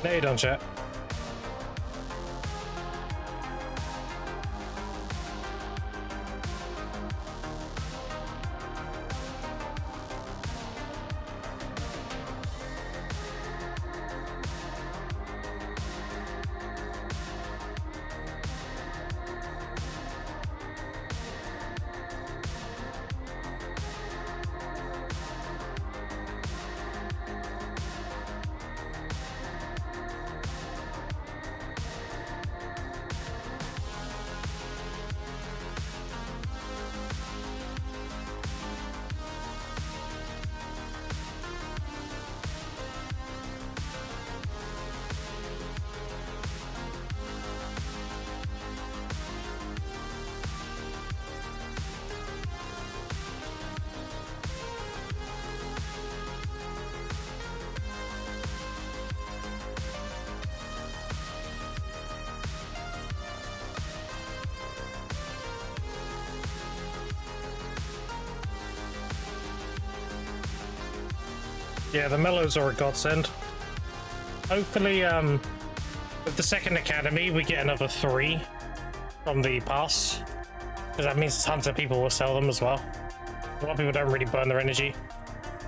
No, you don't, chat. Yeah, the mellows are a godsend. Hopefully, with the second academy, we get another 3 from the pass. Because that means tons of people will sell them as well. A lot of people don't really burn their energy.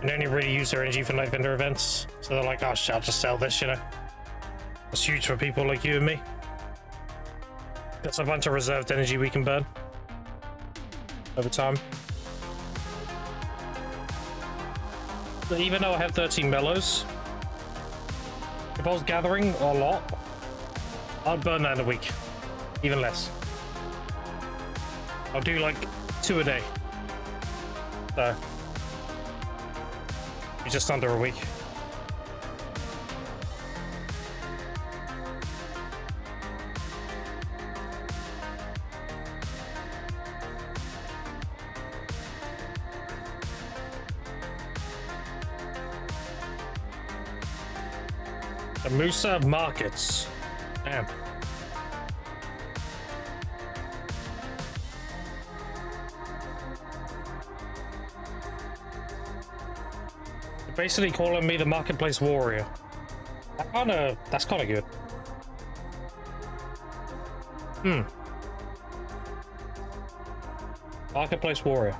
And only really use their energy for night vendor events. So they're like, oh shit, I'll just sell this, you know? It's huge for people like you and me. That's a bunch of reserved energy we can burn over time. But even though I have 13 mellows, if I was gathering a lot, I'd burn that in a week. Even less. I'll do like 2 a day. So, it's just under a week. The Musa markets. Damn. You're basically calling me the marketplace warrior. That's kinda good. Marketplace warrior.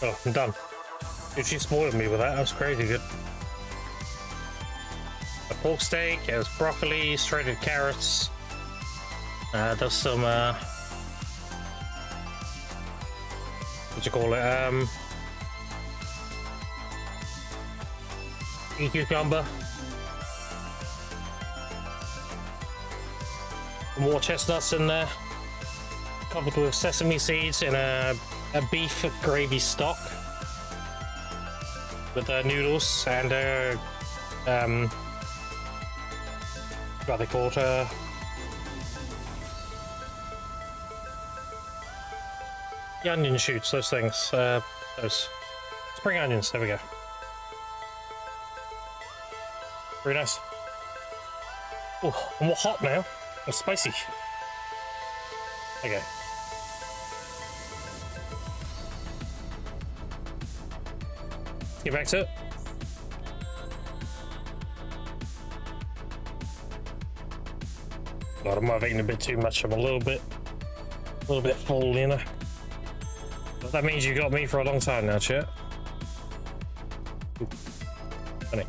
Oh, I'm done. Dude, she spoiled me with that. That was crazy good. A pork steak, it was broccoli, shredded carrots. There's some, what you call it? Cucumber. More chestnuts in there. Covered with sesame seeds in a beef gravy stock with noodles and what are they called? The onion shoots, those things. Those spring onions. There we go. Very nice. Oh, I'm more hot now. It's spicy. Okay. Get back to it. God, I might have eaten a bit too much. I'm a little bit full, you know. But that means you got me for a long time now, chat. Ooh. Funny.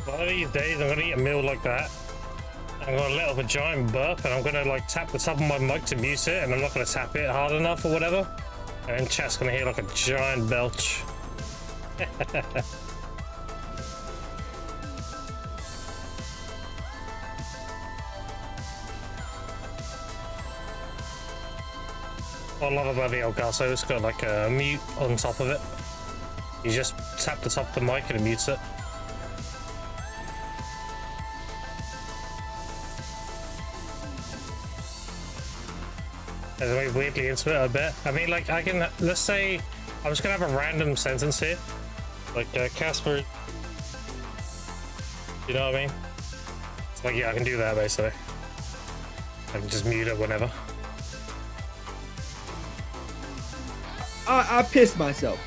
One of these days I'm gonna eat a meal like that. I'm gonna let off a giant burp and I'm gonna like tap the top of my mic to mute it, and I'm not gonna tap it hard enough or whatever. And then chat's gonna hear like a giant belch. What I love about the Elgato, it's got like a mute on top of it. You just tap the top of the mic and it mutes it. It's weirdly intimate a bit. I mean, like, I can, let's say, I'm just gonna have a random sentence here. Like, Casper. You know what I mean? It's like, yeah, I can do that basically. I can just mute it whenever. I pissed myself.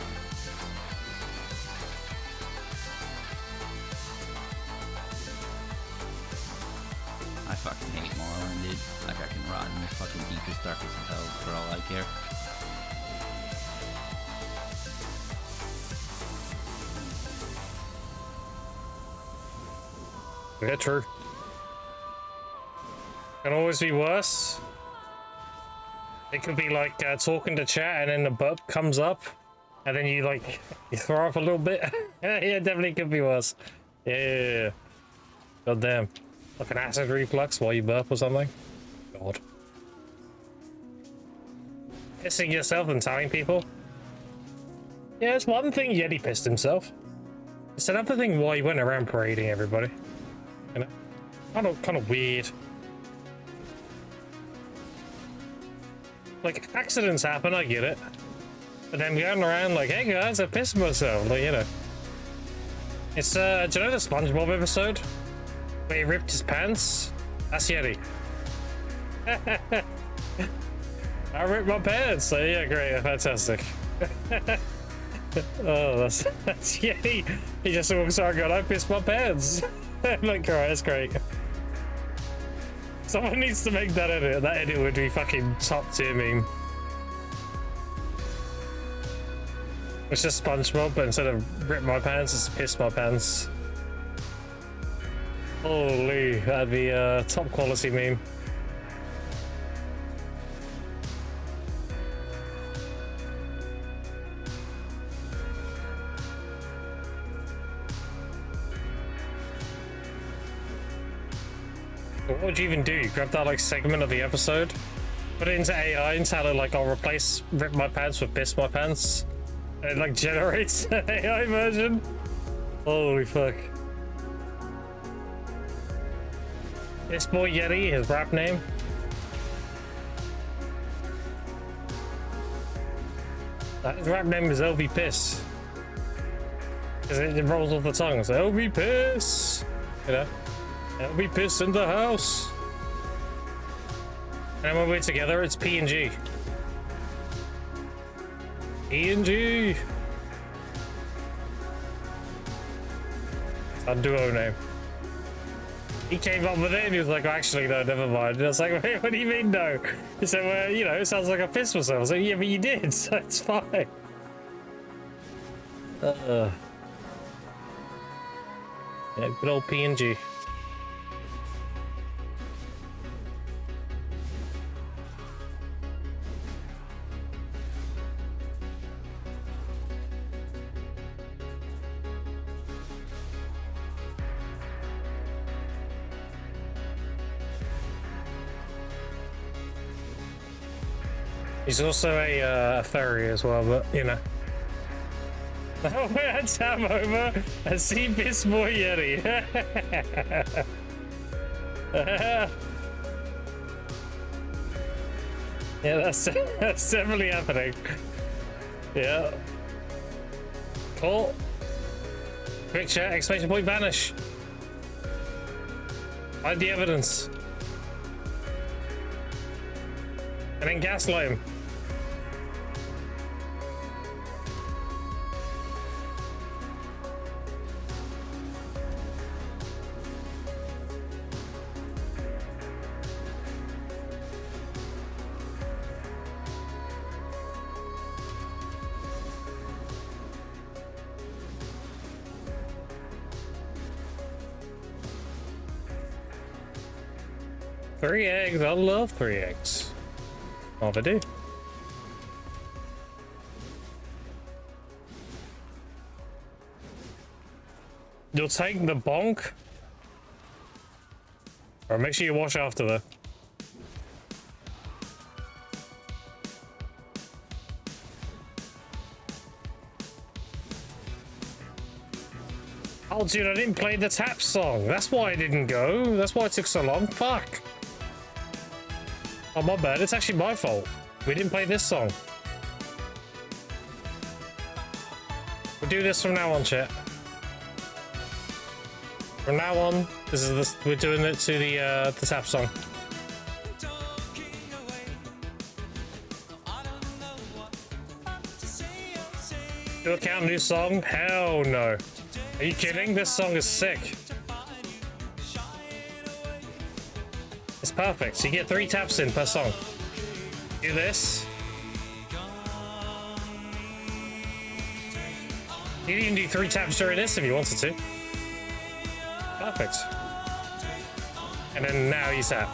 I fucking hate Morrowind, dude. Like, I can rot in the fucking deepest, darkest of hell for all I care. Yeah, true. Can always be worse. It could be like talking to chat and then the burp comes up and then you like you throw up a little bit. Yeah, definitely could be worse. Yeah. God damn. Like an acid reflux while you burp or something. God. Pissing yourself and telling people. Yeah, it's one thing Yeti pissed himself. It's another thing why he went around parading everybody. You know? Kind of weird. Like, accidents happen, I get it. But then going around like, hey guys, I pissed myself, like, you know. It's, do you know the SpongeBob episode? Where he ripped his pants? That's Yeti. I ripped my pants, so yeah, great, fantastic. Oh, that's Yeti. He just walks around going, I pissed my pants. Like, alright, that's great. Someone needs to make that edit. That edit would be fucking top tier meme. It's just SpongeBob, but instead of rip my pants, it's piss my pants. Holy, that'd be a top quality meme. What would you even do? You grab that like segment of the episode, put it into AI and tell it like I'll replace rip my pants with piss my pants, and it like generates an AI version. Holy fuck. This boy Yeti, his rap name. His rap name is LB Piss. Because it rolls off the tongue. So LB Piss. You know? LB Piss in the house. And when we're together, it's P&G. P&G. It's our duo name. He came up with it and he was like, oh, actually, no, never mind. And I was like, wait, what do you mean, no? He said, well, you know, it sounds like I pissed myself. I was like, yeah, but you did, so it's fine. Yeah, good old P&G. He's also a furry as well, but you know. Oh, that's Sam over and see this boy Yeti. Yeah, that's definitely happening. Yeah. Cool. Quick chat, exclamation point, banish. Hide the evidence. And then gaslight him. Three eggs, I love 3 eggs. Oh, they do. You'll take the bonk? Or make sure you wash after that. Oh, dude, I didn't play the tap song. That's why I didn't go. That's why it took so long. Fuck. Oh, my bad. It's actually my fault. We didn't play this song. We'll do this from now on, chat. From now on, this is this. We're doing it to the tap song. Do a count new song? Hell no. Are you kidding? This song is sick. It's perfect. So you get 3 taps in per song. Do this. You can even do 3 taps during this if you wanted to. Perfect. And then now you tap.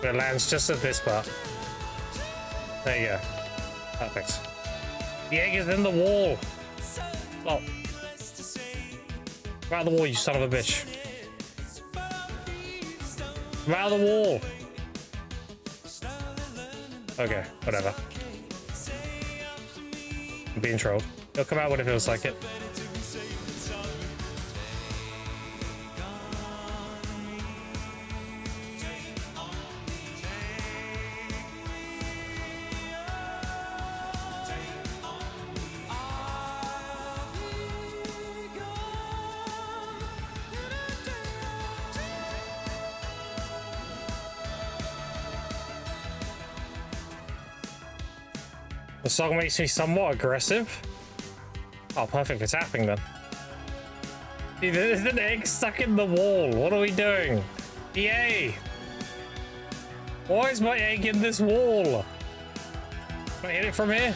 It lands just at this part. There you go. Perfect. The egg is in the wall. Oh. Come out of the wall, you son of a bitch. Come out of the wall. Okay, whatever. I'm being trolled. He'll come out when it feels like it. The song makes me somewhat aggressive. Oh, perfect for tapping then. Dude, there's an egg stuck in the wall. What are we doing? EA! Why is my egg in this wall? Can I hit it from here?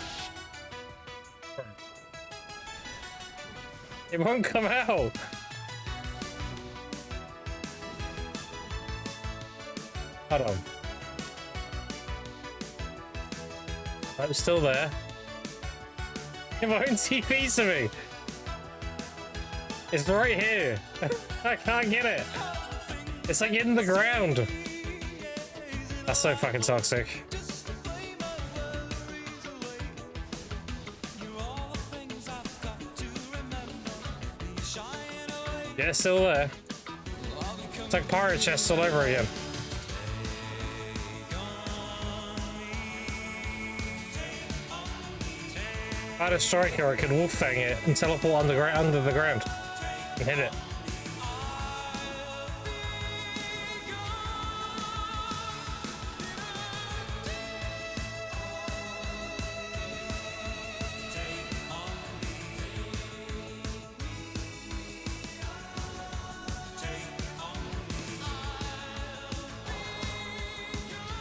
It won't come out. Hold on. I'm still there. It won't TP to me. It's right here. I can't get it. It's like in the ground. That's so fucking toxic. Yeah, it's still there. It's like pirate chests all over again. If I had a striker, I could wolf fang it and teleport under the ground and hit it.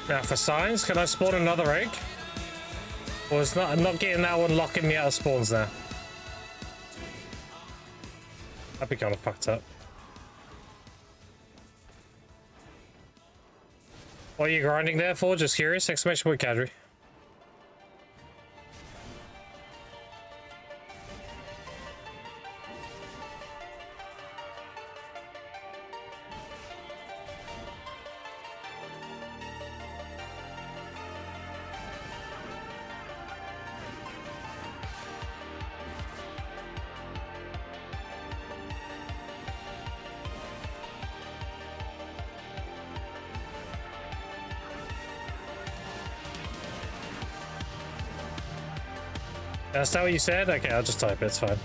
Now for signs, can I spawn another egg? Or is not, I'm not getting that one locking me out of spawns now. That'd be kind of fucked up. What are you grinding there for? Just curious? Exclamation point, Kadri. Is that what you said? Okay, I'll just type it, it's fine.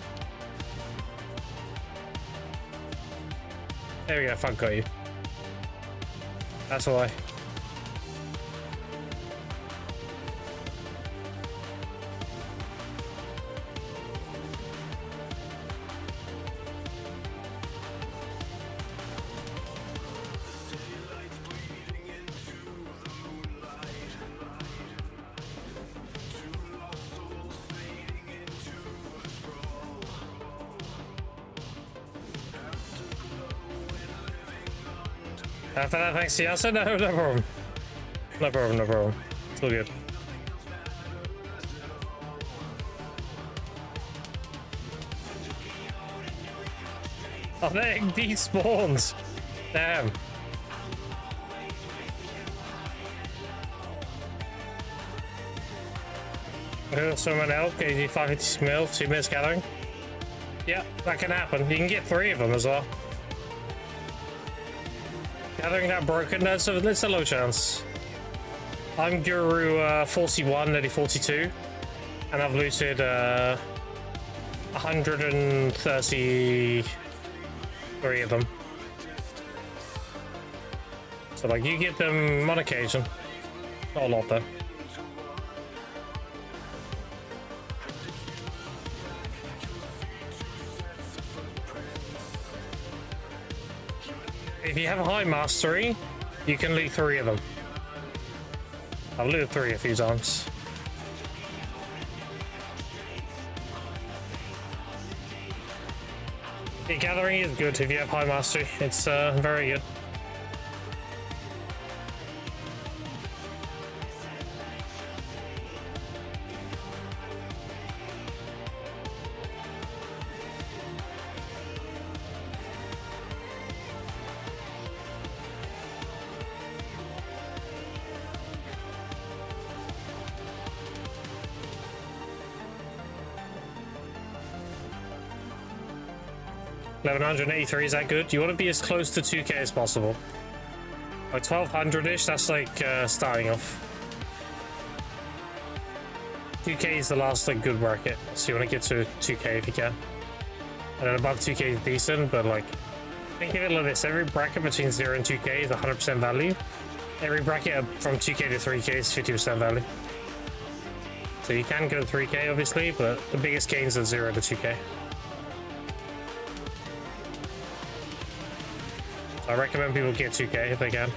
There we go, fuck, got you. That's why. For that, thanks to Yasa. No problem. No problem, no problem. It's all good. Oh, that egg despawns. Damn. Someone else, KG 550 mil, 2 minutes gathering. Yeah, that can happen. You can get 3 of them as well. Gathering that broken, that's a low chance. I'm Guru 41, nearly 42, and I've looted 133 of them. So like you get them on occasion, not a lot though. If you have a high mastery, you can loot 3 of them. I've looted 3 a few times. Yeah, gathering is good if you have high mastery. It's very good. Level 183, is that good? You want to be as close to 2k as possible. Like 1200-ish, that's like starting off. 2k is the last like good bracket, so you want to get to 2k if you can. And then above 2k is decent, but like, think of it like this, every bracket between 0 and 2k is 100% value. Every bracket from 2k to 3k is 50% value. So you can go 3k obviously, but the biggest gains are 0 to 2k. I recommend people get 2k if they can.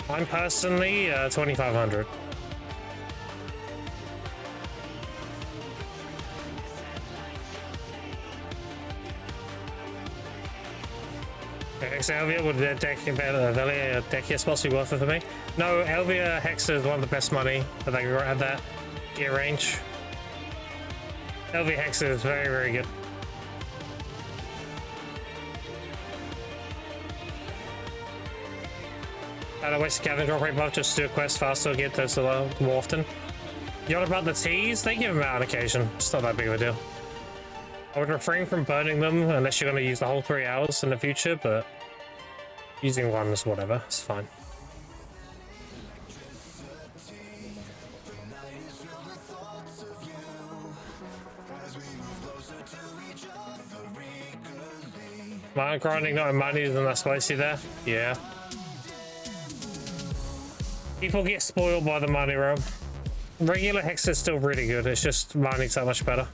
I'm personally 2500. Okay, so Elvia, would the deck is possibly worth it for me? No, Elvia Hexa is one of the best money that I can at that gear range. Elvia Hexa is very, very good. I don't waste a Gavin drop rate buff, just do a quest faster, get those more often. You know about the teas? They give them out on occasion. It's not that big of a deal. I would refrain from burning them unless you're going to use the whole 3 hours in the future, but using one is whatever, it's fine. Am I grinding not in money than that spicy there? Yeah. People get spoiled by the money roam. Regular Hex is still really good, it's just mining's that much better.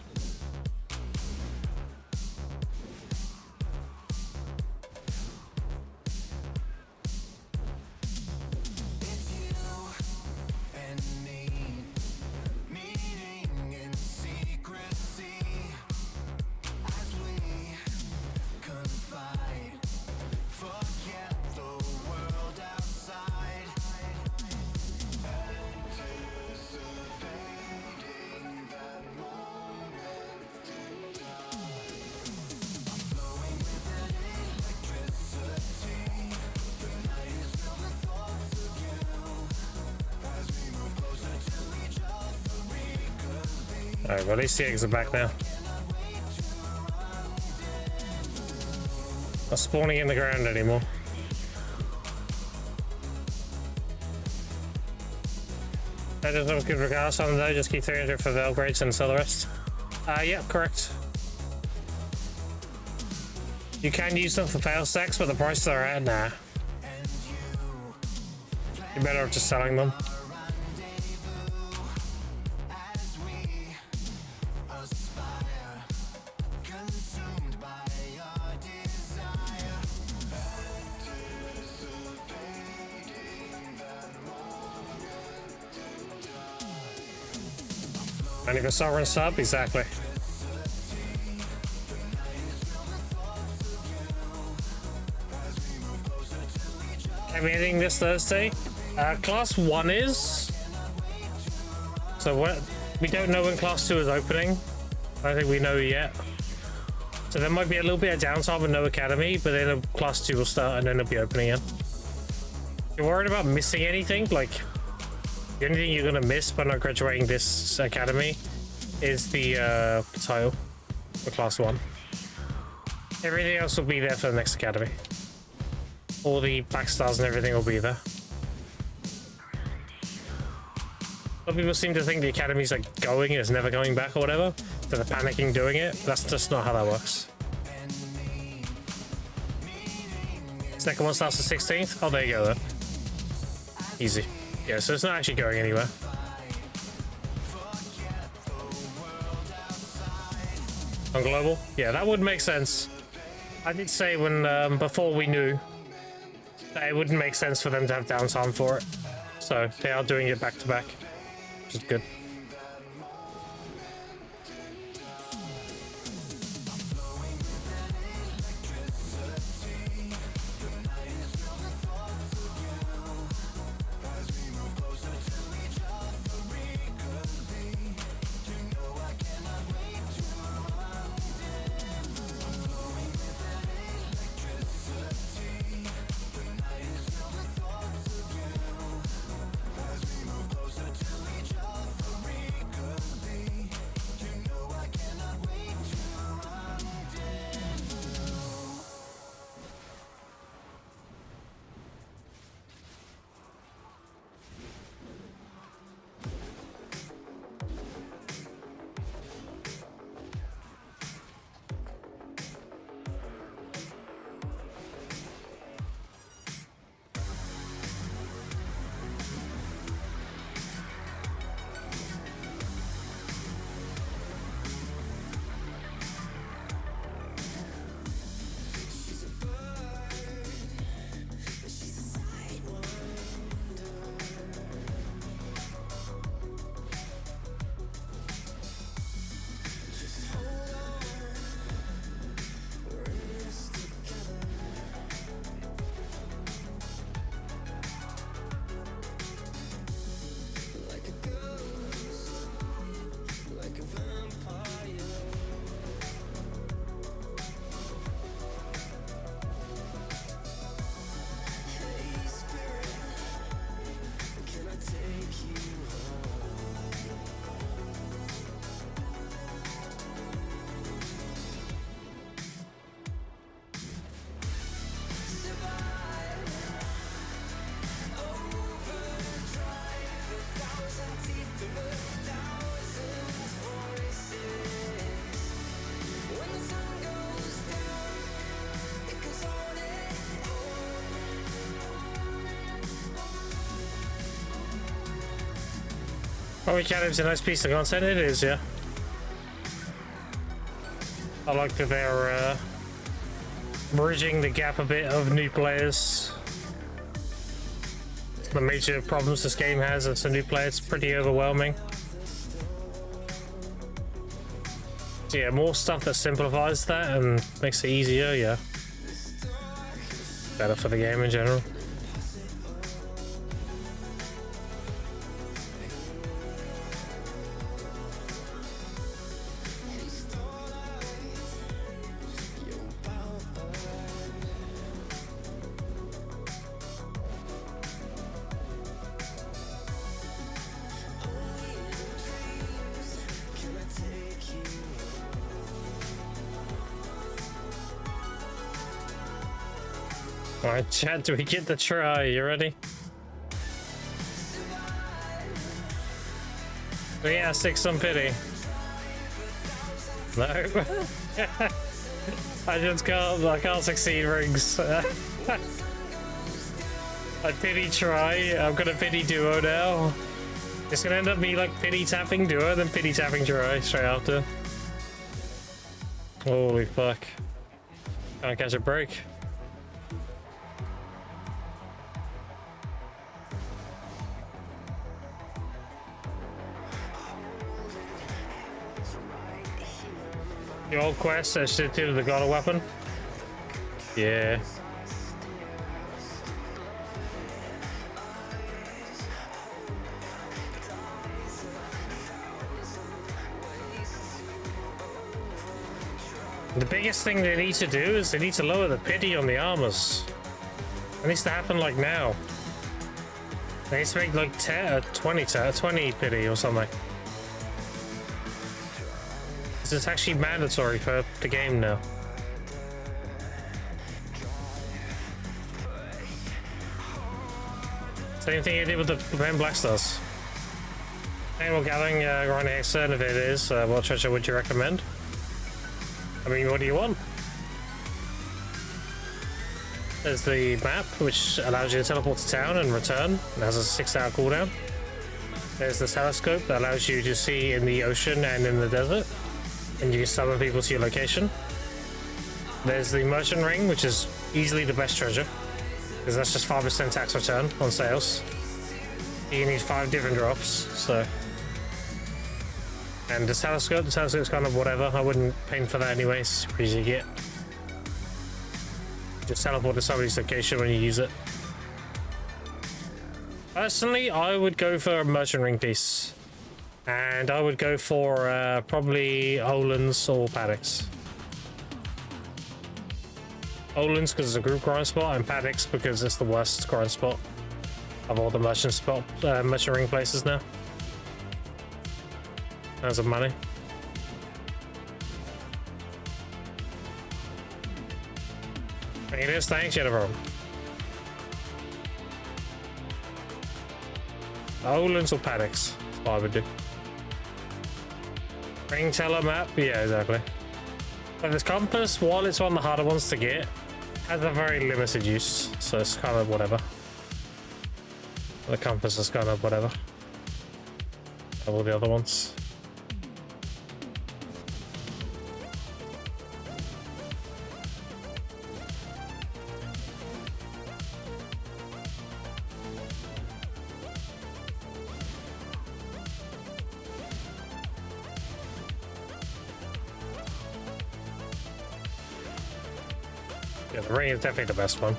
Alright, well at least the eggs are back now. Not spawning in the ground anymore. That doesn't look good regards on though, just keep 300 for Vel grades and sell the rest. Yeah, correct. You can use them for fail stacks, but the prices they're at, nah. You're better off just selling them. And if a sovereign sub, exactly. Have we anything this Thursday? Class 1 is. So what? We don't know when Class 2 is opening. I don't think we know yet. So there might be a little bit of downtime with no academy, but then Class 2 will start and then it'll be opening again. If you're worried about missing anything, like the only thing you're gonna miss by not graduating this academy is the title for class 1. Everything else will be there for the next academy. All the backstars and everything will be there. Some people seem to think the academy's like going, it's never going back or whatever, so they're panicking doing it. That's just not how that works. Second one starts the 16th. Oh, there you go then. Easy. Yeah, so it's not actually going anywhere. On global? Yeah, that would make sense. I did say when before we knew that it wouldn't make sense for them to have downtime for it. So they are doing it back to back, which is good. Oh, Academy's a nice piece of content. It is, yeah. I like that they're bridging the gap a bit of new players. The major problems this game has as a new player, it's pretty overwhelming. So yeah, more stuff that simplifies that and makes it easier, yeah. Better for the game in general. Alright, chat, do we get the try? You ready? Oh, yeah, stick some pity. No. I can't succeed rings. I pity try. I'm gonna pity duo now. It's gonna end up being like pity tapping duo, then pity tapping try straight after. Holy fuck. Can't catch a break. The old quest that shit to the god of weapon. Yeah. The biggest thing they need to do is they need to lower the pity on the armors. It needs to happen like now. They need to make like 20 pity or something. It's actually mandatory for the game now. Same thing you did with the Pen Black Stars. Animal gathering, grinding Hexa, and if it is, what treasure would you recommend? I mean, what do you want? There's the map, which allows you to teleport to town and return, and has a 6-hour cooldown. There's the telescope that allows you to see in the ocean and in the desert, and you can summon people to your location. There's the merchant ring, which is easily the best treasure, because that's just 5% tax return on sales. You need 5 different drops, so. And the telescope's kind of whatever. I wouldn't pay for that anyways. Pretty easy to get. Just teleport to somebody's location when you use it. Personally, I would go for a merchant ring piece. And I would go for probably Olin's or Paddocks. Olin's because it's a group grind spot, and Paddocks because it's the worst grind spot of all the merchant ring places now. There's some money. It is, thanks, Jennifer. Olin's or Paddocks? That's what I would do. Ring teller map? Yeah, exactly. But this compass, while it's one of the harder ones to get, has a very limited use, so it's kind of whatever. The compass is kind of whatever. All the other ones. Yeah, the ring is definitely the best one.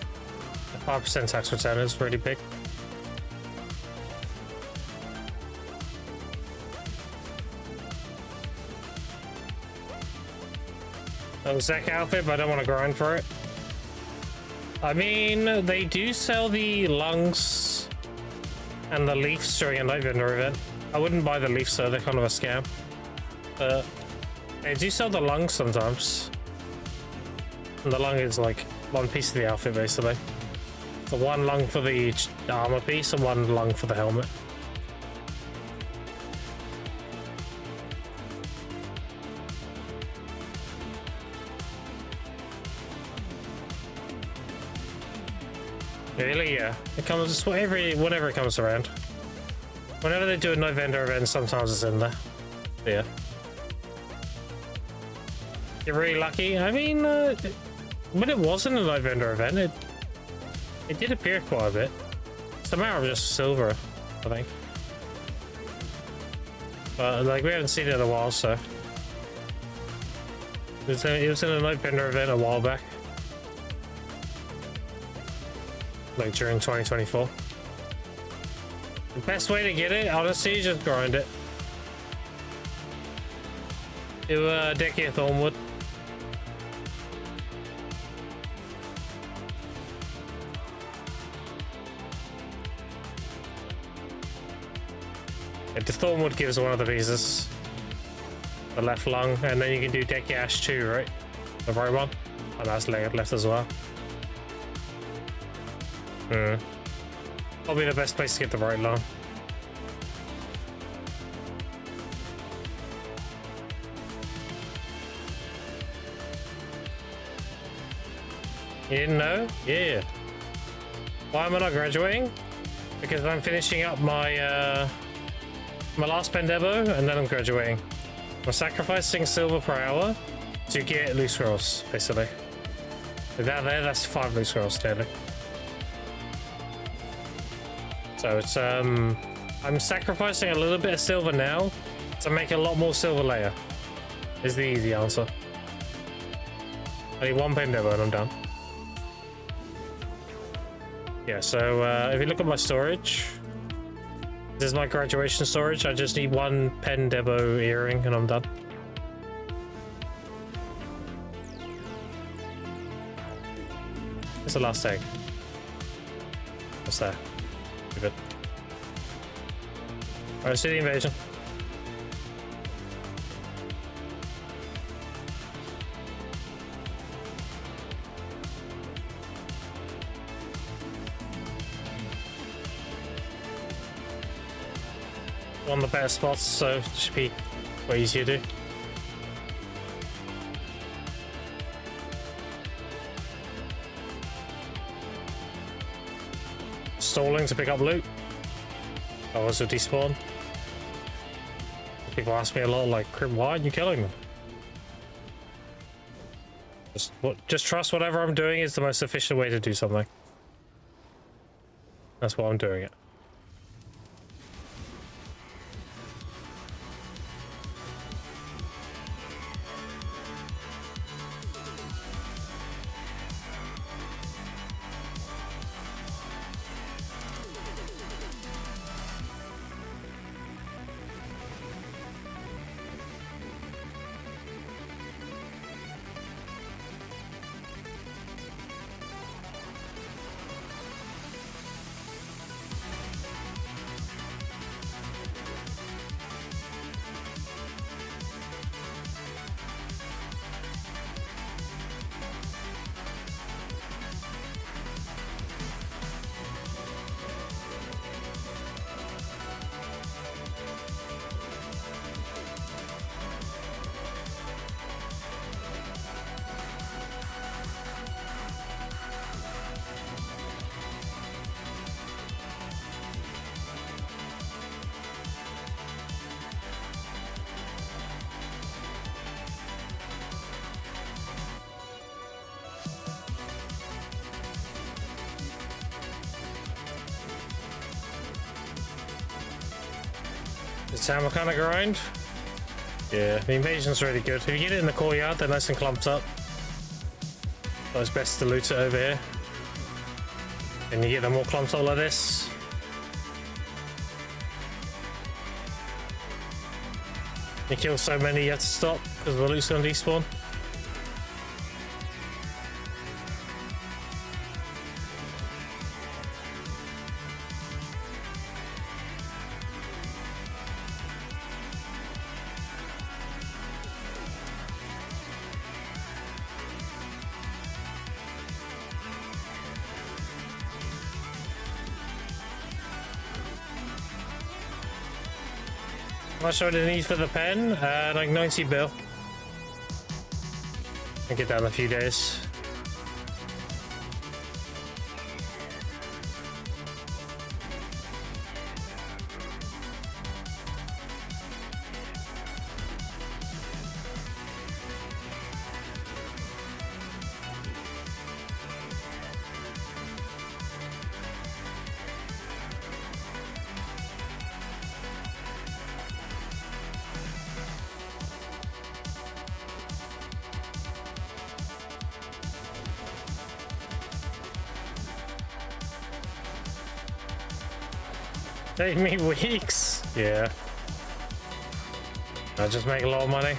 The 5% tax return is really big. Zek outfit, but I don't want to grind for it. I mean, they do sell the lungs and the leaves during a night vendor event. I wouldn't buy the leaves, so they're kind of a scam. But they do sell the lungs sometimes. And the lung is like one piece of the outfit, basically. So one lung for the armor piece and one lung for the helmet. Really? Yeah. It comes whenever it comes around. Whenever they do a night vendor event, sometimes it's in there. But yeah. You're really lucky. I mean, when it wasn't a night vendor event, it did appear quite a bit. It's a matter of just silver, I think. But like we haven't seen it in a while, so it was in a night vendor event a while back. Like during 2024. The best way to get it, honestly, is just grind it. Do Decky of Thornwood. The Thornwood gives one of the pieces. The left lung, and then you can do Decky Ash too, right? The right one. And that's left as well. Probably the best place to get the right lung. You didn't know? Yeah. Why am I not graduating? Because I'm finishing up my my last Pendebo, and then I'm graduating. I'm sacrificing silver per hour to get loose scrolls, basically. With that there, that's 5 loose scrolls daily. So it's I'm sacrificing a little bit of silver now to make a lot more silver layer. Is the easy answer. I need 1 Pendebo and I'm done. Yeah, so if you look at my storage, this is my graduation storage. I just need 1 Pendebo earring and I'm done. It's the last egg. What's that? Good. Alright, see the invasion. one of the better spots, so it should be way easier to do. Stalling to pick up loot. Oh, also despawn. People ask me a lot, like, why aren't you killing them? Just trust whatever I'm doing is the most efficient way to do something. That's why I'm doing it. It's how I kind of grind. Yeah, the invasion's really good. If you get it in the courtyard, they're nice and clumped up. So it's best to loot it over here. And you get them all clumped up like this. You kill so many, you have to stop because the loot's gonna despawn. How much do I need for the pen? Like 90 bill. I'll get that in a few days. Take me weeks. Yeah. I just make a lot of money.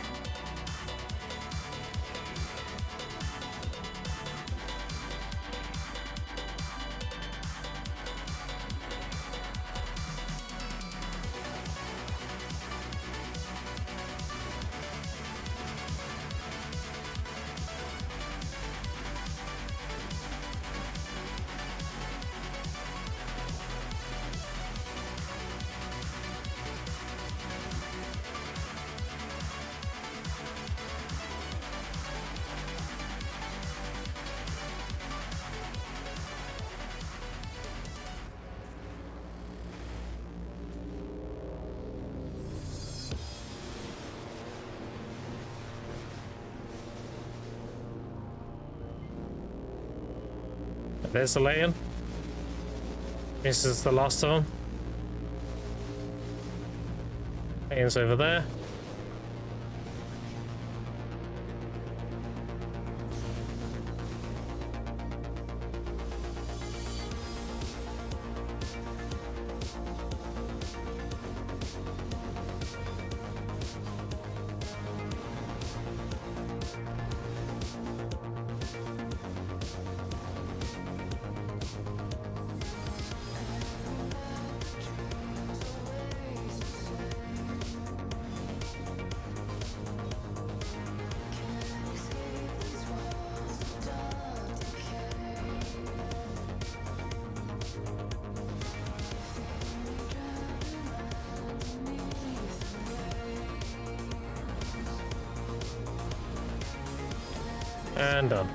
There's the lay-in. This is the last of them. Lay-in's over there. And done.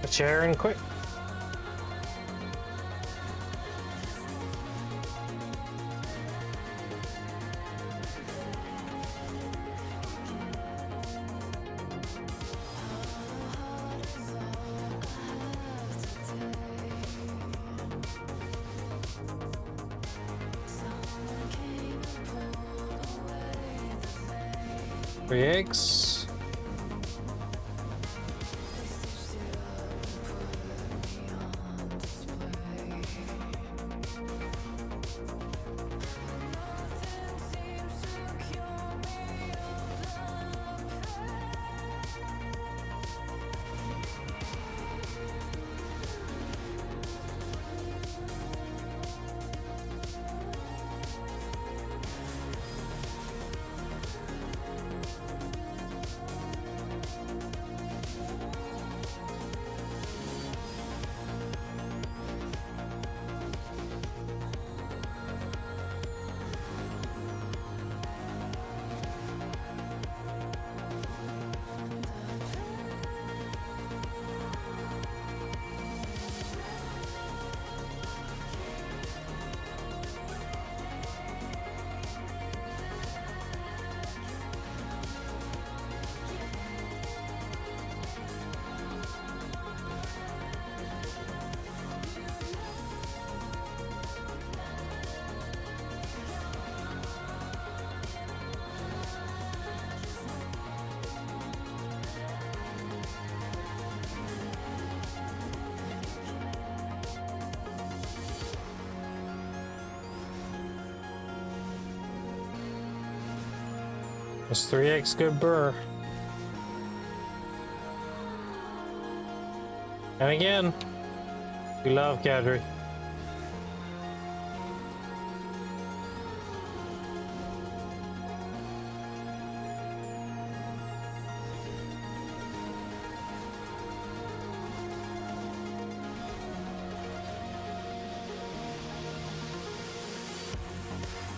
A chair in quick. Three eggs. Those 3 eggs good burr. And again, we love Kadri.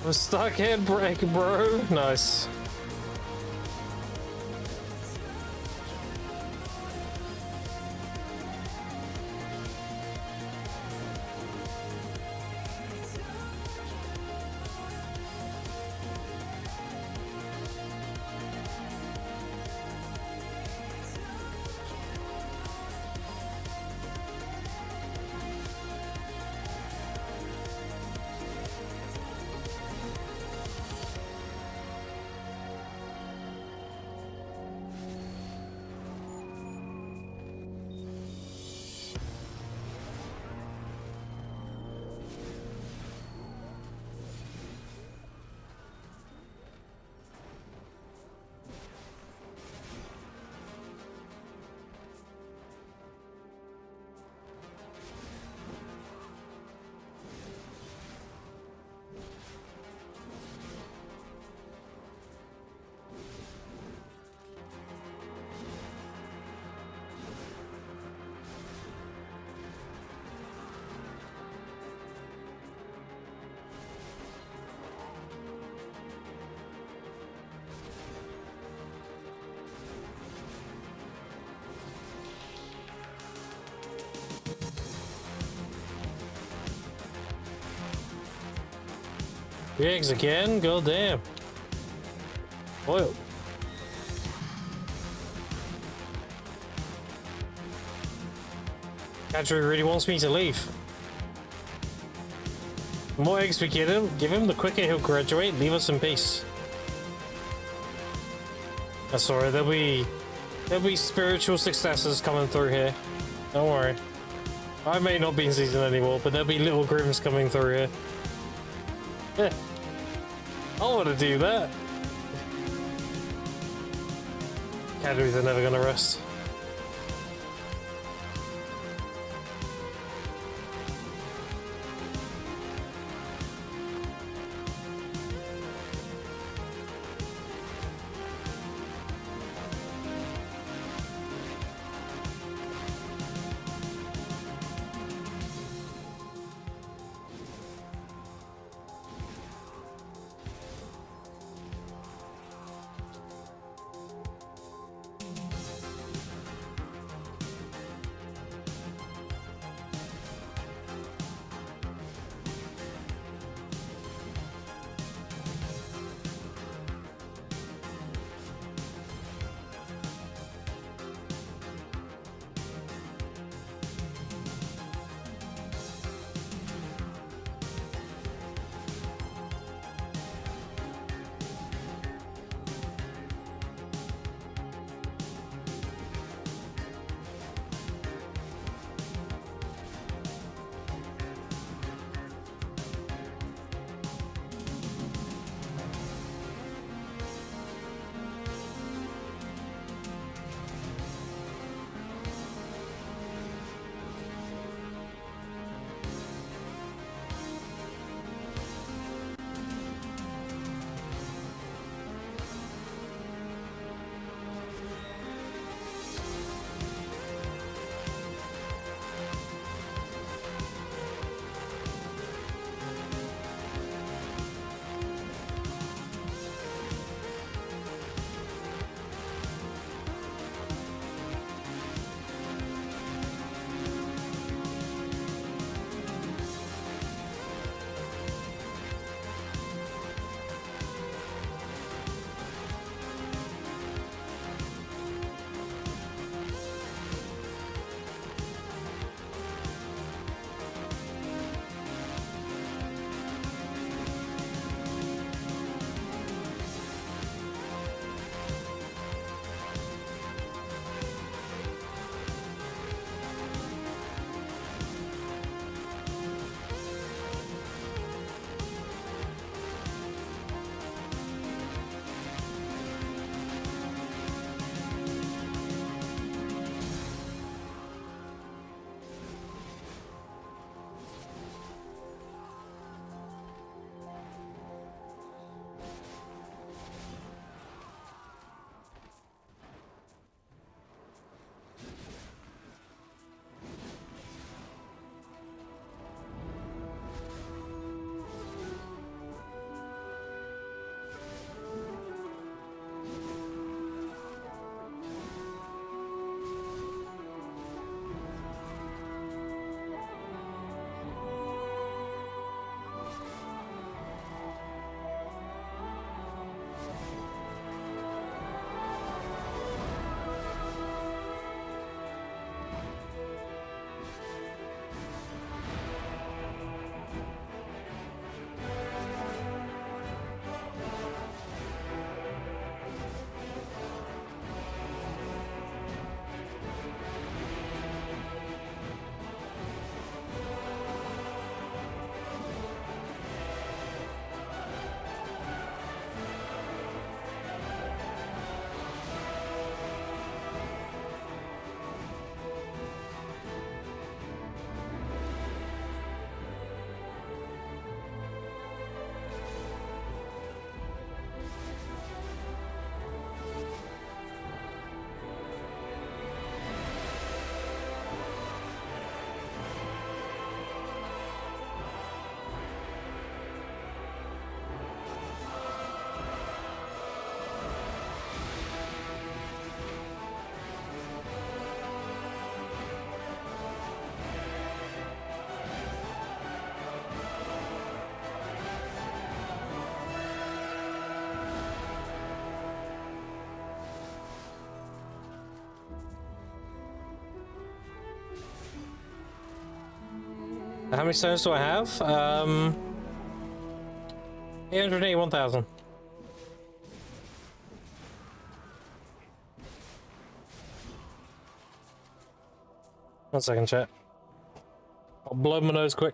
A stuck head break, bro. Nice. The eggs again? God damn. Oil. Kadri really wants me to leave. The more eggs we give him, the quicker he'll graduate, leave us in peace. That's alright, there'll be spiritual successes coming through here. Don't worry. I may not be in season anymore, but there'll be little Grims coming through here. Yeah. I want to do that. Academies are never gonna rest. How many stones do I have? 881,000. One second, chat. I'll blow my nose quick.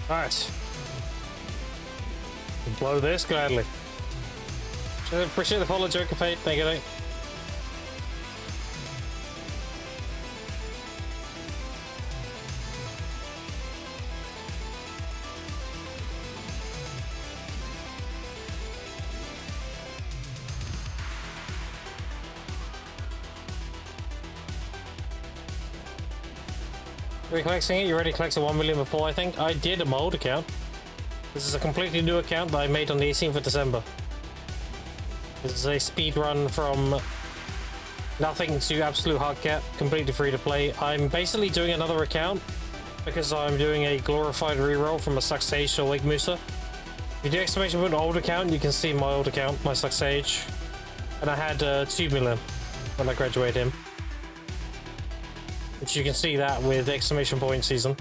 Nice. Blow this gladly. Appreciate the follow, Joker Fate. Thank you, mate. Are you collecting it? You already collected 1 million before, I think. I did on my old account. This is a completely new account that I made on the 18th of December. This is a speed run from nothing to absolute hardcap, completely free to play. I'm basically doing another account because I'm doing a glorified reroll from a Suck Sage to Wake Musa. If you do exclamation point old account, you can see my old account, my Suck Sage. And I had 2 million when I graduated him. Which you can see that with exclamation point season.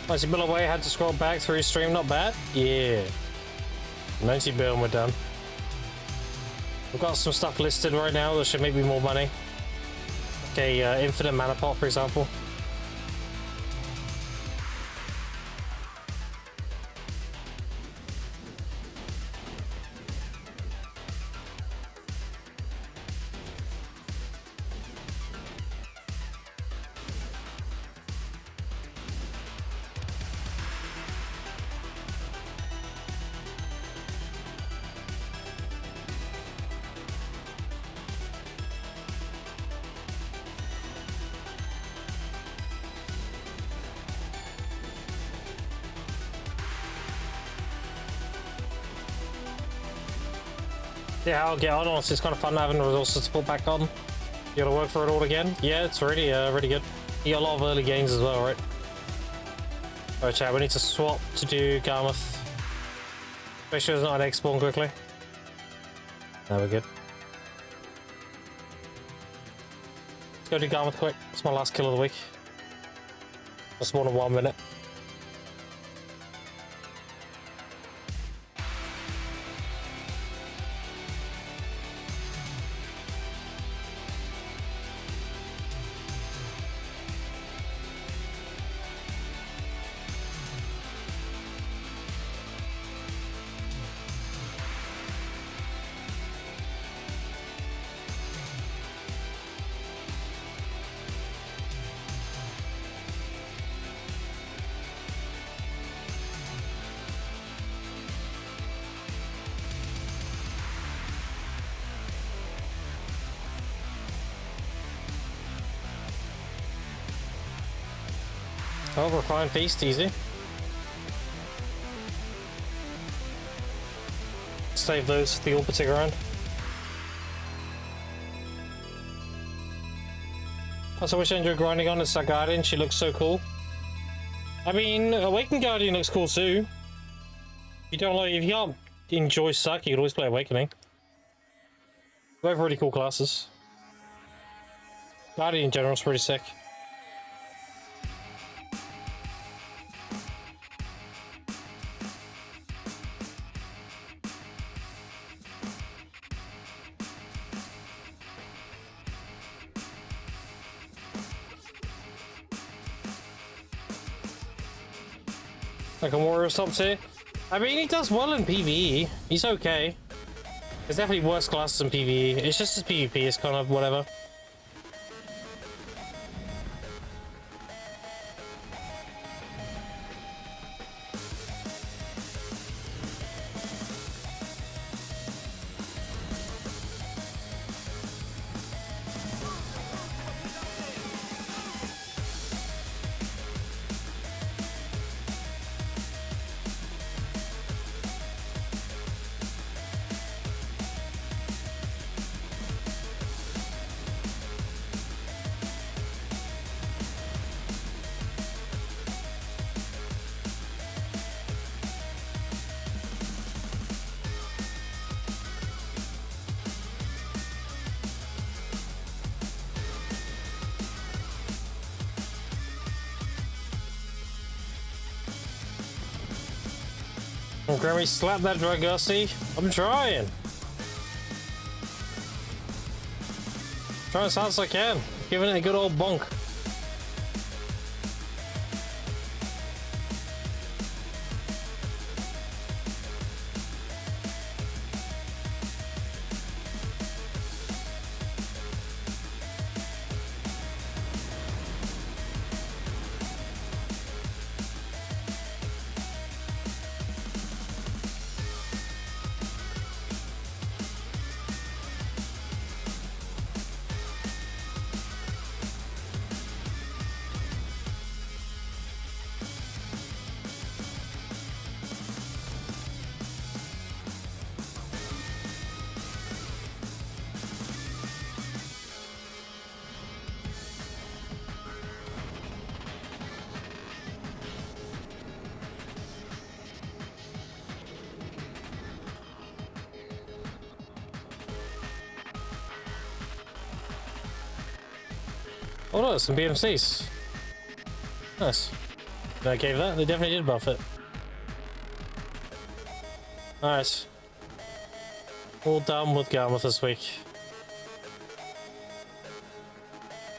Nice bill away, had to scroll back through stream, not bad. Yeah. 90 bill and we're done. We've got some stuff listed right now that should make me more money. Okay, infinite mana pot, for example. Yeah, I'll get on. Honestly, it's kind of fun having resources to put back on. You gotta work for it all again. Yeah, it's really, really good. You got a lot of early gains as well, right? Alright, chat, we need to swap to do Garmouth. Make sure there's not an egg spawn quickly. Now we're good. Let's go do Garmouth quick. It's my last kill of the week. Just one in 1 minute. Oh, Recline Feast, easy. Save those for the orbiting round. Also, wish I enjoyed grinding on as a Guardian. She looks so cool. I mean, Awakened Guardian looks cool too. If you can't enjoy Suck, you can always play Awakening. Both really cool classes. Guardian in general is pretty sick. Like a warrior top tier. I mean, he does well in PvE. He's okay. There's definitely worse classes in PvE. It's just his PvP is kind of whatever. Oh, Grammy, slap that Dragossi. I'm trying. Trying as hard as I can. Giving it a good old bonk. Oh no, some BMCs. Nice. I gave that, they definitely did buff it. Alright. All done with Garmouth this week.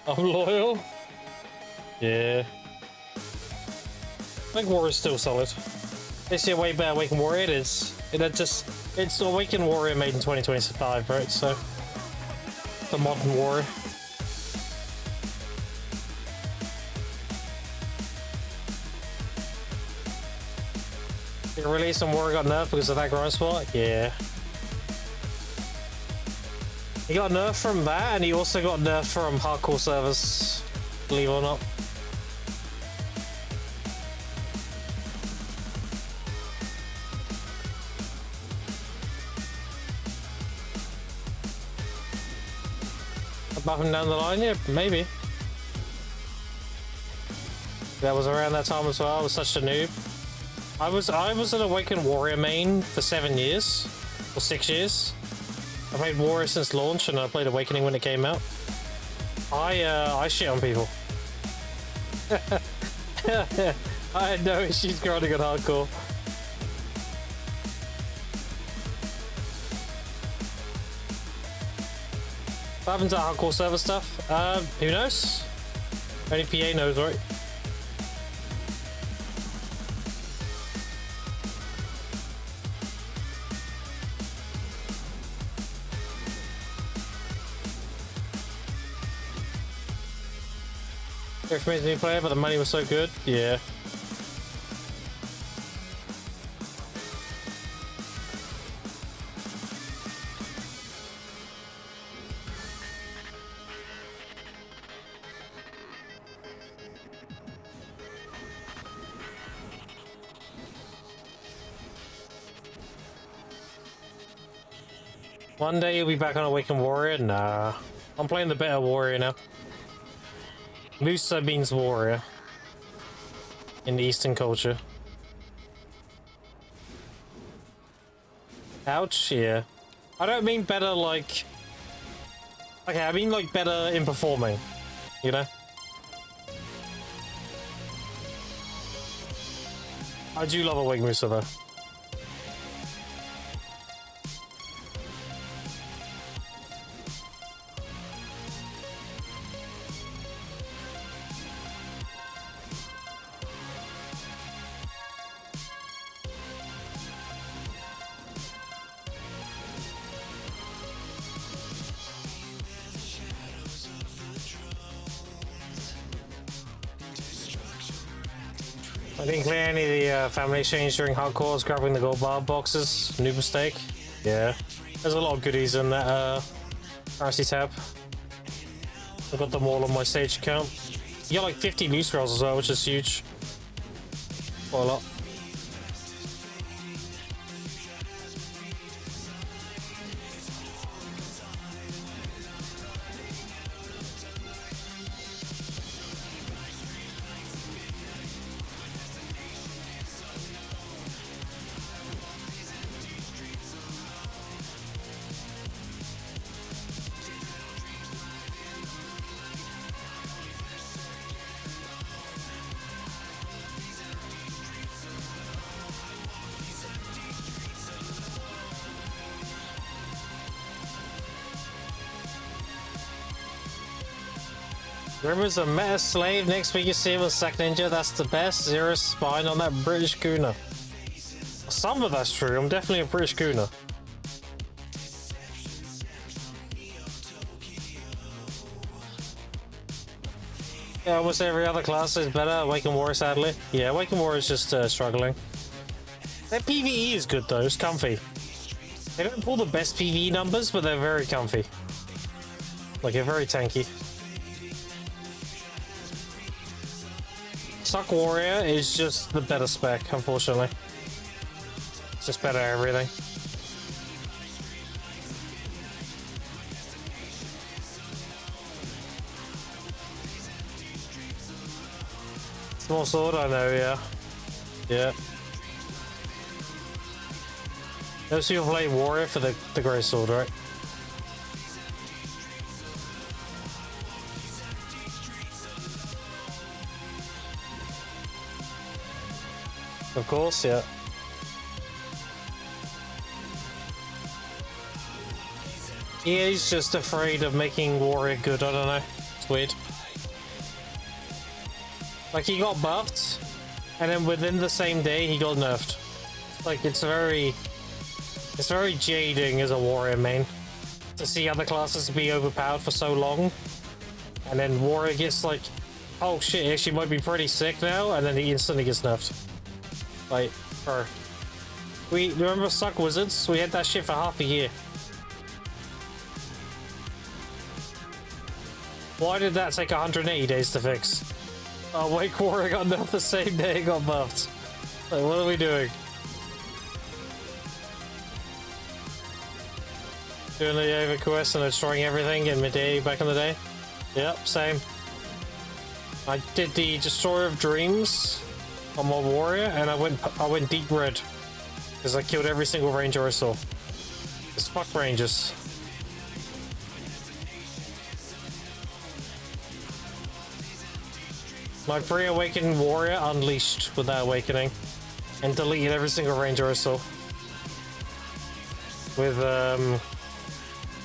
I'm loyal? Yeah. I think Warrior's still solid. They see a way better Awakened Warrior it is. It's Awakened Warrior made in 2025, right? So the modern warrior. Release and Warrior got nerfed because of that grind spot? Yeah. He got nerfed from that, and he also got nerfed from hardcore servers, believe it or not. Buffing down the line? Yeah, maybe. That was around that time as well. I was such a noob. I was an Awakened Warrior main for 7 years, or 6 years. I played Warrior since launch, and I played Awakening when it came out. I shit on people. I had no issues grinding on hardcore. What happens to hardcore server stuff? Who knows? Only PA knows, right? Great for me as a new player, but the money was so good. Yeah. One day you'll be back on Awakened Warrior? Nah. I'm playing the better Warrior now. Musa means warrior in the Eastern culture. Ouch, yeah. I don't mean better like... Okay, I mean like better in performing, you know? I do love a Wing Musa though. I didn't clear any of the family exchange during hardcore, grabbing the gold bar boxes. New mistake. Yeah. There's a lot of goodies in that currency tab. I've got them all on my stage account. You get like 50 new scrolls as well, which is huge. Quite a lot. Rimmer's a meta slave. Next week you see him with Sack Ninja. That's the best. Zero spine on that British Gooner. Some of that's true. I'm definitely a British Gooner. Yeah, almost every other class is better. Awaken War, sadly. Yeah, Awaken War is just struggling. Their PvE is good though. It's comfy. They don't pull the best PvE numbers, but they're very comfy. Like, they're very tanky. Suck Warrior is just the better spec, unfortunately. It's just better at everything. Small sword, I know, yeah. Yeah. Those people play Warrior for the Grey Sword, right? Of course, yeah. He's just afraid of making Warrior good, I don't know. It's weird. Like, he got buffed, and then within the same day he got nerfed. Like, it's very jading as a Warrior main to see other classes be overpowered for so long, and then Warrior gets like, oh shit, he actually might be pretty sick now, and then he instantly gets nerfed. Like, bro. We remember Suck Wizards? We had that shit for half a year. Why did that take 180 days to fix? Oh, Wake Warrior got nerfed the same day it got buffed. Like, what are we doing? Doing the Ava quest and destroying everything in midday back in the day? Yep, same. I did the Destroyer of Dreams on my Warrior, and I went deep red. Because I killed every single ranger I saw. Just fuck rangers. My pre-awakened Warrior unleashed with that awakening. And deleted every single ranger I saw. With,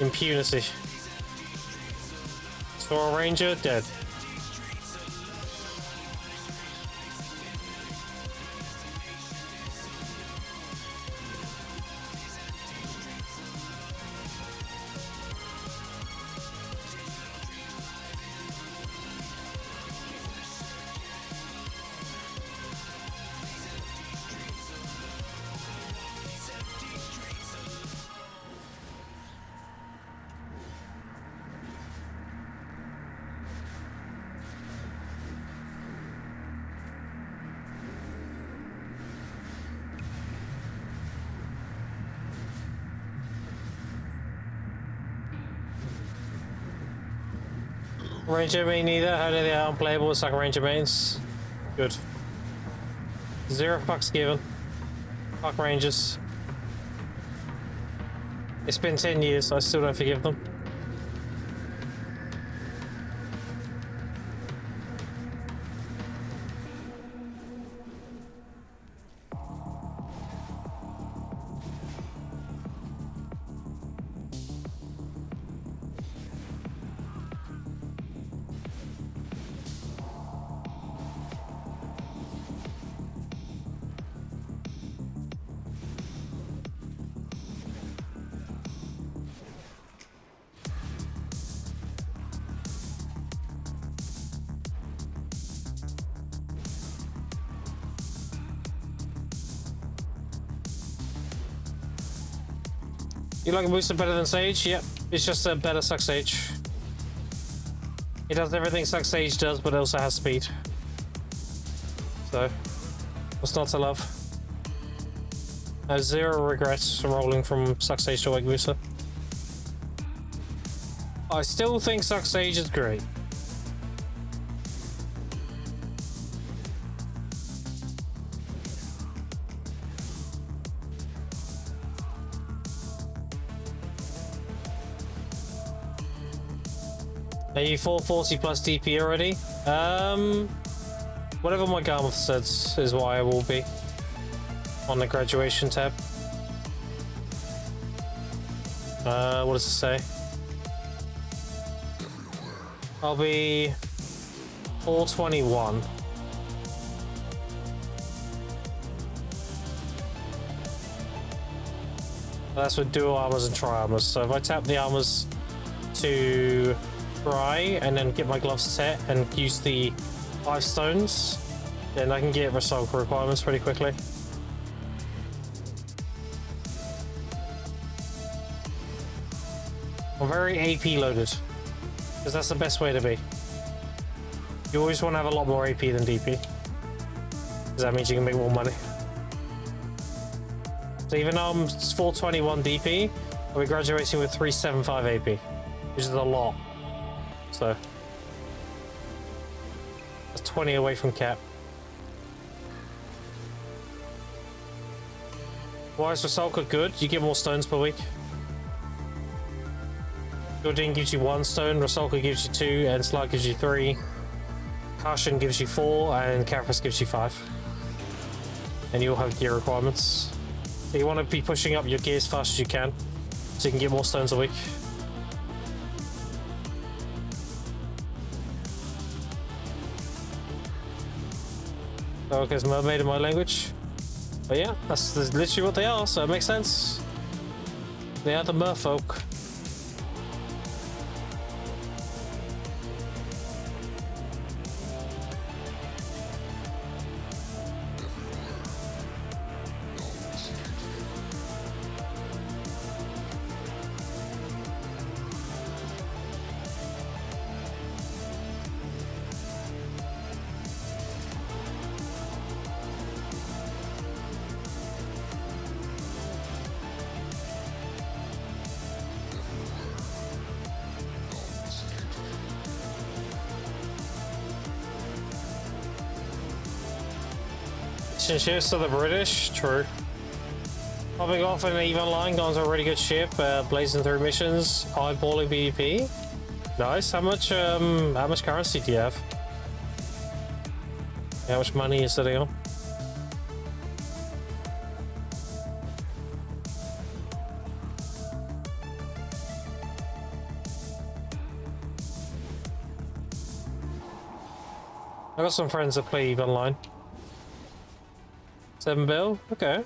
impunity. Saw a ranger, dead. Ranger main either. How do they are unplayable with Sucker Ranger mains? Good. Zero fucks given. Fuck Rangers. It's been 10 years, I still don't forgive them. You like a booster better than Sage? Yep, it's just a better Suck Sage. It does everything Suck Sage does, but it also has speed. So, what's not to love? I have zero regrets from rolling from Suck Sage to Wake Booster. I still think Suck Sage is great. Are you 440 plus DP already? Whatever my Garmoth says is what I will be on the graduation tab. What does it say? I'll be 421. That's with dual armors and tri armors. So if I tap the armors to try and then get my gloves set and use the 5 stones, then I can get recycle requirements pretty quickly. I'm very AP loaded because that's the best way to be. You always want to have a lot more AP than DP because that means you can make more money. So even though I'm 421 DP, I'll be graduating with 375 AP, which is a lot. So that's 20 away from cap. Why is Resalka good? You get more stones per week. Jordan gives you 1 stone, Resalka gives you 2, and Slug gives you 3. Caution gives you 4, and Caprus gives you 5. And you'll have gear requirements. So you want to be pushing up your gear as fast as you can, so you can get more stones a week. Okay, it's mermaid in my language. But yeah, that's literally what they are, so it makes sense. They are the merfolk. Ships to the British, true. Popping off an even line, going to a really good ship, blazing through missions, eyeballing BEP. Nice. How much currency do you have? How much money are you sitting on? I got some friends that play EVE Online. 7 bill? Okay.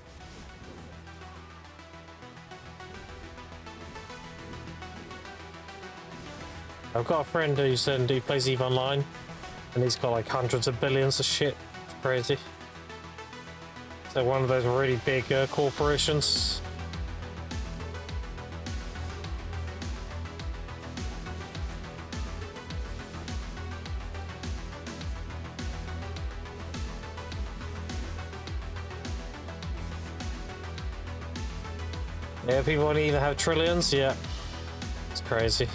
I've got a friend who plays EVE Online, and he's got like hundreds of billions of shit. It's crazy. So one of those really big corporations. Yeah, people want to even have trillions. Yeah, it's crazy.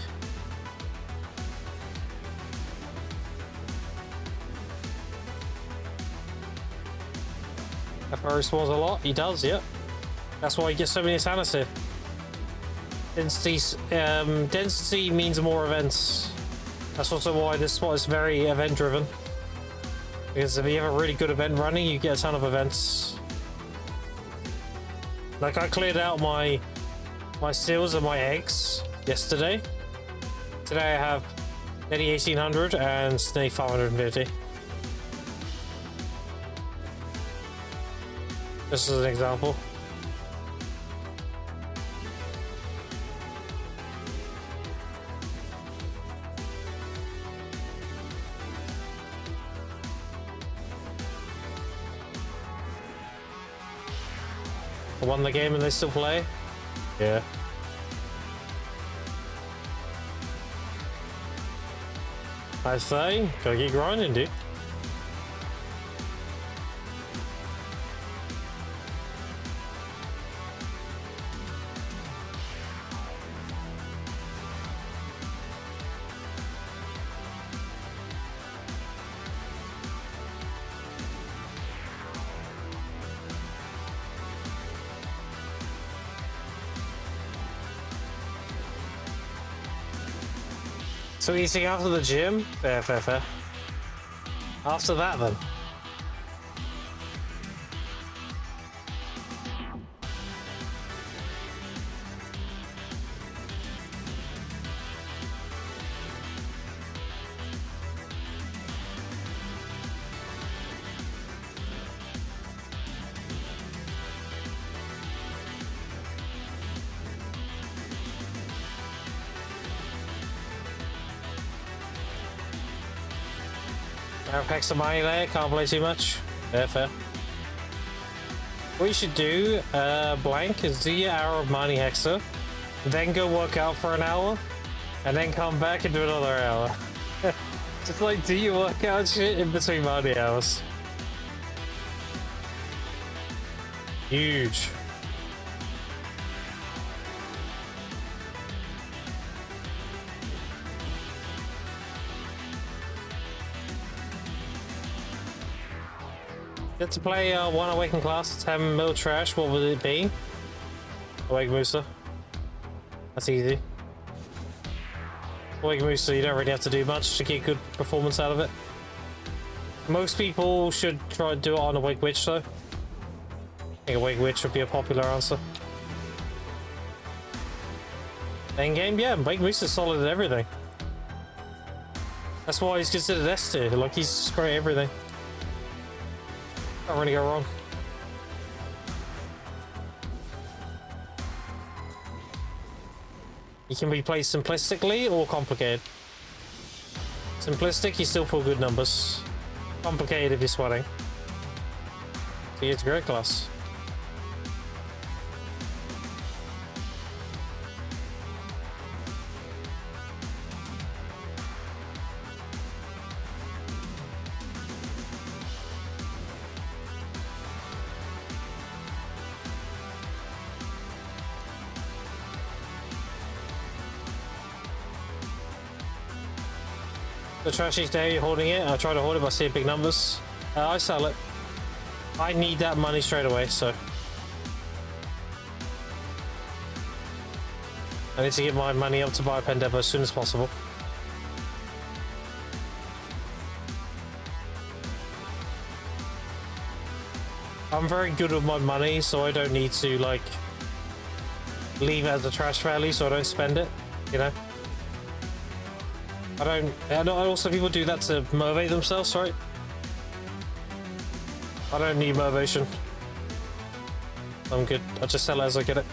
FR spawns a lot. He does. Yeah, that's why he gets so many sanity. Density means more events. That's also why this spot is very event driven. Because if you have a really good event running, you get a ton of events. Like I cleared out my seals and my eggs yesterday. Today I have nearly 1800 and nearly 550. Just as an example. I won the game and they still play? Yeah. I say, gotta get grinding, dude. So eating after the gym? Fair, fair, fair. After that then. Packs of money there, can't play too much. Yeah, fair. What you should do, Blank, is do your hour of money hexa, then go work out for an hour, and then come back and do another hour. Just like do your workout shit in between money hours. Huge. Get to play one Awaken class, 10 mil trash, what would it be? Awaken Mooster. That's easy. Awaken Mooster, you don't really have to do much to get good performance out of it. Most people should try to do it on Awake Witch though. I think Awake Witch would be a popular answer. End game, yeah, Awake Mooster's solid at everything. That's why he's considered S tier, like he's just great at everything. Can't really go wrong. He can be played simplistically or complicated. Simplistic, you still pull good numbers. Complicated if you're sweating. So it's a great class. The trash each day, you're holding it. I try to hold it, but I see big numbers. I sell it. I need that money straight away, so. I need to get my money up to buy a pen depot as soon as possible. I'm very good with my money, so I don't need to, like, leave it as a trash value so I don't spend it, you know? I know also people do that to motivate themselves, right? I don't need motivation. I'm good. I just sell it as I get it.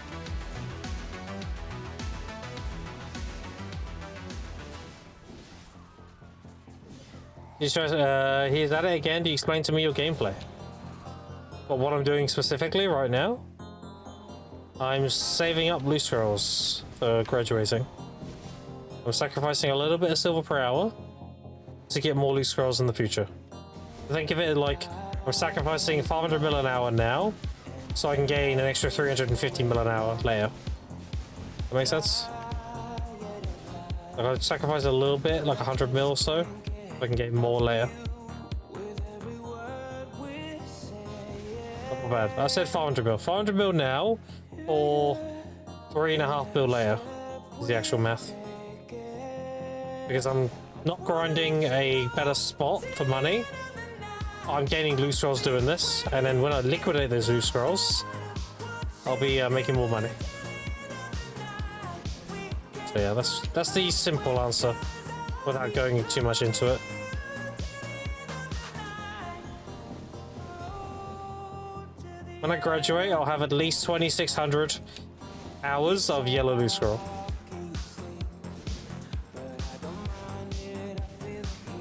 He's at it again. Do you explain to me your gameplay? But what I'm doing specifically right now? I'm saving up loot scrolls for graduating. I'm sacrificing a little bit of silver per hour to get more loot scrolls in the future. Think of it like I'm sacrificing 500 mil an hour now so I can gain an extra 350 mil an hour later. That makes sense? Like I'd sacrifice a little bit, like 100 mil or so I can get more later. Not bad. I said 500 mil. 500 mil now or 3.5 mil later is the actual math. Because I'm not grinding a better spot for money. I'm gaining loot scrolls doing this, and then when I liquidate those loot scrolls, I'll be making more money. So yeah, that's the simple answer, without going too much into it. When I graduate, I'll have at least 2,600 hours of yellow loot scroll.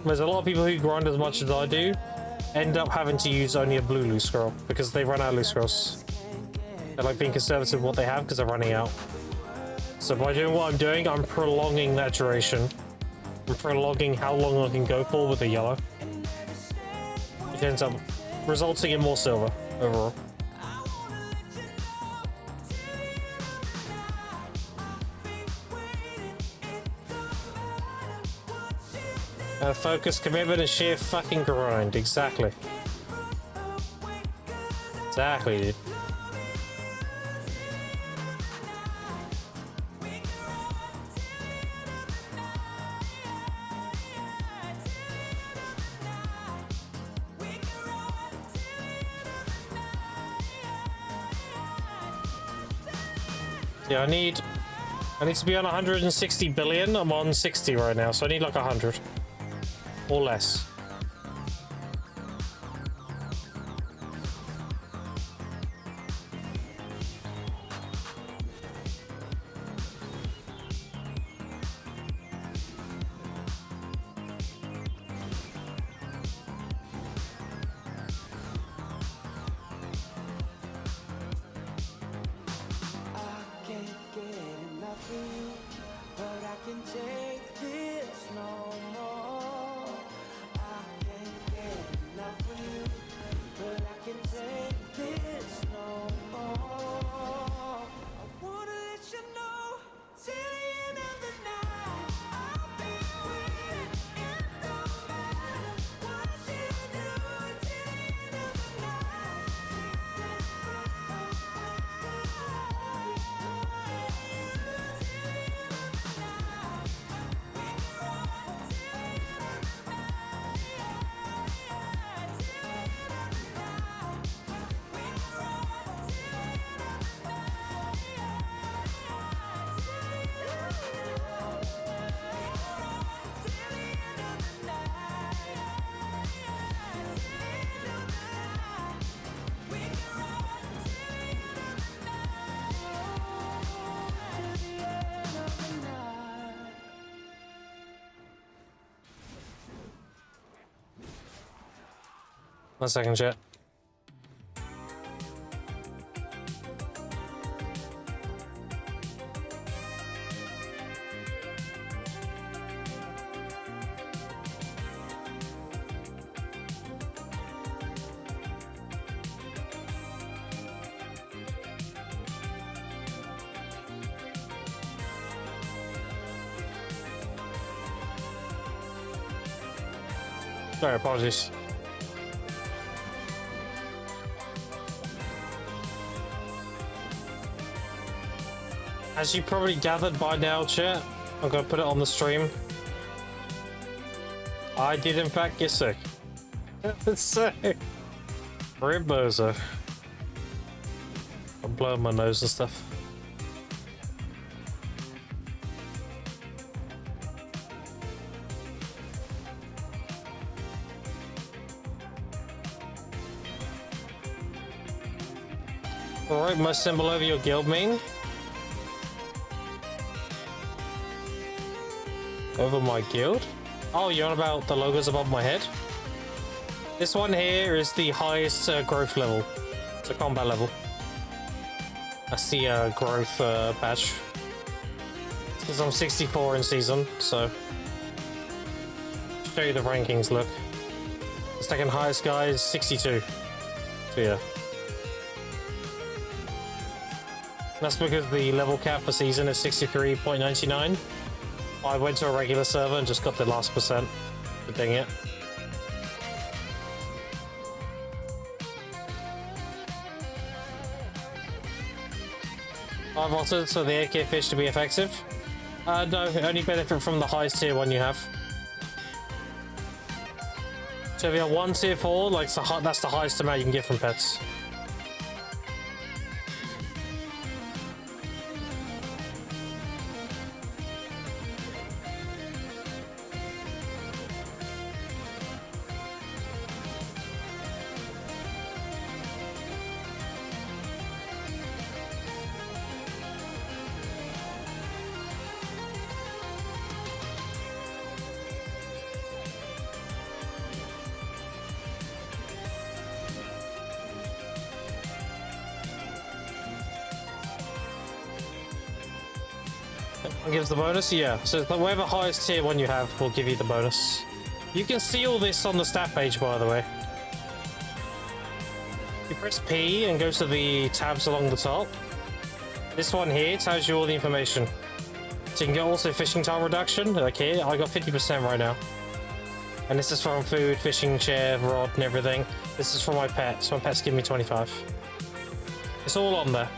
There's a lot of people who grind as much as I do, end up having to use only a blue loot scroll because they run out of loot scrolls. They're like being conservative with what they have because they're running out. So by doing what I'm doing, I'm prolonging that duration. I'm prolonging how long I can go for with the yellow. It ends up resulting in more silver overall. Focus, commitment, and sheer fucking grind. Exactly. Exactly, dude. Yeah, I need to be on 160 billion. I'm on 60 right now, so I need like 100. Or less. 1 second, chat. Sorry, apologies. As you probably gathered by now, chat, I'm gonna put it on the stream. I did in fact get sick. Sick. Ribbozo. I'm blowing my nose and stuff. Alright, most symbol over your guild main. Over my guild? Oh, you're on about the logos above my head? This one here is the highest growth level. It's a combat level. That's the growth badge. Because I'm 64 in season, so... show you the rankings, look. The second highest guy is 62. So yeah. That's because the level cap for season is 63.99. I went to a regular server and just got the last percent. But dang it. I've altered so the AK fish to be effective. No, only benefit from the highest tier one you have. So if you have 1 tier 4, like that's the highest amount you can get from pets. Gives the bonus, yeah. So whatever highest tier one you have will give you the bonus. You can see all this on the stat page, by the way. You press P and go to the tabs along the top. This one here tells you all the information. So you can get also fishing time reduction. Like here, I got 50% right now. And this is from food, fishing chair, rod, and everything. This is for my pet. So my pet's giving me 25. It's all on there.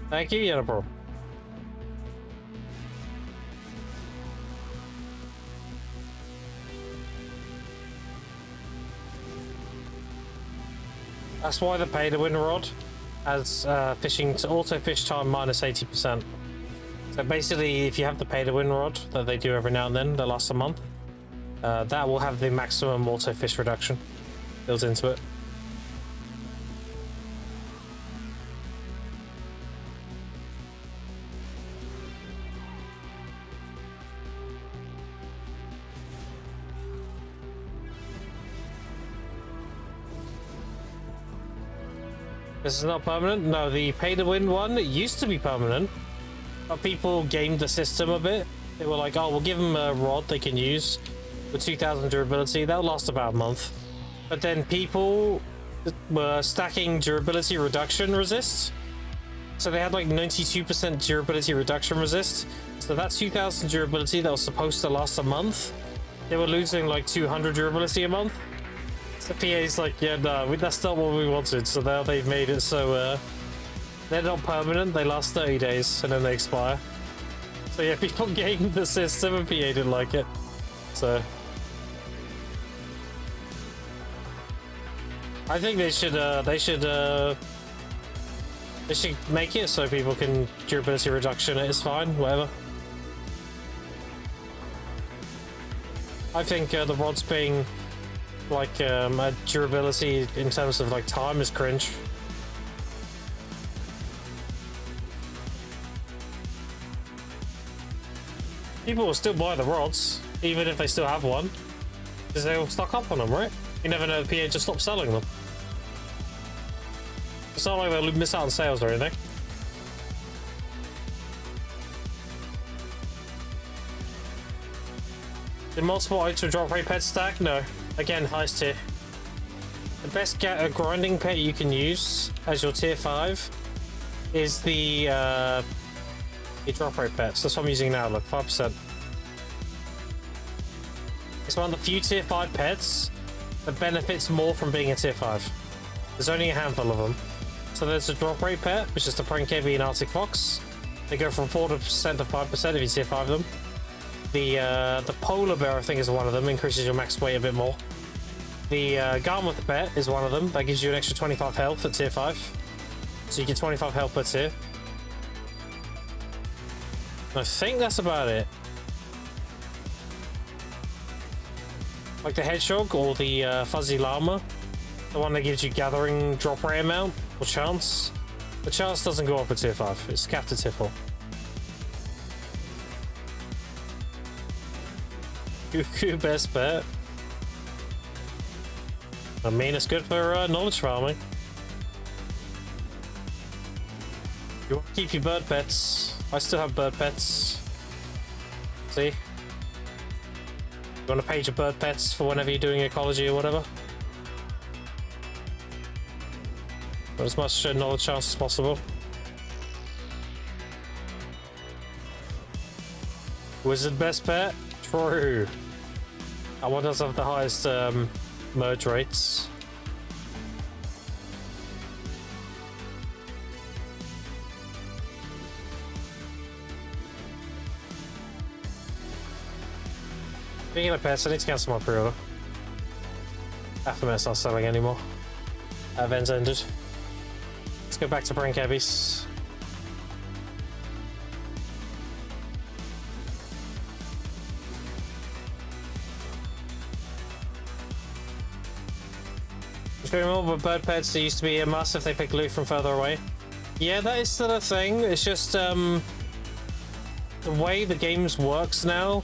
Thank you, yeah, bro. That's why the pay to win rod has fishing to auto fish time minus 80%. So basically, if you have the pay to win rod that they do every now and then, that lasts a month, that will have the maximum auto fish reduction built into it. This is not permanent? No, the pay-to-win one used to be permanent. But people gamed the system a bit. They were like, oh, we'll give them a rod they can use with 2000 durability. That'll last about a month. But then people were stacking durability reduction resist. So they had like 92% durability reduction resist. So that 2000 durability that was supposed to last a month, they were losing like 200 durability a month. The PA's like, yeah, no, that's not what we wanted. So now they've made it so they're not permanent. They last 30 days and then they expire. So yeah, people gamed the system and PA didn't like it. So I think they should make it so people can durability reduction. It's fine, whatever. I think the rods being like a durability in terms of like time is cringe. People will still buy the rods, even if they still have one, because they will stock up on them, right? You never know, the PA just stops selling them. It's not like they'll miss out on sales or anything. The multiple item drop rate pet stack? No. Again, highest tier. The best grinding pet you can use as your tier 5 is the drop rate pets. That's what I'm using now, look, 5%. It's one of the few tier 5 pets that benefits more from being a tier 5. There's only a handful of them. So there's a drop rate pet, which is the Prank Heavy and Arctic Fox. They go from 4% to 5% if you tier 5 them. The Polar Bear, I think, is one of them, increases your max weight a bit more. The Garmouth pet is one of them, that gives you an extra 25 health at tier 5. So you get 25 health per tier. I think that's about it. Like the Hedgehog or the Fuzzy Llama, the one that gives you gathering drop rate amount or chance. The chance doesn't go up at tier 5, it's capped at tier 4. Cuckoo best bet. I mean, it's good for knowledge farming. You want to keep your bird pets. I still have bird pets. See? You want to page your bird pets for whenever you're doing ecology or whatever. Got as much knowledge chance as possible. Wizard best pet? True. That one does have the highest merge rates. Speaking of pets, I need to cancel my pre-order. Baphomet's not selling anymore. Event's ended. Let's go back to Prank Abbeys. Removal bird pets, there used to be a must if they pick loot from further away. Yeah, that is still a thing. It's just the way the games works now.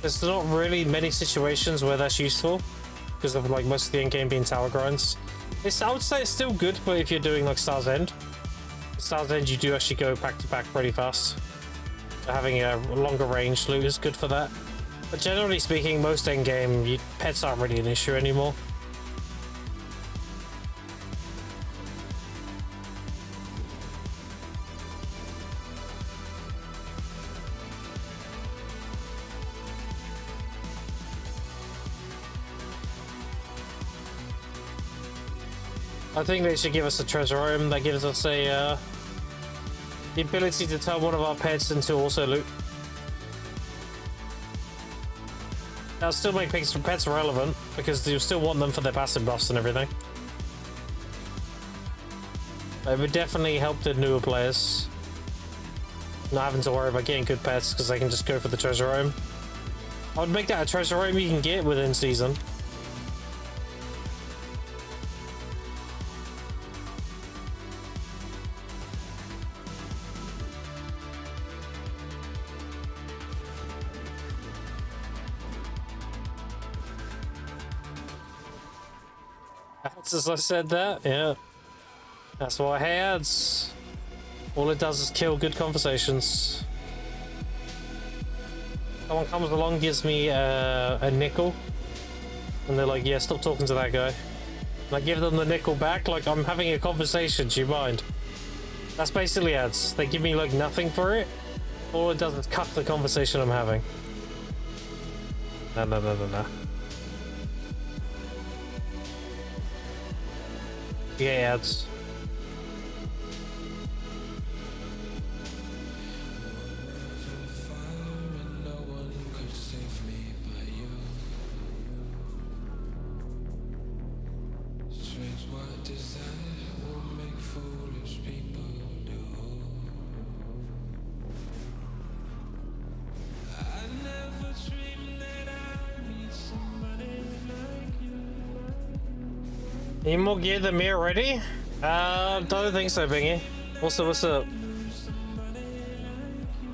There's not really many situations where that's useful because of like most of the end game being tower grinds. I would say it's still good, but if you're doing like Star's End, Star's End you do actually go back to back pretty fast. So having a longer range loot is good for that. But generally speaking, most end game pets aren't really an issue anymore. I think they should give us a treasure item that gives us the ability to turn one of our pets into also loot. That'll still make pets relevant because you still want them for their passive buffs and everything. It would definitely help the newer players not having to worry about getting good pets because they can just go for the treasure item. I would make that a treasure item you can get within season. As I said that, yeah. That's why I hate ads. All it does is kill good conversations. Someone comes along, gives me a nickel, and they're like, yeah, stop talking to that guy. And I give them the nickel back, like I'm having a conversation, do you mind? That's basically ads. They give me like nothing for it. All it does is cut the conversation I'm having. No. Yeah, ads. Any more gear than me already? Don't think so, Bingy. What's up?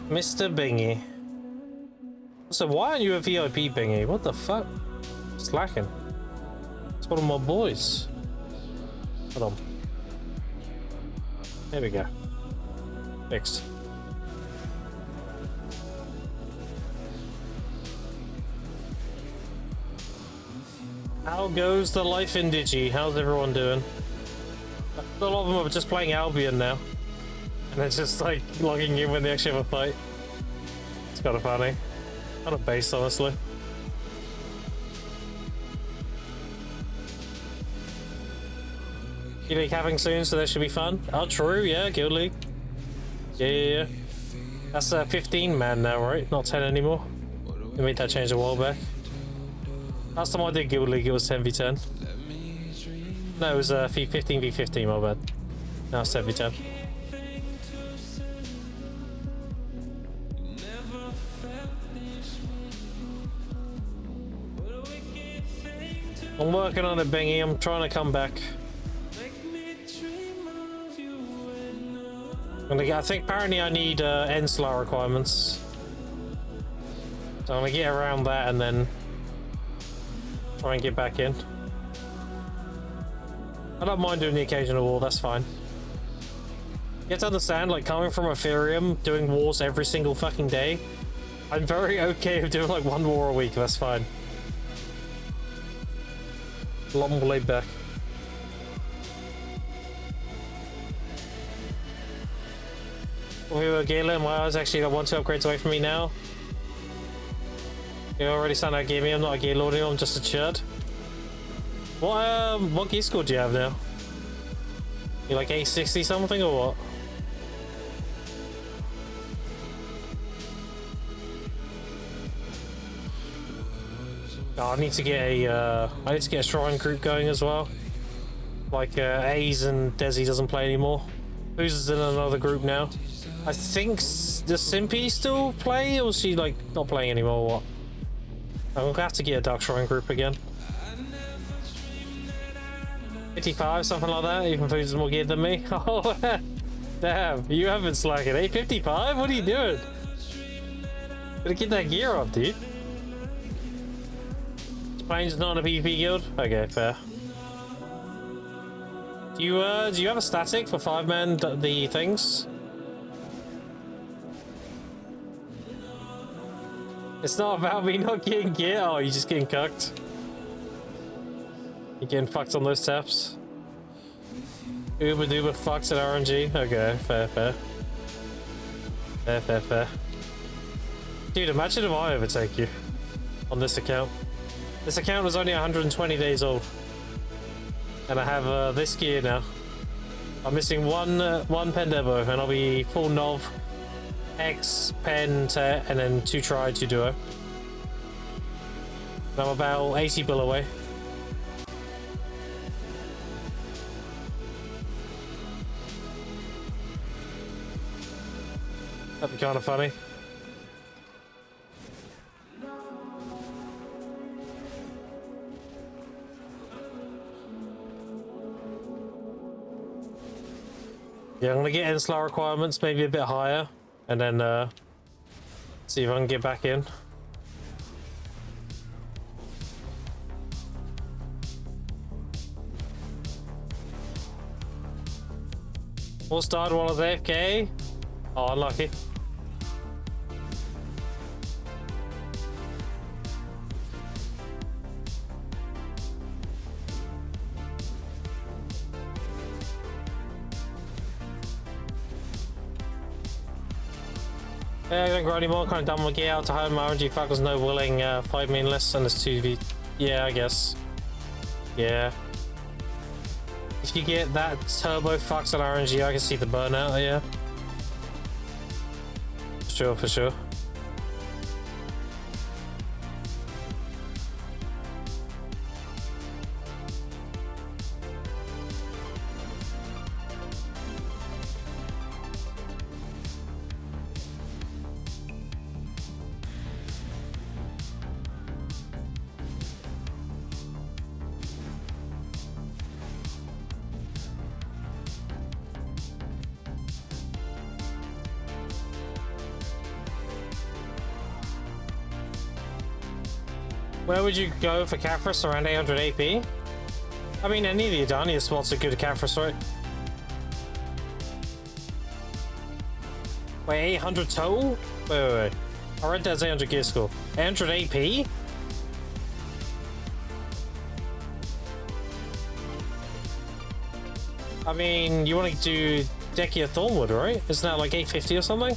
Mr. Bingy. So why aren't you a VIP bingy? What the fuck? Slacking. It's one of my boys. Hold on. There we go. Fixed. How goes the life in Digi? How's everyone doing? A lot of them are just playing Albion now. And it's just like logging in when they actually have a fight. It's kind of funny. Kind of based, honestly. Guild League having soon, so that should be fun. Oh, true, yeah, Guild League. Yeah. That's 15 man now, right? Not 10 anymore. They made that change a while back. Last time I did Guild League, it was 10v10. No, it was 15v15, my bad. Now it's 10v10. I'm working on it, Bingy. I'm trying to come back. I think apparently I need Enslar requirements. So I'm gonna get around that and then try and get back in. I don't mind doing the occasional war, that's fine. You have to understand, like, coming from Ethereum, doing wars every single fucking day, I'm very okay with doing like one war a week, that's fine. A lot more laid back. We were Galen, my eyes actually got 1-2 upgrades away from me now. You already sound like Gamey, I'm not a gear lord anymore, I'm just a chud. What gear score do you have now? You like 860 something or what? Oh, I need to get a shrine group going as well. Like A's and Desi doesn't play anymore. Who's in another group now? I think does Simpy still play, or is she like not playing anymore? Or what? I'm gonna have to get a Dark Shrine group again. 55, something like that. Even Food's more geared than me. Oh, damn! You have been slacking. 855? What are you doing? Gotta get that gear up, dude. Spain's not in a PvP guild? Okay, fair. Do you have a static for 5-man the things? It's not about me not getting gear. Oh, you're just getting cucked. You're getting fucked on those taps. Uber duber fucks at RNG. Okay, fair. Fair. Dude, imagine if I overtake you on this account. This account was only 120 days old, and I have this gear now. I'm missing one Pendebo, and I'll be full Nov, X, Pen, and then 2 Tri, 2 Duo. And I'm about 80 bill away. That'd be kind of funny. Yeah, I'm gonna get Enslar requirements maybe a bit higher, and then see if I can get back in. Horse died while I was AFK. Oh, unlucky. Yeah, I don't grow anymore, kind of done my gear out to home. My RNG fuckers no willing 5 main less and it's 2v. Yeah, I guess. Yeah. If you get that turbo fucks on RNG, I can see the burnout, yeah. For sure. Where would you go for Caphras around 800 AP? I mean, any of the Adania spots are good at Caphras, right? Wait, 800 total? Wait. I read that's 800 gear score. 800 AP? I mean, you want to do Dekia Thornwood, right? Isn't that like 850 or something?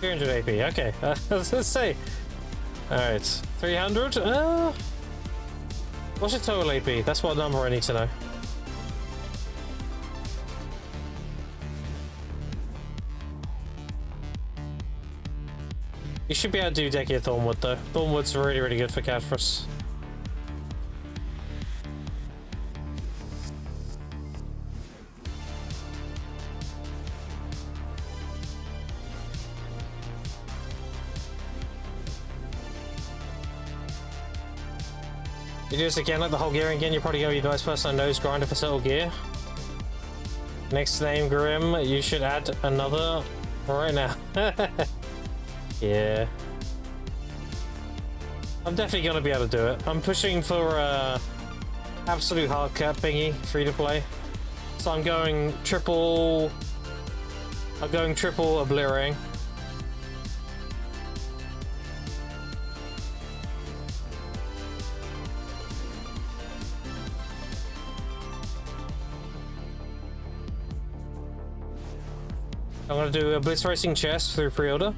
300 AP, okay. Let's say. Alright, 300? What's your total AP? That's what number I need to know. You should be able to do Dekia Thornwood though. Thornwood's really, really good for Cadfrus. You do this again, like the whole gear again, you're probably gonna be the most person I know who's grinder for total gear. Next name, Grim, you should add another right now. Yeah. I'm definitely gonna be able to do it. I'm pushing for absolute hardcap thingy, free to play. So I'm going triple obliterating. I'm gonna do a Blitz Racing chest through pre-order.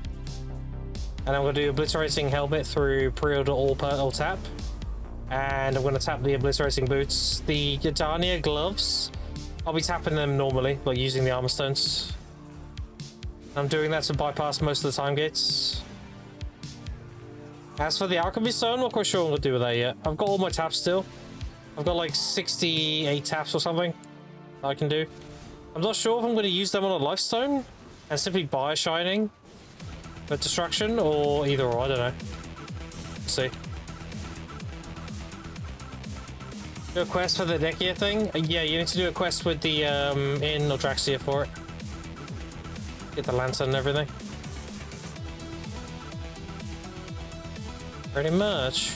And I'm gonna do a Blitz Racing helmet through pre-order all tap. And I'm gonna tap the Blitz Racing boots. The Gardania gloves, I'll be tapping them normally, like using the armor stones. I'm doing that to bypass most of the time gates. As for the alchemy stone, I'm not quite sure what I'm gonna do with that yet. I've got all my taps still. I've got like 68 taps or something I can do. I'm not sure if I'm gonna use them on a life stone and simply buy a shining for destruction, or either or, I don't know. Let's see. Do a quest for the Dekia thing? Yeah, you need to do a quest with the in Nordraxia for it. Get the lantern and everything. Pretty much.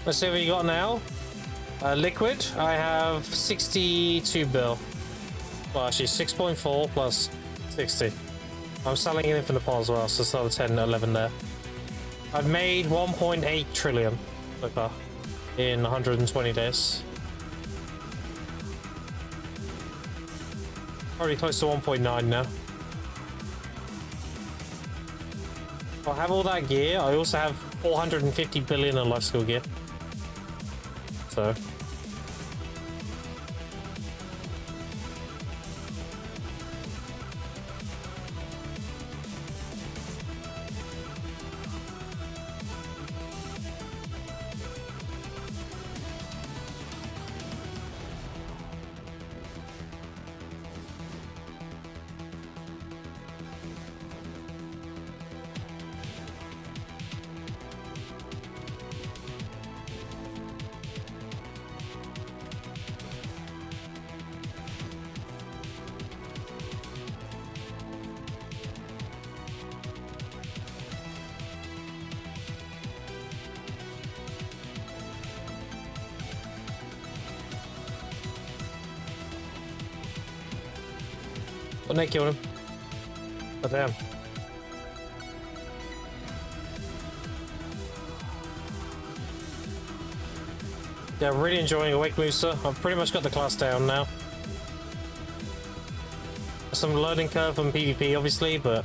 Let's see what you got now. Liquid, I have 62 bill. Well, actually 6.4 plus 60. I'm selling it in the pot as well, so it's another 10, 11 there. I've made 1.8 trillion so far in 120 days. Probably close to 1.9 now. I have all that gear. I also have 450 billion in life skill gear. So but they killed him. But damn. Yeah, I'm really enjoying Awake Moosa. I've pretty much got the class down now. Some learning curve on PvP, obviously, but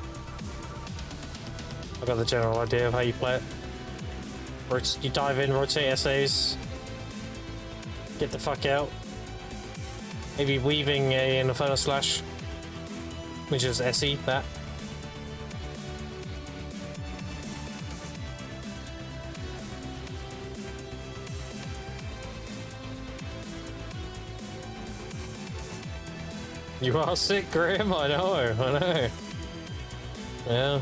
I've got the general idea of how you play it. You dive in, rotate essays, get the fuck out. Maybe weaving an Inferno Slash, which is SE, that. You are sick, Graham. I know. Yeah.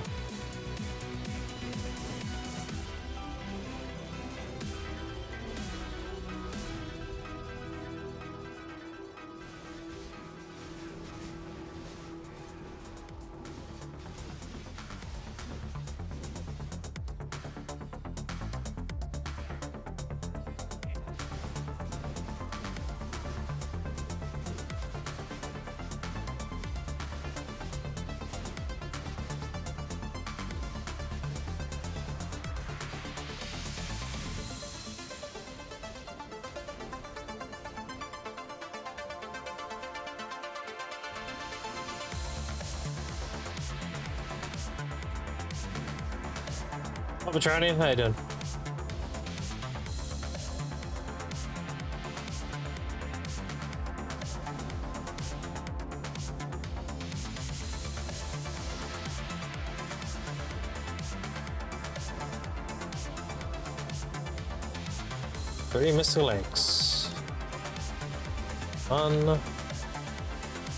What Petronian? How you doing? Three mystical eggs. One.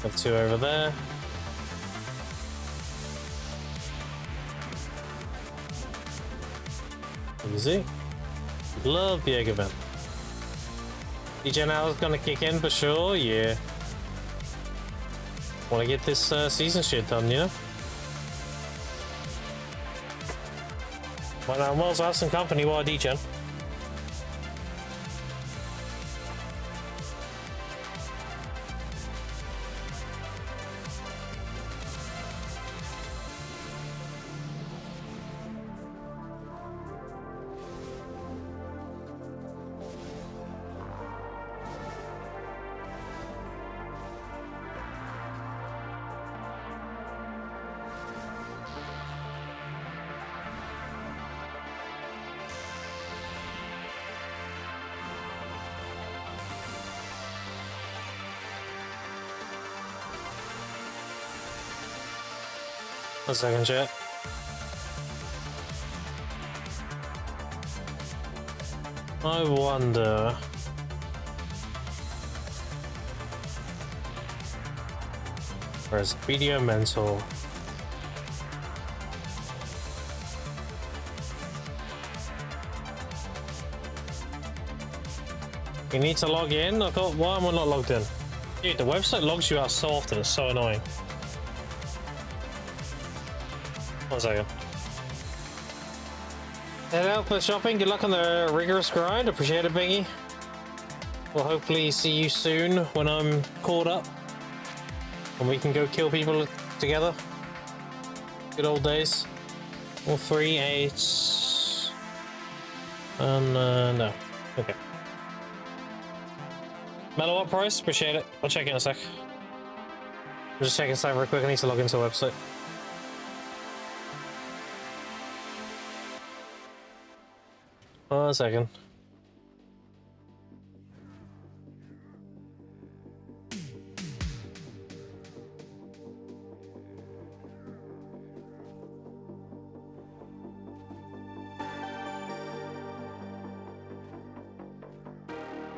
Got two over there. Easy. Love the egg event. DJ now is gonna kick in for sure, yeah. Wanna get this season shit done, you know? Well, I'm also have some company while I DJ. One second, chat. I wonder. Where's video mental? You need to log in? I thought, why am I not logged in? Dude, the website logs you out so often, it's so annoying. One second. Head out for shopping. Good luck on the rigorous grind. Appreciate it, Biggie. We'll hopefully see you soon when I'm caught up. And we can go kill people together. Good old days. All 3, 8. No. Okay. Mellow up price. Appreciate it. I'll check in a sec. I'm just checking something real quick. I need to log into the website. One second.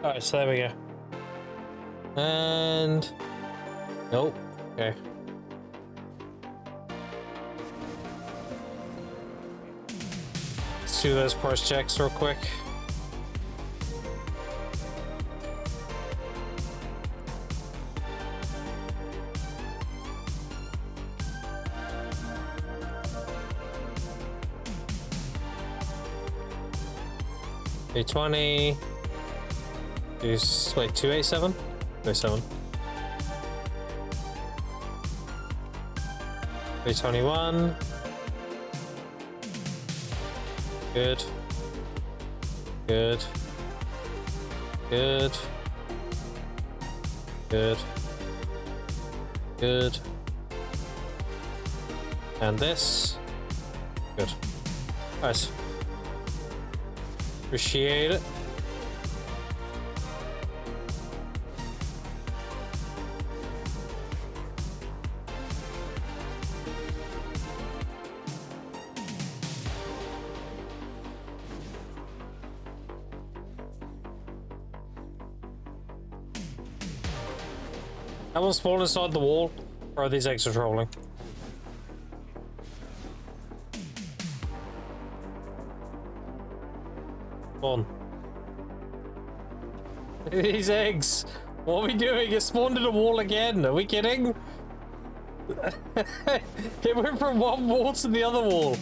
Alright, so there we go. And nope. Okay. Let's do those price checks real quick. $220. Wait, 287? 287. 321. Good. Good. Good. Good. Good. And this. Good. Nice. Appreciate it. That one spawned inside the wall. Bro, these eggs are trolling. Spawn. These eggs. What are we doing? It spawned in a wall again. Are we kidding? It went from one wall to the other wall.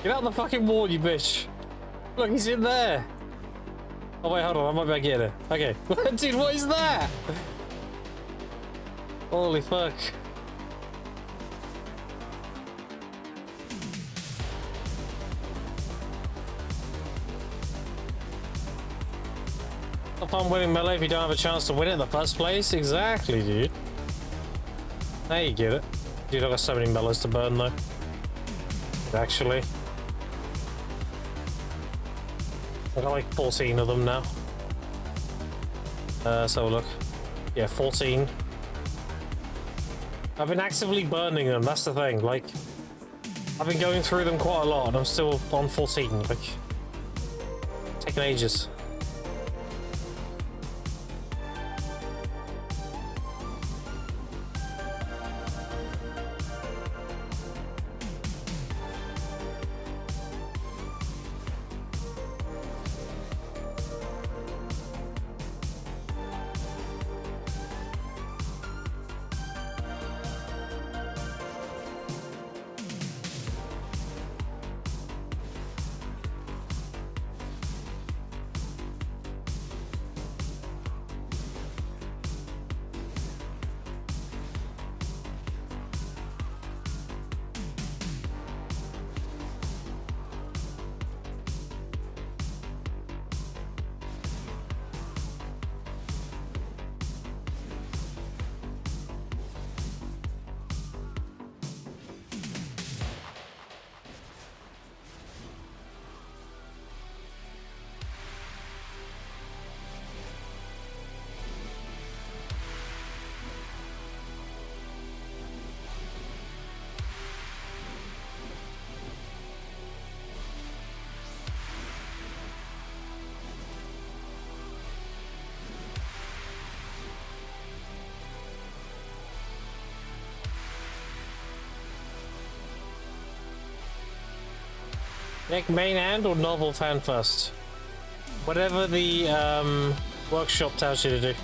Get out the fucking wall, you bitch. Look, he's in there. Oh wait, hold on. I might be able to get it. Okay. Dude, what is that? Holy fuck. No fun winning melee if you don't have a chance to win it in the first place. Exactly, dude. Now you get it. Dude, I've got so many melees to burn though. Actually. I've got like 14 of them now. Let's have a look. Yeah, 14. I've been actively burning them, that's the thing. Like, I've been going through them quite a lot and I'm still on 14. Like, taking ages. Make main hand or novel fan first? Whatever the workshop tells you to do.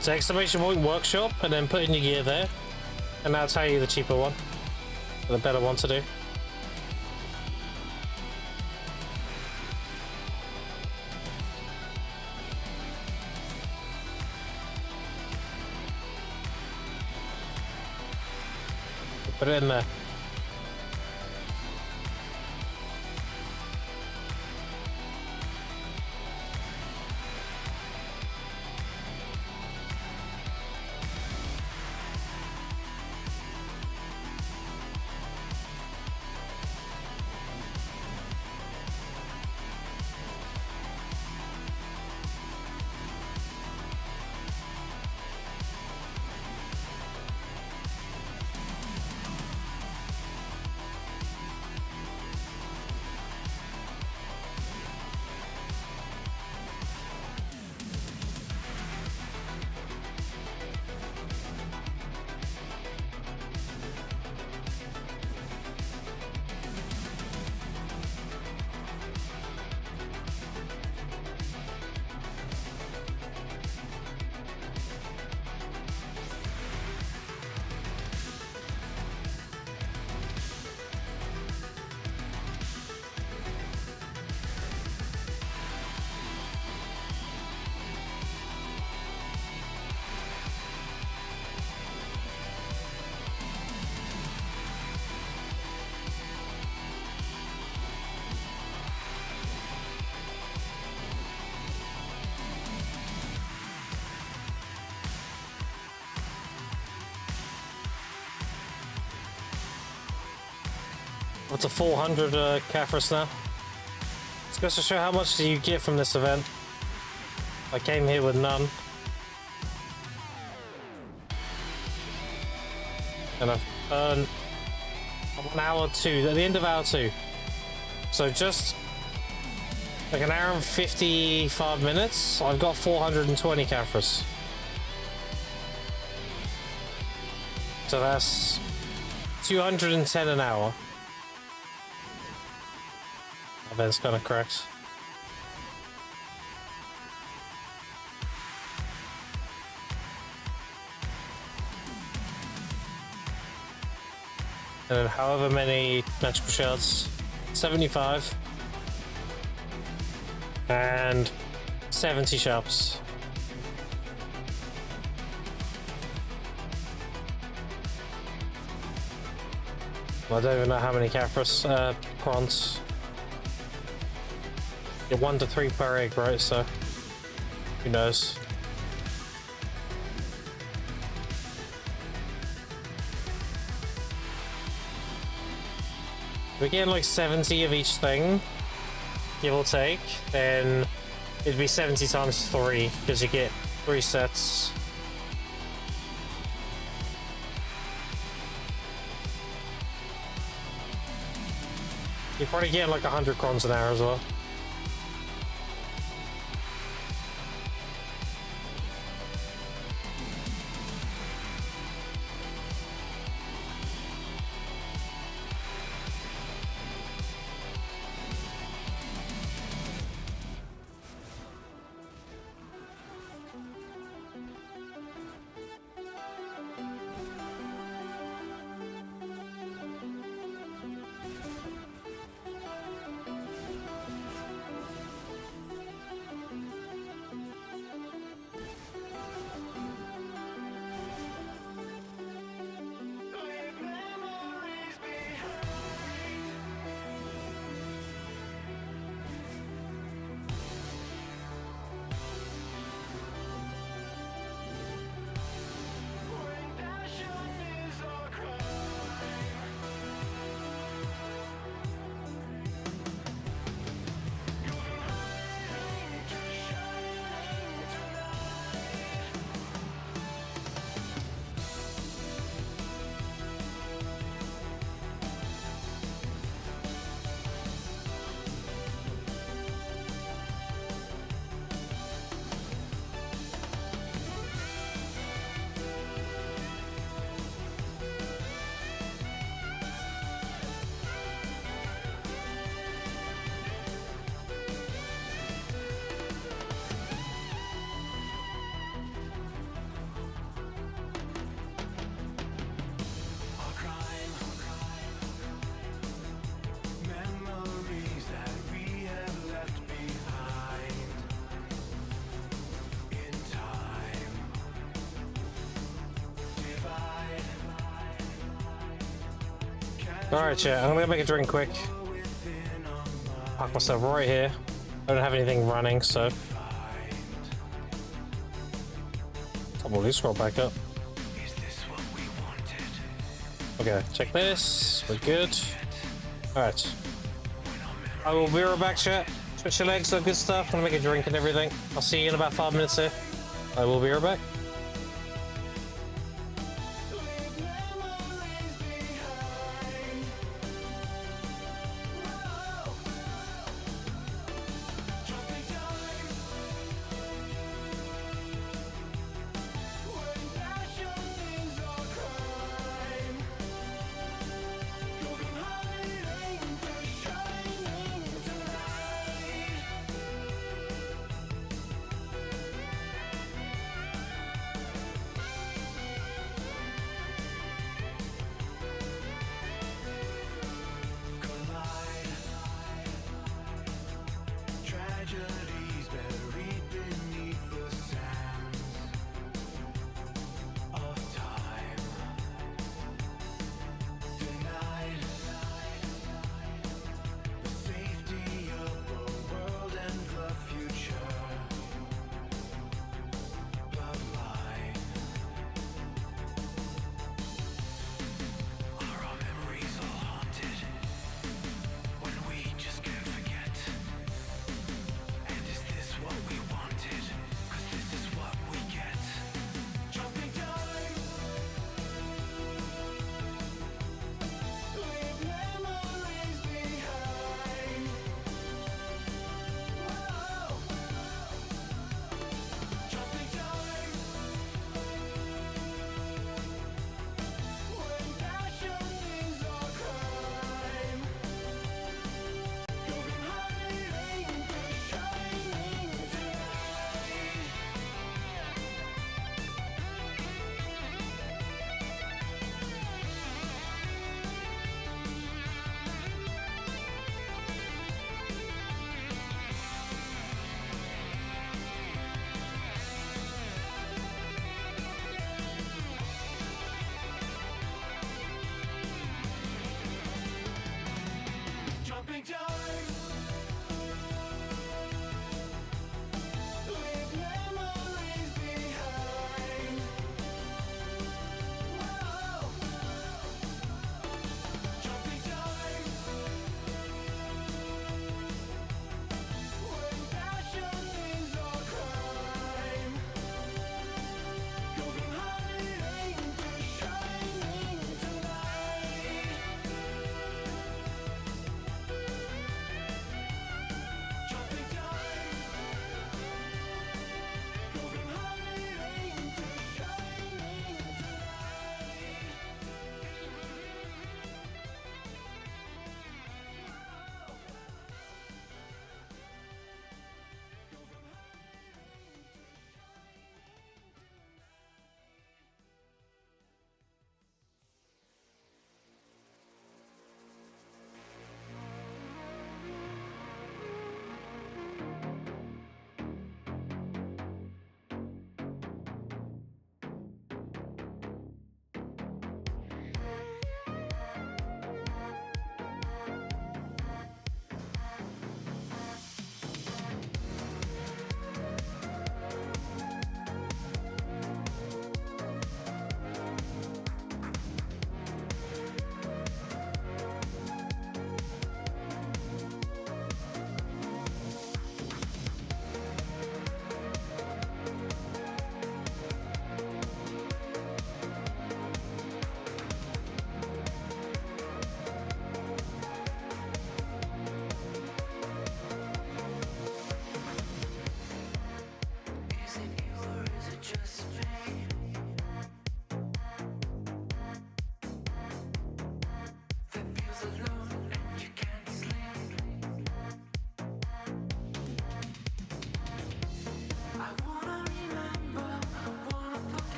So exclamation point workshop and then put in your gear there. And that'll tell you the cheaper one. Or the better one to do. Put it in there. What's a 400 Caphras now? It's goes to show how much do you get from this event. I came here with none. And I've earned 1 hour 2, at the end of hour 2. So just like an hour and 55 minutes, I've got 420 Caphras. So that's 210 an hour. That's kind of correct. And then however many magical shards, 75 and 70 sharps. I don't even know how many Capras, prawns. You're 1 to 3 per egg, right? So, who knows? If we get like 70 of each thing, give or take, then it'd be 70 times 3, because you get 3 sets. You probably get like 100 crons an hour as well. Alright, chat, I'm gonna make a drink quick. Park myself right here. I don't have anything running, so. Probably scroll back up. Okay, check this. We're good. Alright. I will be right back, chat. Switch your legs, so good stuff. I'm gonna make a drink and everything. I'll see you in about 5 minutes here. I will be right back.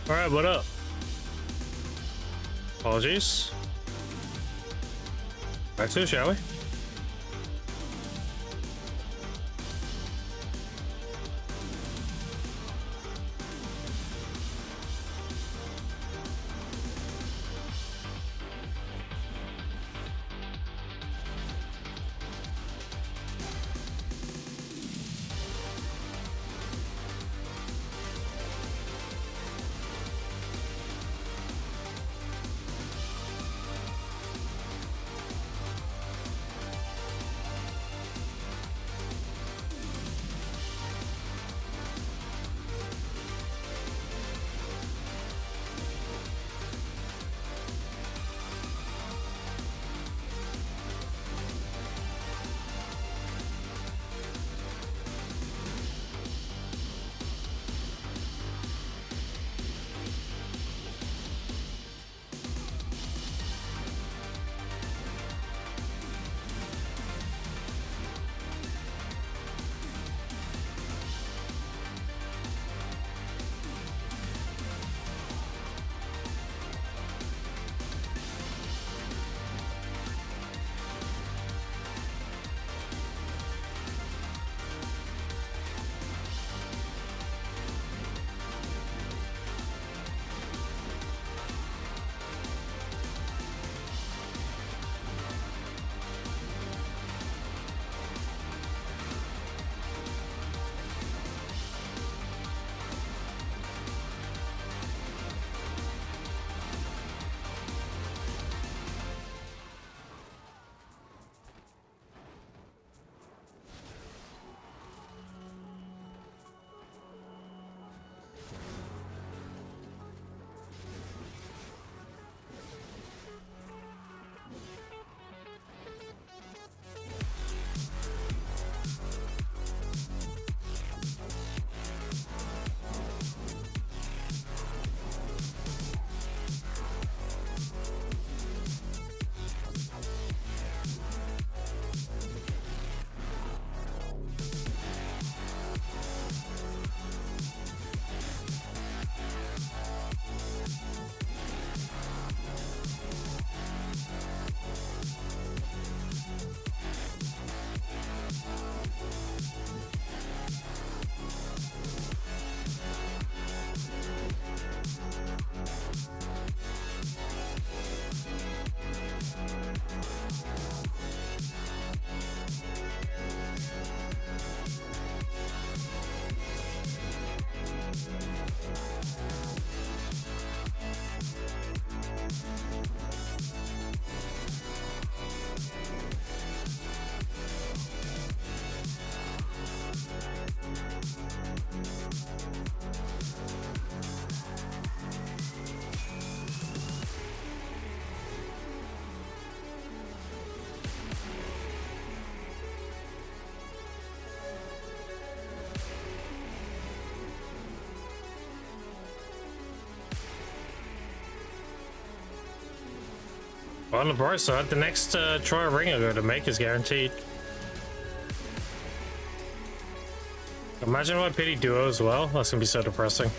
Alright, what up? Apologies. Back to it, shall we? Well, on the bright side, the next try ring I go to make is guaranteed. Imagine if I pity duo as well. That's gonna be so depressing.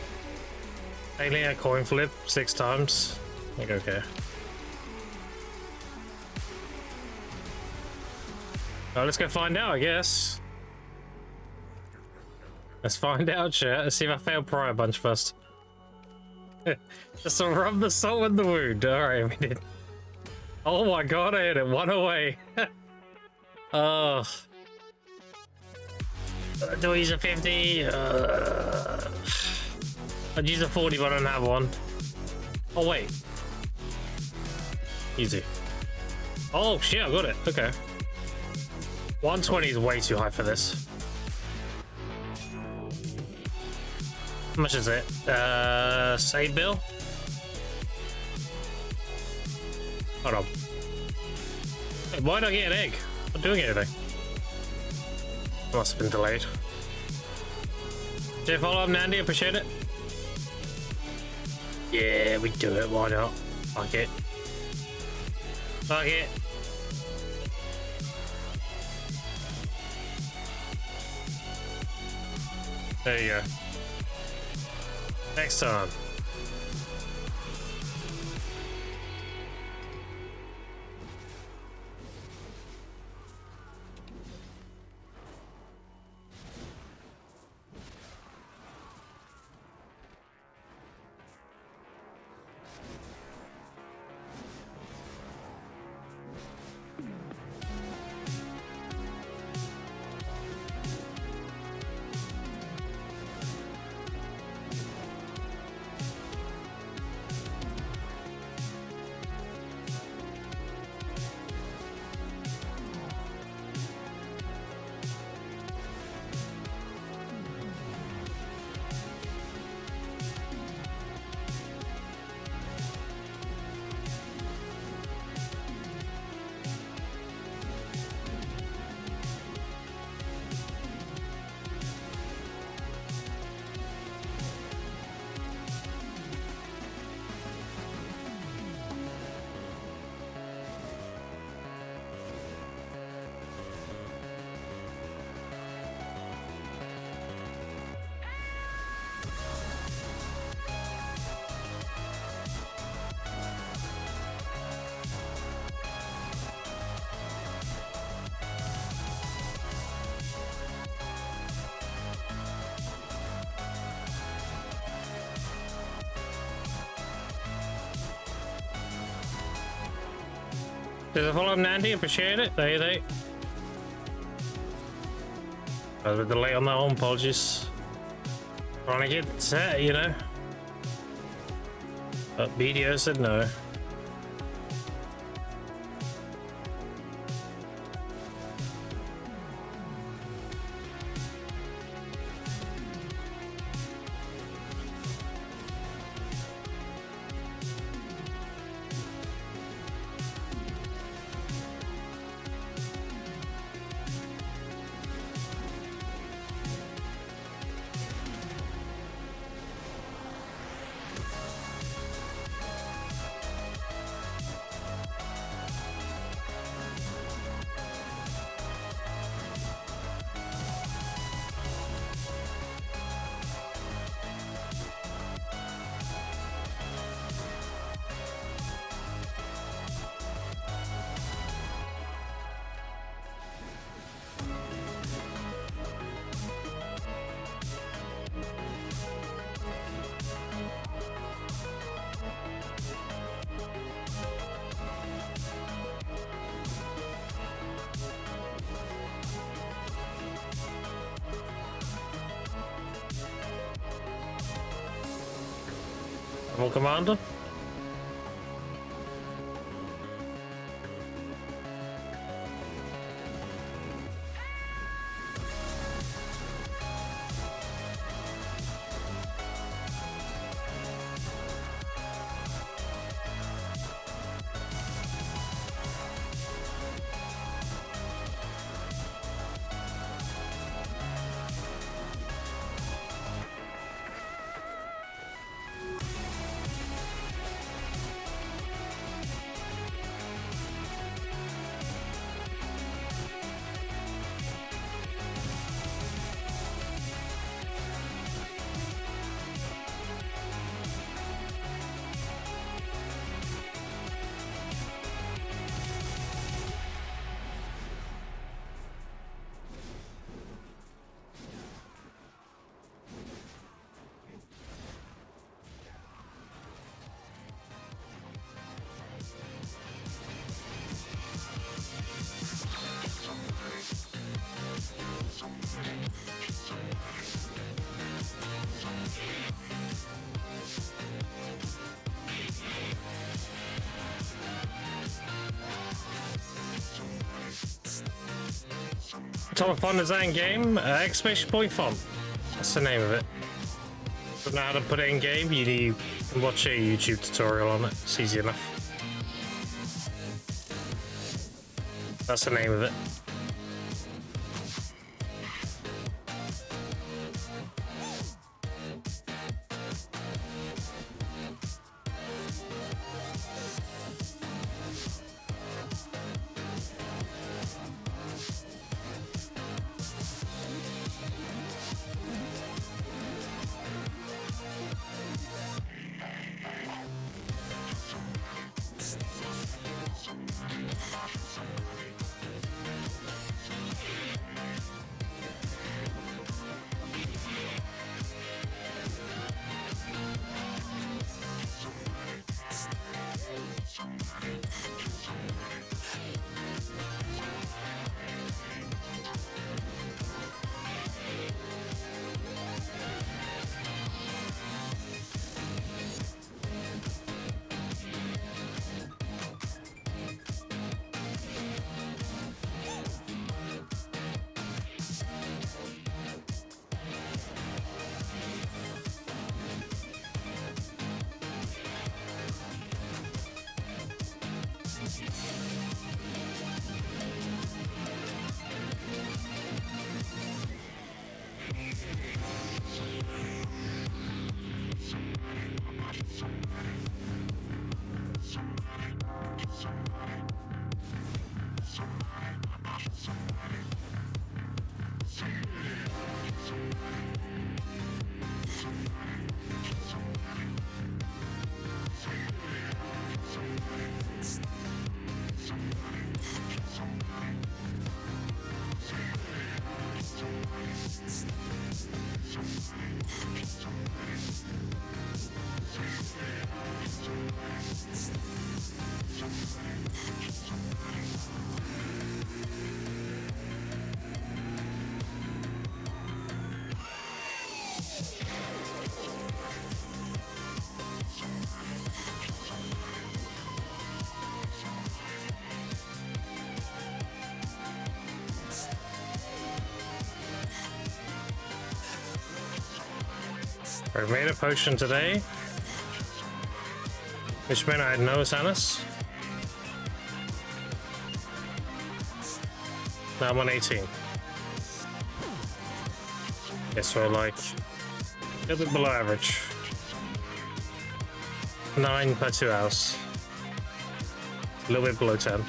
Alien a coin flip 6 times. Like, okay. Oh, let's go find out, I guess. Let's find out, chat. Let's see if I fail Pry a bunch first. Just to rub the salt in the wound. Alright, we did. Oh my god, I hit it. 1 away. Oh. Do I use a 50? I'd use a 40, but I don't have one. Oh, wait. Easy. Oh, shit, I got it. Okay. 120 is way too high for this. How much is it? Save bill? Hold on. Hey, why did I get an egg? I'm not doing anything. Must have been delayed. Did you follow up, Nandy? Appreciate it. Yeah, we do it. Why not? Fuck it. Fuck it. There you go. Next time. There's a follow Nandy, appreciate it. They. I was a bit late on that one, apologies. Trying to get set, you know. But BDO said no. Rebel Commander. Top of fun design game, exclamation point font. That's the name of it. Don't know how to put it in game, you need to watch a YouTube tutorial on it. It's easy enough. That's the name of it. I made a potion today, which meant I had no Samus. Now I'm on 18. Yes, so like a little bit below average. 9 per 2 hours. A little bit below 10.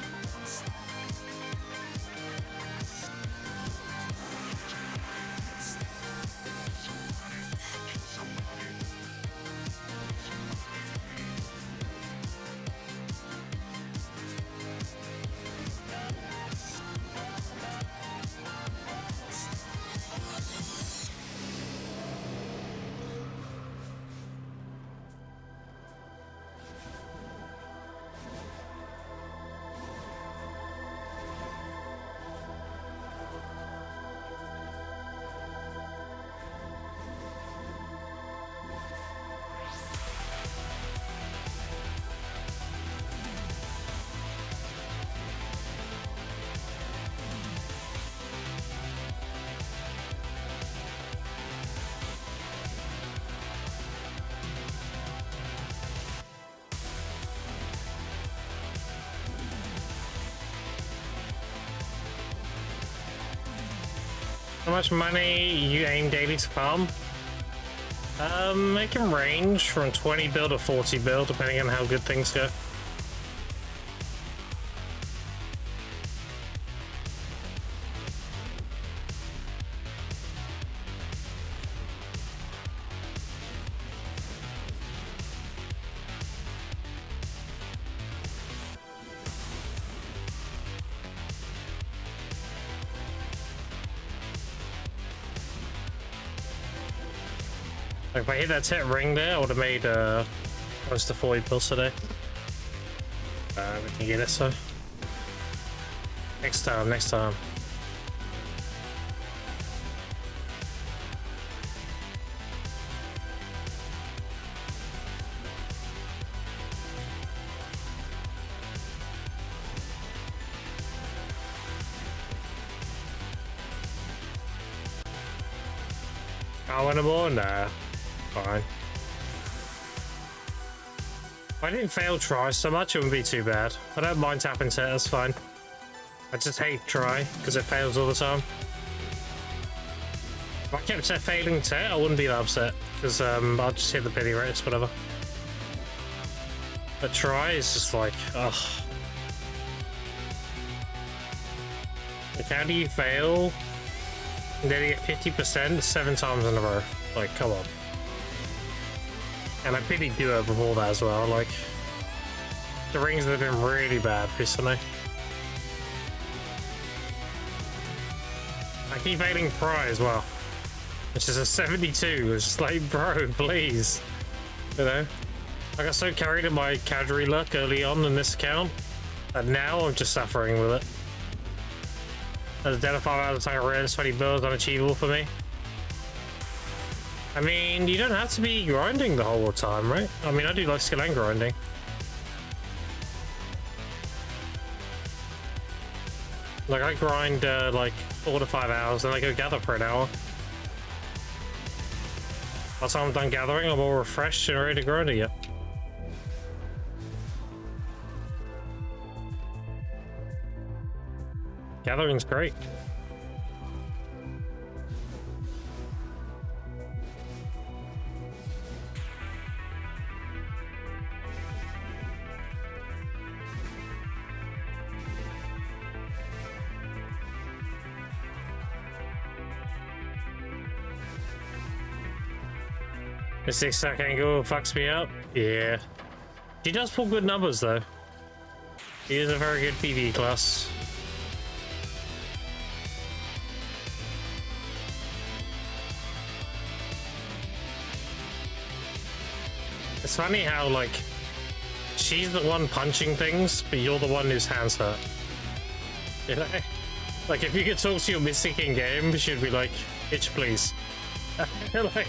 How much money you aim daily to farm? It can range from 20 bill to 40 bill, depending on how good things go. Like if I hit that 10 ring there, I would have made close to 40 bills today. We can get it, so. Next time, next time. I want more? Nah. Fine. If I didn't fail try so much, it wouldn't be too bad. I don't mind tapping set, that's fine. I just hate try, because it fails all the time. If I kept failing set, I wouldn't be that upset, because I'll just hit the pity rates, whatever. But try is just like, ugh. Like, how do you fail and then you get 50% 7 times in a row? Like, come on. And I pity Duo before that as well, like, the rings have been really bad recently. I keep failing Pry as well, which is a 72, it's just like, bro, please. You know? I got so carried in my cavalry luck early on in this account, and now I'm just suffering with it. As a dead of 5 out of time rare, 20 bills unachievable for me. I mean, you don't have to be grinding the whole time, right? I mean, I do like skill and grinding. Like, I grind like 4 to 5 hours, and I go gather for an hour. By the time I'm done gathering, I'm all refreshed and ready to grind again. Gathering's great. The 6-stack angle fucks me up. Yeah. She does pull good numbers though. She is a very good PvE class. It's funny how, like, she's the one punching things, but you're the one whose hands hurt. You know? Like, if you could talk to your mystic in game, she'd be like, "Itch, please." Like,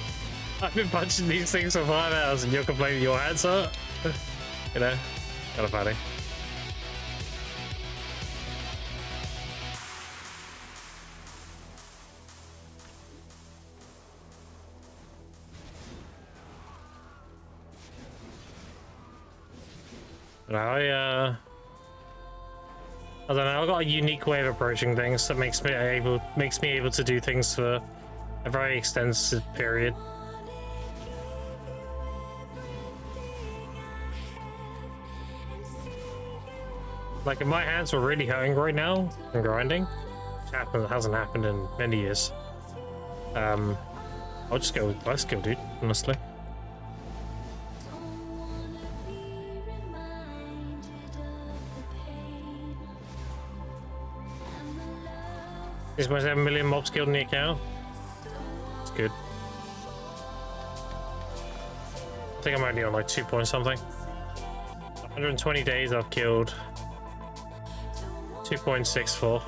I've been punching these things for 5 hours and you're complaining your hands hurt? You know? Kind of funny. I don't know. I've got a unique way of approaching things that makes me able to do things for a very extensive period. Like, if my hands were really hurting right now and grinding, which hasn't happened in many years. I'll just go with life skill, dude, honestly. Is my 7 million mob skilled in the account? It's good. I think I'm only on like 2 point something. 120 days I've killed 2.64.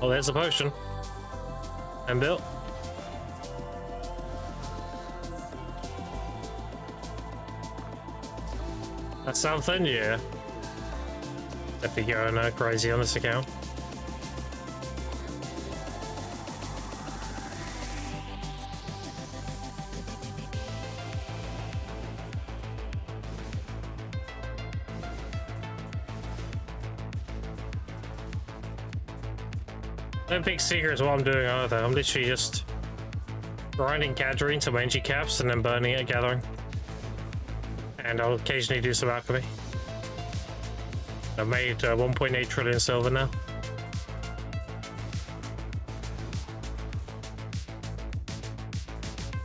Oh, there's a potion. And built. That's something, yeah. Definitely going crazy on this account. No big secret is what I'm doing either. I'm literally just grinding gathering to my energy caps and then burning it gathering. And I'll occasionally do some alchemy. I've made 1.8 trillion silver now.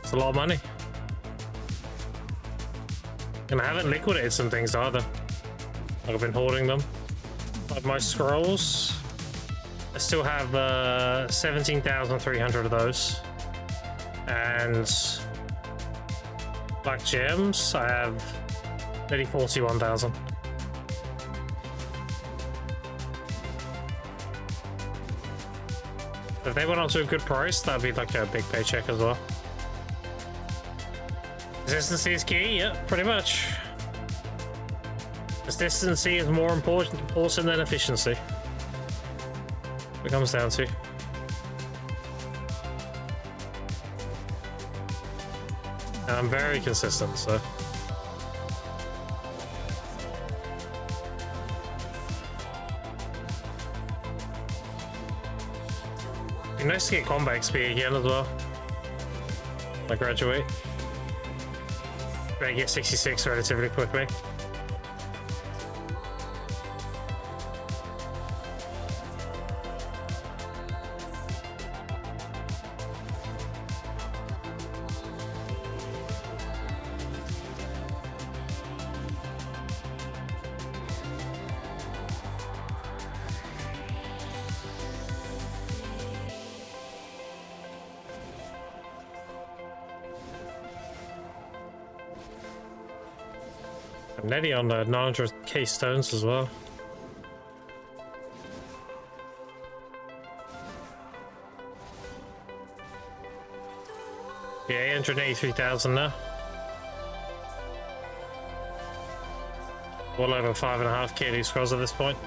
It's a lot of money. And I haven't liquidated some things either. Like, I've been hoarding them. Like my scrolls. I still have 17,300 of those. And black gems, I have nearly 41,000. If they went up to a good price, that'd be like a big paycheck as well. Consistency is key, yeah, pretty much. Consistency is more important than efficiency. It comes down to. And I'm very consistent, so. It'd be nice to get combat XP again as well. I graduate. I get 66 relatively quickly. I'm nearly on 900k stones as well. Yeah, 883,000 now. Well over 5.5k loose scrolls at this point.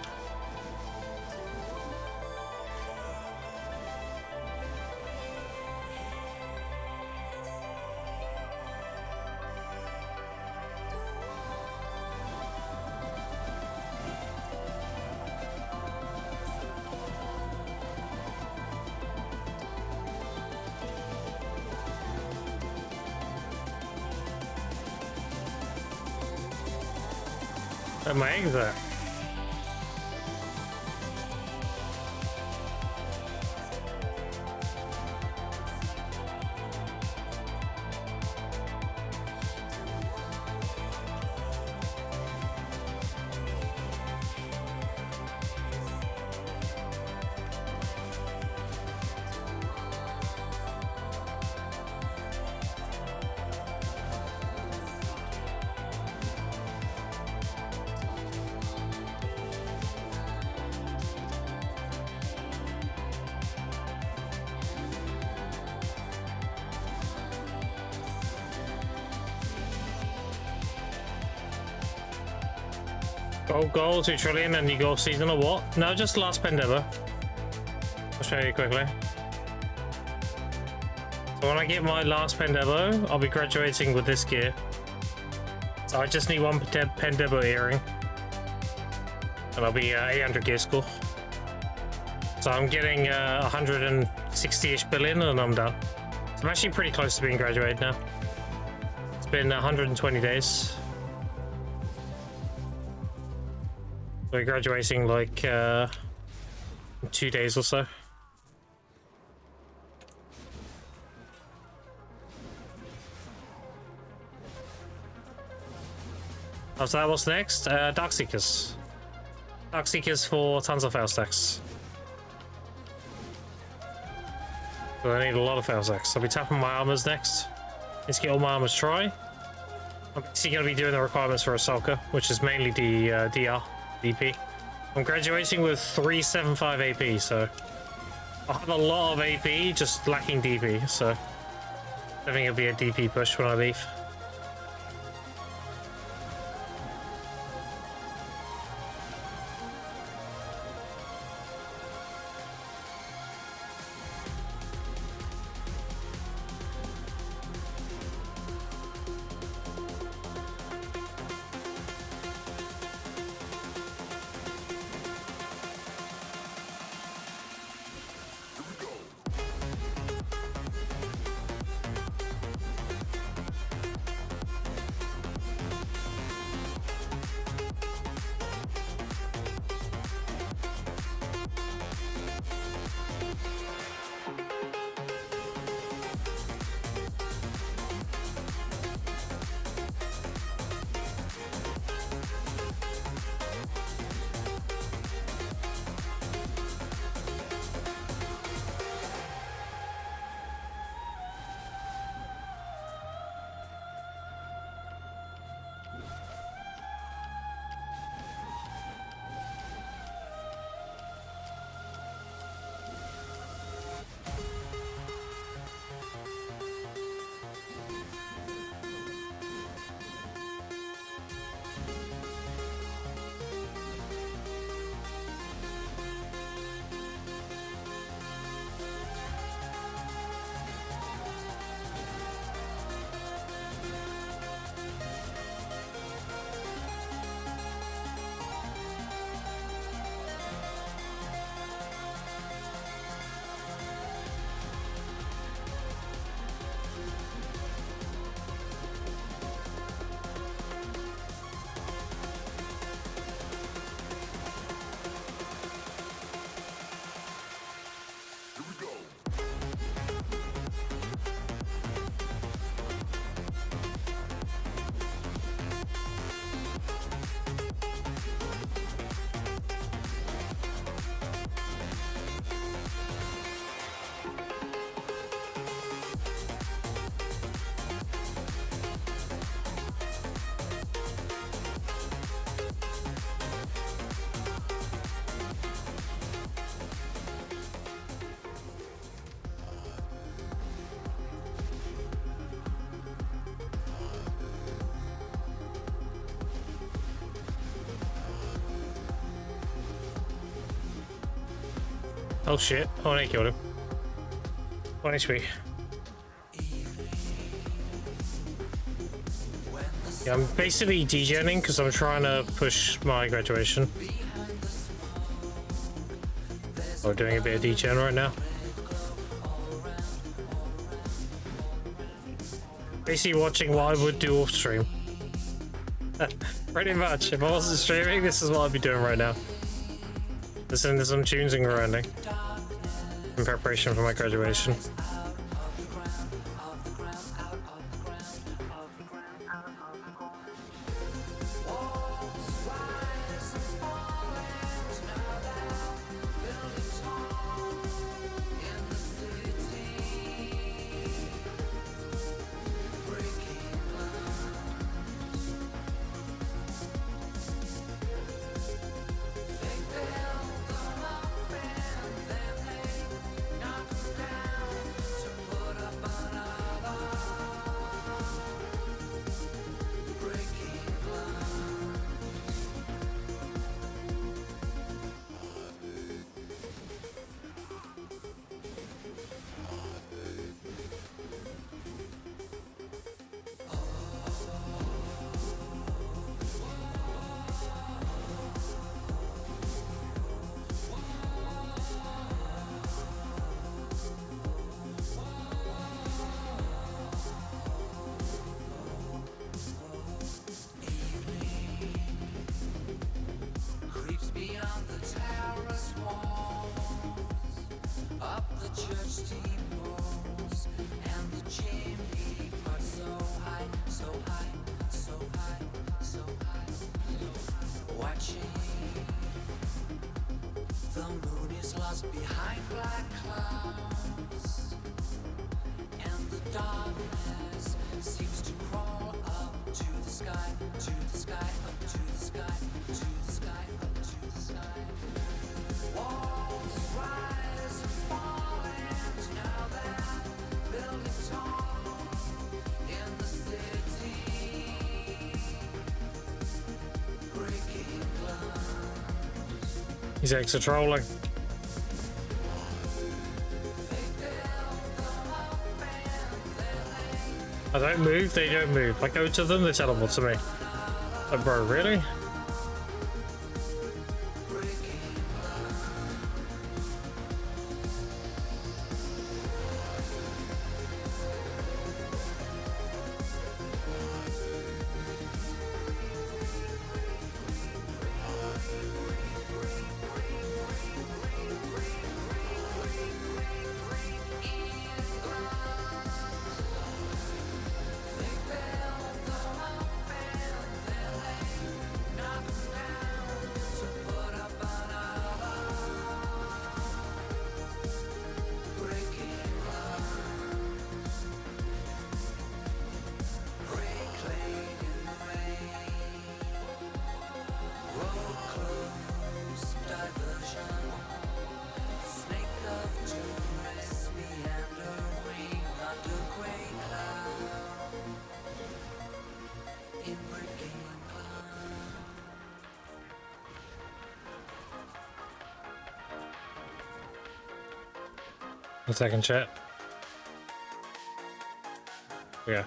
Where my eggs at? Gold, 2 trillion, and you go season or what? No, just last spend ever. I'll show you quickly. So when I get my last Pendebo, I'll be graduating with this gear. So I just need one Pendebo earring. And I'll be 800 gear score. So I'm getting 160-ish billion and I'm done. So I'm actually pretty close to being graduated now. It's been 120 days. We're graduating like in 2 days or so. After that, what's next? Dark Seekers. Dark Seekers for tons of fail stacks. So I need a lot of fail stacks. I'll be tapping my armors next. Let's get all my armors try. I'm basically going to be doing the requirements for Ahsoka, which is mainly the DR, DP. I'm graduating with 375 AP, so I'll have a lot of AP, just lacking DP, so I think it'll be a DP push when I leave. Oh shit, oh I killed him. 1 HP. Yeah, I'm basically degenning because I'm trying to push my graduation. We're doing a bit of degen right now. Basically watching what I would do off stream. Pretty much. If I wasn't streaming, this is what I'd be doing right now. Listening to some tunes and grinding in preparation for my graduation. lost behind black clouds, and the darkness seems to crawl up to the sky, to the sky, up to the sky, to the sky, up to the sky. Walls rise and fall, and now they're building tall in the city, breaking glass. He's extra trolling. I don't move, they don't move. I go to them, they teleport to me. Like, bro, really? A second chat. Yeah.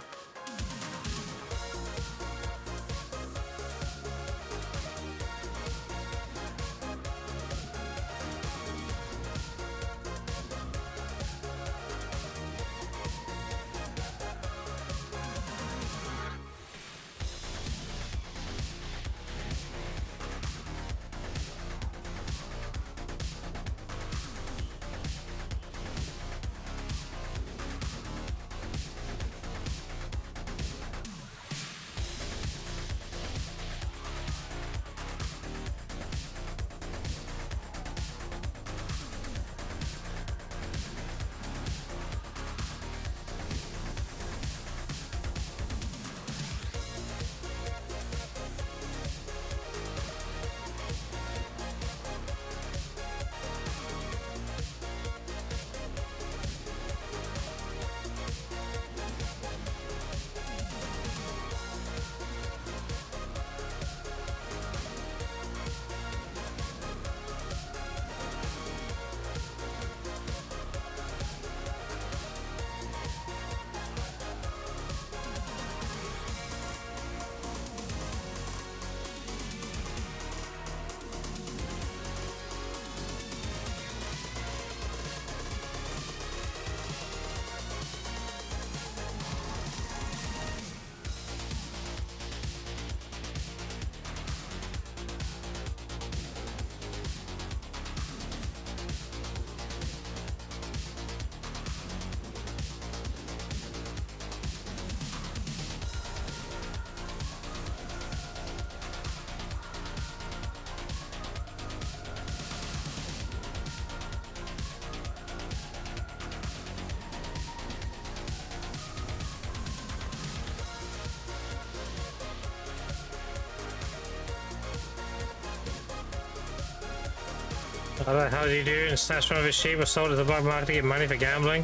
I don't know how do you do and snatch one of his sheep or sold at the black market to get money for gambling.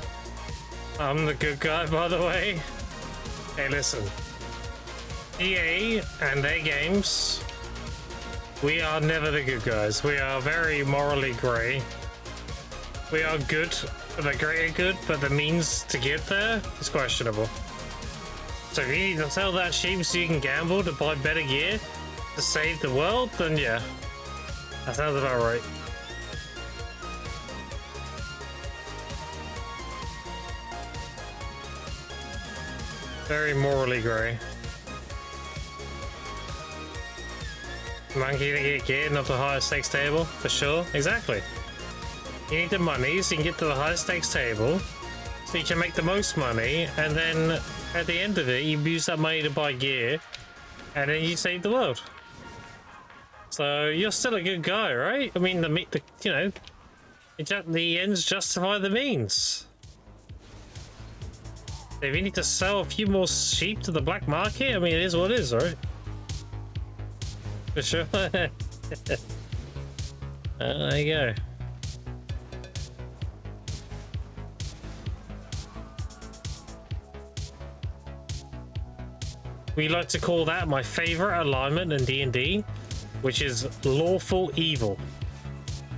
I'm the good guy, by the way. Hey, listen. EA and their games, we are never the good guys. We are very morally grey. We are good, the greater good, but the means to get there is questionable. So if you need to sell that sheep so you can gamble to buy better gear to save the world, then yeah. That sounds about right. Very morally grey. Monkey to get gear, not the higher stakes table, for sure. Exactly. You need the money so you can get to the high stakes table, so you can make the most money, and then at the end of it, you use that money to buy gear, and then you save the world. So you're still a good guy, right? I mean, the you know, The ends justify the means. If you need to sell a few more sheep to the black market, I mean, it is what it is, right? For sure. There you go. We like to call that my favorite alignment in D&D, which is lawful evil.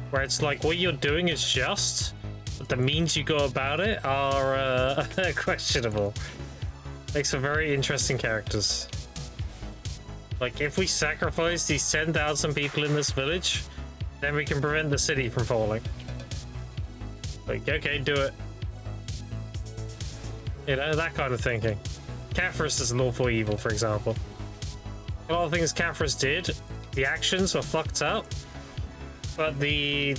Where it's like what you're doing is just, but the means you go about it are questionable. Makes for very interesting characters. Like, if we sacrifice these 10,000 people in this village, then we can prevent the city from falling. Like, okay, do it. You know, that kind of thinking. Caphras is lawful evil, for example. A lot of things Caphras did, the actions were fucked up, but the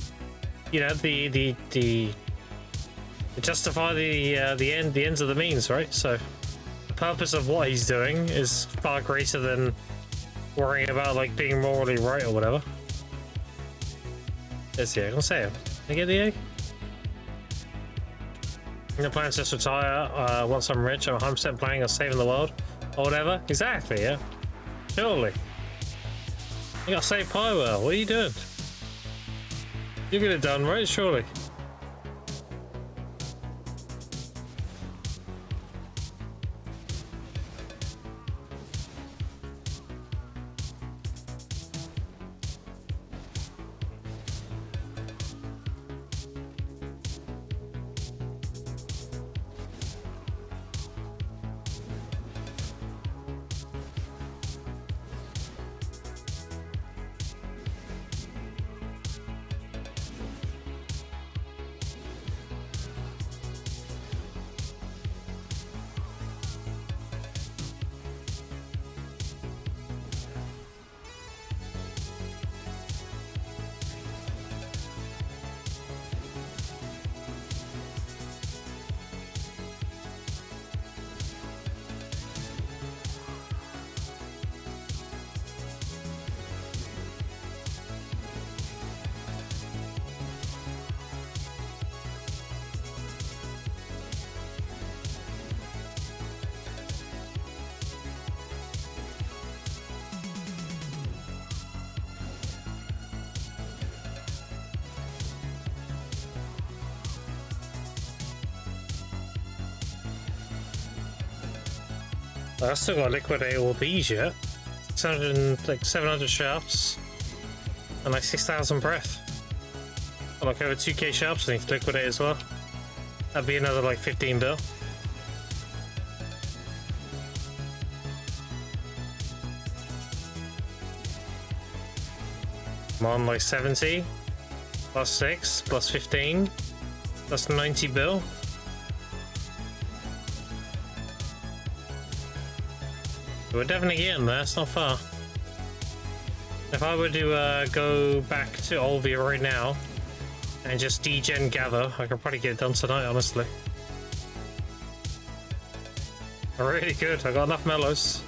justify the ends of the means, right? So the purpose of what he's doing is far greater than worrying about like being morally right or whatever. There's the egg. I'll say it. Can I get the egg? The plan is just retire once I'm rich. I'm 100% planning on saving the world or whatever. Exactly, yeah. Surely. You gotta save Pywell. What are you doing? You'll get it done, right? Surely. I still got to liquidate all these yet. 700 sharps and like 6,000 breath. Like over 2k sharps I need to liquidate as well. That'd be another like 15 bill. I'm on like 70 plus 6 plus 15 plus 90 bill. We're definitely getting there, it's not far. If I were to go back to Olvia right now and just degen gather, I could probably get it done tonight, honestly. Really good, I got enough mellows.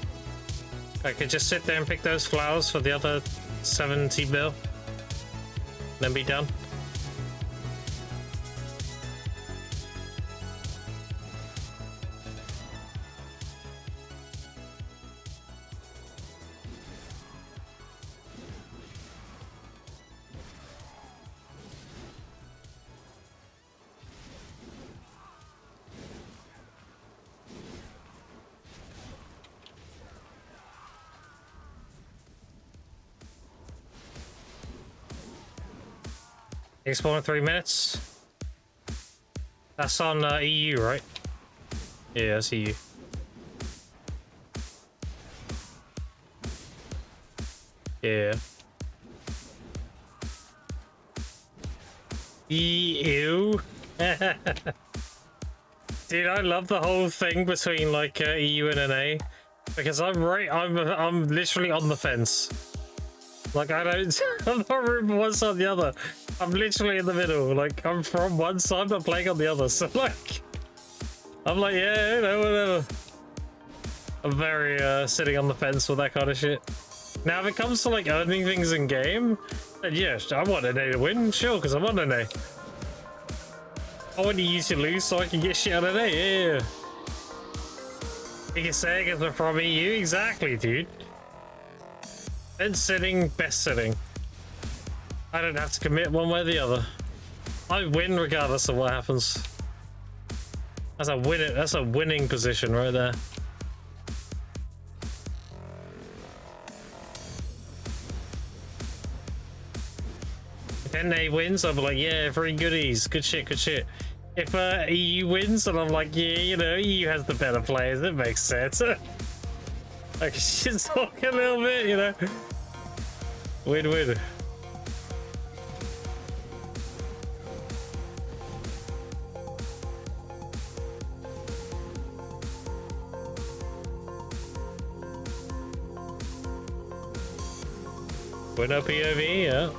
I could just sit there and pick those flowers for the other 70 bill, then be done. Explore in 3 minutes. That's on EU, right? Yeah, that's EU. Yeah. EU. Dude, I love the whole thing between like EU and NA because I'm literally on the fence. Like I'm not rooting one side or the other. I'm literally in the middle. Like I'm from one side but playing on the other. So like I'm like, yeah, you know, whatever. I'm very sitting on the fence with that kind of shit. Now if it comes to like earning things in game, then yes, I want NA to win, sure, because I'm on NA. I want to use your loot so I can get shit out of there. Yeah. Biggest egg is from EU. Exactly, dude. Then sitting, best sitting. I don't have to commit one way or the other. I win regardless of what happens. That's a win. That's a winning position right there. If NA wins, I'll be like, yeah, free goodies, good shit, good shit. If EU wins, and I'm like, yeah, you know, EU has the better players. It makes sense. Like shit talk a little bit, you know. Win-win. Win up POV, yeah.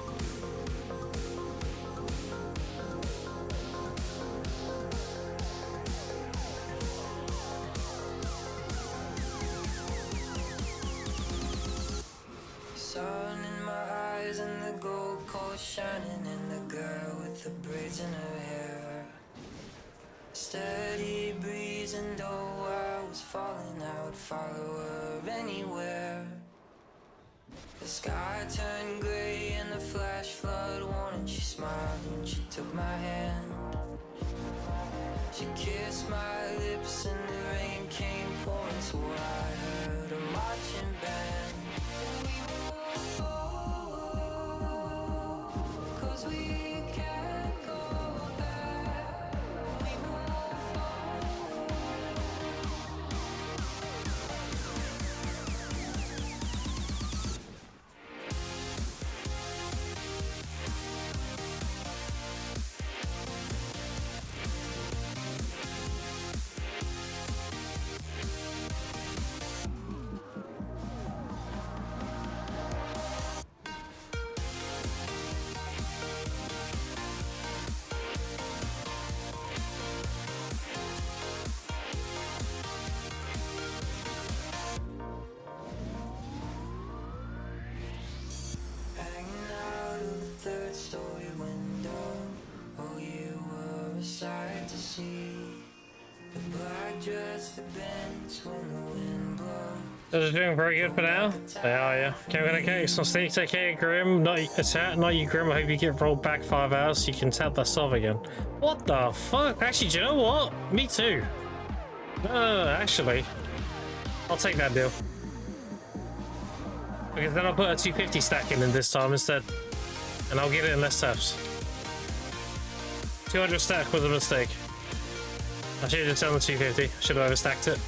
Sun in my eyes and the gold coal shining, and the girl with the braids in her hair. Steady breeze, and though I was falling, I would follow her anywhere. The sky turned gray and the flash flood warning. She smiled when she took my hand. She kissed my lips and the rain came pouring, so I heard a marching band. Cause we can't go back. We won't fall. Hanging out of the third story window. Oh, you were a sight to see. The black dress that bends when the wind blows. Those are doing very good for now. They are, yeah. Okay, some sneak take care, Grim. Not you, Grim. I hope you get rolled back 5 hours so you can tap that off again. What the fuck? Actually, do you know what? Me too. No, actually. I'll take that deal. Because then I'll put a 250 stack in this time instead. And I'll get it in less taps. 200 stack was a mistake. I should have just done the 250. Should have overstacked it.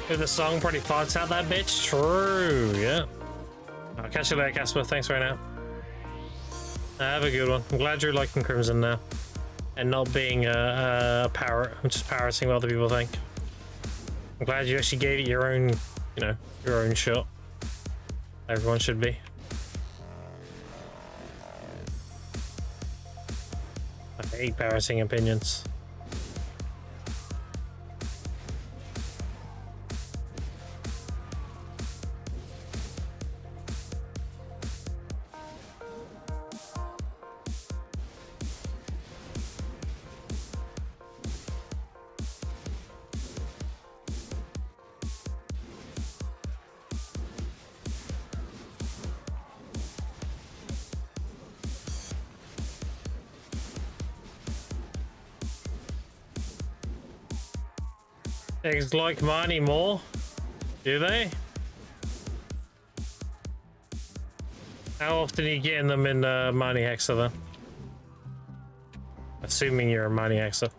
With the song pretty farts out that bitch. True, yeah. I'll catch you later, Casper. Thanks right now. Have a good one. I'm glad you're liking Crimson now. And not being a parrot. I'm just parroting what other people think. I'm glad you actually gave it your own, you know, your own shot. Everyone should be. I hate parroting opinions. Eggs like money more? Do they? How often are you getting them in Mighty Hexa then? Assuming you're a Mighty Hexa.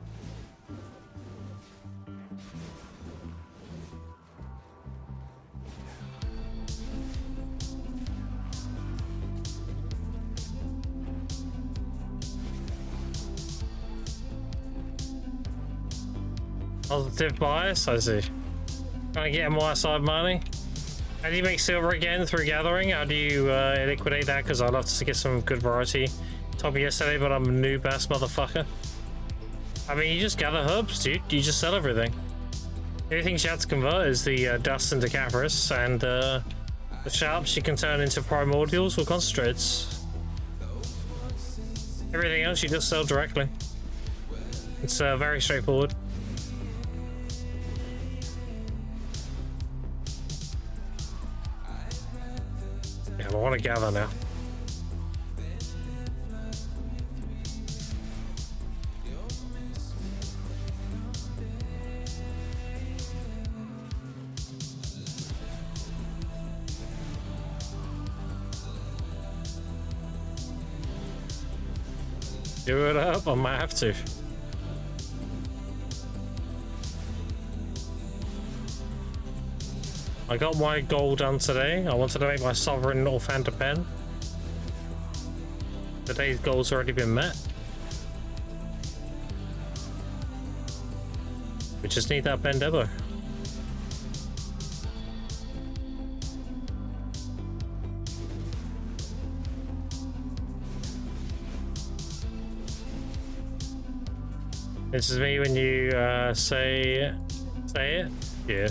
Positive bias, I see. Trying to get more side money. How do you make silver again through gathering? How do you liquidate that? Because I'd love to get some good variety. Told me yesterday, but I'm a noob ass motherfucker. I mean, you just gather herbs, dude. You just sell everything. The only thing she had to convert is the dust into Capris, and the sharps you can turn into primordials or concentrates. Everything else you just sell directly. It's very straightforward. Yeah, I want to gather now. Do it up, I might have to. I got my goal done today. I wanted to make my sovereign Orphaned pen. Today's goal's already been met. We just need that Pendebo. This is me when you say it? Yeah.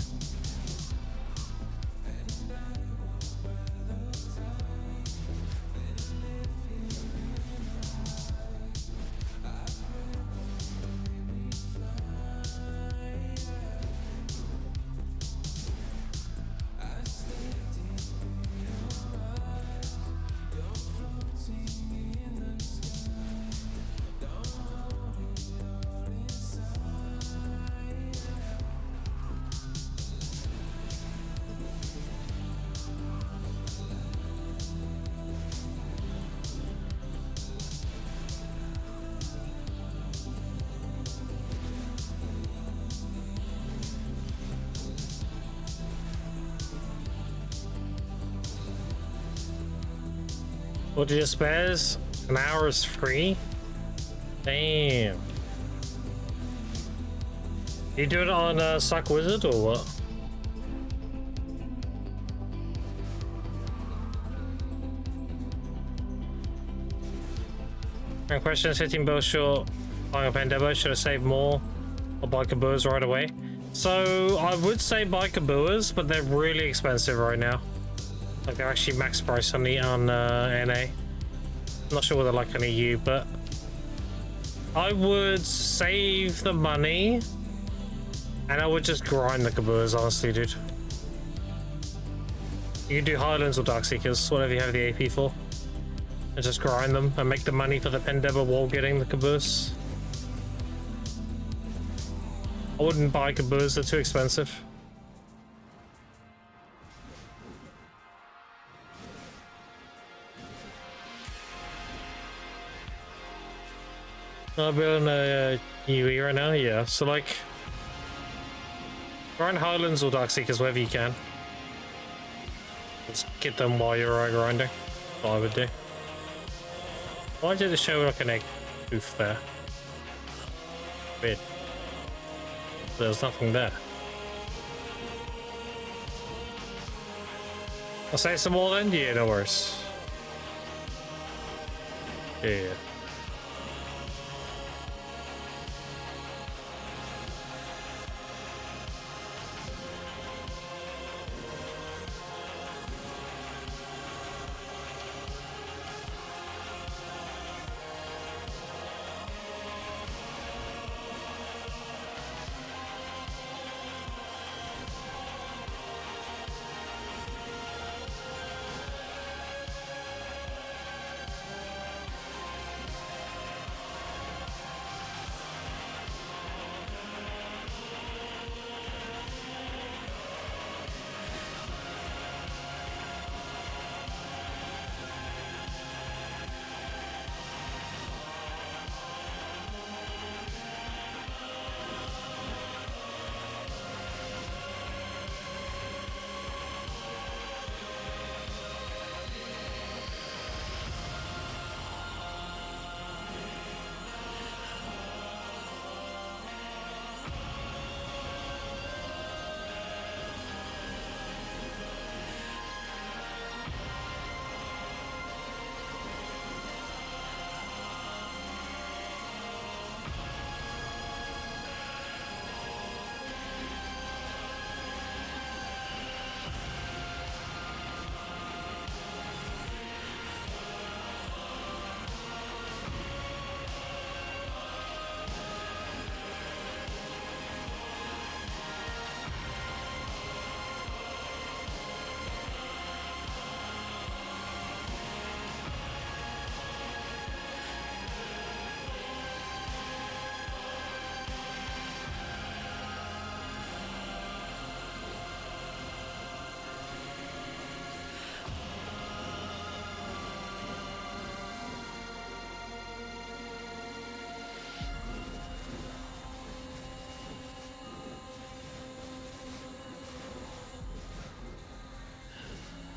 What did you spares? An hour is free? Damn. You do it on Suck Wizard or what? And question is 15 bills short buying a Pendebo. Should I save more or buy Kaboos right away? So I would say buy Kaboos, but they're really expensive right now. Like they're actually max price on the NA. I'm not sure what they're like on EU, but I would save the money and I would just grind the Kaboos, honestly, dude. You can do Highlands or Darkseekers, whatever you have the AP for, and just grind them and make the money for the Pendebo while getting the Kaboos. I wouldn't buy Kaboos, they're too expensive. I'll be on a UE right now, yeah. So like, grind Highlands or Darkseekers, wherever you can. Just get them while you're grinding. That's what I would do. Why did it show like an egg oof there? Weird. There's nothing there. I'll say some more then? Yeah, no worries. Yeah.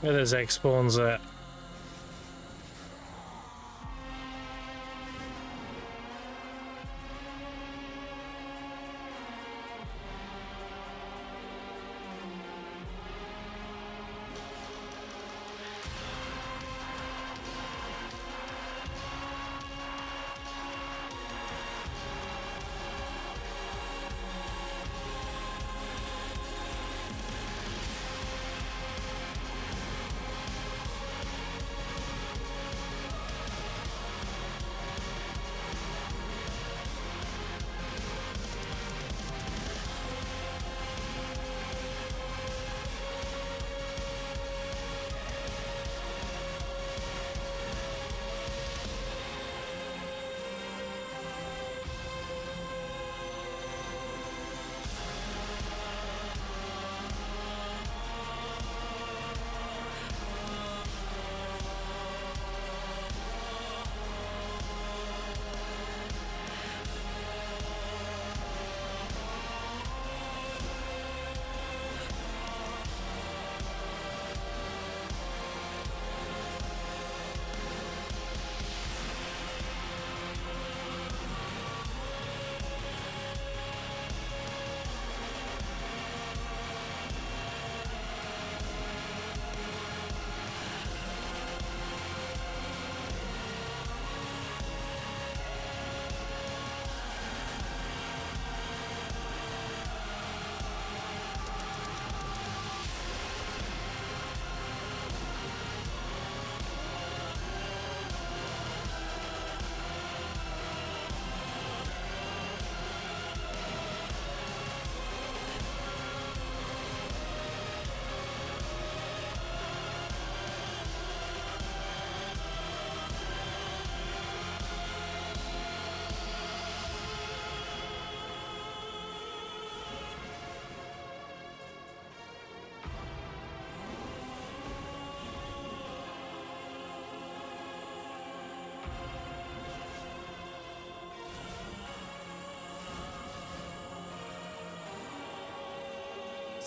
Where there's egg spawns at.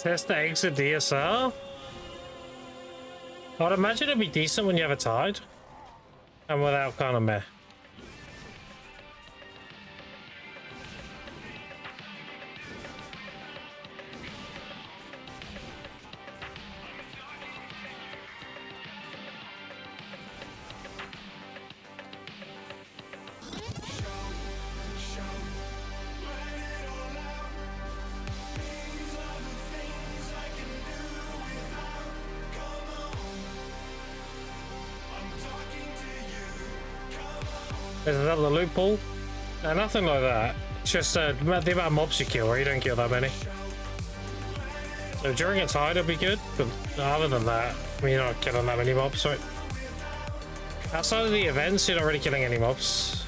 Test the exit DSR? I'd imagine it'd be decent when you have a tide. And without kind of meh. Is that the loophole? No, nothing like that. It's just the amount of mobs you kill, or you don't kill that many. So during a tide it'll be good, but other than that, I mean, you're not killing that many mobs, right? Outside of the events, you're not really killing any mobs.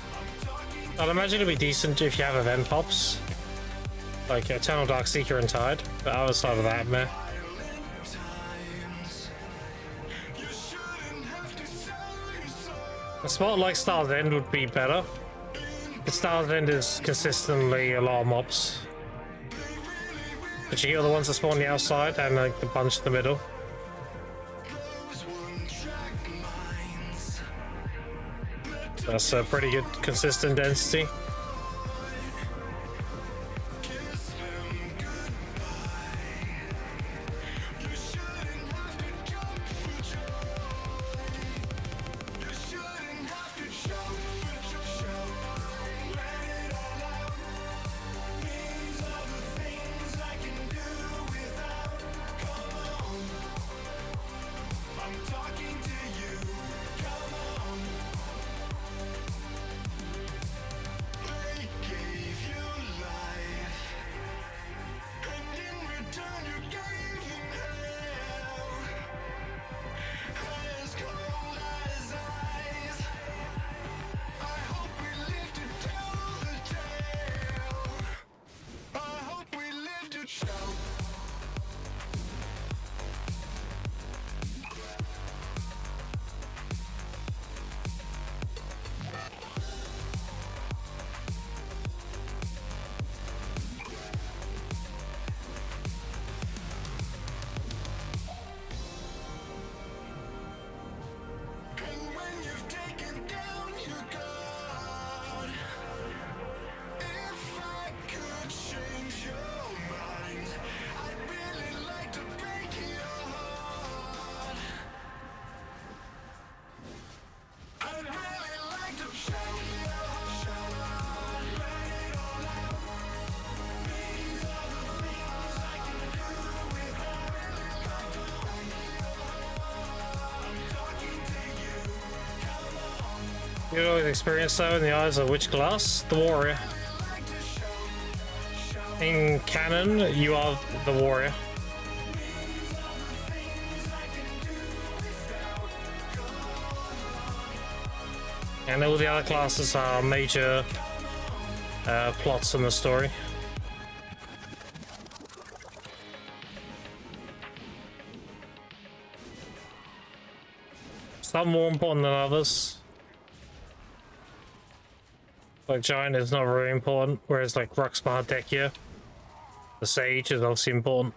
I'd imagine it'd be decent if you have event pops. Like Eternal Dark Seeker and Tide, but outside of that, meh. A spot like Star's End would be better. But Star's End is consistently a lot of mobs. But you get the ones that spawn on the outside and like the bunch in the middle. That's a pretty good consistent density. You know experience though in the eyes of which class? The warrior. In canon, you are the warrior. And all the other classes are major plots in the story. Some more important than others. Like Giant is not very important, whereas like Ruxmar Dekia, the Sage is obviously important.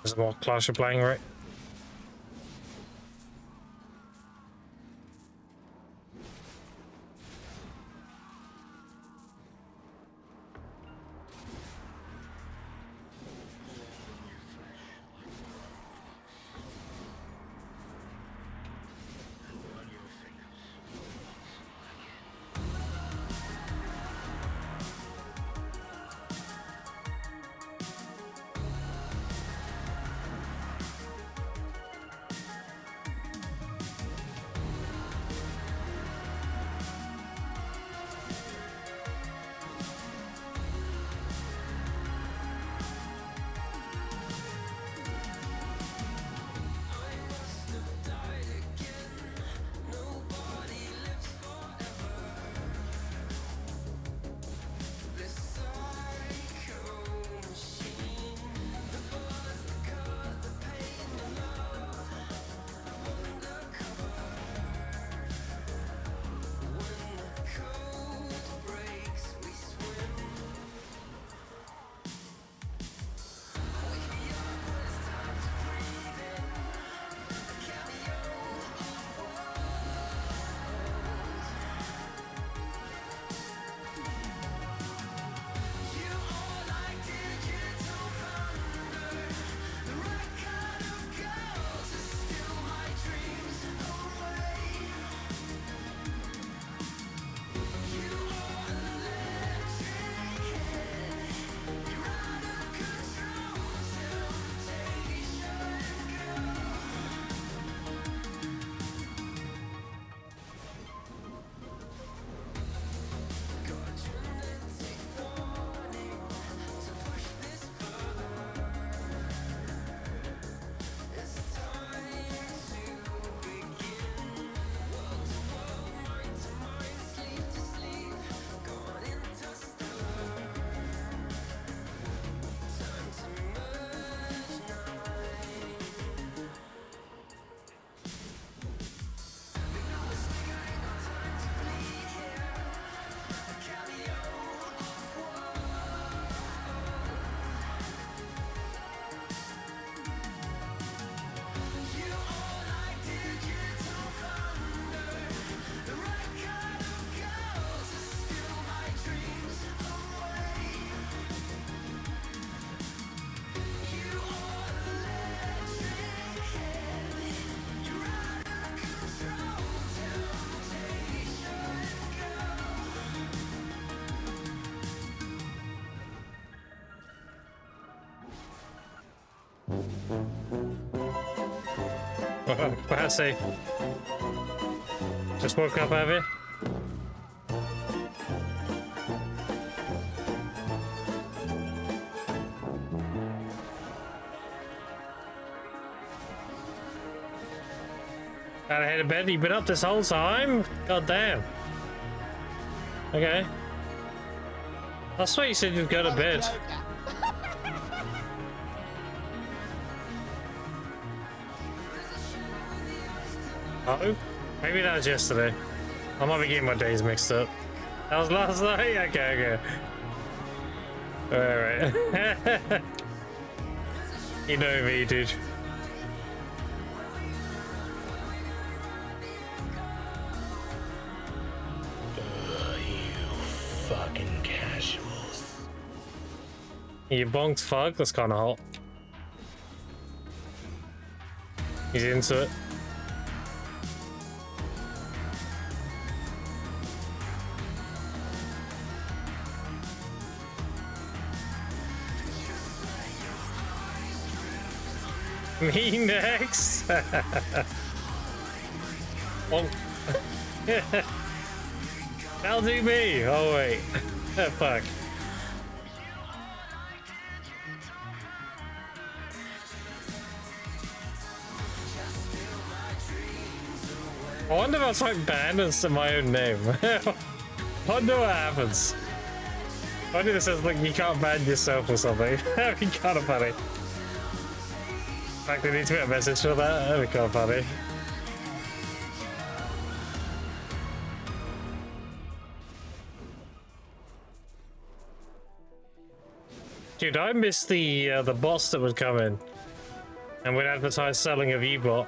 There's more class you're playing, right? Classy. Just woke up, have you? Gotta head to bed. You've been up this whole time? God damn. Okay. That's why you said you'd go to bed. Oh, maybe that was yesterday. I might be getting my days mixed up. That was last night? Okay, okay. Alright. You know me, dude. You fucking casuals. You bonked fuck? That's kinda hot. He's into it. Me next. Oh. LDB! Oh, wait. Fuck. I wonder if I type banned instead of my own name. I wonder what happens. I wonder if it says, like, you can't ban yourself or something. That'd be kind of funny. In fact, there needs to be a message for that. That'd be kind of funny. Dude, I missed the boss that would come in and would advertise selling a V-bot.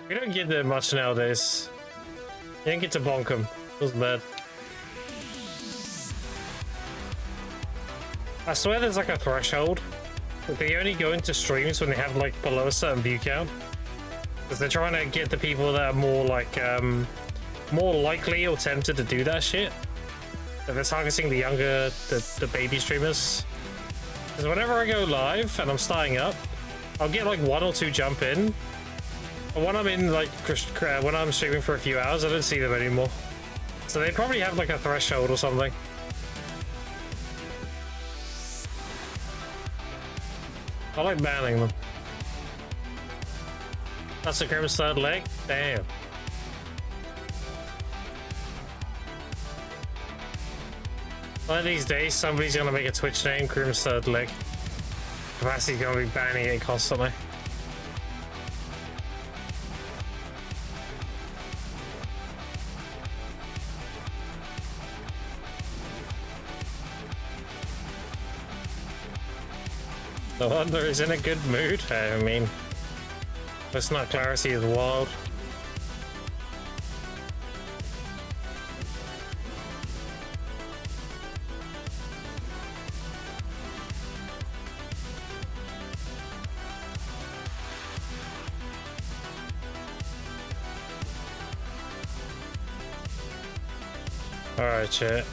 We don't get that much nowadays. You don't get to bonk them. It was bad. I swear there's like a threshold. But they only go into streams when they have like below a certain view count. Because they're trying to get the people that are more like, more likely or tempted to do that shit. So they're targeting the younger, the baby streamers. Because whenever I go live and I'm starting up, I'll get like 1 or 2 jump in. But when I'm in like, when I'm streaming for a few hours, I don't see them anymore. So they probably have like a threshold or something. I like banning them. That's a Grim's third leg? Damn. One of these days, somebody's gonna make a Twitch name, Grim's third leg. Capacity's gonna be banning it constantly. No wonder he's in a good mood. I mean, it's not clarity is wild. Alright, chat.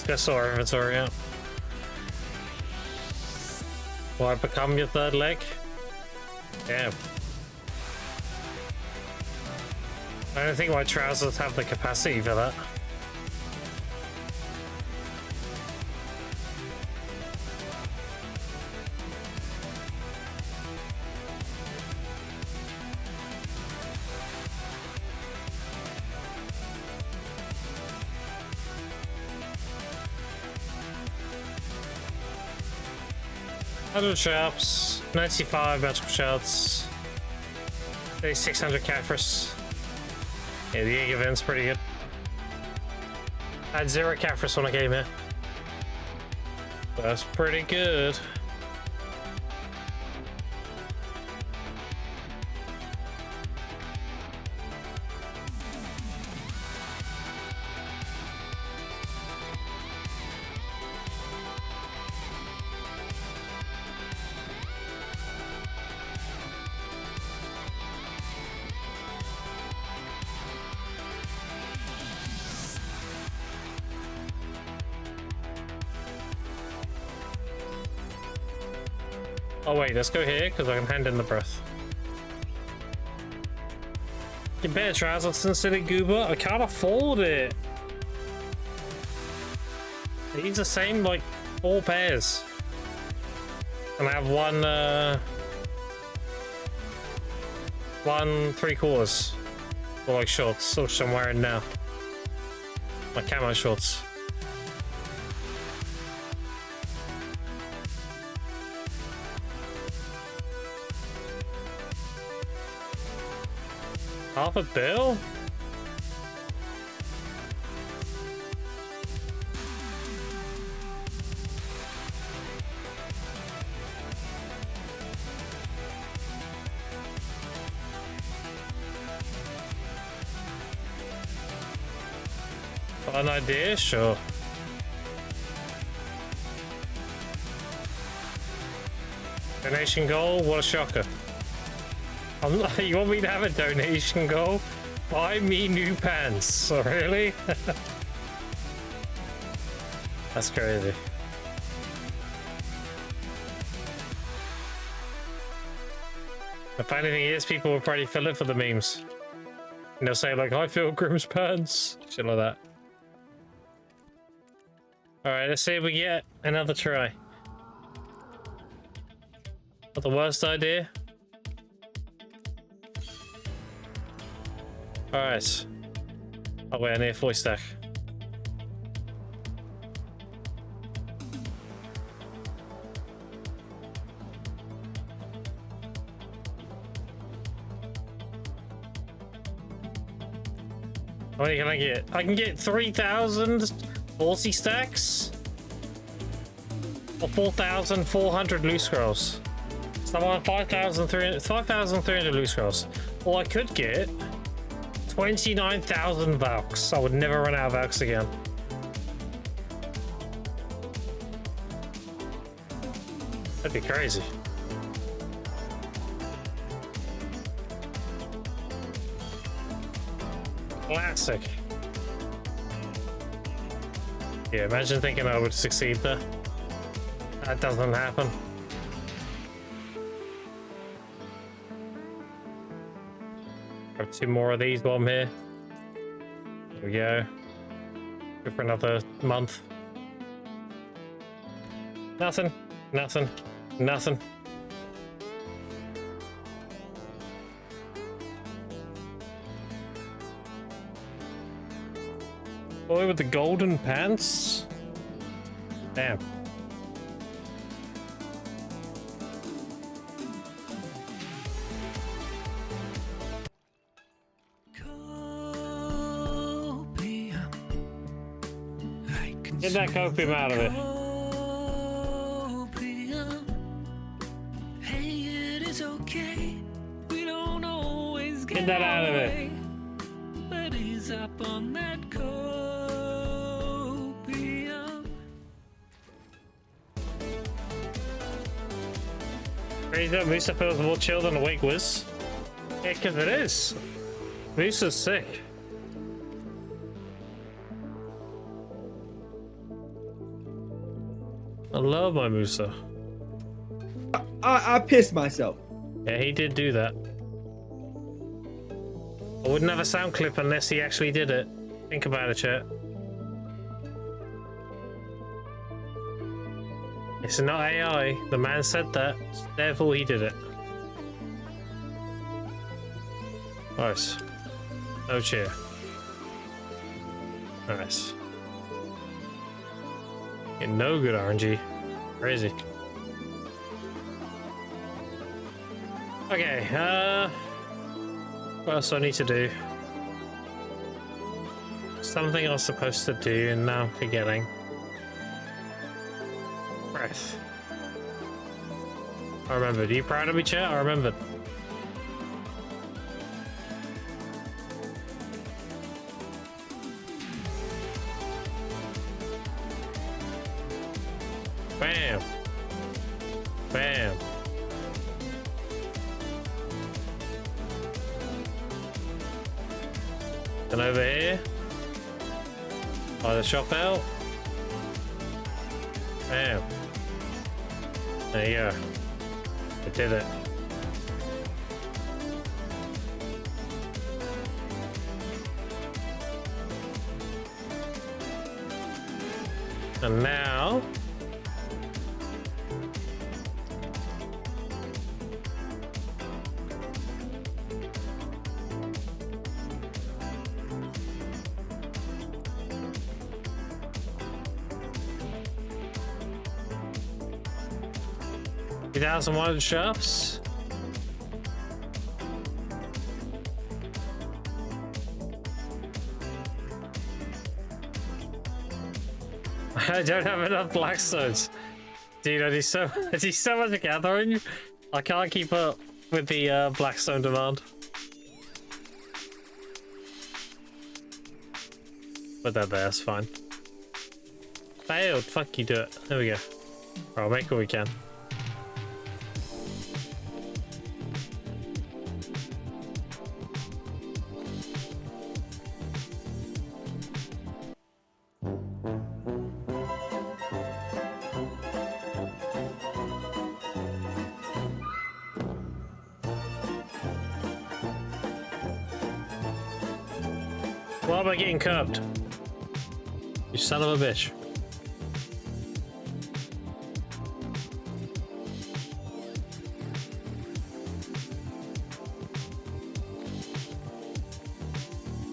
Let's sort our inventory out. Will I become your third leg? Damn. I don't think my trousers have the capacity for that. Shops, 95 magical shards, 600 Caphras. Yeah, the egg event's pretty good. I had 0 Caphras when I came here. That's pretty good. Oh wait, let's go here because I can hand in the breath. Get better trousers than Silly Goober. I can't afford it. These the same like 4 pairs, and I have one 3/4 or like shorts, which I'm wearing now. My camo shorts. Half a bill? Got an idea? Sure. Donation goal? What a shocker. You want me to have a donation goal? Buy me new pants. Oh, really? That's crazy. The funny thing is, people will probably fill it for the memes. And they'll say like, I feel Grimm's pants. Shit like that. Alright, let's see if we get another try. Not the worst idea. Alright. Oh wait, I need a voice stack. How many can I get? I can get 3,000 Aussie stacks? Or 4,400 loot scrolls. So I'm on 5,300 loot scrolls. Or I could get 29,000 Valks. I would never run out of Valks again. That'd be crazy. Classic. Yeah, imagine thinking I would succeed there. That doesn't happen. Grab 2 more of these while I'm here. There we go. Go for another month. Nothing. Nothing. Nothing. Boy with the golden pants? Damn. Get that copium out of it. Get that out of it. But he's up on that copium. Crazy that Musa feels more chill than a weak whiz. Yeah, because it is. Musa's sick. I love my Musa. I pissed myself. Yeah, he did do that. I wouldn't have a sound clip unless he actually did it. Think about it, chat. It's not AI. The man said that. Therefore, he did it. Nice. No cheer. Nice. Get no good RNG. Crazy. Okay, what else do I need to do? Something I was supposed to do and now I'm forgetting. Breath. I remembered. Are you proud of me, chat? I remembered. Bam. Bam. And over here, by the shop out. Bam. There you go. I did it. And now, $2,100 shops. I don't have enough blackstones. Dude, I do so much gathering. I can't keep up with the blackstone demand. Put that there, that's fine. Failed. Fuck you, do it. There we go. I'll make what we can. Why am I getting curbed? You son of a bitch.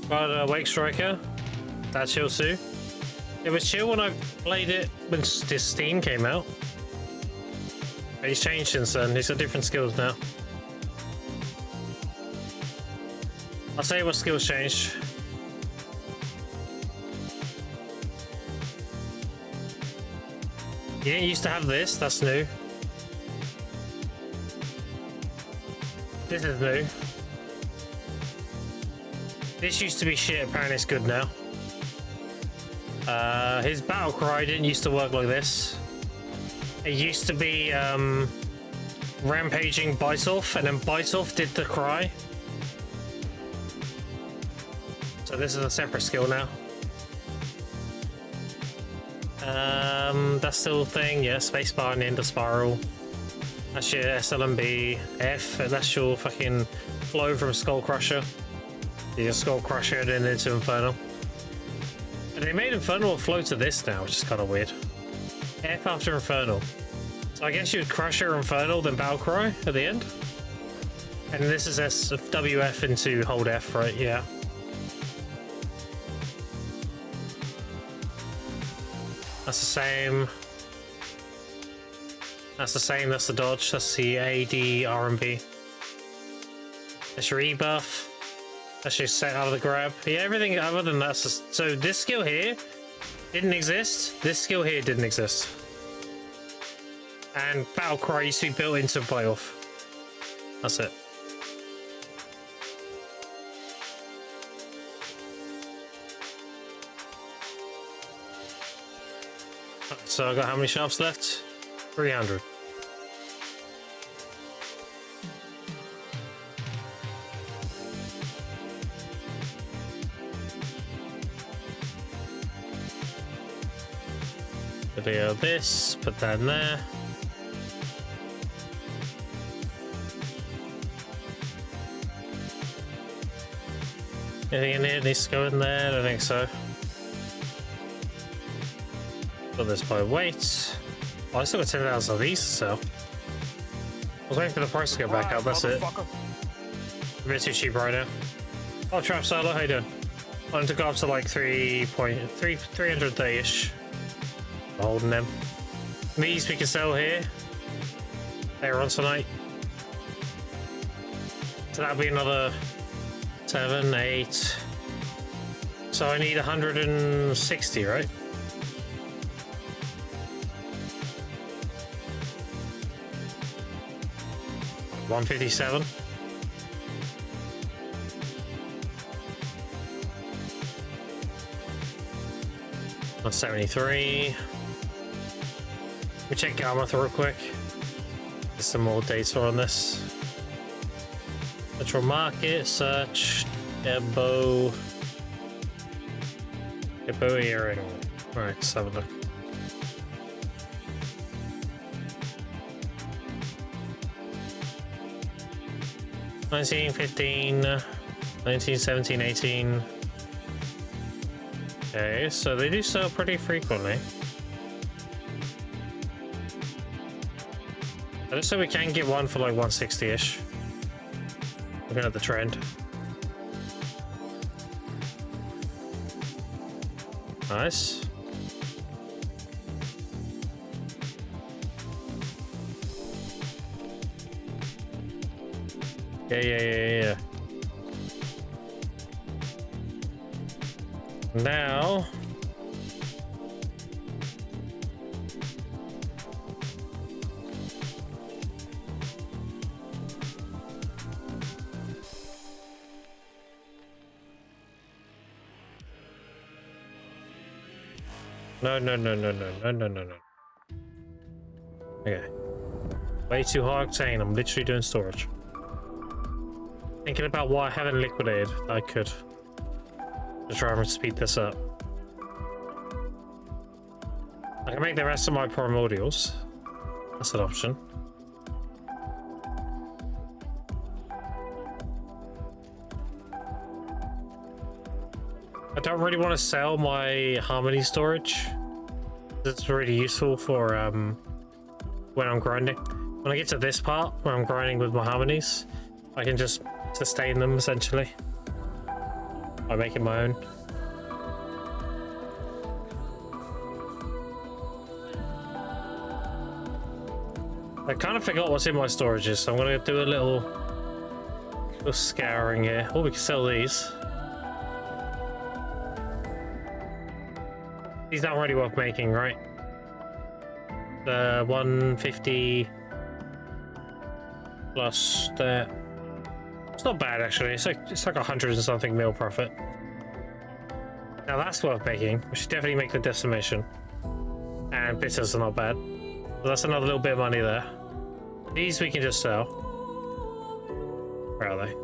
Got a Wake Striker. That chill too. It was chill when I played it when this Steam came out. But he's changed since then. He's got different skills now. I'll tell you what skills changed. You didn't used to have this, that's new. This is new. This used to be shit, apparently it's good now. His battle cry didn't used to work like this. It used to be rampaging Bite-Off, and then Bite-Off did the cry. So this is a separate skill now. That's still a thing, yeah, spacebar and into spiral. That's your SLMB F, and that's your fucking flow from Skull Crusher. Your Skull Crusher and then into Infernal. And they made Infernal flow to this now, which is kind of weird. F after Infernal. So I guess you'd Crusher Infernal, then Battle Cry at the end. And this is WF into hold F, right? Yeah. That's the same. That's the same, that's the dodge. That's the AD RMB. That's your E buff. That's your set out of the grab. Yeah, everything other than that's just, so this skill here didn't exist. This skill here didn't exist. And Battle Cry used to be built into Bite-Off. That's it. So I got how many sharps left? 300. Video this, put that in there. Anything in here needs to go in there? I don't think so. Put this by weight. Oh, I still got 10,000 of these to sell. I was waiting for the price to go back up, that's it. A bit too cheap right now. Oh, Trap Solo, how you doing? I want to go up to like 330-ish. Holding them. These we can sell here. Later on tonight. So that'll be another 7, 8. So I need 160, right? $157. $173. Let me check Garmoth real quick. There's some more data on this. Central Market, search, Ebo earring. Alright, let's have a look. $19, $15, $19, $17, $18. Okay, so they do sell pretty frequently. I just so we can get one for like 160-ish. Looking at the trend. Nice. Yeah. Now... No. Okay. Way too high octane. I'm literally doing storage. Thinking about what I haven't liquidated. I could. Just try and speed this up. I can make the rest of my primordials. That's an option. I don't really want to sell my harmony storage. It's really useful for when I'm grinding. When I get to this part where I'm grinding with my harmonies, I can just sustain them essentially by making my own. I kind of forgot what's in my storages, so I'm gonna do a little scouring here. Oh, we can sell these. These aren't really worth making, right? The 150 plus that. It's not bad actually. It's like 100 and something mil profit. Now that's worth making. We should definitely make the decimation. And bitters are not bad. So that's another little bit of money there. These we can just sell. Where are they?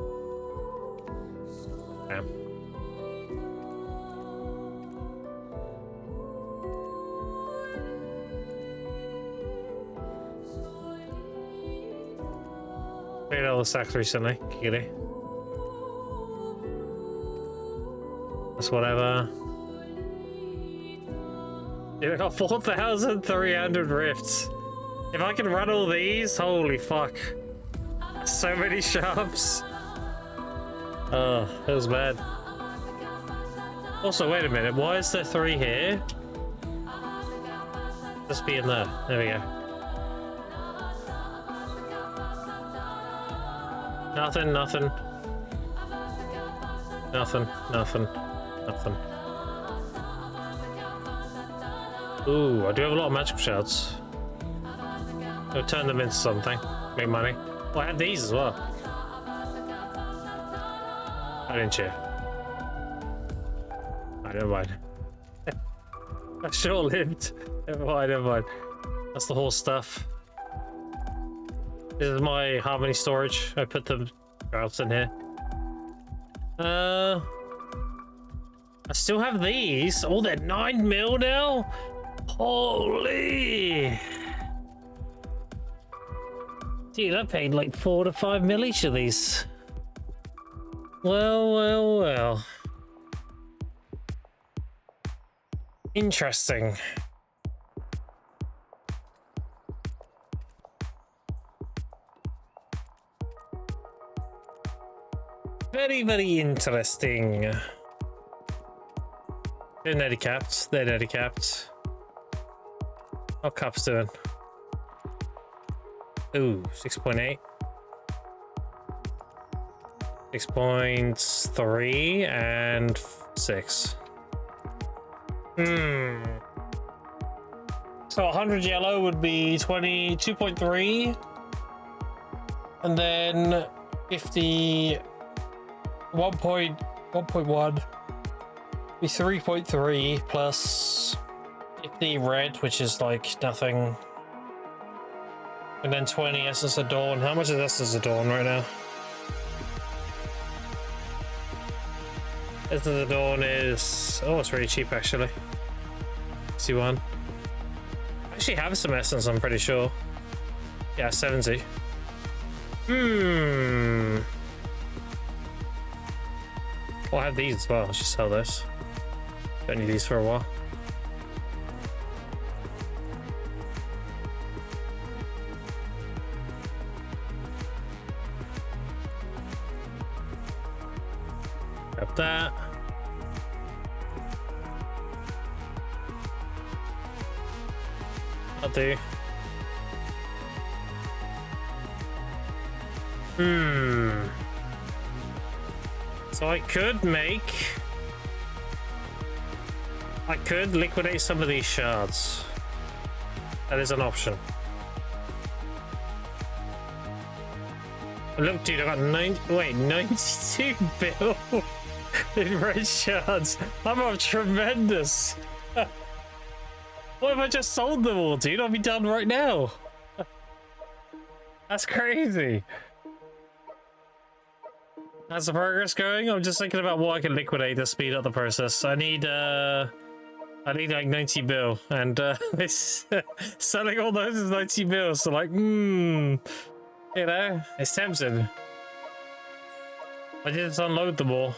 Damn. Made all the sacks recently. Giggity. That's whatever. Yeah, I got 4,300 rifts. If I can run all these, holy fuck. So many shops. Oh, that was bad. Also, wait a minute. Why is there 3 here? Just be in there. There we go. Nothing, nothing. Nothing, nothing, nothing. Ooh, I do have a lot of magical shards. I'll turn them into something. Make money. Oh, I have these as well. I didn't you? I never mind. I sure lived. Never mind, never mind. That's the whole stuff. This is my harmony storage. I put them else in here. I still have these. Oh, they're 9 mil now? Holy! Dude, I paid like 4 to 5 mil each of these. Well, well, well. Interesting. Very, very interesting. They're netty capped. They're netty capped. How Cap's doing? Ooh, 6.8. 6.3 and 6. So 100 yellow would be 22.3. And then 50. 1.1 be 3.3 plus 50 red, which is like nothing, and then 20 Essence of Dawn. How much is Essence of Dawn right now? Essence of Dawn is, oh, it's really cheap actually. 61. I actually have some Essence, I'm pretty sure. Yeah, 70. Well, I have these as well. I should sell this. Don't need these for a while. Grab that. I'll do. So I could liquidate some of these shards. That is an option. Look, dude, I got 92 bill in red shards. I'm up tremendous. What if I just sold them all, dude? I'll be done right now. That's crazy. How's the progress going? I'm just thinking about what I can liquidate to speed up the process. I need like 90 bill, and this selling all those is 90 bill, so like, you know, it's tempting. I did just unload them all.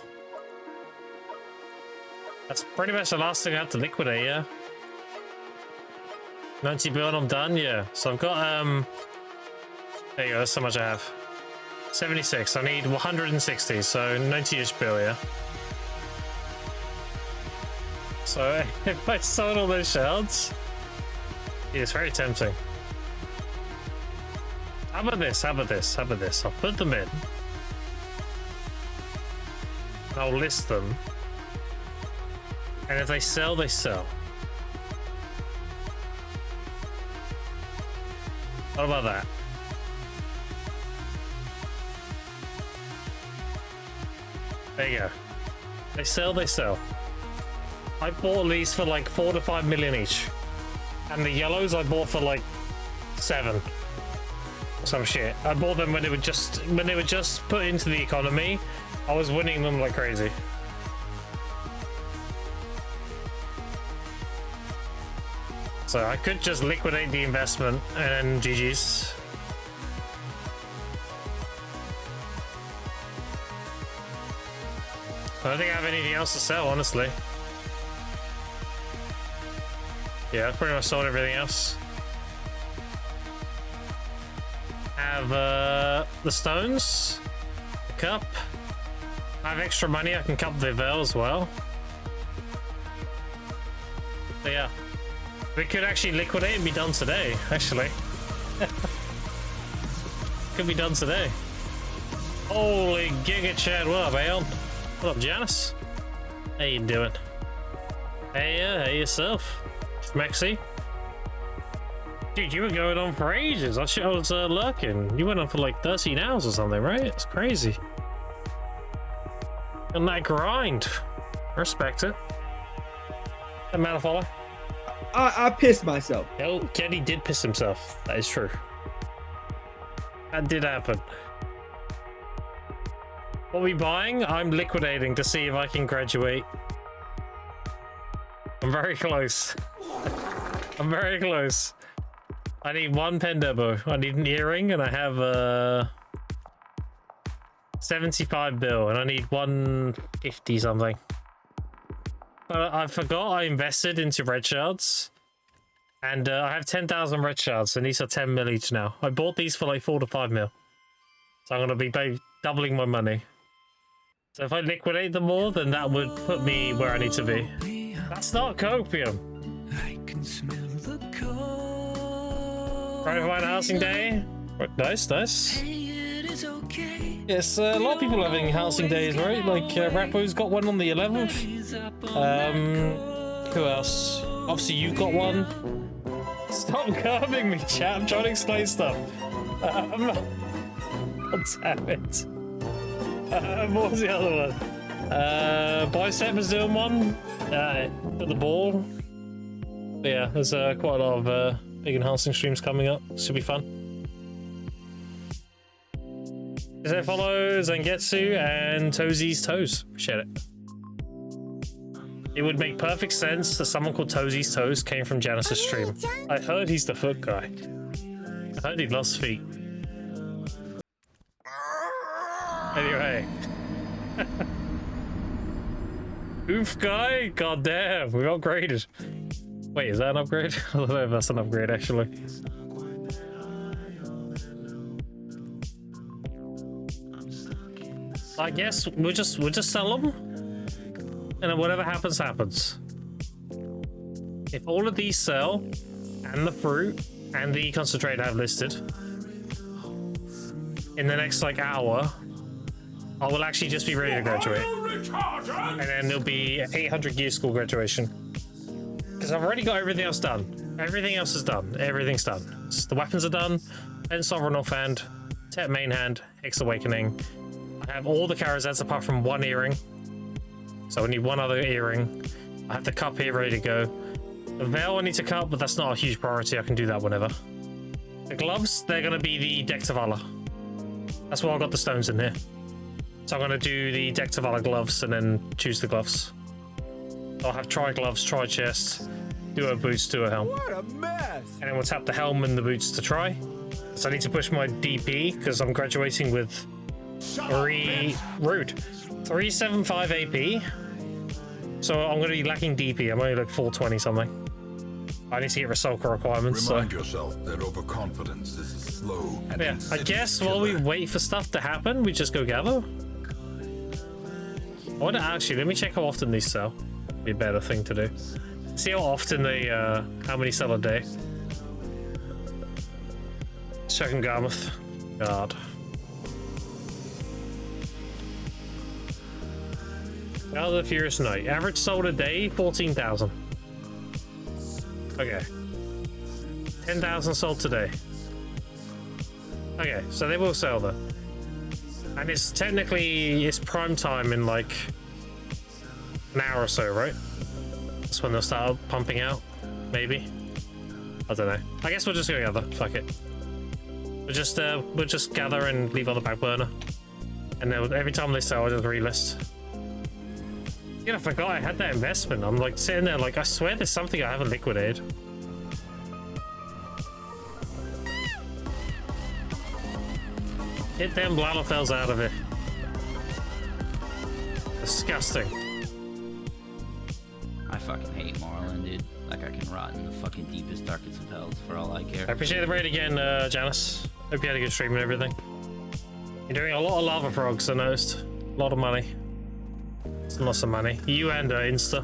That's pretty much the last thing I have to liquidate, yeah. 90 bill and I'm done, yeah. So I've got, there you go, that's how much I have. 76, I need 160, so 90-ish bill, yeah. So if I sold all those shards, it's very tempting. How about this, how about this, how about this? I'll put them in. And I'll list them. And if they sell, they sell. What about that? There you go. They sell, they sell. I bought these for like 4 to 5 million each. And the yellows I bought for like 7. Some shit. I bought them when they were just put into the economy. I was winning them like crazy. So I could just liquidate the investment and GG's. I don't think I have anything else to sell, honestly. Yeah, I've pretty much sold everything else. Have the stones, the cup. I have extra money, I can cup the veil as well. So yeah. We could actually liquidate and be done today, actually. Could be done today. Holy giga Chad, what up, Aeon? What up, Janice? How you doing? Hey yourself. Maxi? Dude, you were going on for ages. I was lurking. You went on for like 13 hours or something, right? It's crazy. On that grind. Respect it. Doesn't matter, follow. I pissed myself. Oh, Kenny did piss himself. That is true. That did happen. What are we buying? I'm liquidating to see if I can graduate. I'm very close. I'm very close. I need 1 Pendebo. I need an earring, and I have 75 bill, and I need 150 something. But I forgot I invested into red shards, and I have 10,000 red shards, and these are 10 mil each now. I bought these for like 4 to 5 mil, so I'm gonna be doubling my money. So if I liquidate them all, then that would put me where I need to be. That's not copium. I can smell the cold. Private Wine Housing Day. Nice, nice. Hey, it is okay. Yes, a lot of people having housing days, right? Like Rappo's got one on the 11th. Who else? Obviously you got one. Stop curbing me, chat. I'm trying to explain stuff. God damn it. What was the other one? Bicep was doing one. For the ball. But yeah, there's quite a lot of big enhancing streams coming up. Should be fun. Is there follow Zangetsu and Toesi's Toes? Appreciate it. It would make perfect sense that someone called Toesi's Toes came from Janice's stream. I heard he's the foot guy. I heard he loves feet. Anyway. Oof guy? God damn, we upgraded. Wait, is that an upgrade? I don't know if that's an upgrade actually. I guess we'll just sell them, and then whatever happens happens. If all of these sell, and the fruit and the concentrate I have listed in the next like hour, I will actually just be ready to graduate, and then there'll be 800 gear school graduation. Because I've already got everything else done. Everything else is done. Everything's done. The weapons are done. Then Sovereign Offhand, Tet Main Hand, Hex Awakening. I have all the Karazats apart from 1 earring. So I need 1 other earring. I have the cup here ready to go. The veil I need to cut, but that's not a huge priority. I can do that whenever. The gloves, they're going to be the Deck to Valor. That's why I got the stones in here. So I'm going to do the Deck to Valor gloves and then choose the gloves. I'll have tri-gloves, tri-chest, duo boots, duo helm. What a mess! And then we'll tap the helm and the boots to try. So I need to push my DP because I'm graduating with 375 AP, So I'm going to be lacking DP. I'm only like 420 something. I need to get Resolka requirements. Remind yourself that overconfidence is a slow and Yeah, I guess while we wait for stuff to happen, we just go gather. I wonder, actually, let me check how often these sell. Be a better thing to do. See how often they, how many sell a day. Second Garmouth. God. Now the Furious Knight. Average sold a day, 14,000. Okay. 10,000 sold today. Okay, so they will sell then. And it's technically, it's prime time in like an hour or so, right? That's when they'll start pumping out, maybe. I don't know. I guess we'll just go gather. Fuck it. We'll just gather and leave on the back burner. And then every time they sell, I'll just relist. Yeah, I forgot I had that investment. I'm like sitting there like, I swear there's something I haven't liquidated. Get them Blalofels out of it. Disgusting. I fucking hate Morrowind, dude. Like, I can rot in the fucking deepest, darkest of hells for all I care. I appreciate the raid again, Janice. Hope you had a good stream and everything. You're doing a lot of lava frogs, I noticed. A lot of money. Lots of money. You and Insta.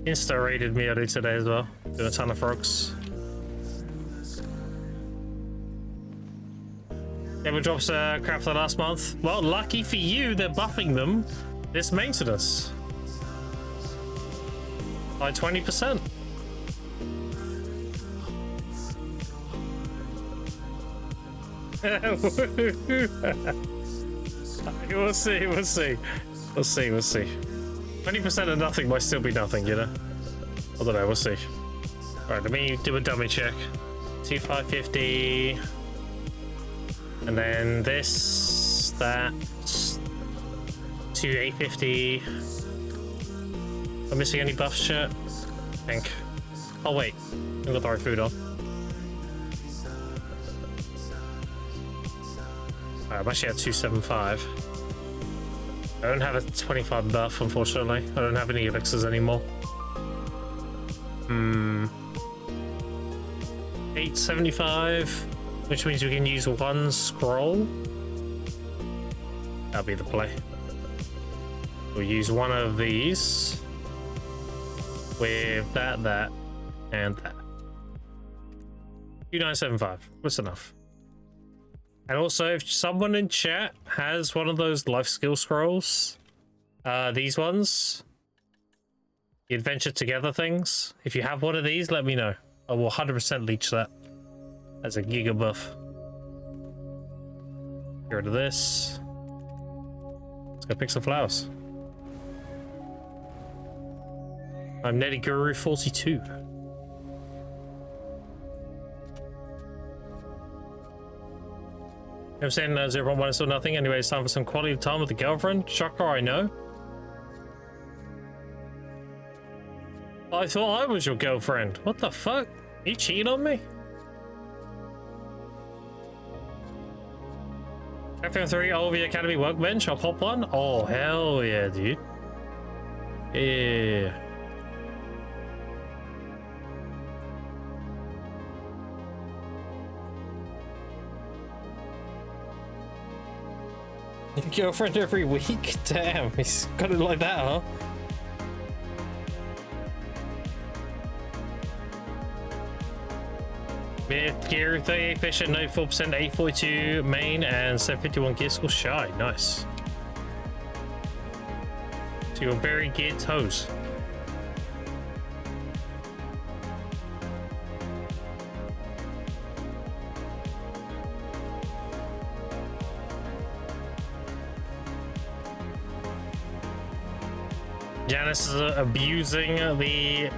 Insta raided me earlier today as well. Doing a ton of frogs. Ever drops crap for the last month? Well, lucky for you, they're buffing them this maintenance. By 20%. We'll see, we'll see. We'll see, we'll see. 20% of nothing might still be nothing, you know? I don't know, we'll see. Alright, let me do a dummy check. 2550. And then this, that, 2850. Am I missing any buffs, chat? I think. Oh, wait. I've got the right food on. Alright, I'm actually at 275. I don't have a 25 buff, unfortunately. I don't have any elixirs anymore. 875, which means we can use one scroll. That'll be the play. We'll use one of these with that, and that. 2975. That's enough. And also, if someone in chat has one of those life skill scrolls, these ones, the adventure together things, if you have one of these, let me know. I will 100% leech that as a giga buff. Get rid of this. Let's go pick some flowers. I'm Netty Guru 42. I'm saying 0.1 is still nothing. Anyway, it's time for some quality time with the girlfriend. Shocker, I know. I thought I was your girlfriend. What the fuck? You cheating on me? FM3 over the Academy workbench. I'll pop one. Oh, hell yeah, dude. Yeah. Girlfriend every week? Damn, he's got it like that, huh? Myth, Gear, 38 Fisher, 94%, 842 main, and 751 gear school shy. Nice. So you're very geared toes. Janice is abusing the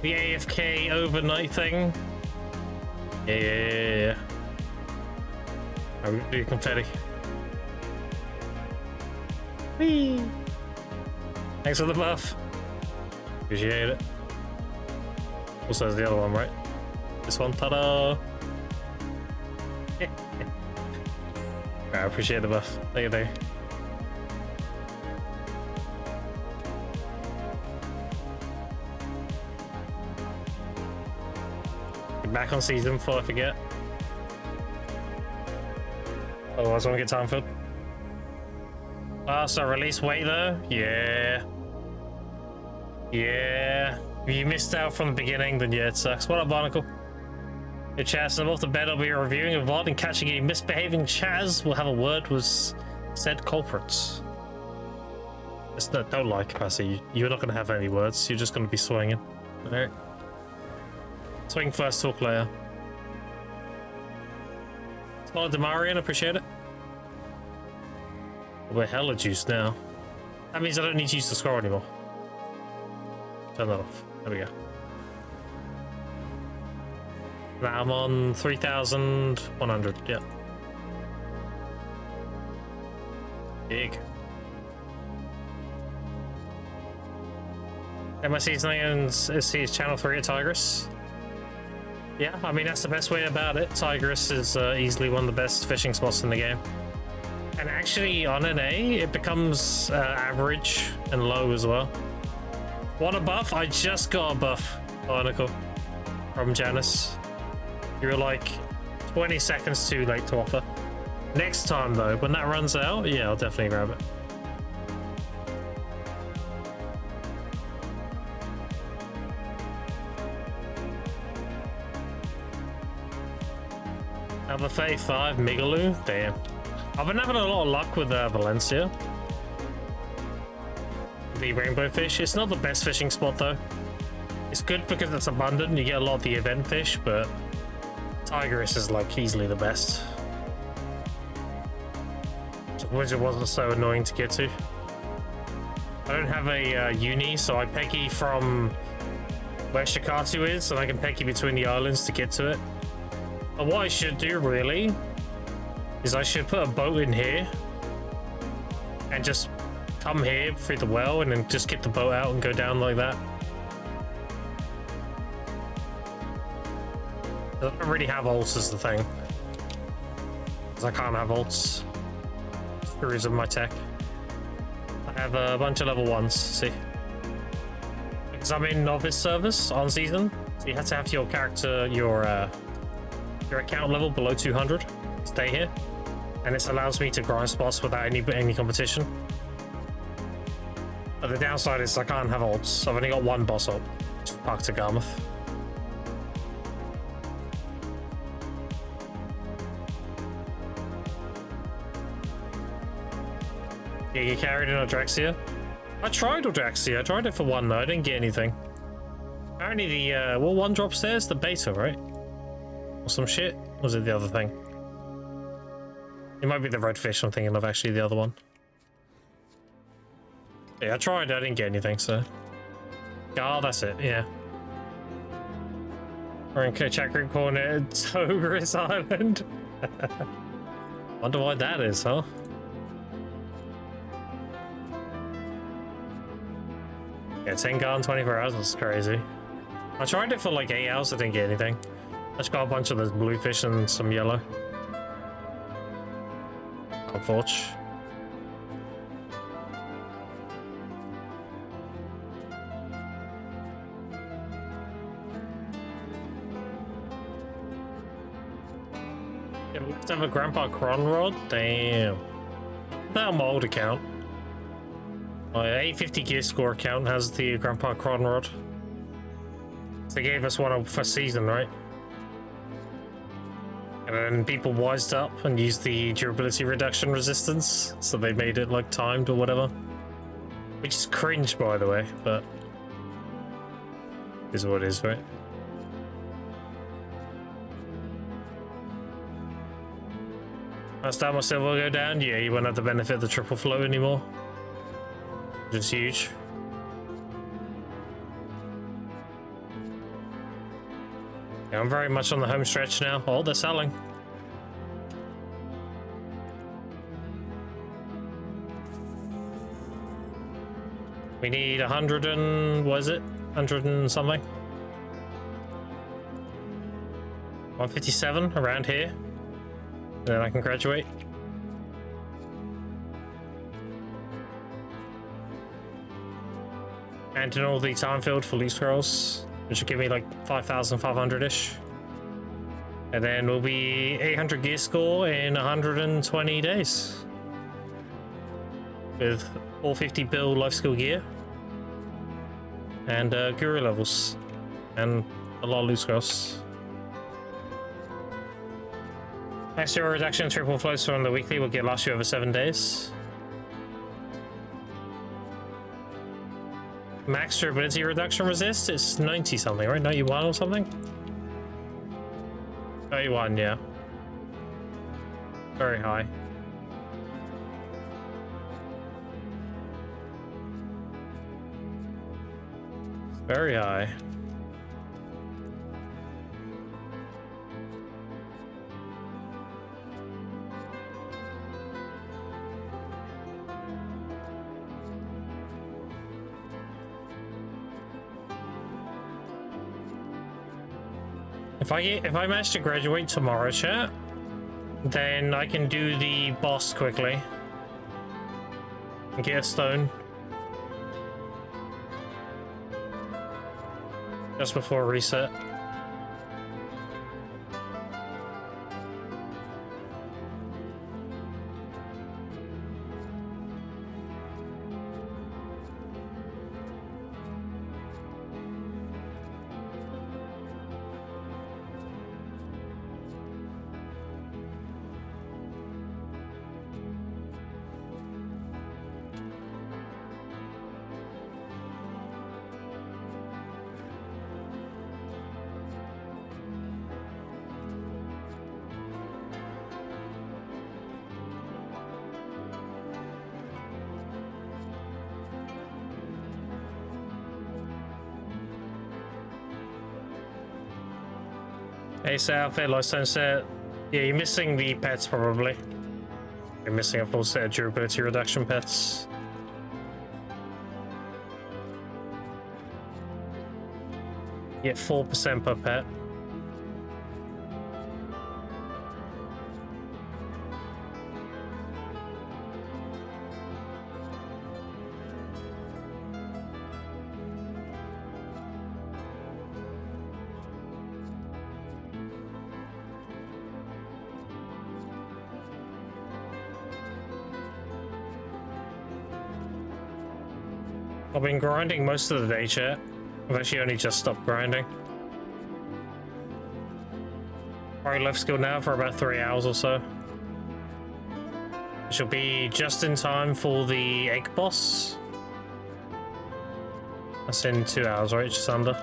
AFK overnight thing. Yeah. I'm gonna do confetti. Whee! Thanks for the buff. Appreciate it. Also, there's the other one, right? This one, ta-da! I appreciate the buff. Thank you, thank you. Get back on season before I forget. Otherwise I won't get time filled. So release weight though? Yeah. Yeah. If you missed out from the beginning, then yeah, it sucks. What up, Barnacle? Your chats, I'm off the bed. I'll be reviewing a VOD and catching any misbehaving Chaz. We'll have a word with said culprits. Don't lie, Capacity. You're not going to have any words. You're just going to be swinging. Alright. Swing first, talk later. Small Demarian, appreciate it. We're hella juiced now. That means I don't need to use the scroll anymore. Turn that off. There we go. Now I'm on 3,100. Yeah. Big. Am I seasoning and see his channel 3 at Tigris? Yeah, I mean that's the best way about it. Tigris is easily one of the best fishing spots in the game. And actually on NA it becomes average and low as well. Want a buff? I just got a buff, Barnacle, from Janice. You were like 20 seconds too late to offer. Next time though, when that runs out, yeah, I'll definitely grab it. Number 35, Migaloo. Damn. I've been having a lot of luck with Valencia. The rainbow fish. It's not the best fishing spot though. It's good because it's abundant and you get a lot of the event fish, but Tigris is like easily the best. Which it wasn't so annoying to get to. I don't have a uni, so I peggy from where Shikatu is, and I can peggy between the islands to get to it. But what I should do really is I should put a boat in here and just come here through the well and then just get the boat out and go down like that. I don't really have ults is the thing. Because I can't have ults. The reason my tech. I have a bunch of level 1s, see. Because I'm in novice service on season, so you have to have your character, your account level below 200 to stay here. And this allows me to grind spots without any competition. But the downside is I can't have ults. I've only got one boss ult, Park to Garmouth. Yeah, you carried in Odraxia? I tried Odraxia. I tried it for one though. I didn't get anything. Apparently the what one drops there is the beta, right? Or some shit? Or was it the other thing? It might be the redfish I'm thinking of, actually, the other one. Yeah, I tried, I didn't get anything, so... Oh, that's it, yeah. We're in Chakra Corner, Togris Island. Wonder why that is, huh? Yeah, 10 gone, 24 hours, that's crazy. I tried it for like 8 hours, I didn't get anything. I just got a bunch of those bluefish and some yellow. Unfortunate. Yeah, we have to have a Grandpa Cron rod? Damn. That on my old account. My 850 gear score account has the Grandpa Cron rod. They gave us one for season, right? And then people wised up and used the durability reduction resistance, so they made it like timed or whatever. Which is cringe, by the way, but is what it is, right? Last time my silver will go down, yeah, you won't have the benefit of the triple flow anymore. Which is huge. Yeah, I'm very much on the home stretch now. Oh, they're selling. We need 100 and... what is it? 100 and something? 157 around here. And then I can graduate. And in all the time filled for Elite Scrolls, which should give me like 5,500-ish. And then we'll be 800 gear score in 120 days. With 450 build life skill gear. And guru levels. And a lot of loot scrolls. Max hero reduction triple floats from the weekly will get last you over 7 days. Max durability reduction resist, it's 90 something, right? 91 or something? 31, yeah. Very high. Very high. If I manage to graduate tomorrow, chat, then I can do the boss quickly and get a stone just before reset. Ace outfit, lifestyle set. Yeah, you're missing the pets probably. You're missing a full set of durability reduction pets. You get 4% per pet. I've been grinding most of the day, chat. I've actually only just stopped grinding. Probably left skill now for about 3 hours or so. She'll be just in time for the egg boss. That's in 2 hours, right? Just under.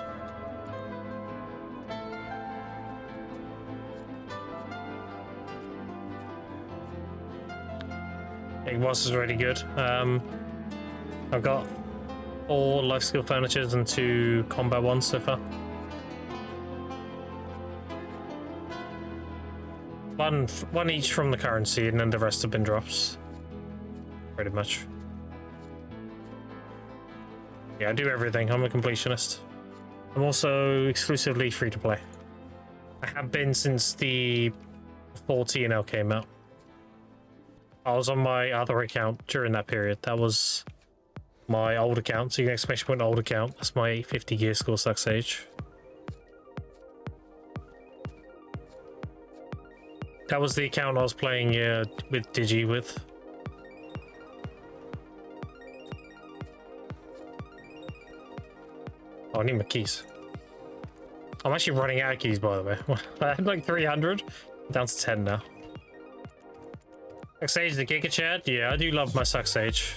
Egg boss is really good. I've got 4 life skill furnitures and 2 combat ones so far. One each from the currency, and then the rest have been drops. Pretty much. Yeah, I do everything. I'm a completionist. I'm also exclusively free to play. I have been since the 14L came out. I was on my other account during that period. That was my old account, so you can expect an old account. That's my 50 gear score sucks age. That was the account I was playing with Digi with. Oh, I need my keys. I'm actually running out of keys, by the way. I had like 300, down to 10 now. Suck Sage, the Giga Chat. Yeah, I do love my Suck Sage.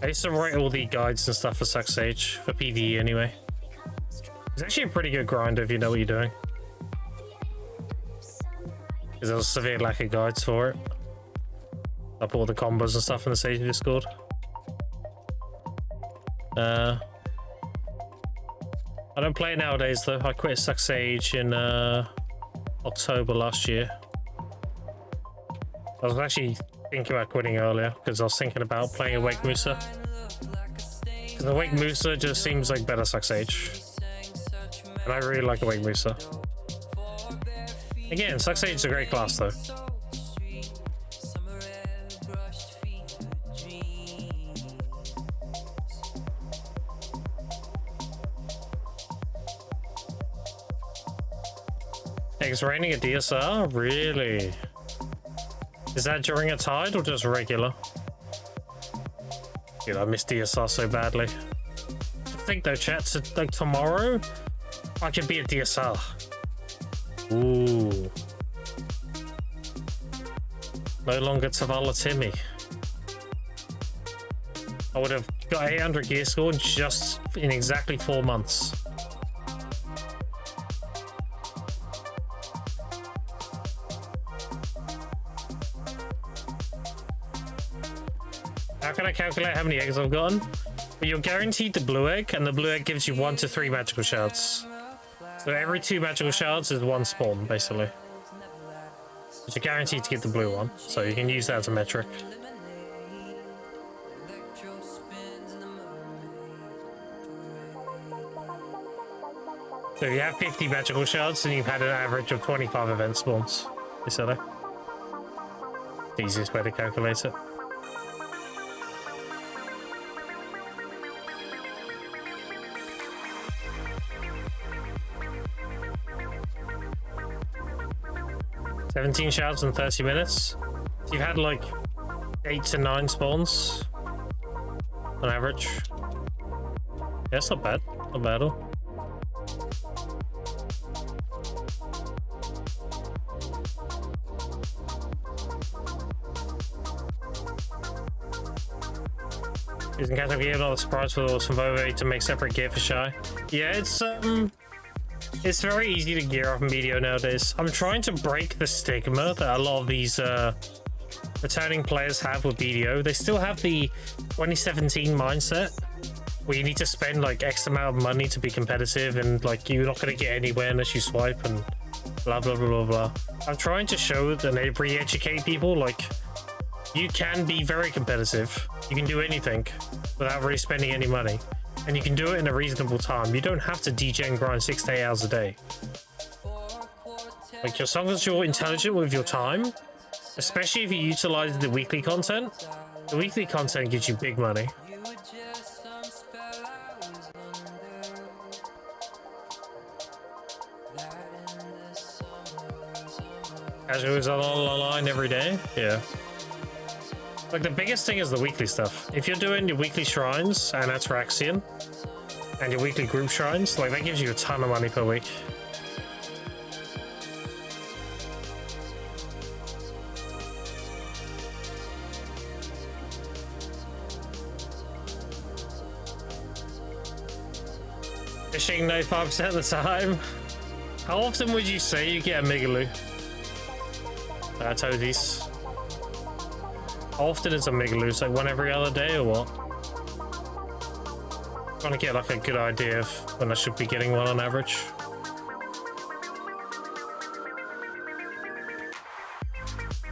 I used to write all the guides and stuff for Suck Sage, for PvE anyway. It's actually a pretty good grind if you know what you're doing. Because there's a severe lack of guides for it. Up all the combos and stuff in the Sage Discord. I don't play it nowadays though. I quit Suck Sage in October last year. I was actually thinking about quitting earlier because I was thinking about playing Awake Musa. Because Awake Musa just seems like better Suck Sage. And I really like Awake Musa. Again, Suck Sage is a great class though. It's raining at DSR? Really? Is that during a tide or just regular? Dude, I miss DSR so badly. I think though, chat, so, like tomorrow, I could be at DSR. Ooh. No longer Tavala Timmy. I would have got 800 gear score just in exactly 4 months. How can I calculate how many eggs I've gotten? Well, you're guaranteed the blue egg, and the blue egg gives you 1 to 3 magical shards. So every 2 magical shards is 1 spawn, basically. But you're guaranteed to get the blue one, so you can use that as a metric. So if you have 50 magical shards, then you've had an average of 25 event spawns, basically. The easiest way to calculate it. $17 shards in 30 minutes. So you've had like 8 to 9 spawns on average. Yeah, that's not bad. Not bad at all. You can catch up gear, not a surprise for those from Vove to make separate gear for Shy. Yeah, it's very easy to gear up in Meteor nowadays. I'm trying to break the stigma that a lot of these returning players have with BDO. They still have the 2017 mindset where you need to spend like X amount of money to be competitive, and like you're not going to get anywhere unless you swipe and blah blah blah blah blah. I'm trying to show and re-educate people like you can be very competitive. You can do anything without really spending any money. And you can do it in a reasonable time. You don't have to DJ and grind 6 to 8 hours a day. Like, as long as you're intelligent with your time, especially if you utilize the weekly content, the weekly content gives you big money. Casual is online every day? Yeah. Like, the biggest thing is the weekly stuff. If you're doing your weekly shrines and Ataraxian and your weekly group shrines, like, that gives you a ton of money per week. Fishing 95% of the time. How often would you say you get a Migaloo? Toadies. How often is a Migaloo? Like 1 every other day or what? Trying to get like a good idea of when I should be getting one on average.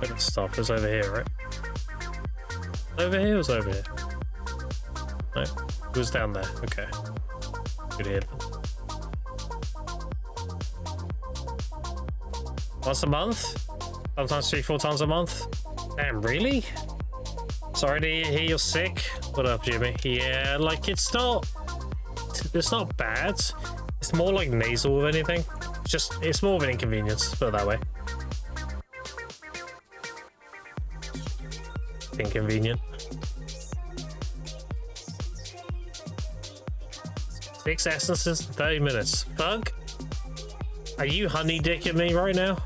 Let's stop. It's over here, right? Over here or over here? No, it was down there. Okay. Good hit. Once a month? Sometimes 3-4 times a month? Damn, really? Sorry to hear you're sick. What up, Jimmy? Yeah, like it's not bad. It's more like nasal with anything. It's more of an inconvenience, put it that way. Inconvenient. 6 essences in 30 minutes. Bug? Are you honey dicking me right now?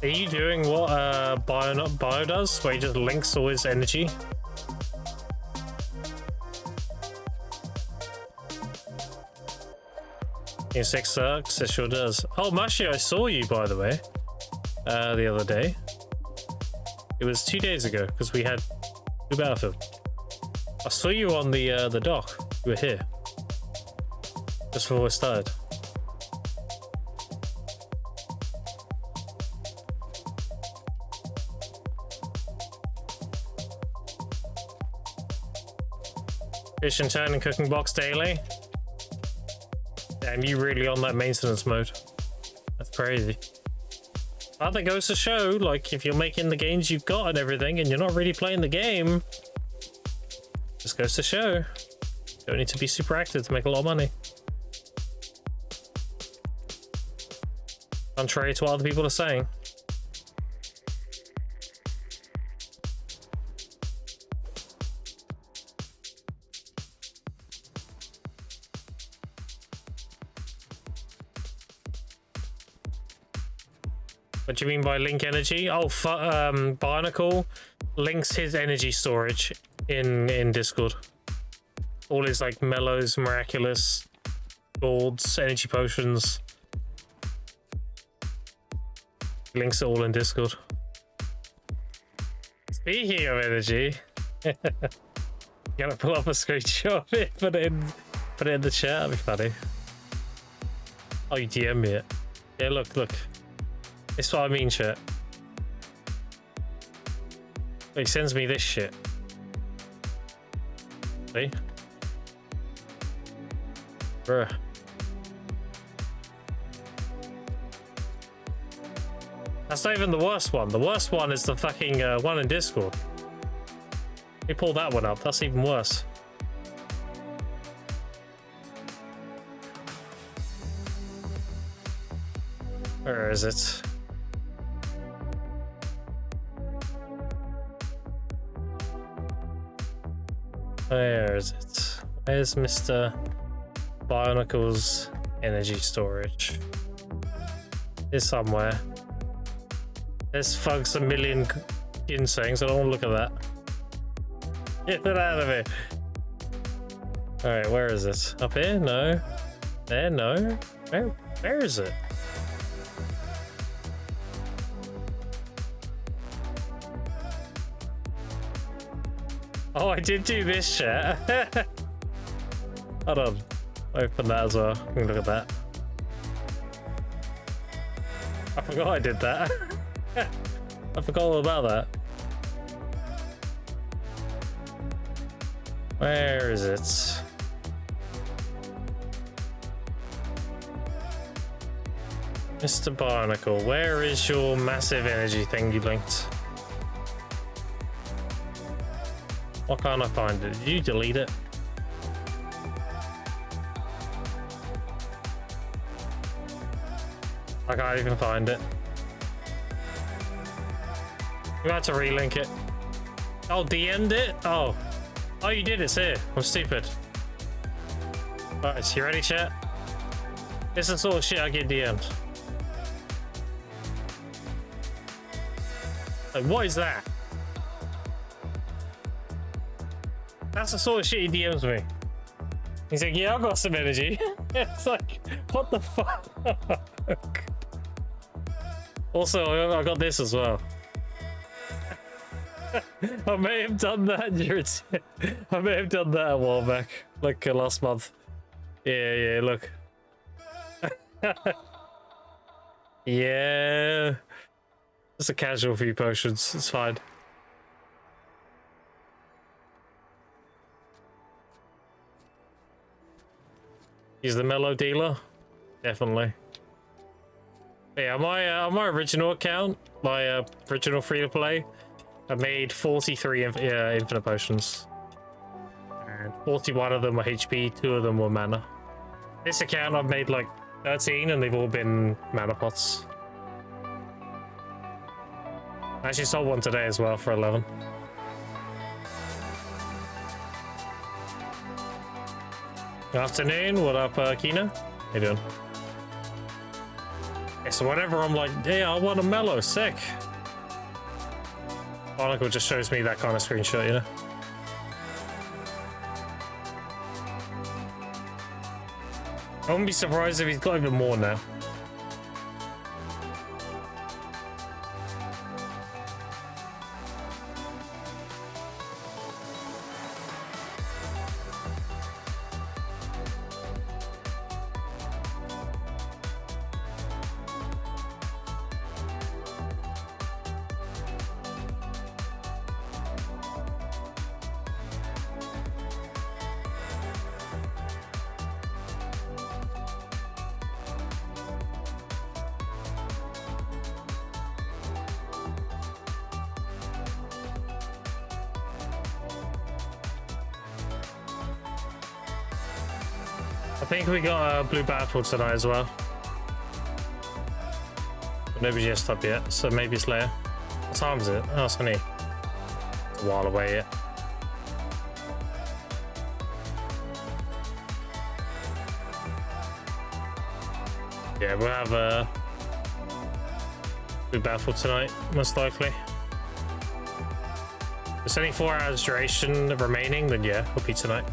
Are you doing what Bio does, where he just links all his energy? Your 6 sucks, it sure does. Oh, Mashi, I saw you, by the way, the other day. It was 2 days ago, because we had New Battlefield. I saw you on the dock. You were here. Just before we started. Fish and turn and cooking box daily. Damn, you really on that maintenance mode. That's crazy. But that goes to show, like, if you're making the gains you've got and everything, and you're not really playing the game, Just goes to show. Don't need to be super active to make a lot of money. Contrary to what other people are saying. What do you mean by link energy? Oh, Barnacle links his energy storage in Discord. All his like mellows, miraculous, golds, energy potions. Links it all in Discord. Speaking of energy, gotta pull up a screenshot of it, put it in the chat. That'd be funny. Oh, you DM me it. Yeah, look. That's what I mean, chat. He sends me this shit. See? Bruh. That's not even the worst one. The worst one is the fucking one in Discord. Let me pull that one up. That's even worse. Where is it? Where is it? Where's Mr. Bionicle's energy storage? It's somewhere. There's fugs a million ginsengs. I don't want to look at that. Get that out of here. Alright, where is it? Up here? No. There? No. Where is it? Oh, I did do this shit. Hold on. Open that as well. We can look at that. I forgot I did that. I forgot all about that. Where is it? Mr. Barnacle, where is your massive energy thing you linked? Why can't I find it? Did you delete it? I can't even find it. You had to relink it. Oh, DM'd it? Oh, you did. It's here. I'm stupid. Alright, so you ready, chat? This is the sort of shit I get DM'd. Like, what is that? That's the sort of shit he DMs me. He's like, yeah, I've got some energy. It's like, what the fuck? Also, I got this as well. I may have done that during... I may have done that a while back. Like last month. Yeah, look. Yeah. Just a casual few potions. It's fine. He's the mellow dealer, definitely. Yeah, on my original account, my original free-to-play, I made 43 infinite potions. And 41 of them were HP, 2 of them were mana. This account I've made like 13 and they've all been mana pots. I actually sold one today as well for 11. Afternoon, what up, Kina? How you doing? Yeah, so whenever I'm like, yeah, I want a mellow, sick. Barnacle just shows me that kind of screenshot, you know? I wouldn't be surprised if he's got even more now. I think we got a blue battlefield tonight as well. But nobody's just up yet, so maybe it's later. What time is it? Oh, it's only a while away yet. Yeah, we'll have a blue battlefield tonight, most likely. If it's only 4 hours duration remaining, then yeah, it'll be tonight.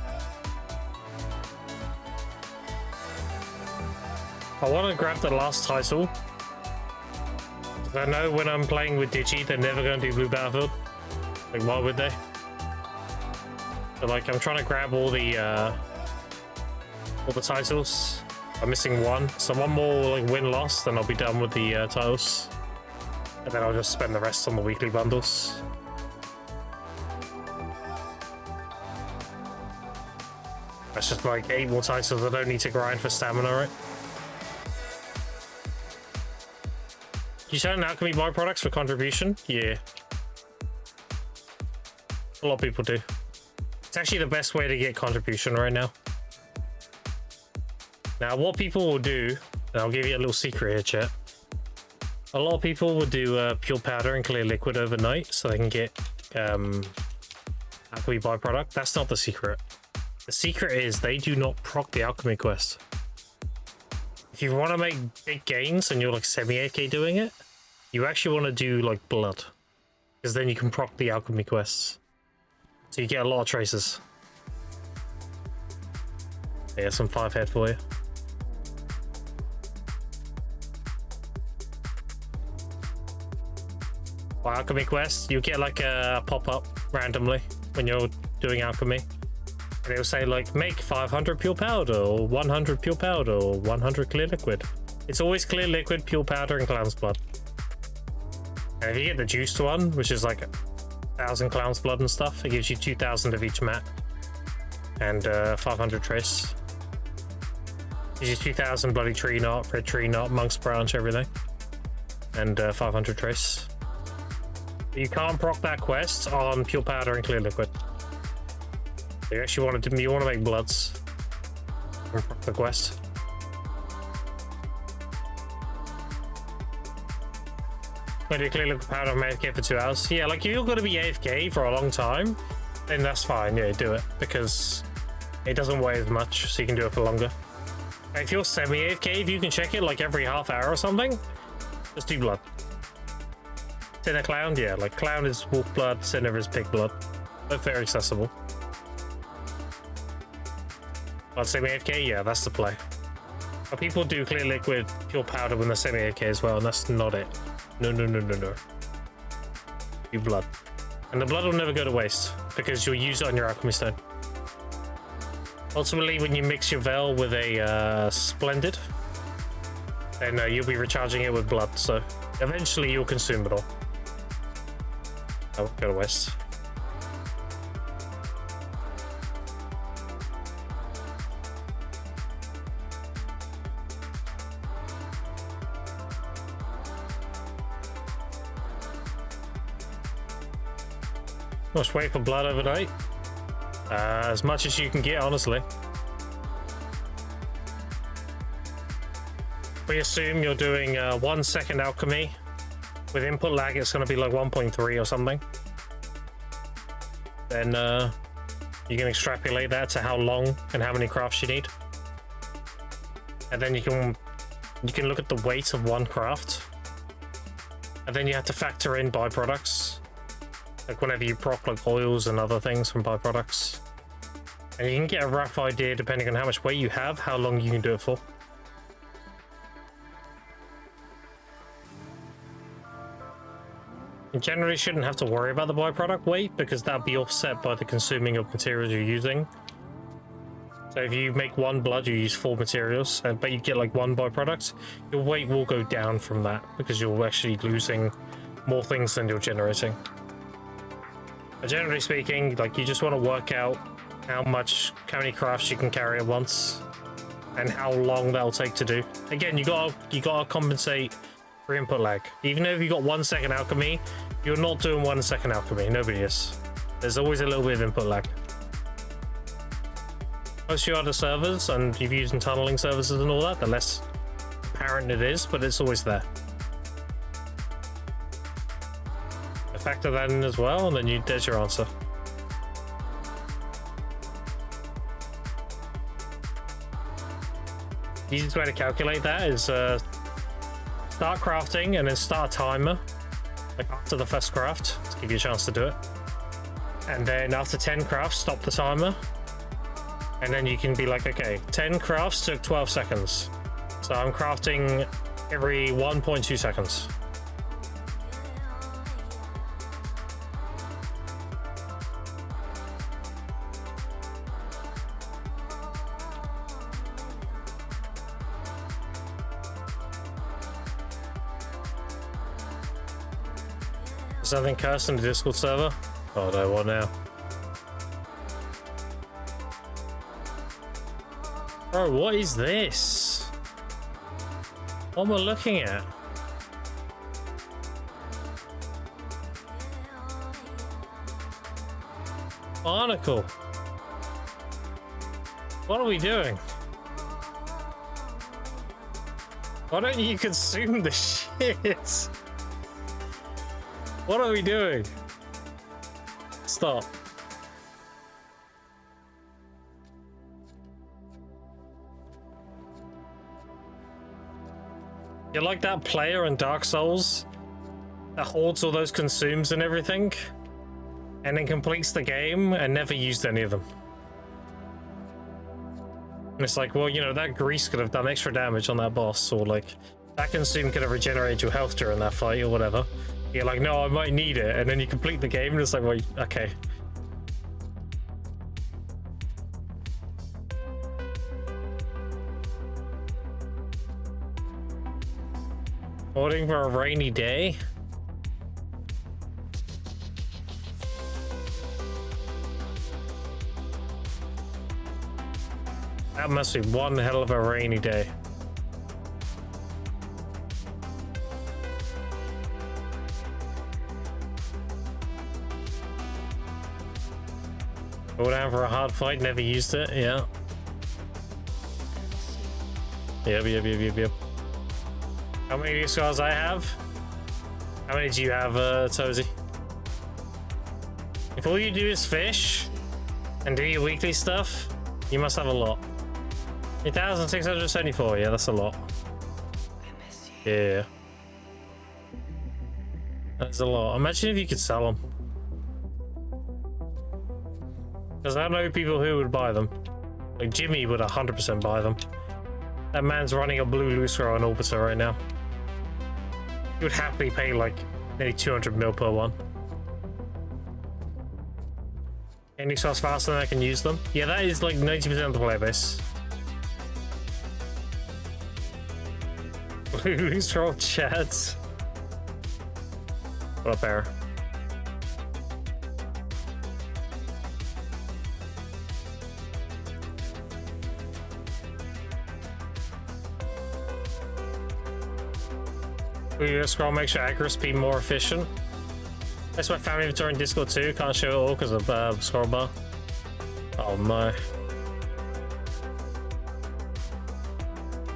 I want to grab the last title. I know when I'm playing with Digi, they're never going to do blue battlefield. Like, why would they? So, like, I'm trying to grab all the titles. I'm missing one, so one more like win-loss, then I'll be done with the titles, and then I'll just spend the rest on the weekly bundles. That's just like 8 more titles. I don't need to grind for stamina, right? You said an alchemy byproducts for contribution? Yeah. A lot of people do. It's actually the best way to get contribution right now. Now, what people will do, and I'll give you a little secret here, chat. A lot of people will do pure powder and clear liquid overnight so they can get alchemy byproduct. That's not the secret. The secret is they do not proc the alchemy quest. If you want to make big gains and you're like semi-AK doing it, you actually want to do like blood, because then you can proc the alchemy quests. So you get a lot of traces. Yeah, some 5-head for you. For alchemy quests, you get like a pop-up randomly when you're doing alchemy. And it'll say like, make 500 pure powder, or 100 pure powder, or 100 clear liquid. It's always clear liquid, pure powder, and clown's blood. And if you get the juiced one, which is like 1,000 clown's blood and stuff, it gives you 2,000 of each mat. And 500 trace. Gives you 2,000 bloody tree knot, red tree knot, monk's branch, everything. And 500 trace. You can't proc that quest on pure powder and clear liquid. You actually want to make bloods and proc the quest. When you clear liquid powder, I'm AFK for 2 hours. Yeah, like if you're going to be AFK for a long time, then that's fine. Yeah, do it, because it doesn't weigh as much, so you can do it for longer. And if you're semi-AFK, if you can check it like every half hour or something, just do blood. Sinner clown, yeah, like clown is wolf blood, sinner is pig blood. Both very accessible. But semi-AFK, yeah, that's the play. But people do clear liquid pure powder when they're semi-AFK as well, and that's not it. No. Do blood. And the blood will never go to waste, because you'll use it on your alchemy stone. Ultimately, when you mix your Veil with a Splendid, then you'll be recharging it with blood, so eventually you'll consume it all. Oh, go to waste. Just wait for blood overnight. As much as you can get, honestly. We assume you're doing 1 second alchemy. With input lag, it's going to be like 1.3 or something. Then you can extrapolate that to how long and how many crafts you need. And then you can look at the weight of one craft. And then you have to factor in byproducts. Like whenever you proc like oils and other things from byproducts. And you can get a rough idea, depending on how much weight you have, how long you can do it for. You generally shouldn't have to worry about the byproduct weight, because that'll be offset by the consuming of materials you're using. So if you make 1 blood, you use 4 materials, but you get like 1 byproduct, your weight will go down from that, because you're actually losing more things than you're generating. But generally speaking, like you just want to work out how many crafts you can carry at once, and how long that'll take to do. Again, you gotta compensate for input lag. Even if you got 1 second alchemy, you're not doing 1 second alchemy. Nobody is. There's always a little bit of input lag. most of your other servers, and you've used tunneling services and all that, the less apparent it is, but it's always there. Factor that in as well, and then there's your answer. The easiest way to calculate that is start crafting and then start a timer, like after the first craft, to give you a chance to do it. And then after 10 crafts, stop the timer. And then you can be like, okay, 10 crafts took 12 seconds. So I'm crafting every 1.2 seconds. Is something cursed in the Discord server? Oh no, what now? Bro, what is this? What am I looking at? Barnacle. What are we doing? Why don't you consume the shit? What are we doing? Stop. You're like that player in Dark Souls that hoards all those consumes and everything, and then completes the game and never used any of them. And it's like, well, you know, that grease could have done extra damage on that boss, or like that consume could have regenerated your health during that fight or whatever. You're like, no, I might need it, and then you complete the game and it's like, well, okay. Hoarding for a rainy day? That must be one hell of a rainy day. Go down for a hard fight, never used it, yeah. Yep. How many new scars I have? How many do you have, Tozy? If all you do is fish and do your weekly stuff, you must have a lot. 8,674, yeah, that's a lot. Yeah. That's a lot. Imagine if you could sell them. Because I know people who would buy them. Like Jimmy would 100% buy them. That man's running a blue Lucero on Orbiter right now. He would happily pay like nearly 200 mil per one. Any sauce faster than I can use them? Yeah, that is like 90% of the player base. Blue Lucero chats. What up, Bear? Your scroll makes your accuracy more efficient. That's my family inventory in Discord too. Can't show it all because of scroll bar. Oh my.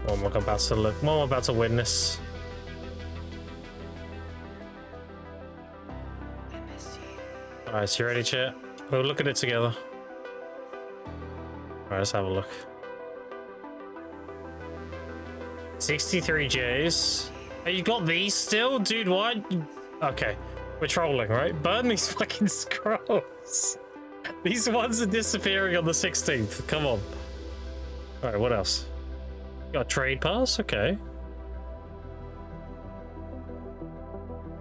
What am I about to look? What am I about to witness? Alright, so you ready, chat? We'll look at it together. Alright, let's have a look. 63 J's. Oh, you got these still? Dude, what? Okay, we're trolling, right? Burn these fucking scrolls. These ones are disappearing on the 16th. Come on. Alright, what else? Got a trade pass? Okay.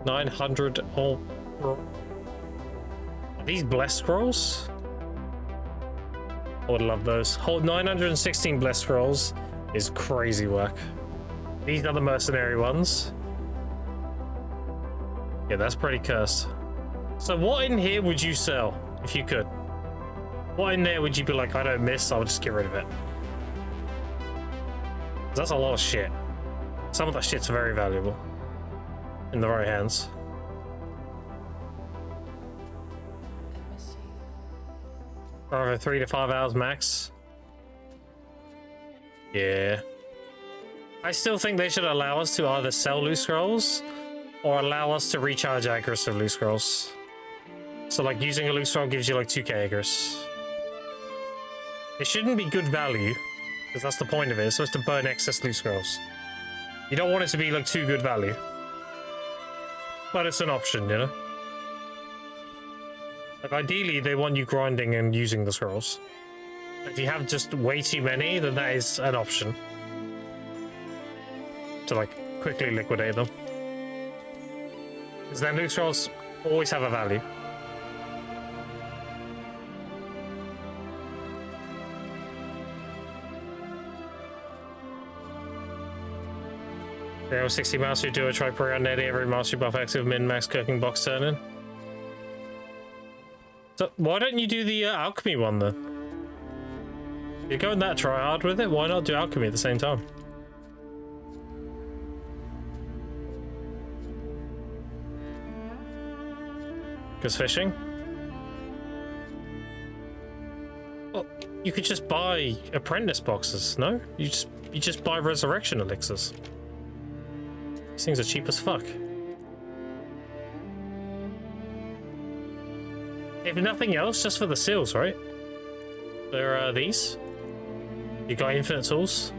900 all. Are these blessed scrolls? I would love those. Hold 916 blessed scrolls is crazy work. These are the mercenary ones. Yeah, that's pretty cursed. So what in here would you sell if you could? What in there would you be like, I don't miss, I'll just get rid of it? That's a lot of shit. Some of that shit's very valuable. In the right hands. Over 3 to 5 hours max. Yeah. I still think they should allow us to either sell loot scrolls or allow us to recharge Agris of loot scrolls. So like using a loot scroll gives you like 2k Agris. It shouldn't be good value, because that's the point of it. It's supposed to burn excess loot scrolls. You don't want it to be like too good value. But it's an option, you know? Like ideally they want you grinding and using the scrolls. If you have just way too many, then that is an option. To like quickly liquidate them. Because then loot scrolls always have a value. There was 60 mastery do a try per round nearly every mastery buff active min-max cooking box turn-in. So why don't you do the alchemy one then? You're going that try hard with it, why not do alchemy at the same time? Because fishing? Well, you could just buy apprentice boxes, no? You just buy resurrection elixirs. These things are cheap as fuck. If nothing else, just for the seals, right? There are these. You got infinite tools.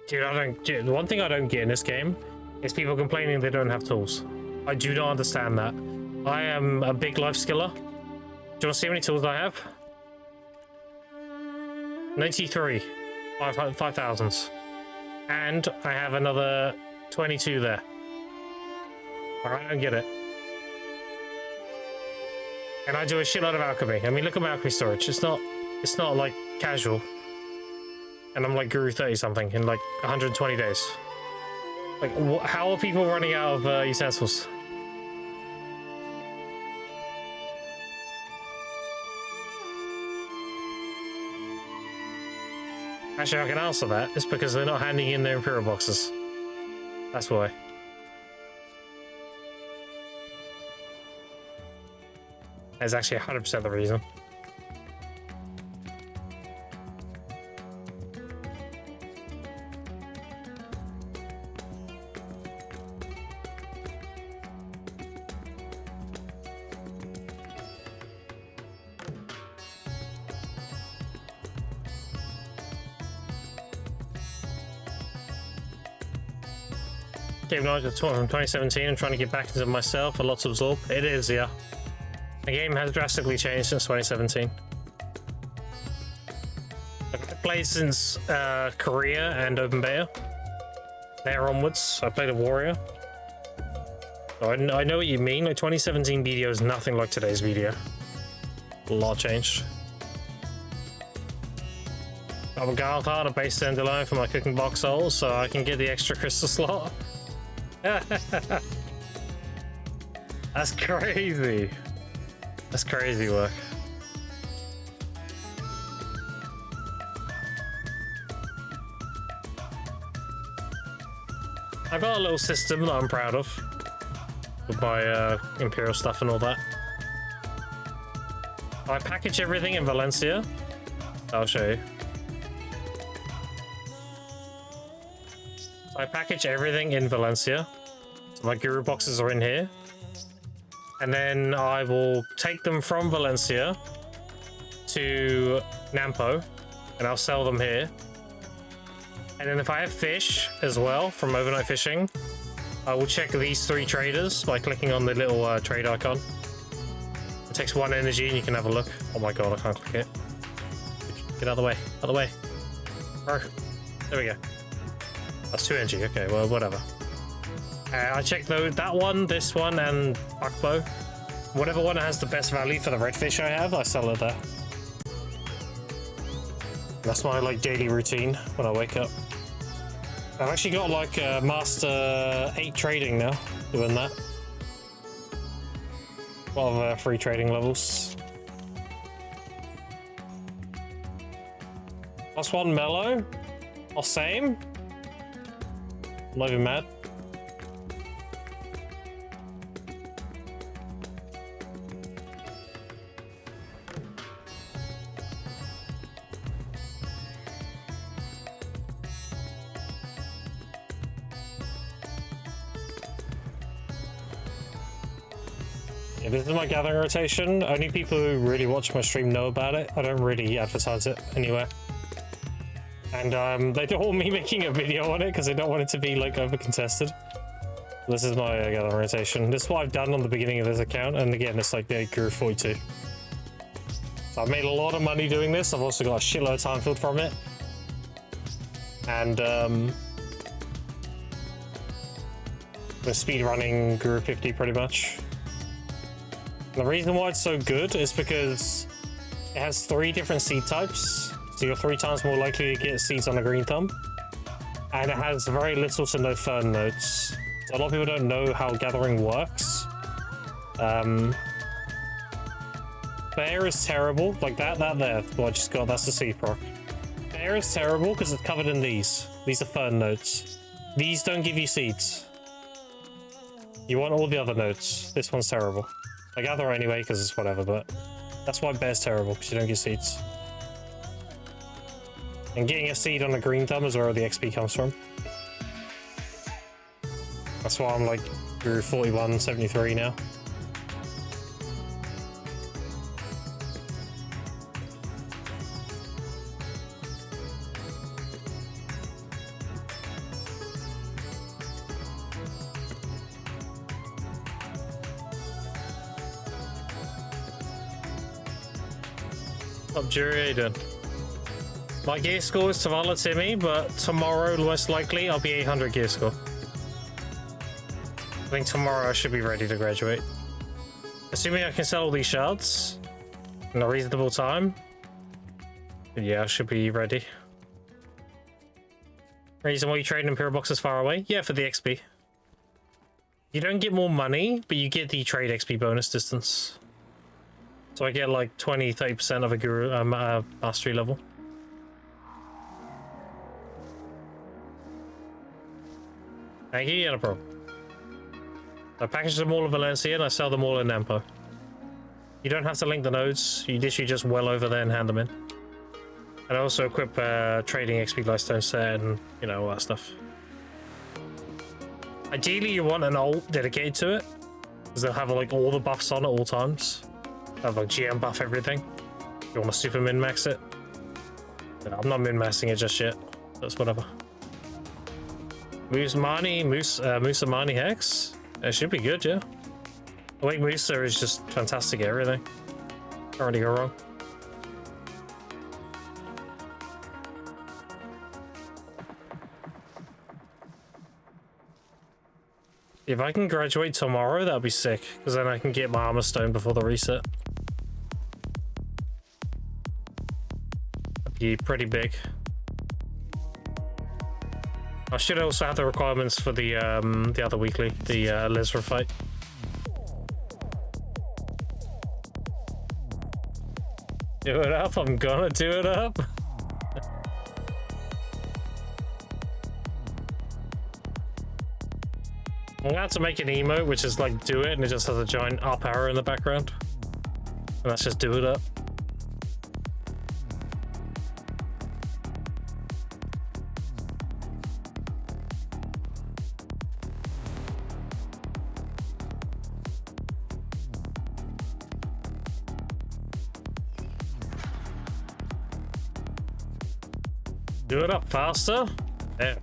Dude, one thing I don't get in this game is people complaining they don't have tools. I do not understand that. I am a big life skiller. Do you want to see how many tools I have? 93. 5,000s. And I have another 22 there. I don't get it. And I do a shitload of alchemy. I mean, look at my alchemy storage. It's not like casual. And I'm like Guru 30 something in like 120 days. Like, how are people running out of utensils? Actually, I can answer that. It's because they're not handing in their Imperial boxes. That's why. That's actually 100% the reason. Game knowledge of 2017. I'm trying to get back into myself. A lot to absorb. It is, yeah. The game has drastically changed since 2017. I've played since Korea and Open Beta. There onwards, I played a Warrior. So I know what you mean. Like 2017 video is nothing like today's video. A lot changed. I'm a Garthard, a base standalone for my cooking box souls, so I can get the extra crystal slot. That's crazy. That's crazy work. I've got a little system that I'm proud of with my Imperial stuff and all that. I package everything in Valencia. I'll show you. I package everything in Valencia. So my Guru boxes are in here. And then I will take them from Valencia to Nampo, and I'll sell them here. And then if I have fish as well from overnight fishing, I will check these 3 traders by clicking on the little trade icon. It takes 1 energy and you can have a look. Oh my god, I can't click it. Get out of the way, out of the way. There we go. That's 2 energy, okay, well, whatever. I check that one, this one, and Akbo. Whatever one has the best value for the redfish I have, I sell it there. That's my like daily routine when I wake up. I've actually got like master 8 trading now, doing that. A lot of free trading levels. +1 mellow, or same. I'm not even mad. Yeah, this is my gathering rotation. Only people who really watch my stream know about it. I don't really advertise it anywhere. And they don't want me making a video on it because they don't want it to be like over contested. This is my gathering rotation. This is what I've done on the beginning of this account, and again, it's like the Guru 42. So I've made a lot of money doing this. I've also got a shitload of time filled from it. And we're speedrunning Guru 50 pretty much. The reason why it's so good is because it has 3 different seed types, so you're 3 times more likely to get seeds on the green thumb. And it has very little to no fern nodes. So a lot of people don't know how gathering works. Bear is terrible, like that there, what I just got, that's the seed proc. Bear is terrible because it's covered in these. These are fern nodes. These don't give you seeds. You want all the other nodes. This one's terrible. I gather anyway because it's whatever, but that's why bear's terrible, because you don't get seeds. And getting a seed on a green thumb is where the XP comes from. That's why I'm like Guru 41, 73 now. Up, Jury, how you doing? My gear score is Tavala Timmy, but tomorrow, most likely, I'll be 800 gear score. I think tomorrow I should be ready to graduate. Assuming I can sell all these shards in a reasonable time. Yeah, I should be ready. Reason why you trade Imperial boxes far away? Yeah, for the XP. You don't get more money, but you get the trade XP bonus distance. So I get like 20-30% of a Guru mastery level. Thank you, yeah, no problem. I package them all in Valencia and I sell them all in Nampo. You don't have to link the nodes, you literally just well over there and hand them in. And I also equip trading XP Lightstone set and, you know, all that stuff. Ideally, you want an ult dedicated to it, because they'll have like all the buffs on at all times. Have like GM buff everything. You want to super min-max it? Yeah, I'm not min-maxing it just yet. That's whatever. Musa Mani Hex? It should be good, yeah. The way Musa is just fantastic at everything. Can't really go wrong. If I can graduate tomorrow, that'll be sick, because then I can get my armor stone before the reset. That'd be pretty big. I should also have the requirements for the other weekly, the Lizra fight. Do it up, I'm gonna do it up. I'm gonna have to make an emote, which is like do it, and it just has a giant up arrow in the background. And that's just do it up. Do it up faster? There.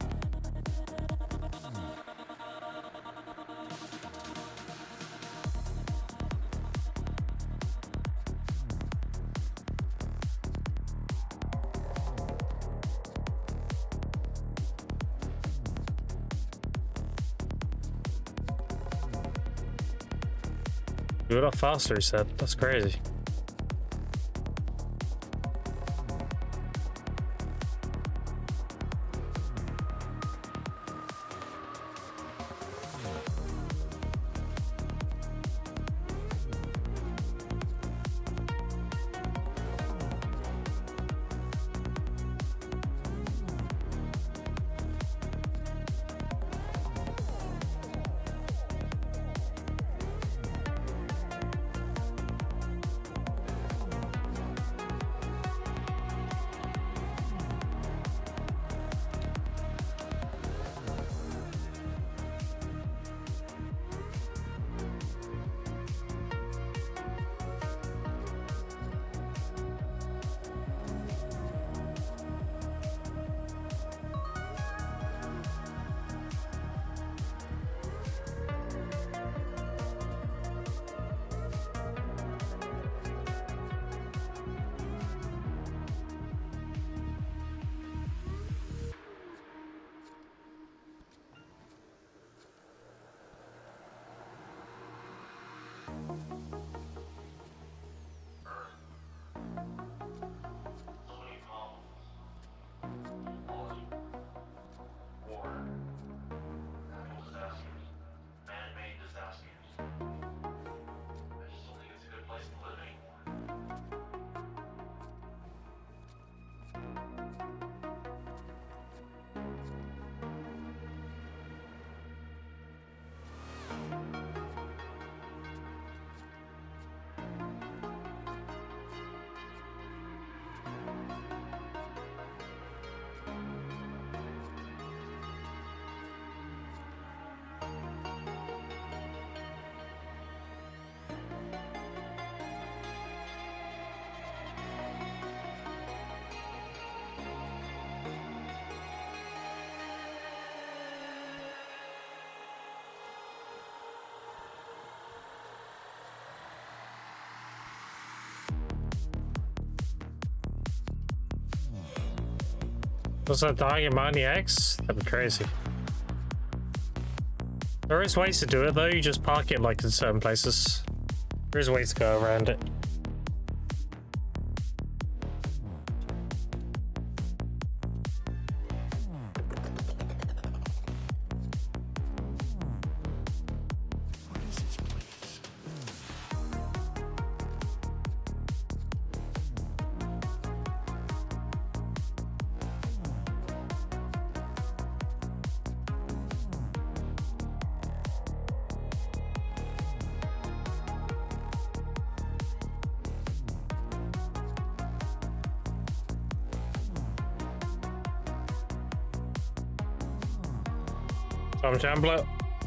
Do it up faster, he said. That's crazy. Was that dying in mining eggs? That'd be crazy. There is ways to do it though, you just park it like in certain places. There is ways to go around it.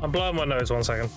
I'm blowing my nose 1 second.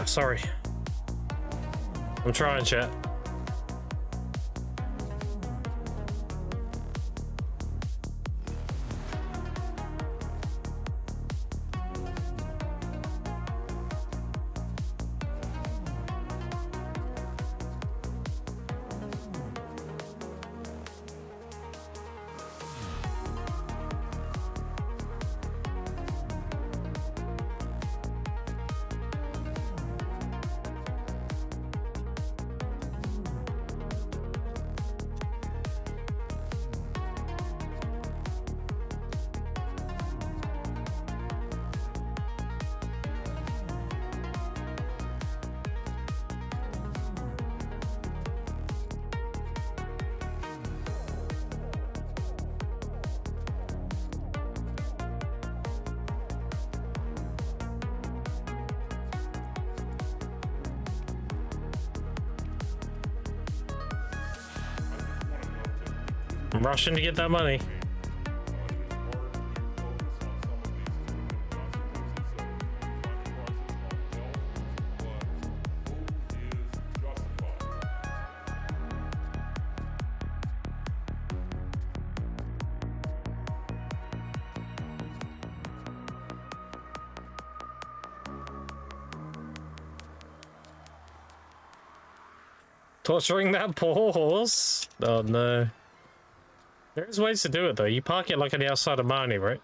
Sorry. I'm trying, chat. I'm rushing to get that money. Torturing that poor horse? Oh no. There's ways to do it though. You park it like on the outside of Marnie, right?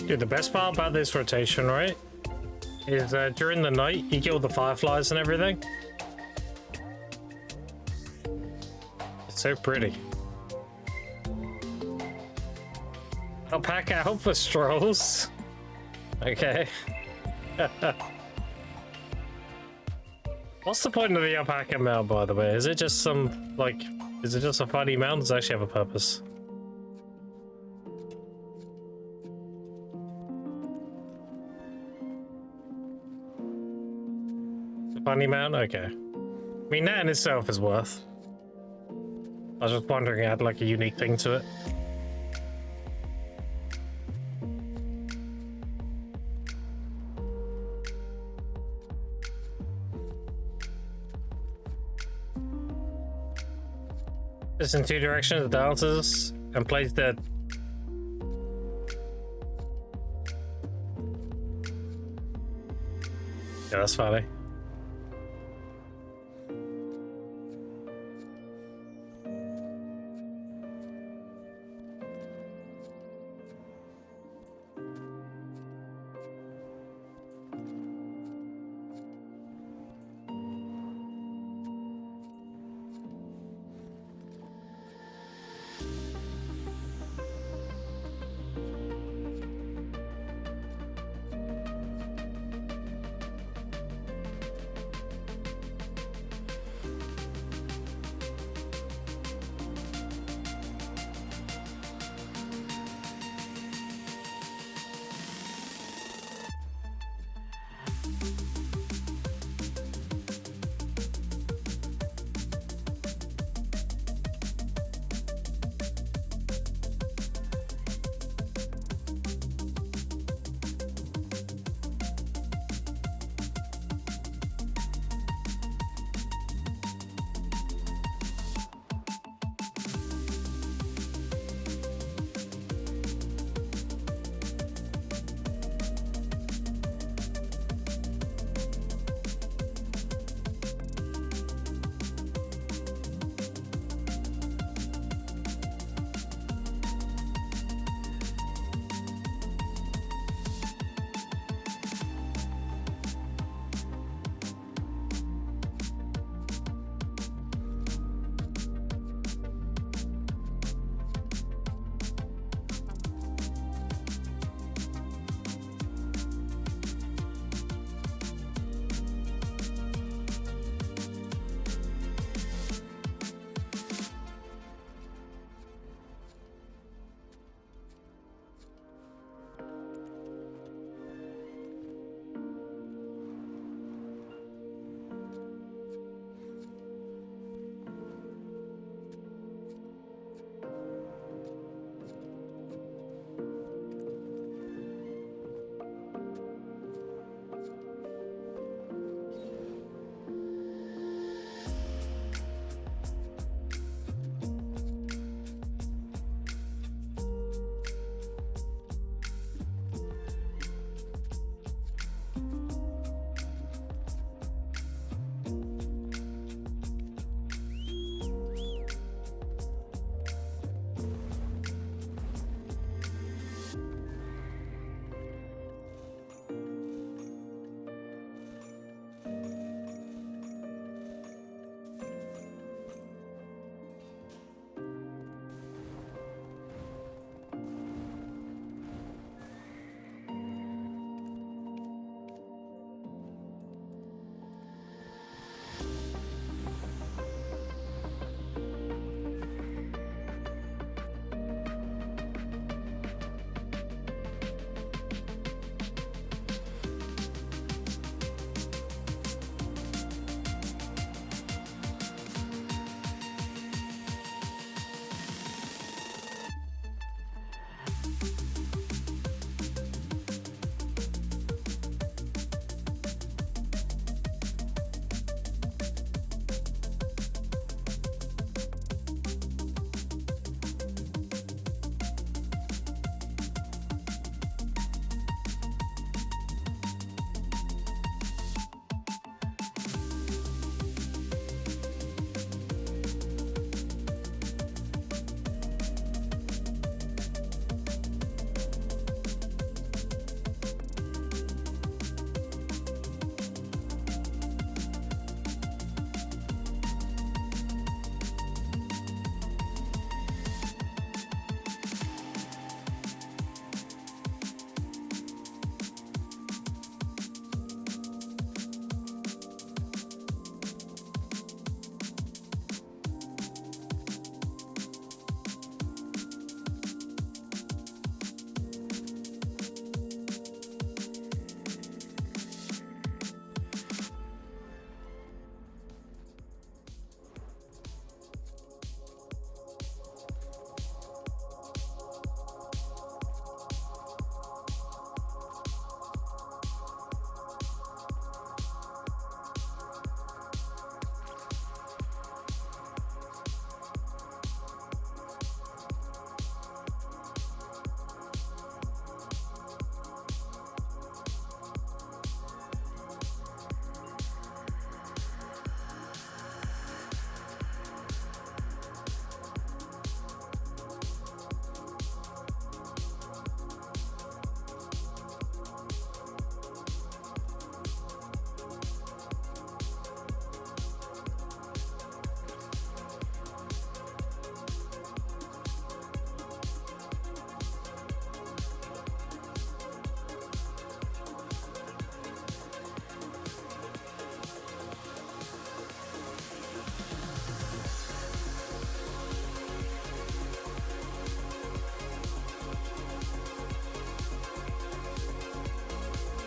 Dude, the best part about this rotation, right, is during the night, you kill the fireflies and everything. It's so pretty. I'll pack out for strolls. Okay. What's the point of the alpaca mount, by the way? Is it just some, like, is it just a funny mount? Does it actually have a purpose? A funny mount? Okay. I mean, that in itself is worth. I was just wondering, it had like a unique thing to it. It's in two directions, it dances and plays dead. Yeah, that's funny.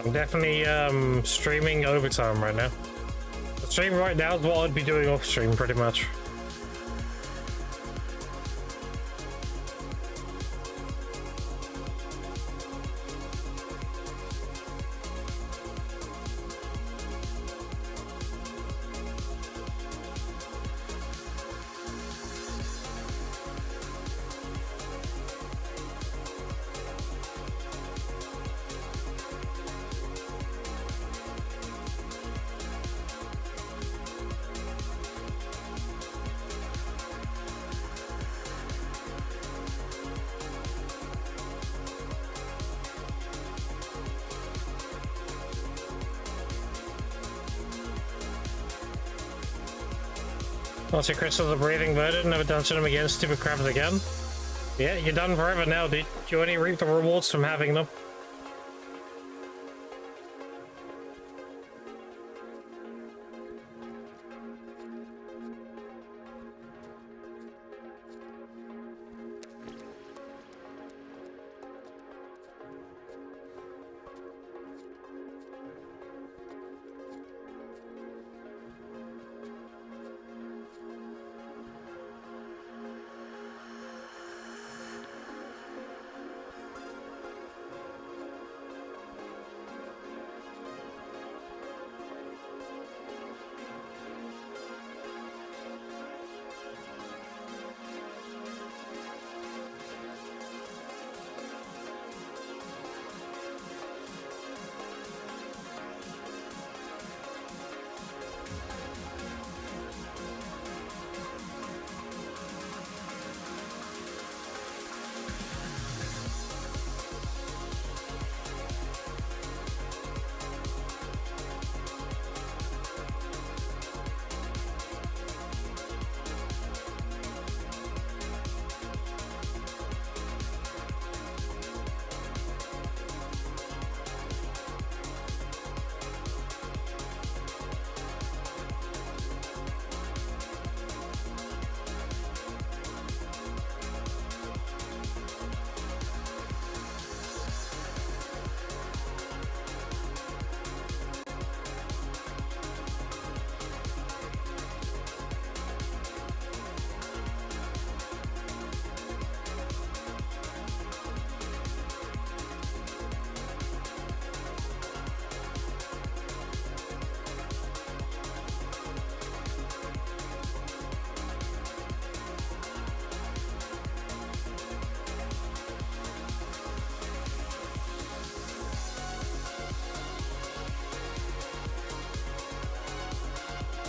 I'm definitely streaming overtime right now. The stream right now is what I'd be doing off stream pretty much. Once your crystals are breathing murdered, never touching them again, stupid crabs again. Yeah, you're done forever now, dude. You only reap the rewards from having them.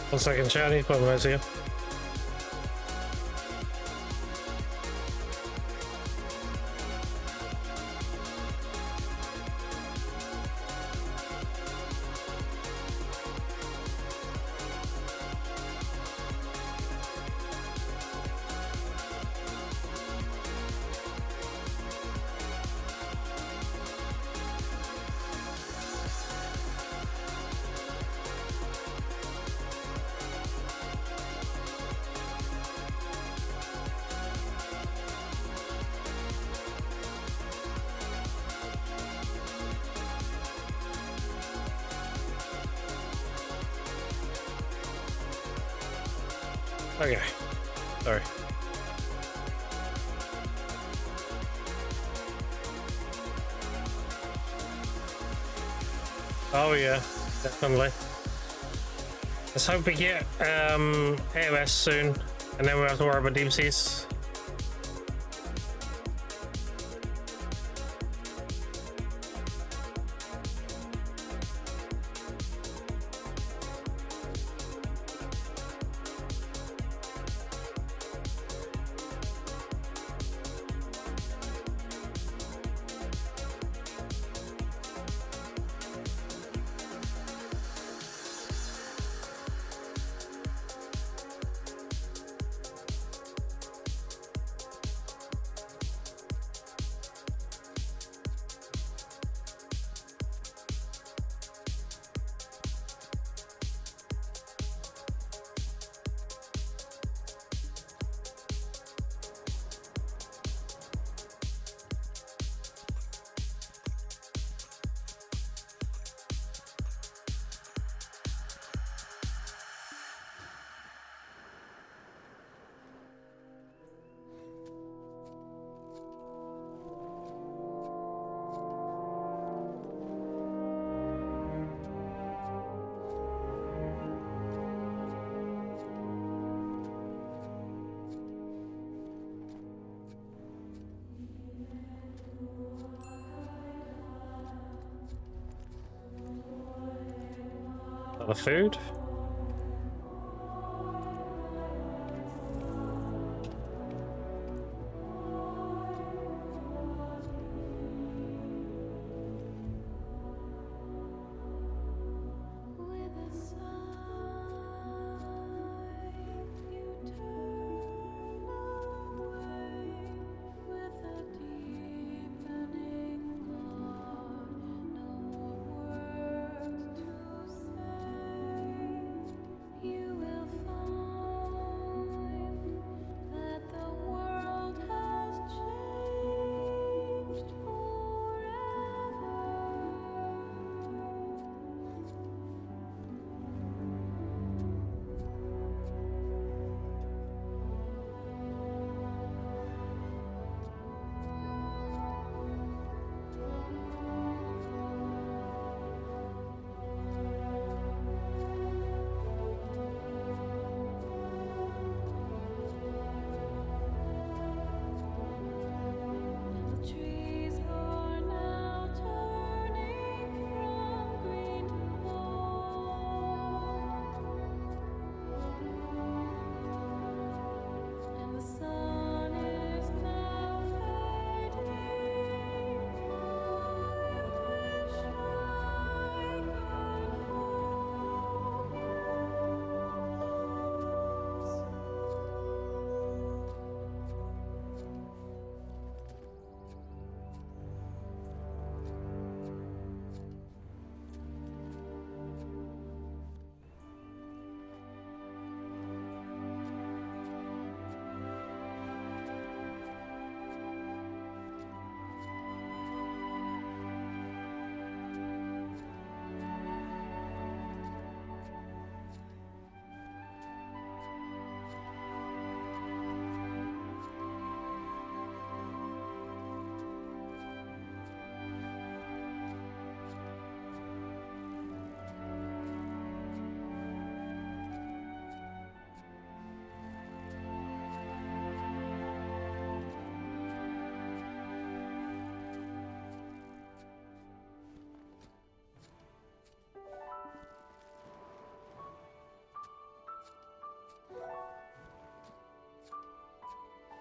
One second, chat. I need to put my mouse again. Okay. Sorry. Oh yeah, definitely. Let's hope we get AOS soon, and then we'll have to worry about deep seas. Got the food.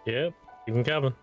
Yep, keep 'em coming.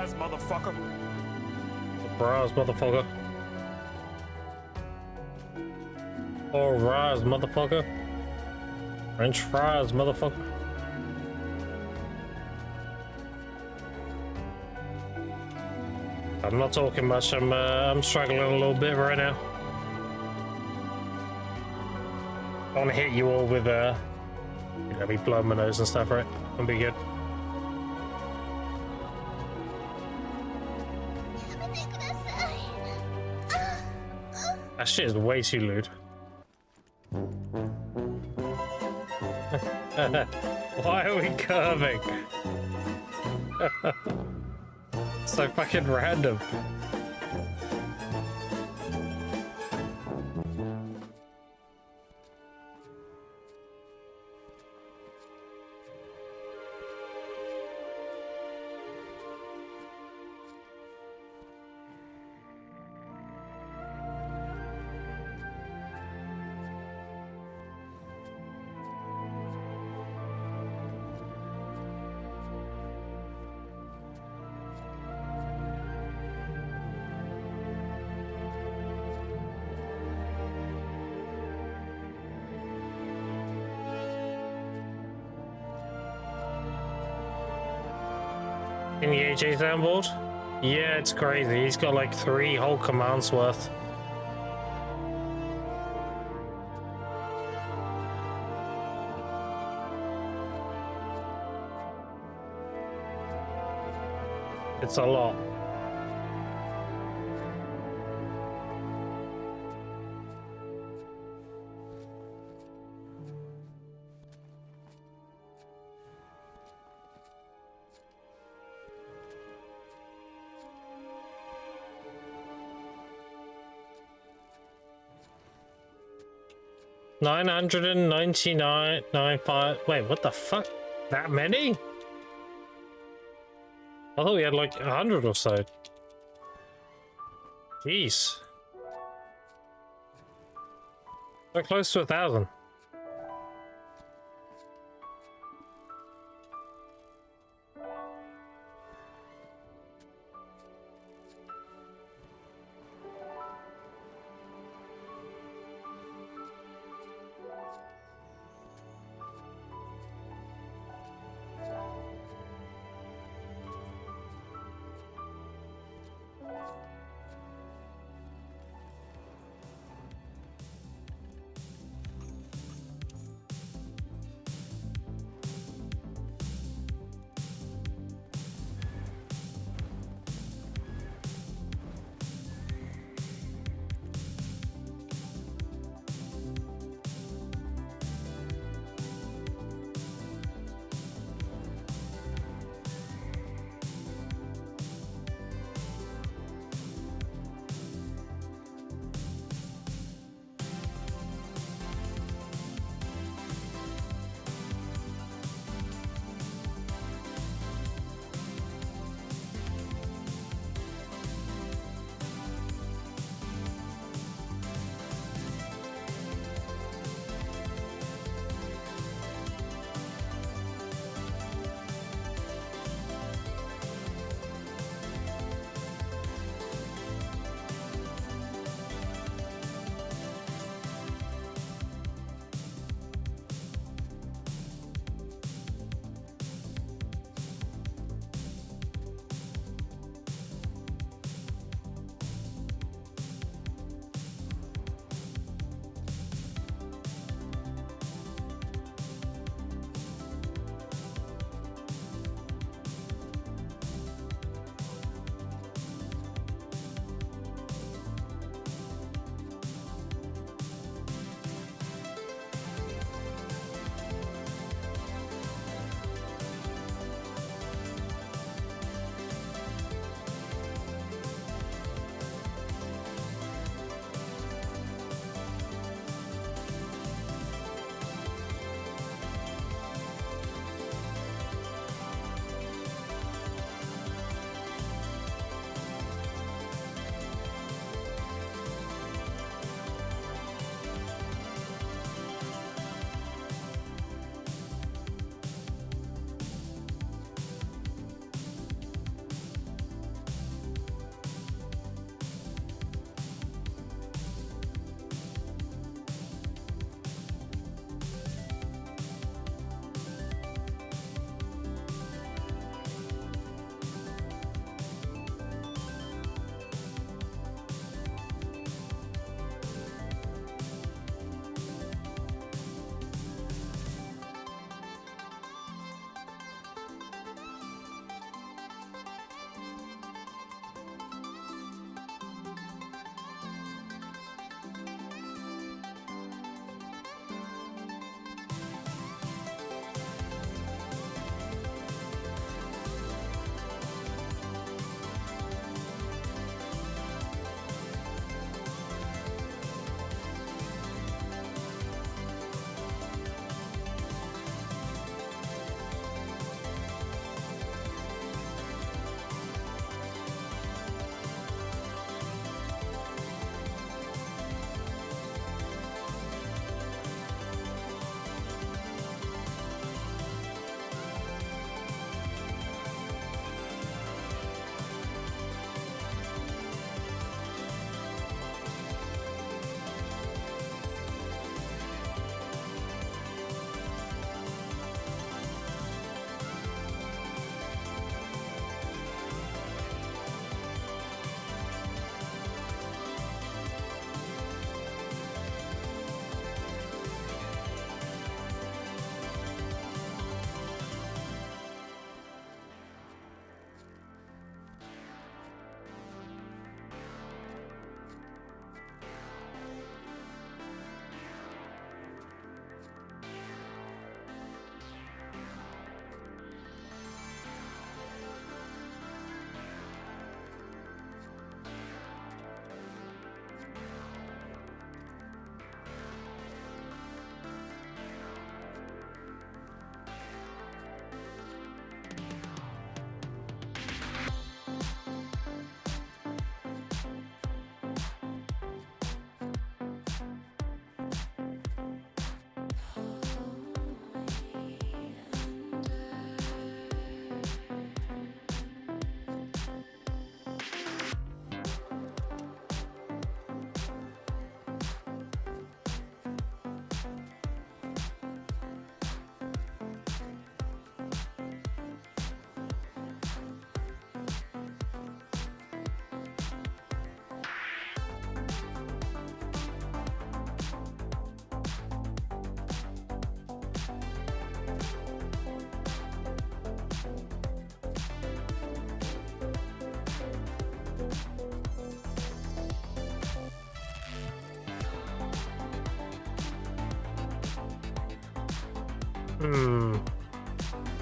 fries, motherfucker. Surprise, motherfucker. All rise, motherfucker. French fries, motherfucker. I'm not talking much. I'm struggling a little bit right now. I want to hit you all with me blowing my nose and stuff, right? That'll be good. That shit is way too lewd. Why are we curving? So fucking random. In the AJ soundboard? Yeah, it's crazy. He's got like 3 whole commands worth. It's a lot. $999.95. Wait, what the fuck? That many? I thought we had like 100 or so. Jeez. We're close to 1,000.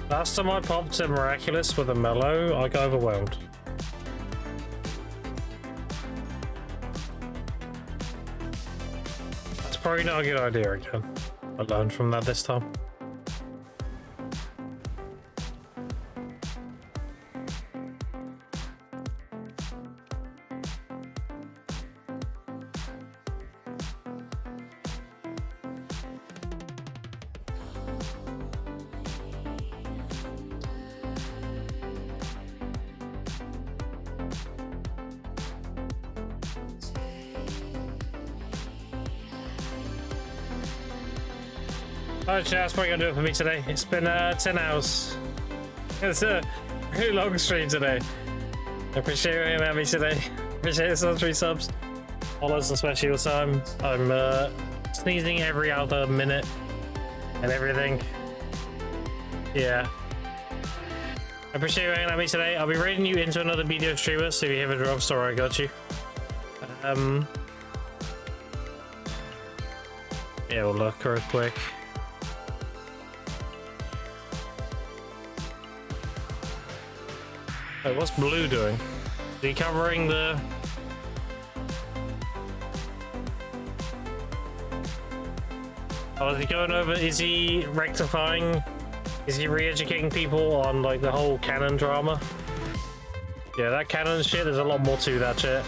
Last time I popped a Miraculous with a Mellow, I got overwhelmed. That's probably not a good idea again. I learned from that this time. Alright, chat, that's probably gonna do it for me today. It's been 10 hours. It's a really long stream today. I appreciate you hanging out with me today. Appreciate the some 3 subs. Follows and especially your time. I'm sneezing every other minute and everything. Yeah. I appreciate you hanging out with me today. I'll be raiding you into another video streamer, so if you have a drop store, I got you. Yeah, we'll look real quick. Wait, what's Blue doing? Is he covering the... Oh, is he going over? Is he rectifying? Is he re-educating people on like the whole canon drama? Yeah, that canon shit, there's a lot more to that shit.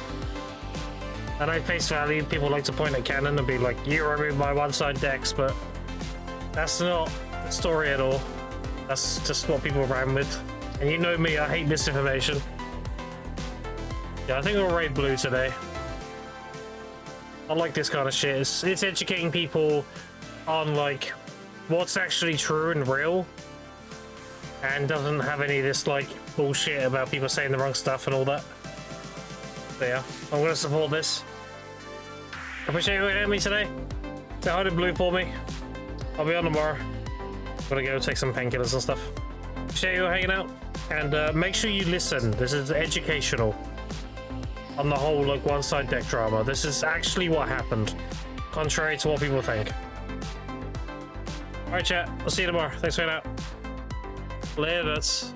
I know face value, people like to point at canon and be like, you removed my one-side decks, but that's not the story at all. That's just what people ran with. And you know me, I hate misinformation. Yeah, I think we'll raid Blue today. I like this kind of shit. It's educating people on like what's actually true and real, and doesn't have any of this like bullshit about people saying the wrong stuff and all that. So yeah, I'm gonna support this. I appreciate you hanging out with me today. Say hi to Blue for me. I'll be on tomorrow. Gotta go take some painkillers and stuff. Appreciate you hanging out, and make sure you listen. This is educational on the whole like one-side deck drama. This is actually what happened, contrary to what people think. Alright chat, I'll see you tomorrow. Thanks for hanging out. Later, nuts.